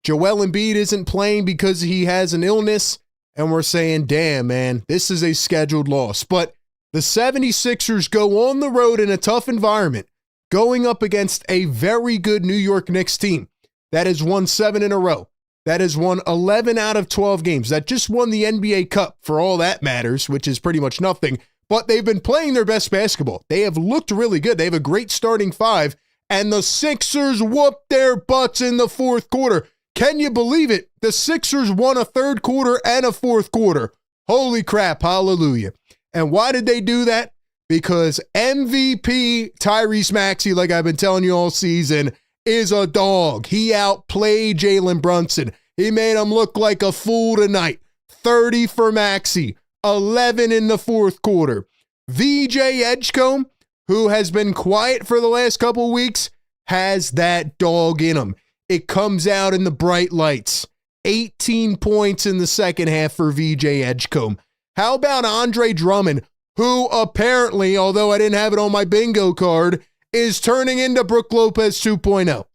Joel Embiid isn't playing because he has an illness, and we're saying, damn, man, this is a scheduled loss. But the 76ers go on the road in a tough environment, going up against a very good New York Knicks team that has won 7 in a row. That has won 11 out of 12 games. That just won the NBA Cup for all that matters, which is pretty much nothing. But they've been playing their best basketball. They have looked really good. They have a great starting five. And the Sixers whooped their butts in the fourth quarter. Can you believe it? The Sixers won a third quarter and a fourth quarter. Holy crap, hallelujah. And why did they do that? Because MVP Tyrese Maxey, like I've been telling you all season, is a dog. He outplayed Jalen Brunson. He made him look like a fool tonight. 30 for Maxey, 11 in the fourth quarter. VJ Edgecombe, who has been quiet for the last couple weeks, has that dog in him. It comes out in the bright lights. 18 points in the second half for VJ Edgecombe. How about Andre Drummond, who apparently, although I didn't have it on my bingo card, is turning into Brook Lopez 2.0.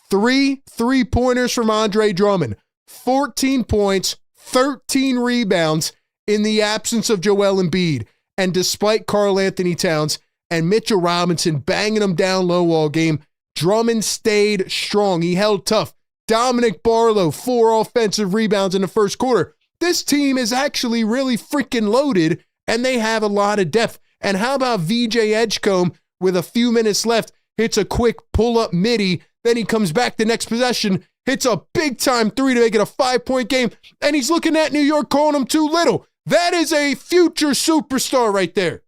3 3-pointers from Andre Drummond. 14 points, 13 rebounds in the absence of Joel Embiid. And despite Karl Anthony Towns and Mitchell Robinson banging him down low all game, Drummond stayed strong. He held tough. Dominic Barlow, 4 offensive rebounds in the first quarter. This team is actually really freaking loaded, and they have a lot of depth. And how about VJ Edgecombe with a few minutes left, hits a quick pull-up midi, then he comes back the next possession, hits a big-time 3 to make it a 5-point game, and he's looking at New York calling him too little. That is a future superstar right there.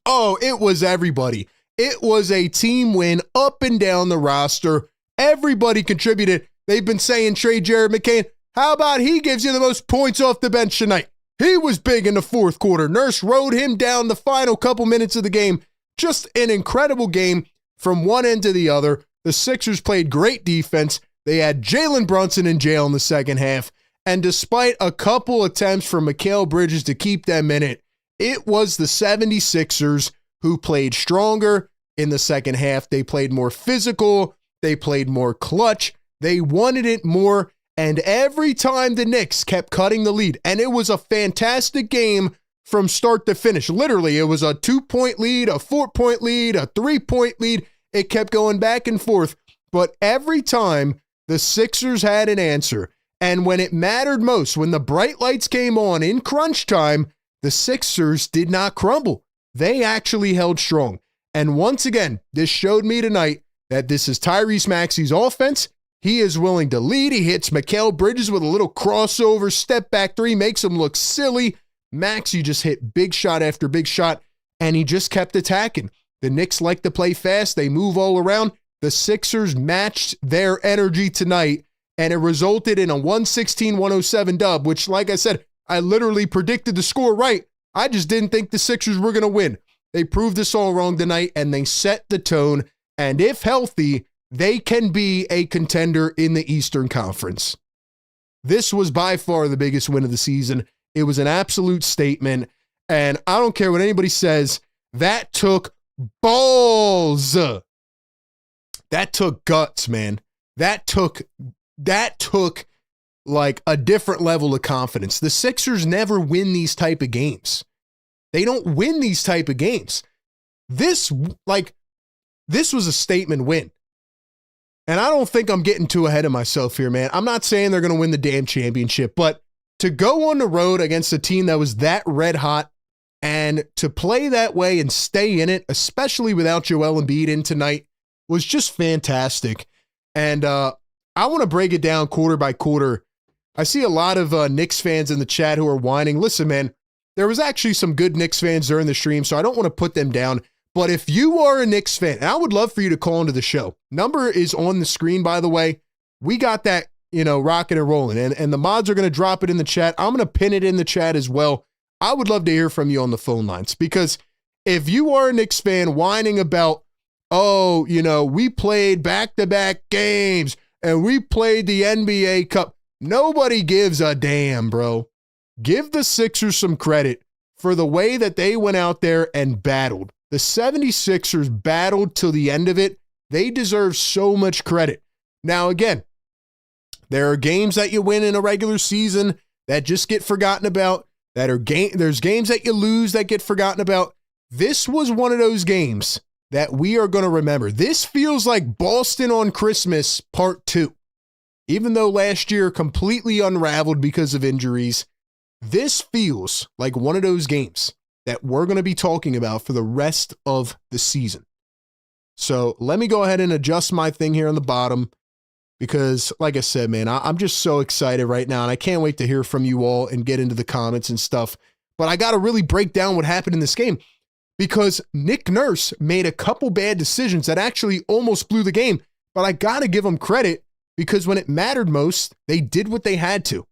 Oh, it was everybody. It was a team win up and down the roster. Everybody contributed. They've been saying trade Jared McCain. How about he gives you the most points off the bench tonight? He was big in the fourth quarter. Nurse rode him down the final couple minutes of the game. Just an incredible game from one end to the other. The Sixers played great defense. They had Jalen Brunson in jail in the second half. And despite a couple attempts from Mikal Bridges to keep them in it, it was the 76ers who played stronger in the second half. They played more physical. They played more clutch. They wanted it more. And every time the Knicks kept cutting the lead, and it was a fantastic game from start to finish. Literally, it was a 2-point lead, a 4-point lead, a 3-point lead. It kept going back and forth. But every time the Sixers had an answer, and when it mattered most, when the bright lights came on in crunch time, the Sixers did not crumble. They actually held strong. And once again, this showed me tonight that this is Tyrese Maxey's offense. He is willing to lead. He hits Mikal Bridges with a little crossover, step back 3, makes him look silly. Maxey just hit big shot after big shot, and he just kept attacking. The Knicks like to play fast. They move all around. The Sixers matched their energy tonight, and it resulted in a 116-107 dub, which, like I said, I literally predicted the score right. I just didn't think the Sixers were going to win. They proved us all wrong tonight, and they set the tone. And if healthy, they can be a contender in the Eastern Conference. This was by far the biggest win of the season. It was an absolute statement. And I don't care what anybody says, that took balls. That took guts, man. That took like a different level of confidence. The Sixers never win these type of games. They don't win these type of games. This was a statement win. And I don't think I'm getting too ahead of myself here, man. I'm not saying they're going to win the damn championship, but to go on the road against a team that was that red hot and to play that way and stay in it, especially without Joel Embiid in tonight, was just fantastic. And I want to break it down quarter by quarter. I see a lot of Knicks fans in the chat who are whining. Listen, man, there was actually some good Knicks fans during the stream, so I don't want to put them down. But if you are a Knicks fan, and I would love for you to call into the show. Number is on the screen, by the way. We got that, rocking and rolling. And the mods are going to drop it in the chat. I'm going to pin it in the chat as well. I would love to hear from you on the phone lines. Because if you are a Knicks fan whining about, we played back-to-back games and we played the NBA Cup, nobody gives a damn, bro. Give the Sixers some credit for the way that they went out there and battled. The 76ers battled till the end of it. They deserve so much credit. Now, again, there are games that you win in a regular season that just get forgotten about. There's games that you lose that get forgotten about. This was one of those games that we are going to remember. This feels like Boston on Christmas Part 2. Even though last year completely unraveled because of injuries, this feels like one of those games that we're going to be talking about for the rest of the season. So let me go ahead and adjust my thing here on the bottom because, like I said, man, I'm just so excited right now, and I can't wait to hear from you all and get into the comments and stuff. But I got to really break down what happened in this game because Nick Nurse made a couple bad decisions that actually almost blew the game, but I got to give him credit because when it mattered most, they did what they had to.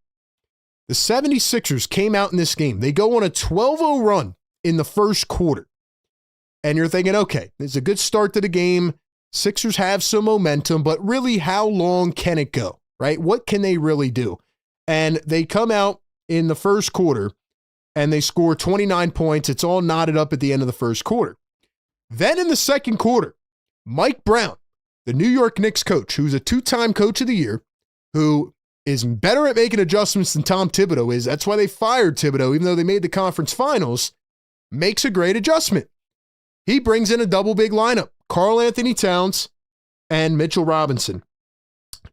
The 76ers came out in this game. They go on a 12-0 run in the first quarter. And you're thinking, okay, it's a good start to the game. Sixers have some momentum, but really, how long can it go, right? What can they really do? And they come out in the first quarter and they score 29 points. It's all knotted up at the end of the first quarter. Then in the second quarter, Mike Brown, the New York Knicks coach, who's a 2-time coach of the year, who is better at making adjustments than Tom Thibodeau is. That's why they fired Thibodeau, even though they made the conference finals, makes a great adjustment. He brings in a double big lineup, Karl Anthony Towns and Mitchell Robinson.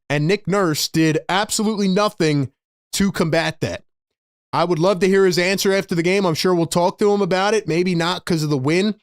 And Nick Nurse did absolutely nothing to combat that. I would love to hear his answer after the game. I'm sure we'll talk to him about it. Maybe not because of the win.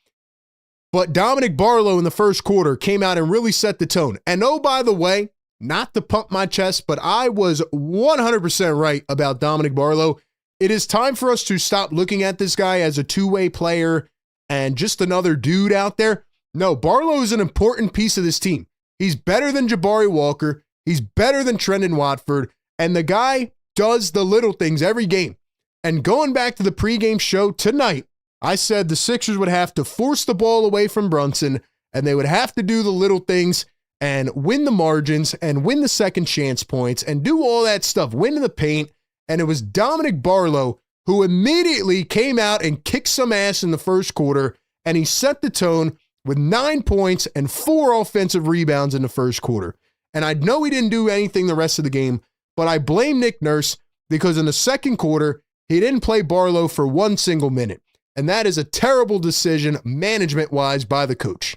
But Dominic Barlow in the first quarter came out and really set the tone. And oh, by the way, not to pump my chest, but I was 100% right about Dominic Barlow. It is time for us to stop looking at this guy as a two-way player and just another dude out there. No, Barlow is an important piece of this team. He's better than Jabari Walker. He's better than Trendon Watford. And the guy does the little things every game. And going back to the pregame show tonight, I said the Sixers would have to force the ball away from Brunson, and they would have to do the little things and win the margins and win the second chance points and do all that stuff, win in the paint. And it was Dominic Barlow who immediately came out and kicked some ass in the first quarter, and he set the tone with 9 points and 4 offensive rebounds in the first quarter. And I know he didn't do anything the rest of the game, but I blame Nick Nurse because in the second quarter, he didn't play Barlow for 1 single minute. And that is a terrible decision management-wise by the coach.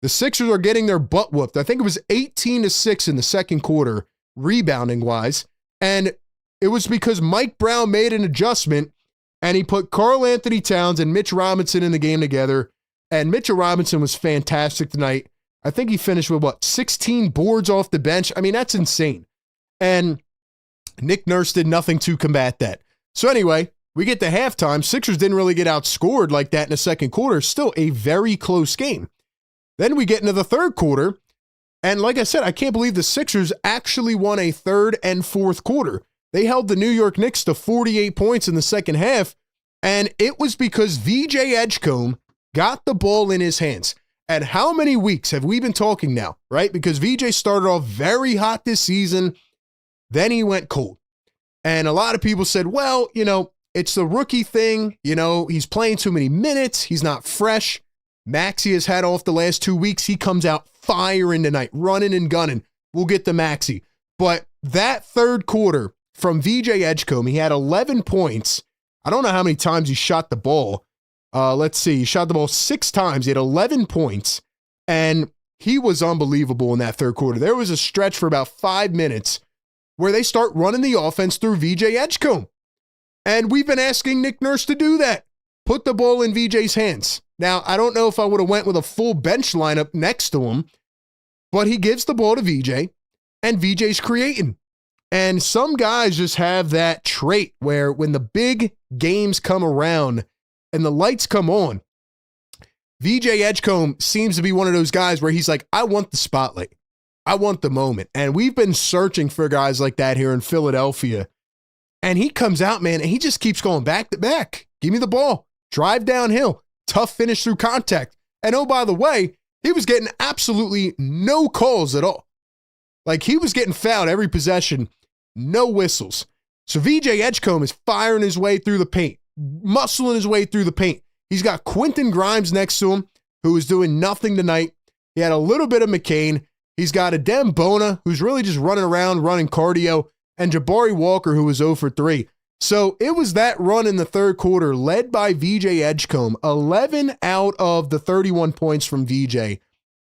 The Sixers are getting their butt whooped. I think it was 18-6 in the second quarter, rebounding-wise. And it was because Mike Brown made an adjustment, and he put Karl Anthony Towns and Mitch Robinson in the game together. And Mitchell Robinson was fantastic tonight. I think he finished with, 16 boards off the bench? I mean, that's insane. And Nick Nurse did nothing to combat that. So anyway, we get to halftime. Sixers didn't really get outscored like that in the second quarter. Still a very close game. Then we get into the third quarter. And like I said, I can't believe the Sixers actually won a third and fourth quarter. They held the New York Knicks to 48 points in the second half. And it was because VJ Edgecombe got the ball in his hands. And how many weeks have we been talking now, right? Because VJ started off very hot this season. Then he went cold. And a lot of people said, well, it's the rookie thing. He's playing too many minutes. He's not fresh. Maxey has had off the last 2 weeks. He comes out firing tonight, running and gunning. We'll get to Maxey. But that third quarter from VJ Edgecombe, he had 11 points. I don't know how many times he shot the ball. Let's see. He shot the ball 6 times. He had 11 points. And he was unbelievable in that third quarter. There was a stretch for about 5 minutes where they start running the offense through VJ Edgecombe. And we've been asking Nick Nurse to do that. Put the ball in VJ's hands. Now, I don't know if I would have went with a full bench lineup next to him, but he gives the ball to VJ, and VJ's creating. And some guys just have that trait where when the big games come around and the lights come on, VJ Edgecombe seems to be one of those guys where he's like, I want the spotlight. I want the moment. And we've been searching for guys like that here in Philadelphia. And he comes out, man, and he just keeps going back to back. Give me the ball. Drive downhill. Tough finish through contact. And oh, by the way, he was getting absolutely no calls at all. Like, he was getting fouled every possession. No whistles. So VJ Edgecombe is firing his way through the paint. Muscling his way through the paint. He's got Quentin Grimes next to him, who is doing nothing tonight. He had a little bit of McCain. He's got Adem Bona, who's really just running around, running cardio, and Jabari Walker, who was 0 for 3. So it was that run in the third quarter led by VJ Edgecombe, 11 out of the 31 points from VJ.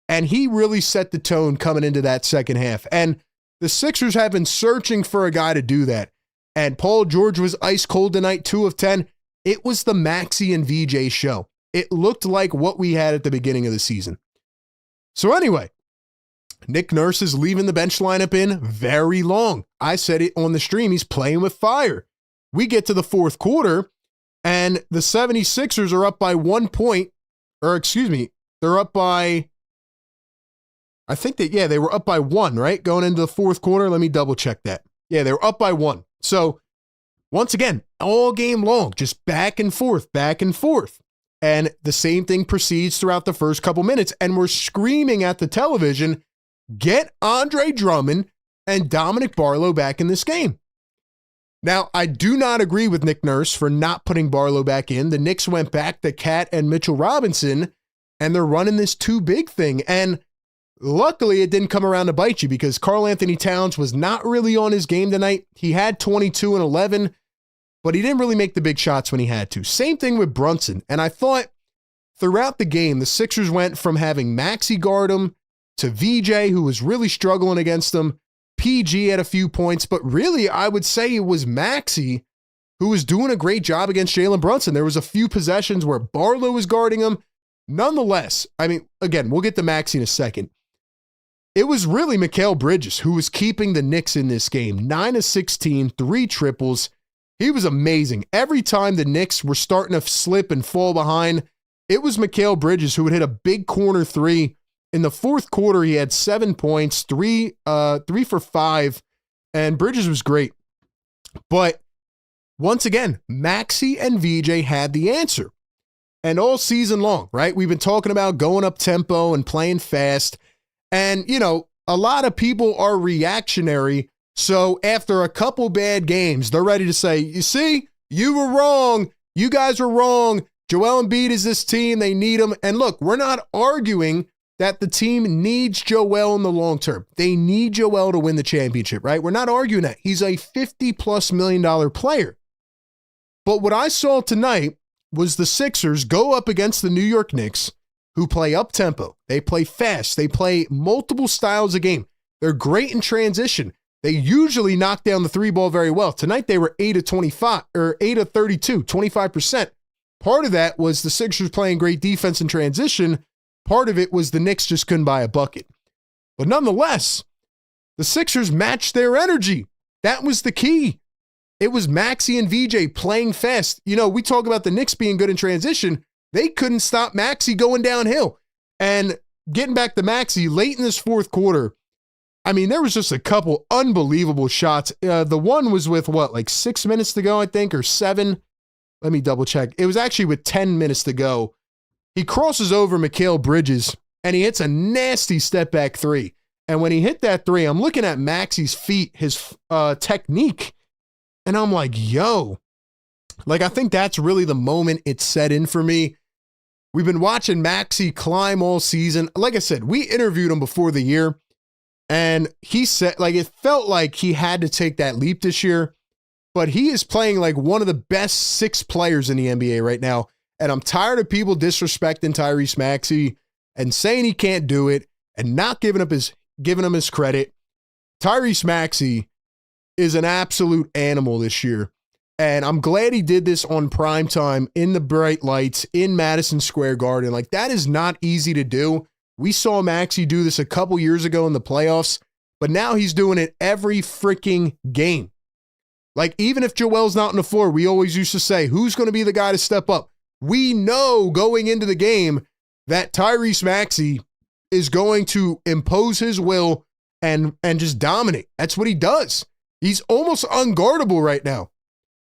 And he really set the tone coming into that second half. And the Sixers have been searching for a guy to do that. And Paul George was ice cold tonight, 2 of 10. It was the Maxey and VJ show. It looked like what we had at the beginning of the season. So anyway, Nick Nurse is leaving the bench lineup in very long. I said it on the stream. He's playing with fire. We get to the fourth quarter, and the 76ers are up by 1 point. Or excuse me, they're up by, I think that, they were up by 1, right? Going into the fourth quarter. Let me double check that. Yeah, they were up by 1. So once again, all game long, just back and forth, back and forth. And the same thing proceeds throughout the first couple minutes. And we're screaming at the television, get Andre Drummond and Dominic Barlow back in this game. Now, I do not agree with Nick Nurse for not putting Barlow back in. The Knicks went back to Cat and Mitchell Robinson, and they're running this too big thing. And luckily, it didn't come around to bite you because Karl Anthony Towns was not really on his game tonight. He had 22 and 11, but he didn't really make the big shots when he had to. Same thing with Brunson. And I thought throughout the game, the Sixers went from having Maxey guard him to VJ, who was really struggling against them. PG had a few points, but really, I would say it was Maxey who was doing a great job against Jalen Brunson. There was a few possessions where Barlow was guarding him. Nonetheless, I mean, again, we'll get to Maxey in a second. It was really Mikal Bridges who was keeping the Knicks in this game. 9 of 16, 3 triples. He was amazing. Every time the Knicks were starting to slip and fall behind, it was Mikal Bridges who would hit a big corner three. In the fourth quarter, he had 7 points, 3 for 5, and Bridges was great. But once again, Maxey and VJ had the answer. And all season long, right? We've been talking about going up tempo and playing fast. And, you know, a lot of people are reactionary. So after a couple bad games, they're ready to say, you see, you were wrong. You guys were wrong. Joel Embiid is this team. They need him. And look, we're not arguing that the team needs Joel in the long term. They need Joel to win the championship, right? We're not arguing that. He's a $50+ million player. But what I saw tonight was the Sixers go up against the New York Knicks, who play up-tempo. They play fast. They play multiple styles of game. They're great in transition. They usually knock down the three ball very well. Tonight they were 8 of 25 or 8 of 32, 25%. Part of that was the Sixers playing great defense in transition. Part of it was the Knicks just couldn't buy a bucket. But nonetheless, the Sixers matched their energy. That was the key. It was Maxey and VJ playing fast. You know, we talk about the Knicks being good in transition. They couldn't stop Maxey going downhill. And getting back to Maxey, late in this fourth quarter, I mean, there was just a couple unbelievable shots. The one was with like 6 minutes to go, I think, or 7. Let me double check. It was actually with 10 minutes to go. He crosses over Mikal Bridges, and he hits a nasty step back three. And when he hit that three, I'm looking at Maxey's feet, his technique, and I'm like, yo, like, I think that's really the moment it set in for me. We've been watching Maxey climb all season. Like I said, we interviewed him before the year, and he said, like, it felt like he had to take that leap this year, but he is playing like one of the best 6 players in the NBA right now. And I'm tired of people disrespecting Tyrese Maxey and saying he can't do it and not giving him his credit. Tyrese Maxey is an absolute animal this year. And I'm glad he did this on primetime in the bright lights in Madison Square Garden. Like, that is not easy to do. We saw Maxey do this a couple years ago in the playoffs, but now he's doing it every freaking game. Like, even if Joel's not on the floor, we always used to say, who's going to be the guy to step up? We know going into the game that Tyrese Maxey is going to impose his will and just dominate. That's what he does. He's almost unguardable right now.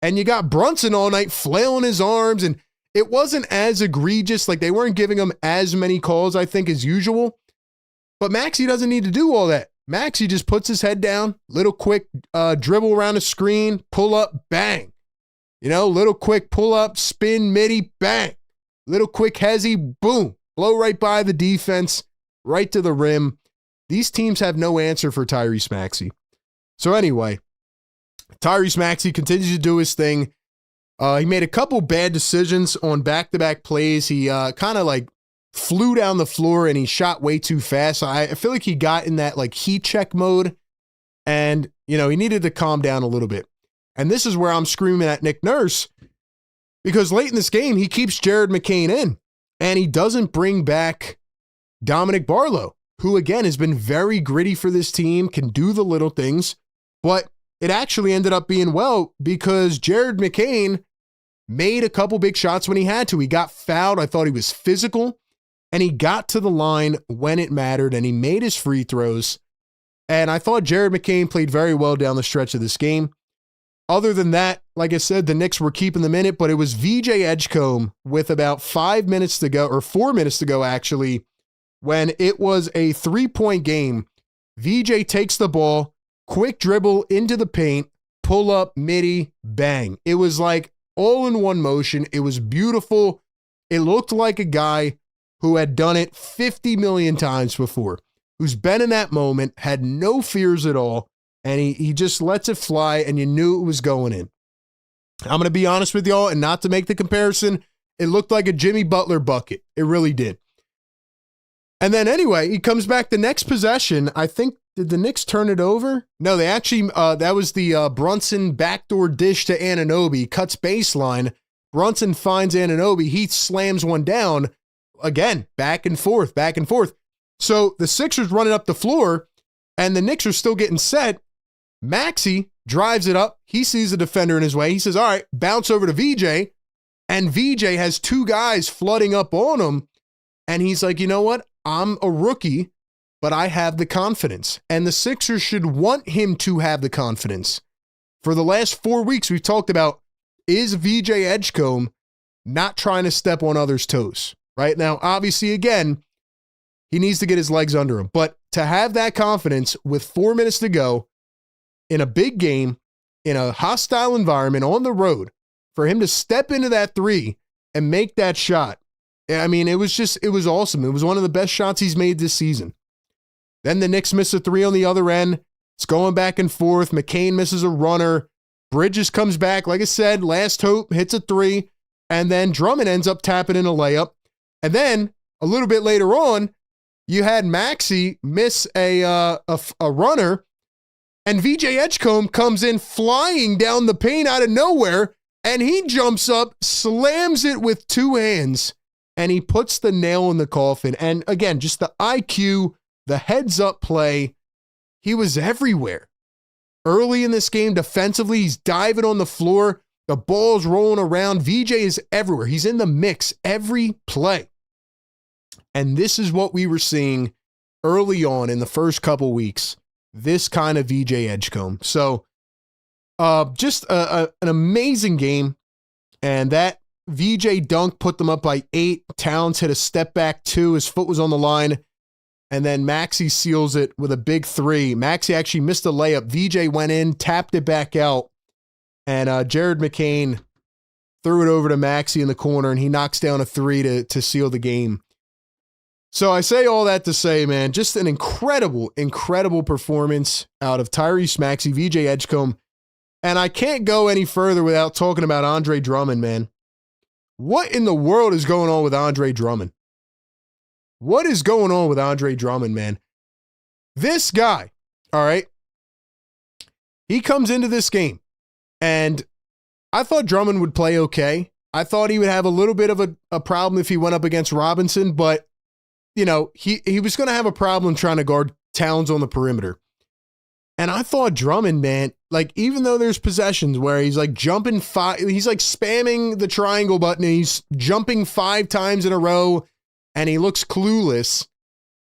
And you got Brunson all night flailing his arms, and it wasn't as egregious. Like, they weren't giving him as many calls, I think, as usual. But Maxey doesn't need to do all that. Maxey just puts his head down, little quick dribble around the screen, pull up, bang. You know, little quick pull up, spin, midi, bang. Little quick hezzy, boom. Blow right by the defense, right to the rim. These teams have no answer for Tyrese Maxey. So anyway, Tyrese Maxey continues to do his thing. He made a couple bad decisions on back-to-back plays. He kind of like flew down the floor and he shot way too fast. I feel like he got in that like heat check mode, and, you know, he needed to calm down a little bit. And this is where I'm screaming at Nick Nurse, because late in this game, he keeps Jared McCain in, and he doesn't bring back Dominic Barlow, who, again, has been very gritty for this team, can do the little things, but it actually ended up being well because Jared McCain made a couple big shots when he had to. He got fouled. I thought he was physical, and he got to the line when it mattered, and he made his free throws. And I thought Jared McCain played very well down the stretch of this game. Other than that, like I said, the Knicks were keeping them in it, but it was VJ Edgecombe with about 5 minutes to go, or 4 minutes to go, actually, when it was a 3-point game. VJ takes the ball, quick dribble into the paint, pull up, midi, bang. It was like all in one motion. It was beautiful. It looked like a guy who had done it 50 million times before, who's been in that moment, had no fears at all, and he just lets it fly, and you knew it was going in. I'm going to be honest with y'all, and not to make the comparison, it looked like a Jimmy Butler bucket. It really did. And then anyway, he comes back the next possession. I think, did the Knicks turn it over? No, they actually, that was the Brunson backdoor dish to Anunoby, cuts baseline. Brunson finds Anunoby. He slams one down. Again, back and forth, back and forth. So the Sixers running up the floor, and the Knicks are still getting set. Maxey drives it up. He sees the defender in his way. He says, all right, bounce over to VJ. And VJ has two guys flooding up on him. And he's like, you know what? I'm a rookie, but I have the confidence. And the Sixers should want him to have the confidence. For the last 4 weeks, we've talked about, is VJ Edgecombe not trying to step on others' toes? Right now, obviously, again, he needs to get his legs under him. But to have that confidence with 4 minutes to go in a big game, in a hostile environment on the road, for him to step into that three and make that shot, I mean, it was awesome. It was one of the best shots he's made this season. Then the Knicks miss a three on the other end. It's going back and forth. McCain misses a runner. Bridges comes back. Like I said, last hope, hits a three. And then Drummond ends up tapping in a layup. And then a little bit later on, you had Maxey miss a runner, and VJ Edgecombe comes in flying down the paint out of nowhere, and he jumps up, slams it with two hands, and he puts the nail in the coffin. And again, just the IQ, the heads-up play, he was everywhere. Early in this game, defensively, he's diving on the floor, the ball's rolling around. VJ is everywhere. He's in the mix every play. And this is what we were seeing early on in the first couple weeks, this kind of VJ Edgecombe. So just an amazing game. And that VJ dunk put them up by 8. Towns hit a step back 2. His foot was on the line. And then Maxey seals it with a big 3. Maxey actually missed a layup. VJ went in, tapped it back out. And Jared McCain threw it over to Maxey in the corner, and he knocks down a 3 to seal the game. So I say all that to say, man, just an incredible, incredible performance out of Tyrese Maxey, VJ Edgecombe. And I can't go any further without talking about Andre Drummond, man. What in the world is going on with Andre Drummond? What is going on with Andre Drummond, man? This guy, all right, he comes into this game, and I thought Drummond would play okay. I thought he would have a little bit of a problem if he went up against Robinson, but you know, he was going to have a problem trying to guard Towns on the perimeter. And I thought Drummond, man, like, even though there's possessions where he's like jumping he's like spamming the triangle button and he's jumping 5 times in a row and he looks clueless.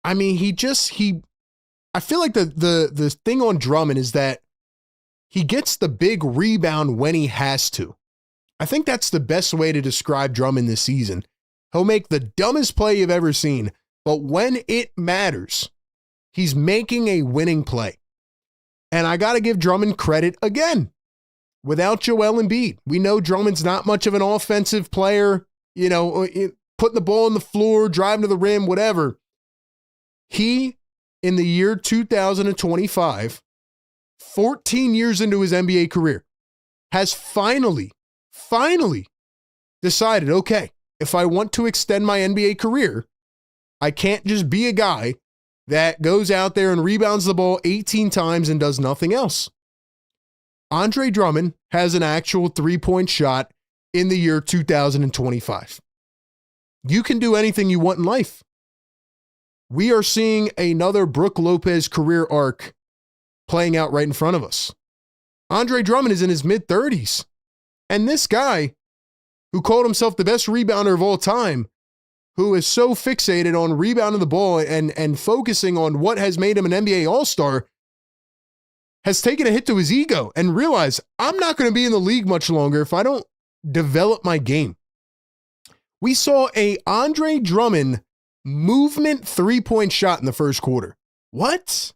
I mean, I feel like the thing on Drummond is that he gets the big rebound when he has to. I think that's the best way to describe Drummond this season. He'll make the dumbest play you've ever seen, but when it matters, he's making a winning play. And I got to give Drummond credit again. Without Joel Embiid, we know Drummond's not much of an offensive player, you know, putting the ball on the floor, driving to the rim, whatever. He, in the year 2025, 14 years into his NBA career, has finally decided, okay, if I want to extend my NBA career, I can't just be a guy that goes out there and rebounds the ball 18 times and does nothing else. Andre Drummond has an actual 3-point shot in the year 2025. You can do anything you want in life. We are seeing another Brook Lopez career arc playing out right in front of us. Andre Drummond is in his mid-30s. And this guy, who called himself the best rebounder of all time, who is so fixated on rebounding the ball and focusing on what has made him an NBA All-Star, has taken a hit to his ego and realized, I'm not going to be in the league much longer if I don't develop my game. We saw a Andre Drummond movement 3-point shot in the first quarter. What?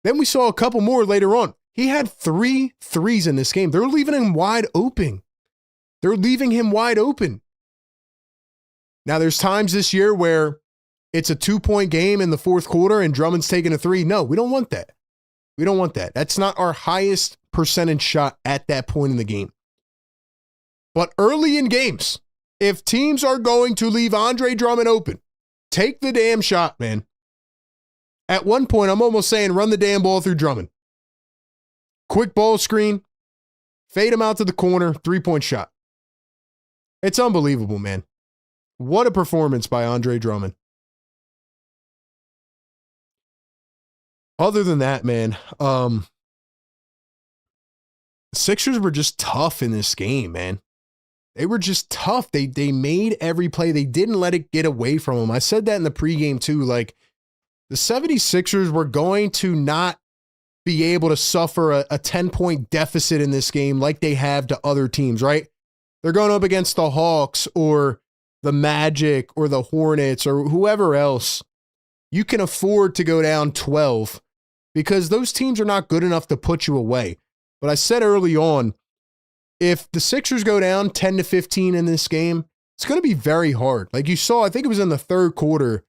Then we saw a couple more later on. He had 3 threes in this game. They're leaving him wide open. Now, there's times this year where it's a 2-point game in the fourth quarter and Drummond's taking a 3. No, we don't want that. That's not our highest percentage shot at that point in the game. But early in games, If teams are going to leave Andre Drummond open, take the damn shot, man. At one point, I'm almost saying run the damn ball through Drummond. Quick ball screen, fade him out to the corner, 3-point shot. It's unbelievable, man. What a performance by Andre Drummond. Other than that, man, Sixers were just tough in this game, man. They were just tough. They made every play. They didn't let it get away from them. I said that in the pregame too. Like, the 76ers were going to not be able to suffer a 10-point deficit in this game like they have to other teams, right? They're going up against the Hawks or the Magic or the Hornets or whoever else. You can afford to go down 12 because those teams are not good enough to put you away. But I said early on, if the Sixers go down 10-15 in this game, it's going to be very hard. Like you saw, I think it was in the third quarter,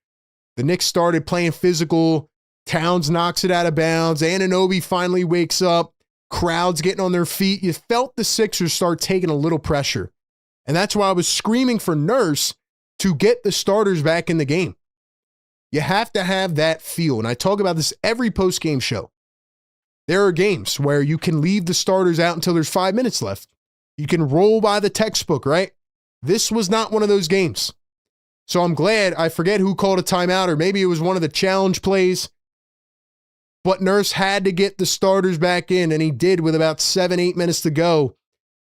the Knicks started playing physical. Towns knocks it out of bounds. Anunoby finally wakes up. Crowds getting on their feet. You felt the Sixers start taking a little pressure. And that's why I was screaming for Nurse to get the starters back in the game. You have to have that feel. And I talk about this every post-game show. There are games where you can leave the starters out until there's 5 minutes left. You can roll by the textbook, right? This was not one of those games. So I'm glad, I forget who called a timeout, or maybe it was one of the challenge plays. But Nurse had to get the starters back in, and he did with about 7-8 minutes to go,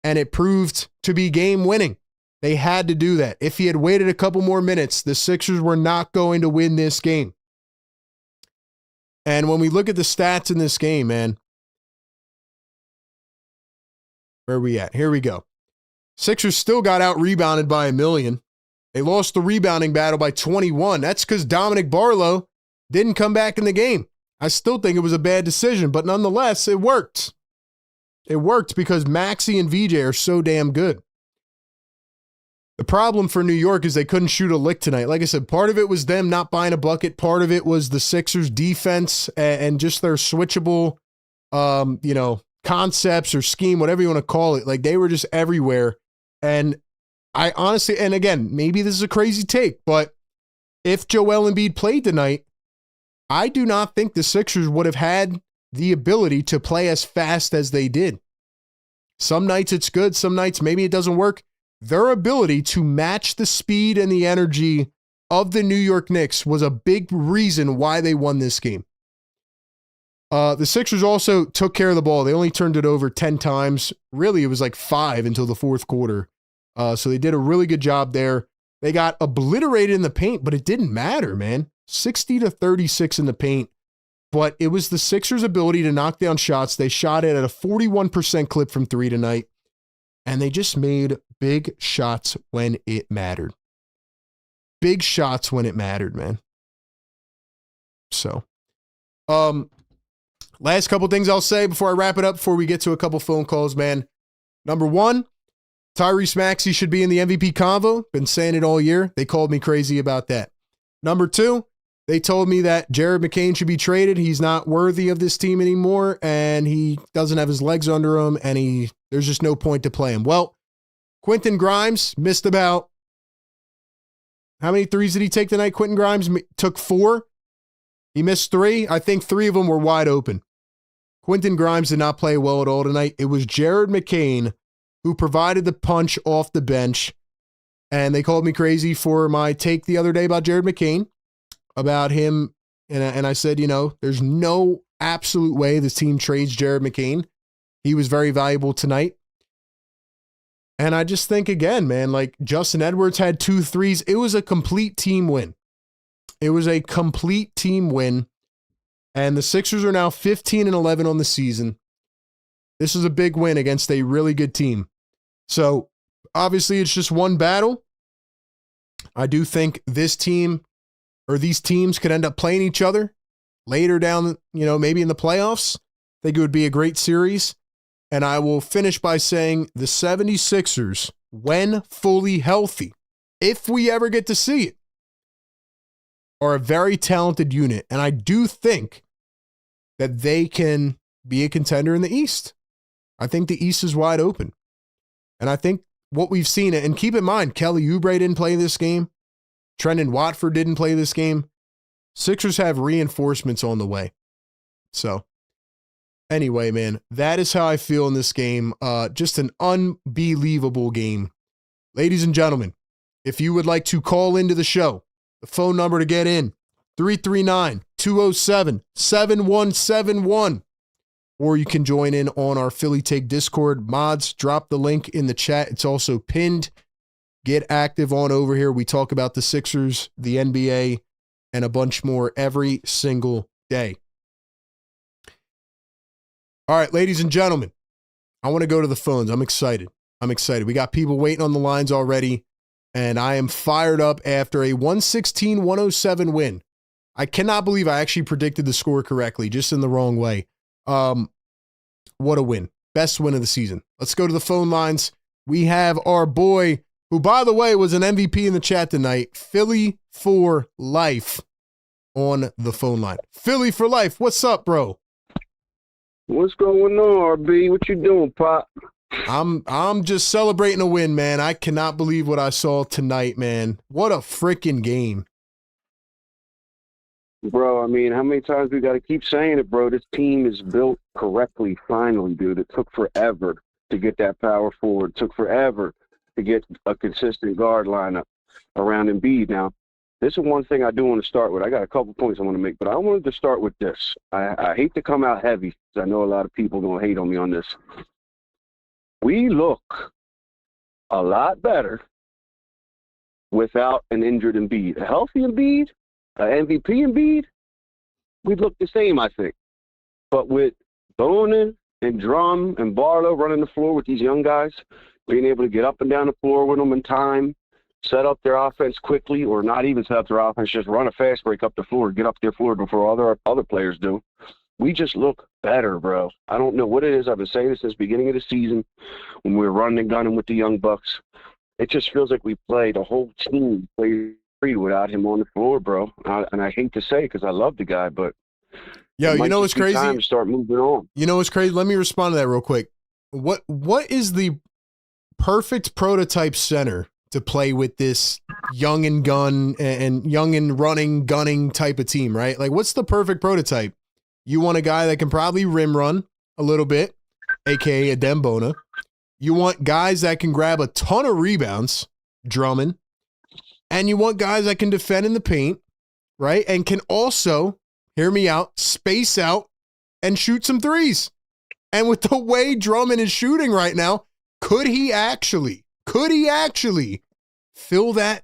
and it proved to be game-winning. They had to do that. If he had waited a couple more minutes, the Sixers were not going to win this game. And when we look at the stats in this game, man, where are we at? Here we go. Sixers still got out-rebounded by 1,000,000. They lost the rebounding battle by 21. That's because Dominic Barlow didn't come back in the game. I still think it was a bad decision, but nonetheless, it worked. It worked because Maxey and VJ are so damn good. The problem for New York is they couldn't shoot a lick tonight. Like I said, part of it was them not buying a bucket. Part of it was the Sixers' defense and just their switchable, concepts or scheme, whatever you want to call it. Like, they were just everywhere. And I honestly, and again, maybe this is a crazy take, but if Joel Embiid played tonight, I do not think the Sixers would have had the ability to play as fast as they did. Some nights it's good, some nights maybe it doesn't work. Their ability to match the speed and the energy of the New York Knicks was a big reason why they won this game. The Sixers also took care of the ball. They only turned it over 10 times. Really, it was like 5 until the fourth quarter. So they did a really good job there. They got obliterated in the paint, but it didn't matter, man. 60-36 in the paint. But it was the Sixers' ability to knock down shots. They shot it at a 41% clip from 3 tonight. And they just made big shots when it mattered. Big shots when it mattered, man. So, last couple things I'll say before I wrap it up, before we get to a couple phone calls, man. Number one, Tyrese Maxey should be in the MVP convo. Been saying it all year. They called me crazy about that. Number two, they told me that Jared McCain should be traded. He's not worthy of this team anymore, and he doesn't have his legs under him, and there's just no point to play him. Well, Quentin Grimes missed about, how many threes did he take tonight? Quentin Grimes took 4. He missed 3. I think 3 of them were wide open. Quentin Grimes did not play well at all tonight. It was Jared McCain who provided the punch off the bench. And they called me crazy for my take the other day about Jared McCain, about him. And I said, there's no absolute way this team trades Jared McCain. He was very valuable tonight. And I just think, again, man, like Justin Edwards had 2 threes. It was a complete team win. It was a complete team win. And the Sixers are now 15-11 on the season. This is a big win against a really good team. So obviously it's just one battle. I do think this team or these teams could end up playing each other later down, maybe in the playoffs. I think it would be a great series. And I will finish by saying the 76ers, when fully healthy, if we ever get to see it, are a very talented unit. And I do think that they can be a contender in the East. I think the East is wide open. And I think what we've seen. And keep in mind, Kelly Oubre didn't play this game. Trendon Watford didn't play this game. Sixers have reinforcements on the way. So anyway, man, that is how I feel in this game. Just an unbelievable game. Ladies and gentlemen, if you would like to call into the show, the phone number to get in, 339-207-7171. Or you can join in on our Philly Take Discord. Mods, drop the link in the chat. It's also pinned. Get active on over here. We talk about the Sixers, the NBA, and a bunch more every single day. All right, ladies and gentlemen, I want to go to the phones. I'm excited. We got people waiting on the lines already, and I am fired up after a 116-107 win. I cannot believe I actually predicted the score correctly, just in the wrong way. What a win. Best win of the season. Let's go to the phone lines. We have our boy, who, by the way, was an MVP in the chat tonight, Philly for Life, on the phone line. Philly for Life, what's up, bro? What's going on, RB? What you doing, Pop? I'm just celebrating a win, man. I cannot believe what I saw tonight, man. What a freaking game. Bro, I mean, how many times we got to keep saying it, bro? This team is built correctly, finally, dude. It took forever to get that power forward. It took forever to get a consistent guard lineup around Embiid. Now, this is one thing I do want to start with. I got a couple points I want to make, but I wanted to start with this. I hate to come out heavy because I know a lot of people are going to hate on me on this. We look a lot better without an injured Embiid. A healthy Embiid, an MVP Embiid, we'd look the same, I think. But with Bonin and Drum and Barlow running the floor with these young guys, being able to get up and down the floor with them in time, set up their offense quickly, or not even set up their offense, just run a fast break up the floor, get up their floor before other players do. We just look better, bro. I don't know what it is. I've been saying this since the beginning of the season when we were running and gunning with the Young Bucks. It just feels like we played, the whole team played free without him on the floor, bro. And I hate to say it because I love the guy, but yo, you know what's crazy? Time to start moving on. You know what's crazy? Let me respond to that real quick. What is the perfect prototype center to play with this young and gun and young and running, gunning type of team, right? Like, what's the perfect prototype? You want a guy that can probably rim run a little bit, aka a Dembona. You want guys that can grab a ton of rebounds, Drummond. And you want guys that can defend in the paint, right? And can also, hear me out, space out and shoot some threes. And with the way Drummond is shooting right now, could he actually fill that,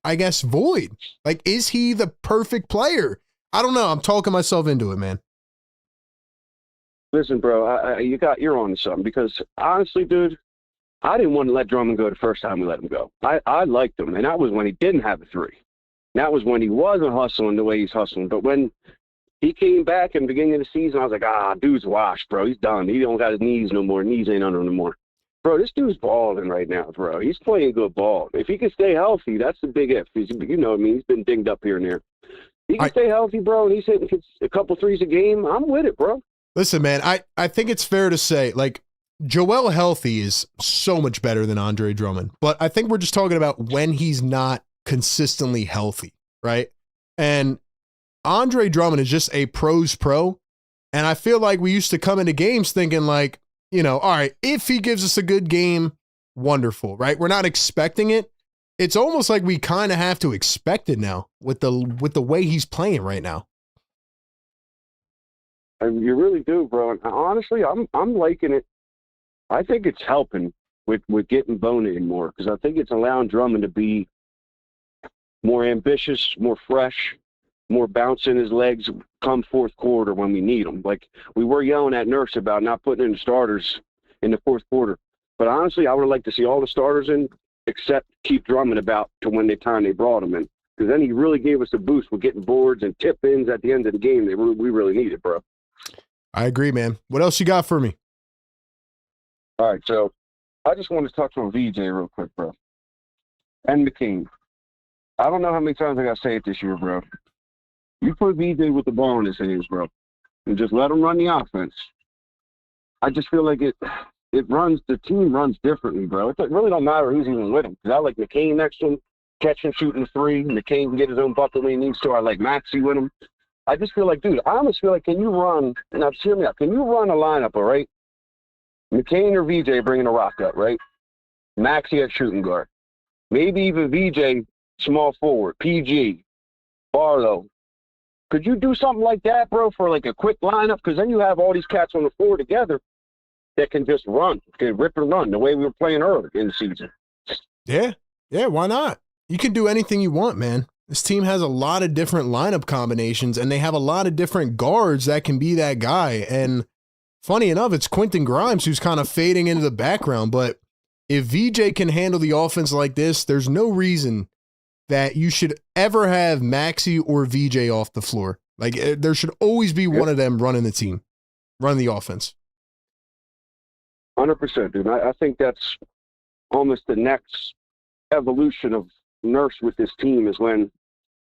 I guess, void? Like, is he the perfect player? I don't know. I'm talking myself into it, man. Listen, bro, you're on to something because honestly, dude, I didn't want to let Drummond go the first time we let him go. I liked him, and that was when he didn't have a three. That was when he wasn't hustling the way he's hustling. But when he came back in the beginning of the season, I was like, dude's washed, bro. He's done. He don't got his knees no more. Knees ain't under him no more. Bro, this dude's balling right now, bro. He's playing good ball. If he can stay healthy, that's the big if. You know what I mean? He's been dinged up here and there. He can stay healthy, bro, and he's hitting a couple threes a game. I'm with it, bro. Listen, man, I think it's fair to say, like, Joel healthy is so much better than Andre Drummond. But I think we're just talking about when he's not consistently healthy, right? And Andre Drummond is just a pro's pro. And I feel like we used to come into games thinking like, you know, all right, if he gives us a good game, wonderful, right? We're not expecting it. It's almost like we kind of have to expect it now with the way he's playing right now. And you really do, bro. And honestly, I'm liking it. I think it's helping with getting Bona in more because I think it's allowing Drummond to be more ambitious, more fresh, more bounce in his legs come fourth quarter when we need them. Like we were yelling at Nurse about not putting in the starters in the fourth quarter. But honestly, I would have liked to see all the starters in except keep Drummond about to when time they brought him in. Because then he really gave us a boost with getting boards and tip-ins at the end of the game that we really needed, bro. I agree, man. What else you got for me? All right, so I just wanted to touch on VJ real quick, bro. And McCain. I don't know how many times I got to say it this year, bro. You put VJ with the ball in his hands, bro, and just let him run the offense. I just feel like it the team runs differently, bro. It really don't matter who's even with him. Because I like McCain next to him, catching, shooting the three. McCain can get his own bucket when he needs to. I like Maxey with him. I just feel like, dude, I almost feel like, can you run, and now hear me out, can you run a lineup, all right? McCain or VJ bringing a rock up, right? Maxey at shooting guard. Maybe even VJ small forward, PG, Barlow. Could you do something like that, bro, for like a quick lineup? Because then you have all these cats on the floor together that can just run, can rip and run the way we were playing earlier in the season. Yeah, why not? You can do anything you want, man. This team has a lot of different lineup combinations, and they have a lot of different guards that can be that guy. And funny enough, it's Quentin Grimes who's kind of fading into the background. But if VJ can handle the offense like this, there's no reason that you should ever have Maxey or VJ off the floor. Like, there should always be one of them running the team, running the offense. 100%, dude. I think that's almost the next evolution of Nurse with this team is when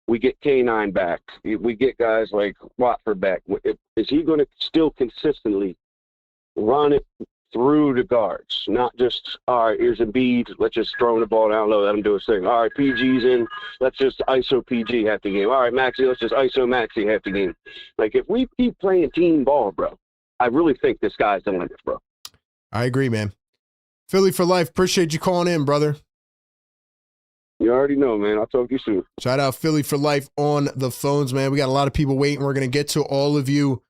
we get K9 back. We get guys like Watford back. Is he going to still consistently run it through the guards? Not just, all right, here's Embiid, let's just throw the ball down low, let him do his thing. All right, PG's in, let's just ISO PG half the game. All right, Maxey, let's just ISO Maxey half the game. Like, if we keep playing team ball, bro, I really think this guy's the limit, bro. I agree, man. Philly for life. Appreciate you calling in, brother. You already know, man. I'll talk to you soon. Shout out Philly for life on the phones, man. We got a lot of people waiting. We're going to get to all of you.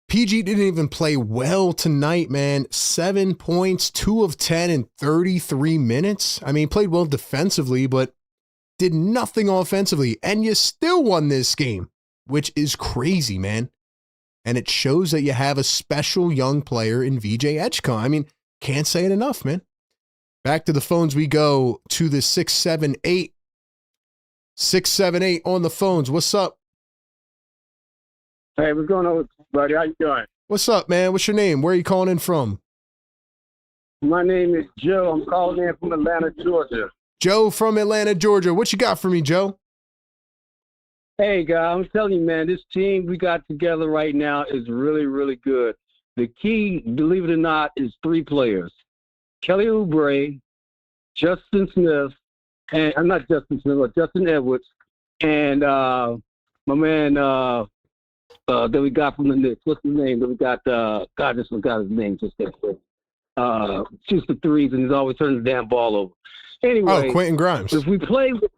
PG didn't even play well tonight, man. 7 points, 2 of 10 in 33 minutes. I mean, he played well defensively, but did nothing offensively. And you still won this game, which is crazy, man. And it shows that you have a special young player in VJ Edgecombe. I mean, can't say it enough, man. Back to the phones we go to the 678. 678 on the phones. What's up? Hey, what's going on, buddy? How you doing? What's up, man? What's your name? Where are you calling in from? My name is Joe. I'm calling in from Atlanta, Georgia. Joe from Atlanta, Georgia. What you got for me, Joe? Hey, guy, I'm telling you, man, this team we got together right now is really, really good. The key, believe it or not, is 3 players. Kelly Oubre, Justin Smith, and I'm not Justin Smith, but Justin Edwards, and my man that we got from the Knicks. What's his name? That we got, God, I just forgot his name just that quick. Shoots the threes, and he's always turning the damn ball over. Anyway. Oh, Quentin Grimes. If we play with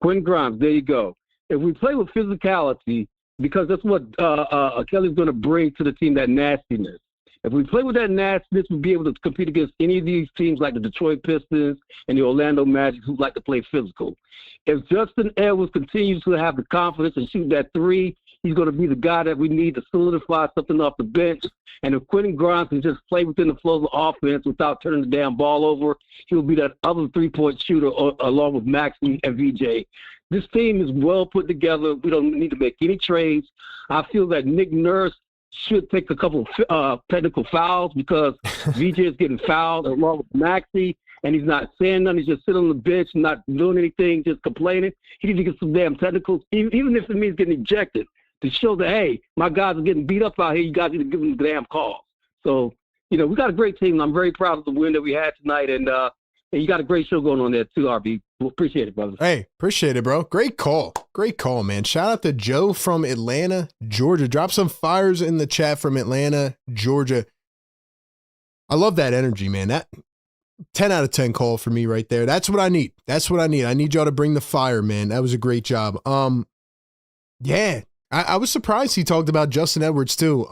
Quentin Grimes, there you go. If we play with physicality, because that's what Kelly's going to bring to the team, that nastiness. If we play with that nastiness, we'll be able to compete against any of these teams like the Detroit Pistons and the Orlando Magic who like to play physical. If Justin Edwards continues to have the confidence and shoot that 3, he's going to be the guy that we need to solidify something off the bench. And if Quentin Grimes can just play within the flow of the offense without turning the damn ball over, he'll be that other 3-point shooter along with Maxey and VJ. This team is well put together. We don't need to make any trades. I feel that Nick Nurse should take a couple of technical fouls because VJ is getting fouled along with Maxey, and he's not saying nothing. He's just sitting on the bench, not doing anything, just complaining. He needs to get some damn technicals, even if it means getting ejected, to show that, hey, my guys are getting beat up out here. You guys need to give them the damn calls. So, we got a great team, and I'm very proud of the win that we had tonight, and you got a great show going on there too, RB. Appreciate it, brother. Hey, appreciate it, bro. Great call. Great call, man. Shout out to Joe from Atlanta, Georgia. Drop some fires in the chat from Atlanta, Georgia. I love that energy, man. That 10 out of 10 call for me right there. That's what I need. That's what I need. I need y'all to bring the fire, man. That was a great job. Yeah. I was surprised he talked about Justin Edwards too.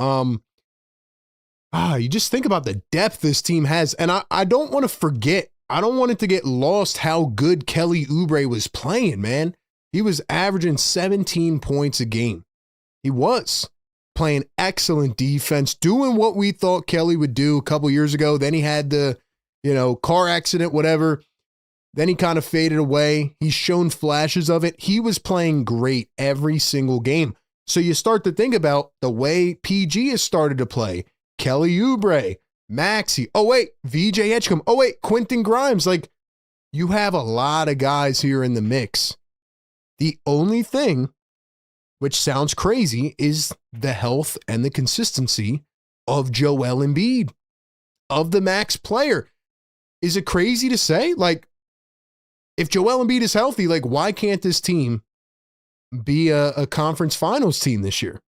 You just think about the depth this team has. And I don't want to forget, I don't want it to get lost how good Kelly Oubre was playing, man. He was averaging 17 points a game. He was playing excellent defense, doing what we thought Kelly would do a couple years ago. Then he had the, car accident, whatever. Then he kind of faded away. He's shown flashes of it. He was playing great every single game. So you start to think about the way PG has started to play. Kelly Oubre, Maxey. Oh, wait, VJ Edgecombe. Oh, wait, Quentin Grimes. Like, you have a lot of guys here in the mix. The only thing, which sounds crazy, is the health and the consistency of Joel Embiid. of the max player. Is it crazy to say? Like, if Joel Embiid is healthy, like, why can't this team be a conference finals team this year?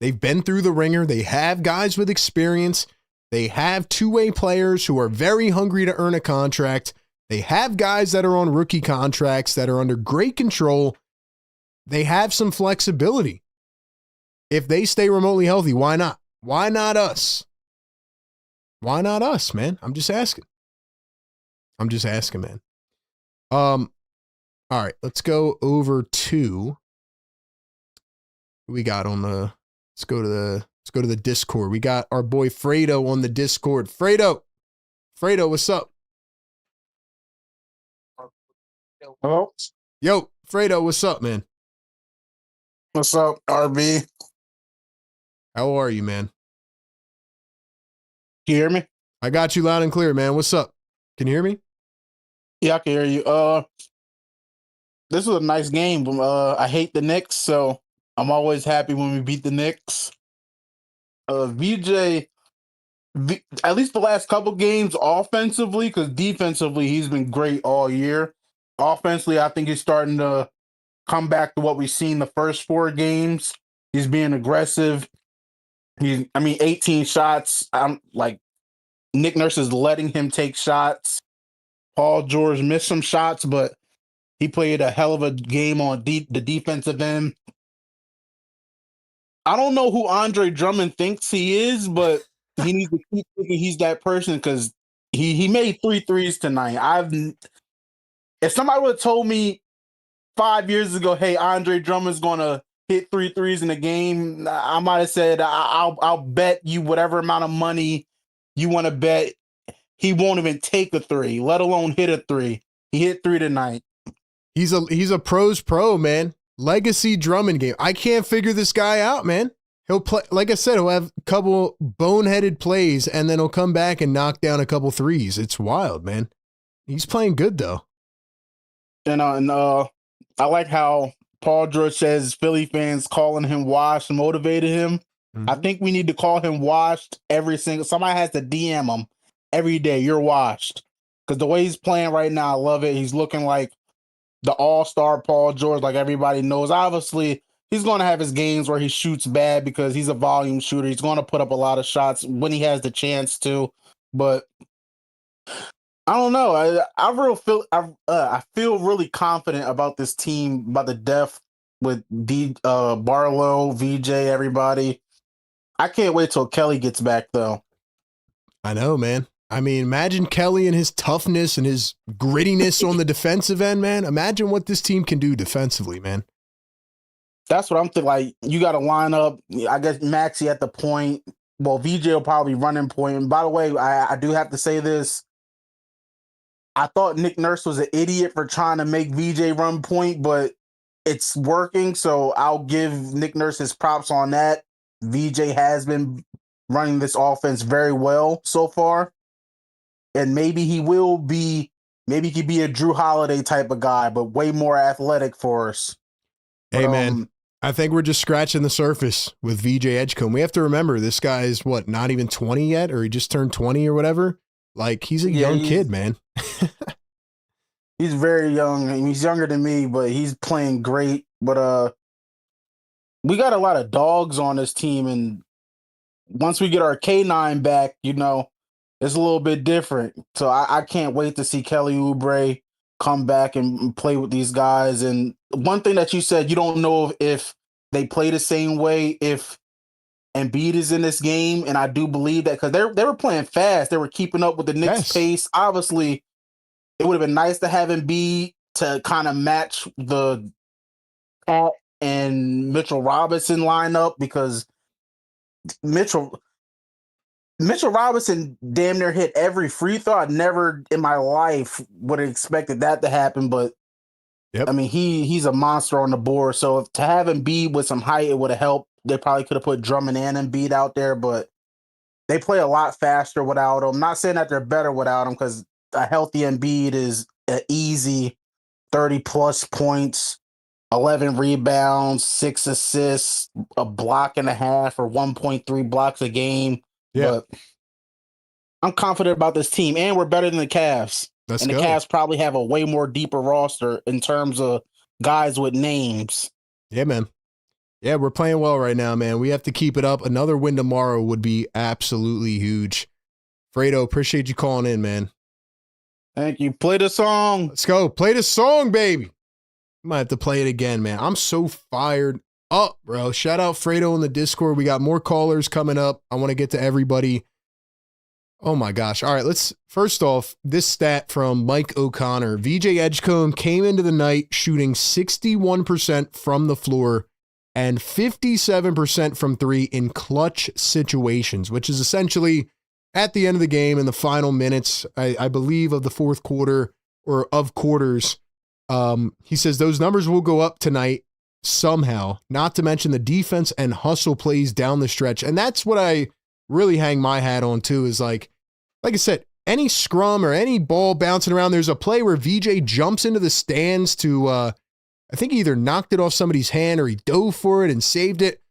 They've been through the ringer. They have guys with experience. They have two-way players who are very hungry to earn a contract. They have guys that are on rookie contracts that are under great control. They have some flexibility. If they stay remotely healthy, why not? Why not us? Why not us, man? I'm just asking. Man. All right, let's go over to who we got on the let's go to the Discord. We got our boy Fredo on the Discord. Fredo, what's up? Hello? Yo, Fredo, what's up, man? What's up, RB? How are you, man? Can you hear me? I got you loud and clear, man. What's up? Can you hear me? Yeah, I can hear you. This was a nice game. I hate the Knicks, so I'm always happy when we beat the Knicks. VJ, at least the last couple games offensively, because defensively he's been great all year. Offensively, I think he's starting to come back to what we've seen the first 4 games. He's being aggressive. 18 shots. I'm like, Nick Nurse is letting him take shots. Paul George missed some shots, but he played a hell of a game on the defensive end. I don't know who Andre Drummond thinks he is, but he needs to keep thinking he's that person because he made 3 threes tonight. If somebody would have told me 5 years ago, hey, Andre Drummond's going to hit 3 threes in a game, I might have said, I'll bet you whatever amount of money you want to bet. He won't even take a 3, let alone hit a 3. He hit 3 tonight. He's a pros pro, man. Legacy Drummond game. I can't figure this guy out, man. He'll play, like I said, he'll have a couple boneheaded plays and then he'll come back and knock down a couple threes. It's wild, man. He's playing good though. And I like how Paul George says Philly fans calling him washed motivated him. Mm-hmm. I think we need to call him washed somebody has to DM him every day. You're washed. Because the way he's playing right now, I love it. He's looking like the all-star Paul George, like everybody knows. Obviously, he's going to have his games where he shoots bad because he's a volume shooter. He's going to put up a lot of shots when he has the chance to. But I don't know. I feel really confident about this team, about the depth with Barlow, VJ, everybody. I can't wait till Kelly gets back, though. I know, man. I mean, imagine Kelly and his toughness and his grittiness on the defensive end, man. Imagine what this team can do defensively, man. That's what I'm thinking. Like, you got to line up, I guess, Maxey at the point. Well, VJ will probably run in point. And by the way, I do have to say this. I thought Nick Nurse was an idiot for trying to make VJ run point, but it's working. So I'll give Nick Nurse his props on that. VJ has been running this offense very well so far. And maybe he could be a Drew Holiday type of guy, but way more athletic for us. Hey, man, I think we're just scratching the surface with VJ Edgecombe. We have to remember this guy is not even 20 yet, or he just turned 20 or whatever. Like, he's a young kid, man. He's very young. He's younger than me, but he's playing great. But we got a lot of dogs on this team, and once we get our K9 back, it's a little bit different. So I can't wait to see Kelly Oubre come back and play with these guys. And one thing that you said, you don't know if they play the same way if Embiid is in this game, and I do believe that because they were playing fast. They were keeping up with the Knicks' pace. Obviously, it would have been nice to have Embiid to kind of match the Pat and Mitchell Robinson lineup because Mitchell Robinson damn near hit every free throw. I never in my life would have expected that to happen, but I mean, he's a monster on the board. So to have Embiid with some height, it would have helped. They probably could have put Drummond and Embiid out there, but they play a lot faster without him. Not saying that they're better without him because a healthy Embiid is an easy 30-plus points, 11 rebounds, 6 assists, a block and a half or 1.3 blocks a game. Yeah. But I'm confident about this team, and we're better than the Cavs. Let's and go. the Cavs probably have a way more deeper roster in terms of guys with names. Yeah, man. Yeah, we're playing well right now, man. We have to keep it up. Another win tomorrow would be absolutely huge. Fredo, appreciate you calling in, man. Thank you. Play the song. Let's go. Play the song, baby. Might have to play it again, man. I'm so fired up, bro. Shout out Fredo in the Discord. We got more callers coming up. I want to get to everybody. Oh my gosh. All right, let's first off, this stat from Mike O'Connor. VJ Edgecombe came into the night shooting 61% from the floor and 57% from three in clutch situations, which is essentially at the end of the game in the final minutes, I believe, of the fourth quarter or of quarters. He says those numbers will go up tonight somehow, not to mention the defense and hustle plays down the stretch. And that's what I really hang my hat on too, is like I said, any scrum or any ball bouncing around, there's a play where VJ jumps into the stands to, I think he either knocked it off somebody's hand or he dove for it and saved it.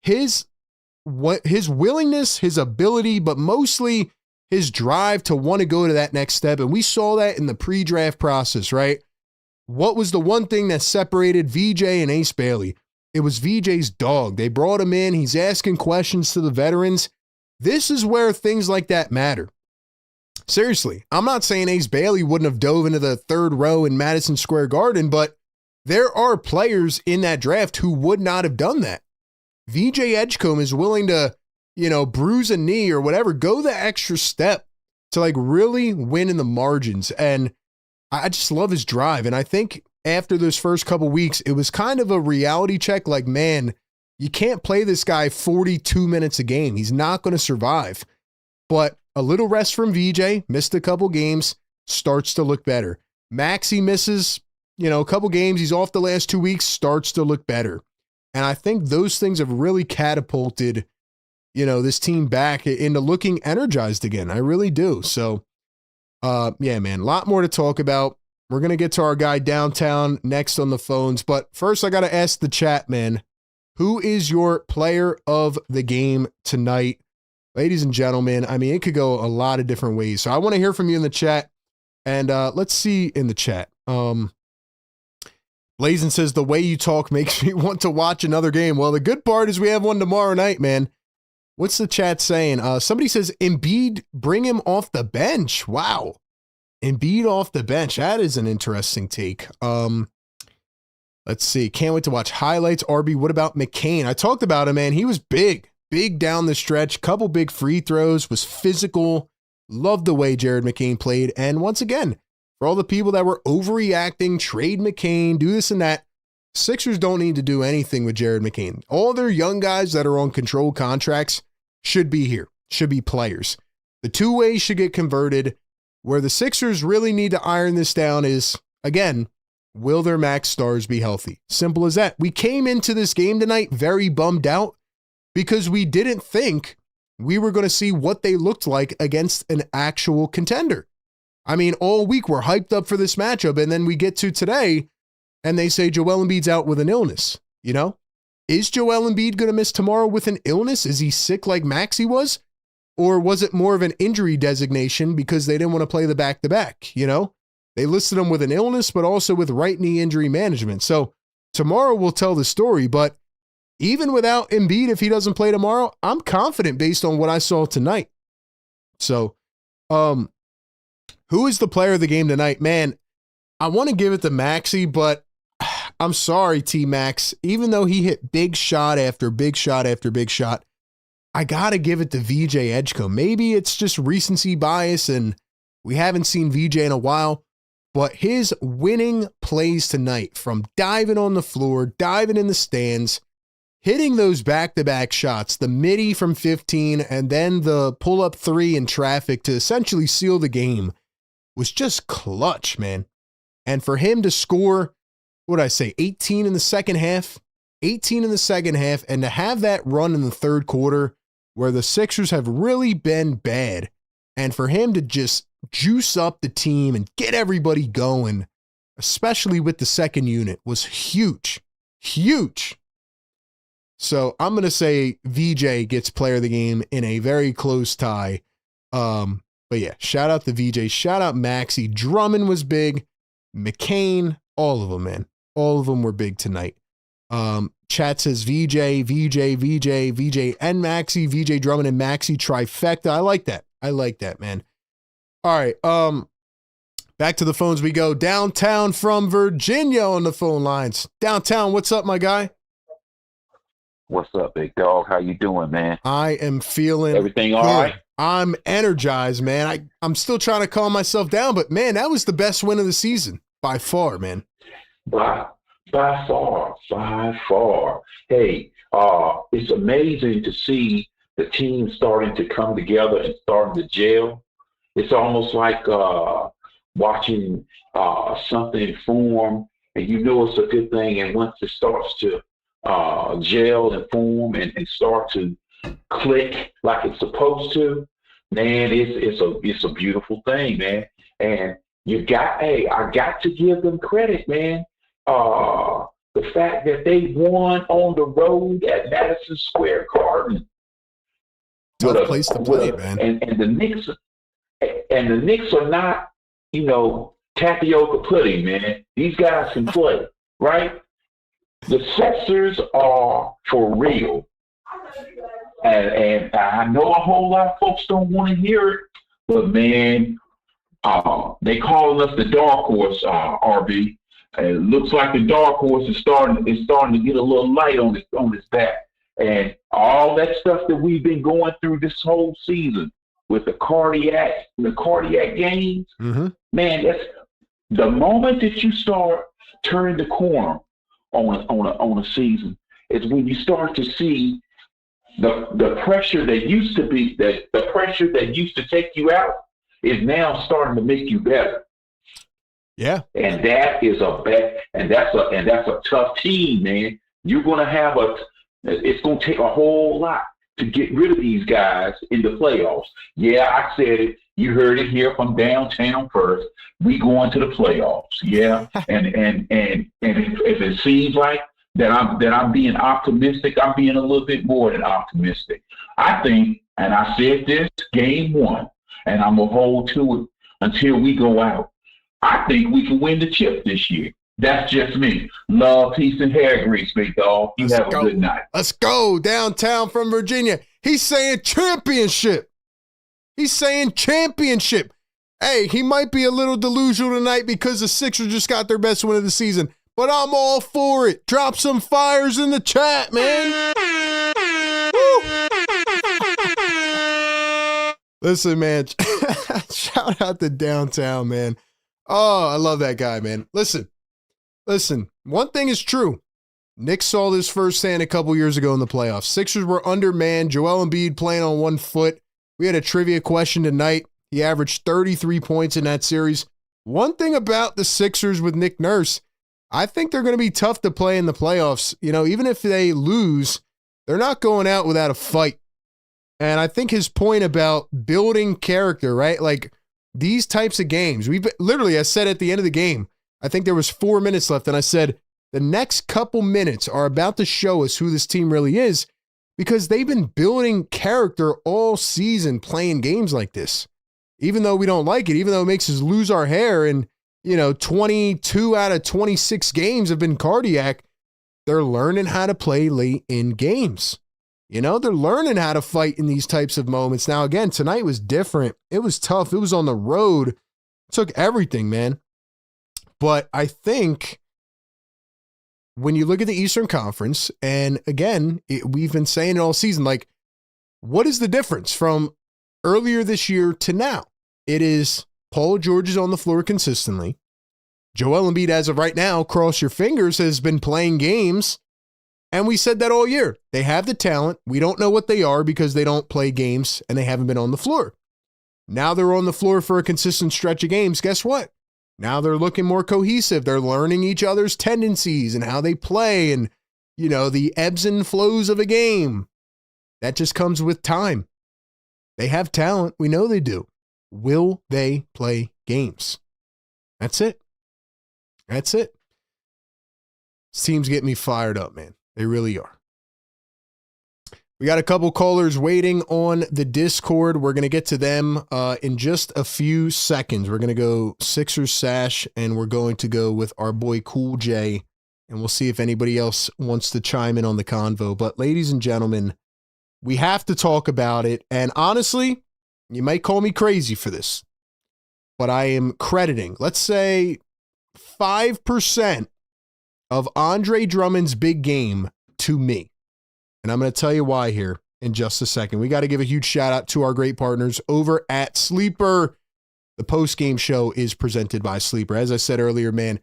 His willingness, his ability, but mostly his drive to want to go to that next step. And we saw that in the pre-draft process, right? What was the one thing that separated VJ and Ace Bailey? It was VJ's dog. They brought him in. He's asking questions to the veterans. This is where things like that matter. Seriously, I'm not saying Ace Bailey wouldn't have dove into the third row in Madison Square Garden, but there are players in that draft who would not have done that. VJ Edgecombe is willing to, bruise a knee or whatever, go the extra step to like really win in the margins. And I just love his drive. And I think after those first couple weeks, it was kind of a reality check. Like, man, you can't play this guy 42 minutes a game. He's not going to survive. But a little rest from VJ, missed a couple games, starts to look better. Maxey misses, a couple games. He's off the last 2 weeks, starts to look better. And I think those things have really catapulted, this team back into looking energized again. I really do. So, yeah, man, a lot more to talk about. We're going to get to our guy downtown next on the phones. But first, I got to ask the chat, man, who is your player of the game tonight? Ladies and gentlemen, I mean, it could go a lot of different ways. So I want to hear from you in the chat. And let's see in the chat. Blazin says, the way you talk makes me want to watch another game. Well, the good part is we have one tomorrow night, man. What's the chat saying? Somebody says, Embiid, bring him off the bench. Wow. Embiid off the bench. That is an interesting take. Let's see. Can't wait to watch highlights. RB, what about McCain? I talked about him, man. He was big down the stretch. Couple big free throws, was physical. Loved the way Jared McCain played. And once again, for all the people that were overreacting, trade McCain, do this and that, Sixers don't need to do anything with Jared McCain. All their young guys that are on controlled contracts should be here, should be players. The two ways should get converted. Where the Sixers really need to iron this down is, again, will their max stars be healthy? Simple as that. We came into this game tonight very bummed out because we didn't think we were going to see what they looked like against an actual contender. I mean, all week we're hyped up for this matchup, and then we get to today, and they say Joel Embiid's out with an illness. Is Joel Embiid going to miss tomorrow with an illness? Is he sick like Maxey was? Or was it more of an injury designation because they didn't want to play the back-to-back? They listed him with an illness, but also with right knee injury management. So tomorrow we'll tell the story, but even without Embiid, if he doesn't play tomorrow, I'm confident based on what I saw tonight. So, who is the player of the game tonight? Man, I want to give it to Maxey, but I'm sorry, T-Max. Even though he hit big shot after big shot after big shot, I got to give it to VJ Edgecombe. Maybe it's just recency bias and we haven't seen VJ in a while, but his winning plays tonight, from diving on the floor, diving in the stands, hitting those back-to-back shots, the midi from 15 and then the pull-up three in traffic to essentially seal the game, was just clutch, man. And for him to score, what did I say, 18 in the second half, and to have that run in the third quarter where the Sixers have really been bad, and for him to just juice up the team and get everybody going, especially with the second unit, was huge. So I'm going to say VJ gets player of the game in a very close tie. But yeah, shout out to VJ. Shout out Maxey. Drummond was big. McCain, all of them, man. All of them were big tonight. Chat says VJ, and Maxey, VJ, Drummond, and Maxey trifecta. I like that. I like that, man. All right. Back to the phones we go. Downtown from Virginia on the phone lines. Downtown, what's up, my guy? What's up, big dog? How you doing, man? I am feeling everything all good. right? I'm energized, man. I'm still trying to calm myself down, but man, that was the best win of the season by far, man. By far. Hey, it's amazing to see the team starting to come together and starting to gel. It's almost like watching something form, and you know it's a good thing. And once it starts to gel and form and start to click like it's supposed to, man, it's a beautiful thing, man. And I got to give them credit, man. The fact that they won on the road at Madison Square Garden. Tough place to play, man. And the Knicks are not, tapioca pudding, man. These guys can play, right? The Sixers are for real. And I know a whole lot of folks don't want to hear it, but man, they calling us the dark horse, RB. And it looks like the dark horse is starting to get a little light on his back. And all that stuff that we've been going through this whole season with the cardiac games, man, that's the moment that you start turning the corner on a season is when you start to see the pressure that used to be the pressure that used to take you out is now starting to make you better. Yeah. And that's a tough team, man. You're gonna have it's gonna take a whole lot to get rid of these guys in the playoffs. Yeah, I said it. You heard it here from downtown first. We going to the playoffs. Yeah. and if it seems like that I'm being optimistic, I'm being a little bit more than optimistic. I think, and I said this game one, and I'm gonna hold to it until we go out. I think we can win the chip this year. That's just me. Love, peace, and hair grease, big dog. You have a good night. Let's go. Downtown from Virginia. He's saying championship. Hey, he might be a little delusional tonight because the Sixers just got their best win of the season, but I'm all for it. Drop some fires in the chat, man. Listen, man. Shout out to Downtown, man. Oh, I love that guy, man. Listen. One thing is true. Knicks saw this firsthand a couple years ago in the playoffs. Sixers were undermanned. Joel Embiid playing on 1 foot. We had a trivia question tonight. He averaged 33 points in that series. One thing about the Sixers with Nick Nurse, I think they're going to be tough to play in the playoffs. Even if they lose, they're not going out without a fight. And I think his point about building character, right? Like these types of games, I said at the end of the game, I think there was 4 minutes left, and I said, the next couple minutes are about to show us who this team really is because they've been building character all season playing games like this. Even though we don't like it, even though it makes us lose our hair, and 22 out of 26 games have been cardiac, they're learning how to play late in games. They're learning how to fight in these types of moments. Now, again, tonight was different. It was tough. It was on the road. It took everything, man. But I think when you look at the Eastern Conference, and again, we've been saying it all season, like, what is the difference from earlier this year to now? It is Paul George is on the floor consistently. Joel Embiid, as of right now, cross your fingers, has been playing games. And we said that all year. They have the talent. We don't know what they are because they don't play games and they haven't been on the floor. Now they're on the floor for a consistent stretch of games. Guess what? Now they're looking more cohesive. They're learning each other's tendencies and how they play and, the ebbs and flows of a game. That just comes with time. They have talent. We know they do. Will they play games? That's it. These teams get me fired up, man. They really are. We got a couple callers waiting on the Discord. We're going to get to them in just a few seconds. We're going to go Sixers Sash, and we're going to go with our boy Cool J, and we'll see if anybody else wants to chime in on the convo. But ladies and gentlemen, we have to talk about it. And honestly, you might call me crazy for this, but I am crediting, let's say 5% of Andre Drummond's big game to me. And I'm going to tell you why here in just a second. We got to give a huge shout out to our great partners over at Sleeper. The post-game show is presented by Sleeper. As I said earlier, man,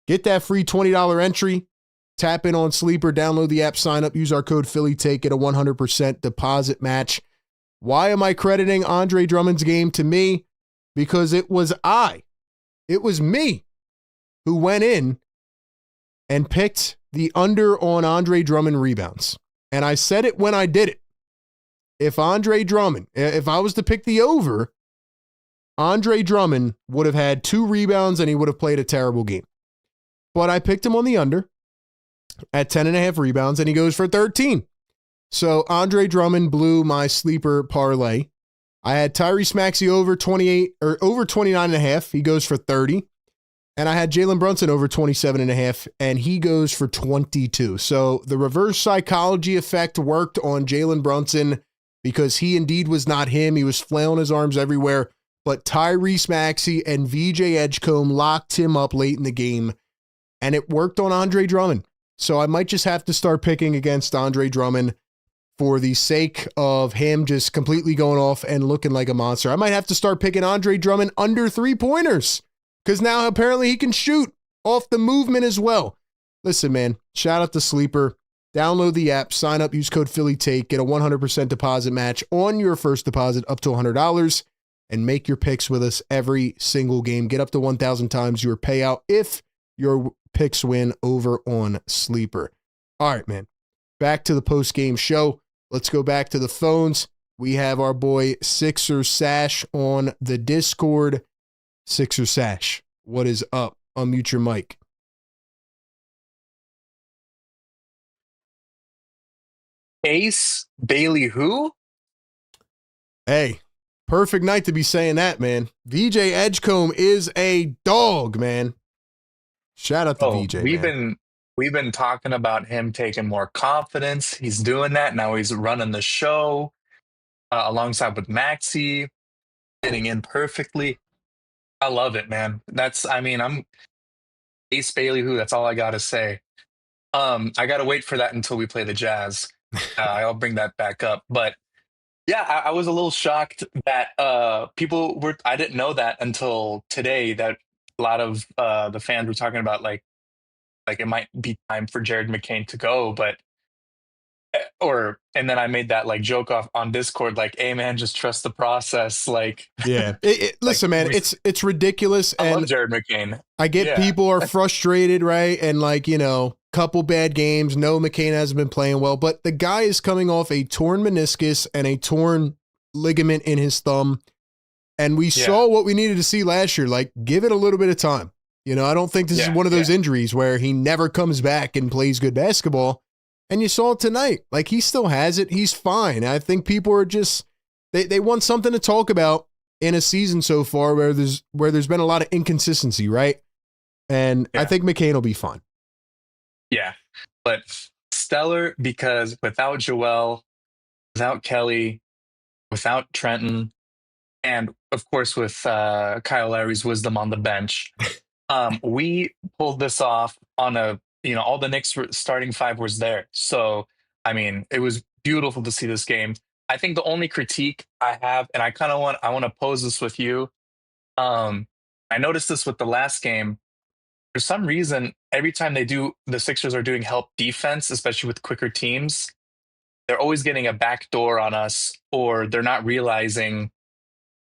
get that free $20 entry. Tap in on Sleeper, download the app, sign up, use our code PhillyTake, get a 100% deposit match. Why am I crediting Andre Drummond's game to me? Because it was me who went in and picked the under on Andre Drummond rebounds. And I said it when I did it. If Andre Drummond, if I was to pick the over, Andre Drummond would have had 2 rebounds and he would have played a terrible game. But I picked him on the under at 10.5 rebounds and he goes for 13. So Andre Drummond blew my sleeper parlay. I had Tyrese Maxey over 28 or over 29.5. He goes for 30. And I had Jalen Brunson over 27.5, and he goes for 22. So the reverse psychology effect worked on Jalen Brunson because he indeed was not him. He was flailing his arms everywhere. But Tyrese Maxey and VJ Edgecombe locked him up late in the game, and it worked on Andre Drummond. So I might just have to start picking against Andre Drummond for the sake of him just completely going off and looking like a monster. I might have to start picking Andre Drummond under 3-pointers. Because now apparently he can shoot off the movement as well. Listen, man, shout out to Sleeper. Download the app, sign up, use code PhillyTake, get a 100% deposit match on your first deposit up to $100, and make your picks with us every single game. Get up to 1,000 times your payout if your picks win over on Sleeper. All right, man. Back to the post-game show. Let's go back to the phones. We have our boy Sixers Sash on the Discord. Sixer Sash, what is up? Unmute your mic. Ace Bailey who? Hey, perfect night to be saying that, man. VJ Edgecombe is a dog, man. Shout out to VJ. We've been talking about him taking more confidence. He's doing that. Now he's running the show alongside with Maxey, fitting in perfectly. I love it, man. I'm Ace Bailey who, that's all I gotta say. I gotta wait for that until we play the Jazz. I'll bring that back up. But yeah, I was a little shocked that I didn't know that until today, that a lot of the fans were talking about like it might be time for Jared McCain to go, and then I made that like joke off on Discord, like, hey man, just trust the process. Like, yeah, listen, man, it's ridiculous. I and love Jared McCain. I get people are frustrated, right? And like, couple bad games. No, McCain hasn't been playing well, but the guy is coming off a torn meniscus and a torn ligament in his thumb. And we saw what we needed to see last year. Like, give it a little bit of time. I don't think this is one of those injuries where he never comes back and plays good basketball. And you saw it tonight. Like, he still has it. He's fine. I think people are just, they want something to talk about in a season so far where there's been a lot of inconsistency, right? And I think McCain will be fine. Yeah. But stellar, because without Joel, without Kelly, without Trenton, and of course with Kyle Lowry's wisdom on the bench, we pulled this off on all the Knicks starting 5 was there. So, it was beautiful to see this game. I think the only critique I have, and I want to pose this with you. I noticed this with the last game. For some reason, every time the Sixers are doing help defense, especially with quicker teams, they're always getting a backdoor on us, or they're not realizing,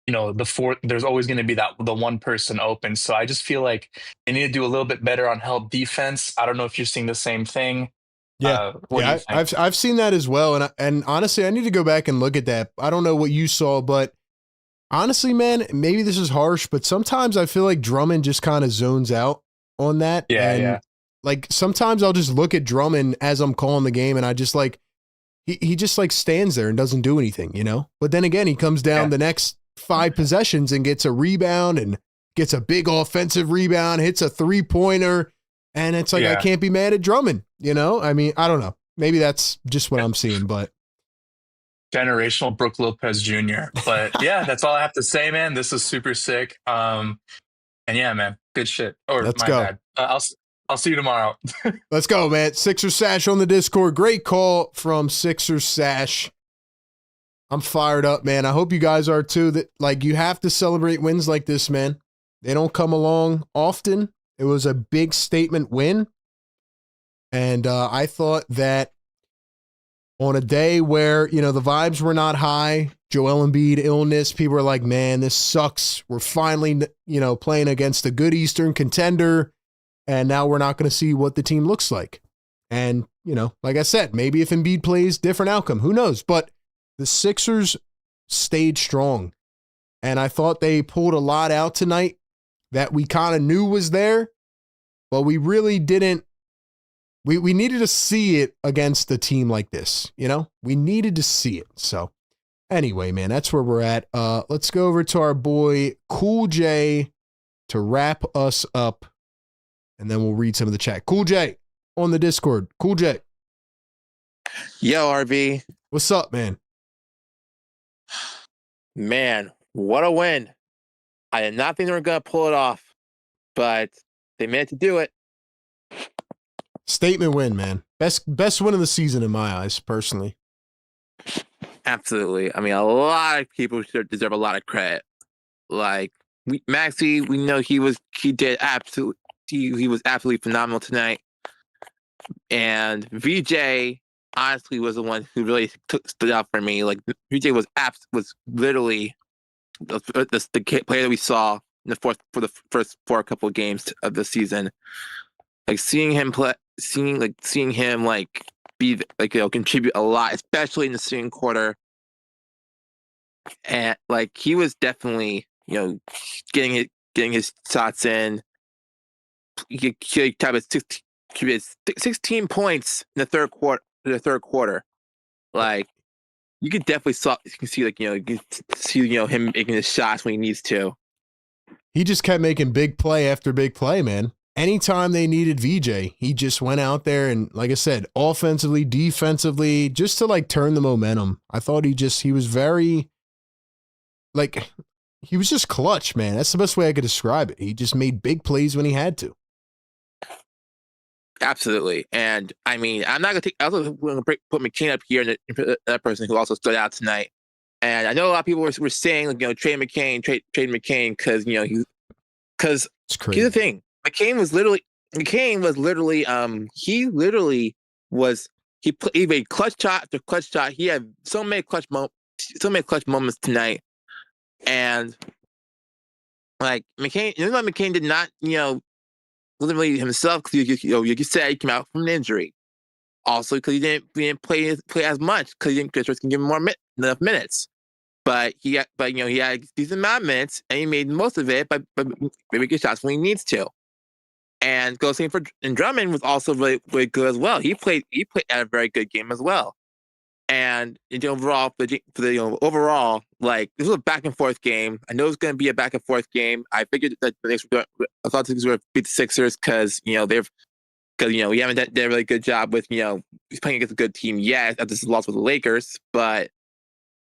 there's always going to be the one person open. So I just feel like they need to do a little bit better on help defense. I don't know if you're seeing the same thing. Yeah, I've seen that as well. And honestly, I need to go back and look at that. I don't know what you saw, but honestly, man, maybe this is harsh, but sometimes I feel like Drummond just kind of zones out on that. Yeah. Like sometimes I'll just look at Drummond as I'm calling the game, and I just like, he just like stands there and doesn't do anything, you know? But then again, he comes down the next 5 possessions and gets a rebound and gets a big offensive rebound, hits a 3-pointer, and it's like, I can't be mad at Drummond, you know? I mean, I don't know. Maybe that's just what I'm seeing, but. Generational Brooke Lopez Jr. But yeah, that's all I have to say, man. This is super sick. And yeah, man, good shit. Or Let's my go. bad. I'll see you tomorrow. Let's go, man. Sixer Sash on the Discord. Great call from Sixer Sash. I'm fired up, man. I hope you guys are too. That like you have to celebrate wins like this, man. They don't come along often. It was a big statement win. And I thought that on a day where, you know, the vibes were not high, Joel Embiid illness, people were like, man, this sucks. We're finally, you know, playing against a good Eastern contender. And now we're not going to see what the team looks like. And, you know, like I said, maybe if Embiid plays, different outcome. Who knows? But the Sixers stayed strong. And I thought they pulled a lot out tonight that we kind of knew was there, but we really didn't. We needed to see it against a team like this, you know? We needed to see it. So anyway, man, that's where we're at. Let's go over to our boy Cool J to wrap us up, and then we'll read some of the chat. Cool J on the Discord. Cool J. Yo, RB. What's up, man? Man, what a win. I did not think they were going to pull it off, but they managed to do it. Statement win, man. Best win of the season in my eyes, personally. Absolutely. I mean, a lot of people deserve a lot of credit. Like Maxey, we know he was absolutely phenomenal tonight. And VJ honestly was the one who really stood out for me. Like VJ was literally the player that we saw in the first couple of games of the season. Like seeing him be like, you know, contribute a lot, especially in the second quarter. And like he was definitely, you know, getting his shots in. He had 16 points in the third quarter. Like you can definitely see him making his shots when he needs to. He just kept making big play after big play, man. Anytime they needed VJ, he just went out there and, like I said, offensively, defensively, just to like turn the momentum. I thought he was very, like, he was just clutch, man. That's the best way I could describe it. He just made big plays when he had to. Absolutely. And I mean, I'm not going to I was going to put McCain up here, and that person who also stood out tonight. And I know a lot of people were saying, like, you know, trade McCain because, you know, because here's the thing. McCain was literally he made clutch shot after clutch shot. He had so many clutch moments tonight. And like McCain did not, you know, literally himself, because you said he came out from an injury. Also because he didn't play as much because he didn't give him more enough minutes. But he had a decent amount of minutes, and he made most of it by making shots when he needs to. And Drummond was also really, really good as well. He played at a very good game as well. And overall, overall, like, this was a back and forth game. I know it's going to be a back and forth game. I figured that I thought the Knicks were going to beat the Sixers because we haven't done a really good job with, you know, he's playing against a good team. Yeah, after this loss with the Lakers, but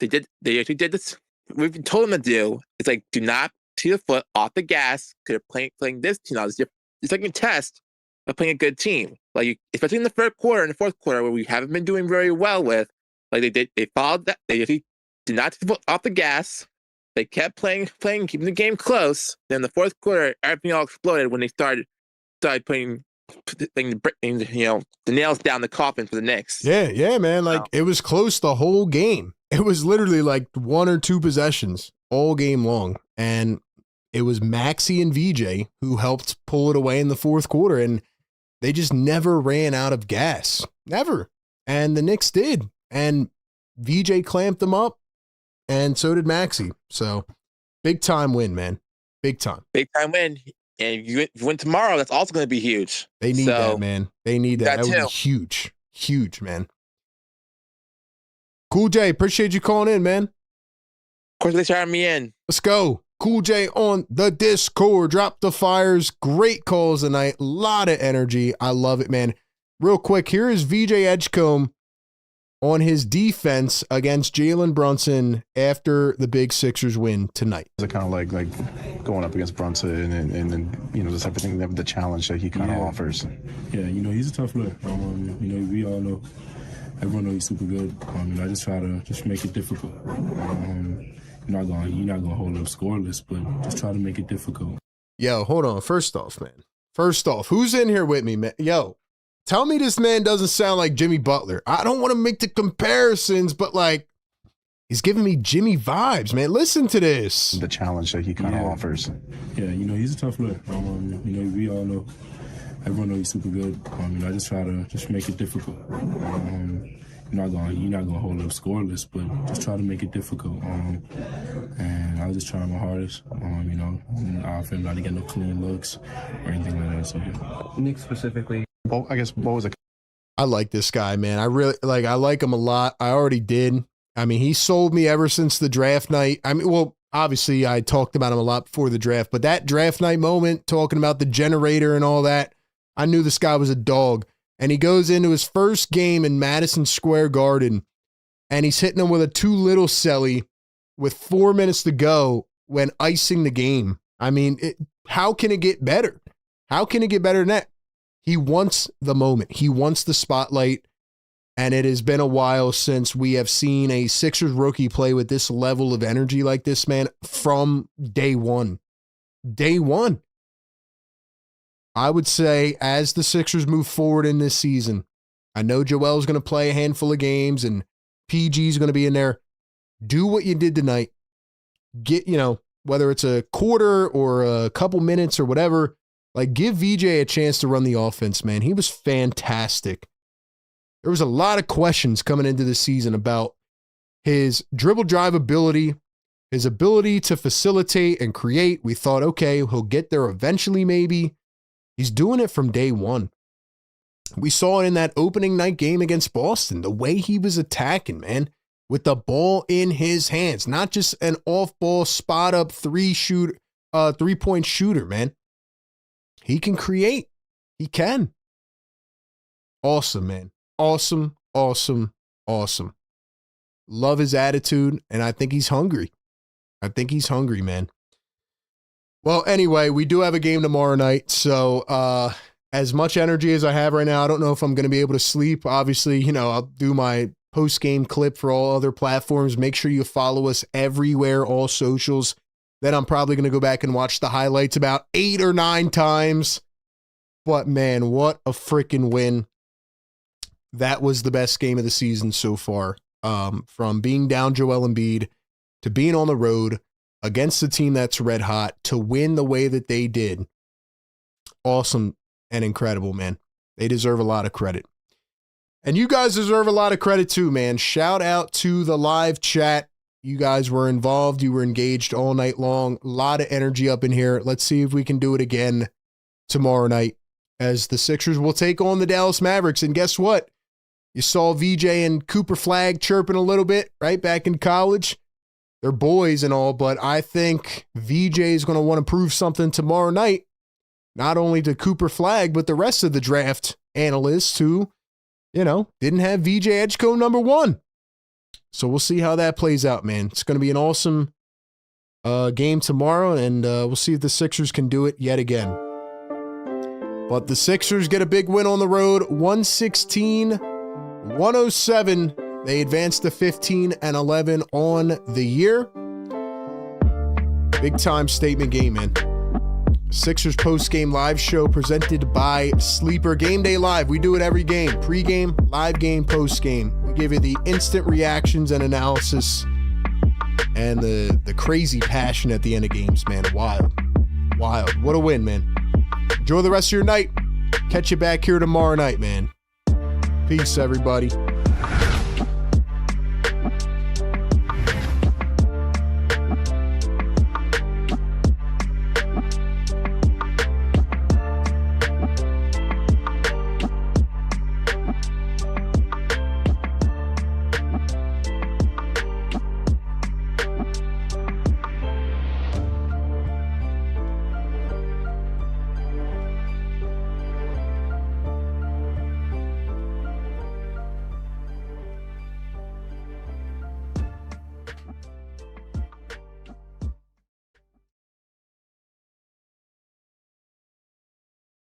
they actually did this. We've been told them to do. It's like, do not take the foot off the gas because they're playing this team now. It's like a test of playing a good team. Like, especially in the third quarter and the fourth quarter, where we haven't been doing very well with. Like they followed that. They actually did not take the foot off the gas. They kept playing, keeping the game close. Then the fourth quarter, everything all exploded when they started putting the nails down the coffin for the Knicks. Yeah, man. Like, it was close the whole game. It was literally like 1 or 2 possessions all game long. And it was Maxey and VJ who helped pull it away in the fourth quarter. And they just never ran out of gas. Never. And the Knicks did. And VJ clamped them up. And so did Maxey. So big time win, man. Big time. Big time win. And if you win tomorrow, that's also going to be huge. They need that, man. They need that. That would be huge. Huge, man. Cool J, appreciate you calling in, man. Of course, they started me in. Let's go. Cool J on the Discord. Drop the fires. Great calls tonight. A lot of energy. I love it, man. Real quick, here is VJ Edgecombe on his defense against Jalen Brunson after the big Sixers win tonight. It's kind of like going up against Brunson and just everything, the challenge that he kind of offers. Yeah, he's a tough look. We all know, everyone knows he's super good. I just try to just make it difficult. You're not gonna hold up scoreless, but just try to make it difficult. Yo, hold on. First off, who's in here with me, man? Yo, tell me this man doesn't sound like Jimmy Butler. I don't want to make the comparisons, but he's giving me Jimmy vibes, man. Listen to this. The challenge that he kind of offers. Yeah, he's a tough look. We all know, everyone knows he's super good. I just try to just make it difficult. You're not gonna hold up scoreless, but just try to make it difficult. And I was just trying my hardest. I feel not to get no clean looks or anything like that. So yeah. Knicks specifically. Well, I guess what was it? I like this guy, man. I like him a lot. I already did. I mean, he sold me ever since the draft night. I mean, well, obviously I talked about him a lot before the draft, but that draft night moment, talking about the generator and all that, I knew this guy was a dog. And he goes into his first game in Madison Square Garden, and he's hitting him with a too little celly with 4 minutes to go when icing the game. I mean, how can it get better? How can it get better than that? He wants the moment. He wants the spotlight, and it has been a while since we have seen a Sixers rookie play with this level of energy like this, man, from day one. Day one. I would say as the Sixers move forward in this season, I know Joel's going to play a handful of games and PG's going to be in there. Do what you did tonight. Get, whether it's a quarter or a couple minutes or whatever, give VJ a chance to run the offense, man. He was fantastic. There was a lot of questions coming into the season about his dribble drive ability, his ability to facilitate and create. We thought, okay, he'll get there eventually maybe. He's doing it from day one. We saw it in that opening night game against Boston, the way he was attacking, man, with the ball in his hands, not just an off-ball spot-up three-point shooter, man. He can create. He can. Awesome, man. Awesome, awesome, awesome. Love his attitude, and I think he's hungry. Man. Well, anyway, we do have a game tomorrow night, so as much energy as I have right now, I don't know if I'm going to be able to sleep. Obviously, I'll do my post-game clip for all other platforms. Make sure you follow us everywhere, all socials. Then I'm probably going to go back and watch the highlights about 8 or 9 times. But, man, what a freaking win. That was the best game of the season so far. From being down Joel Embiid to being on the road against a team that's red hot to win the way that they did. Awesome and incredible, man. They deserve a lot of credit. And you guys deserve a lot of credit too, man. Shout out to the live chat. You guys were involved. You were engaged all night long. A lot of energy up in here. Let's see if we can do it again tomorrow night as the Sixers will take on the Dallas Mavericks. And guess what? You saw VJ and Cooper Flagg chirping a little bit, right, back in college. They're boys and all, but I think VJ is going to want to prove something tomorrow night, not only to Cooper Flagg, but the rest of the draft analysts who, didn't have VJ Edgecombe number 1. So we'll see how that plays out, man. It's going to be an awesome game tomorrow, and we'll see if the Sixers can do it yet again. But the Sixers get a big win on the road, 116-107. They advanced to 15-11 on the year. Big time statement game, man. Sixers post-game live show presented by Sleeper. Game Day Live. We do it every game. Pre-game, live game, post-game. We give you the instant reactions and analysis and the crazy passion at the end of games, man. Wild. What a win, man. Enjoy the rest of your night. Catch you back here tomorrow night, man. Peace, everybody.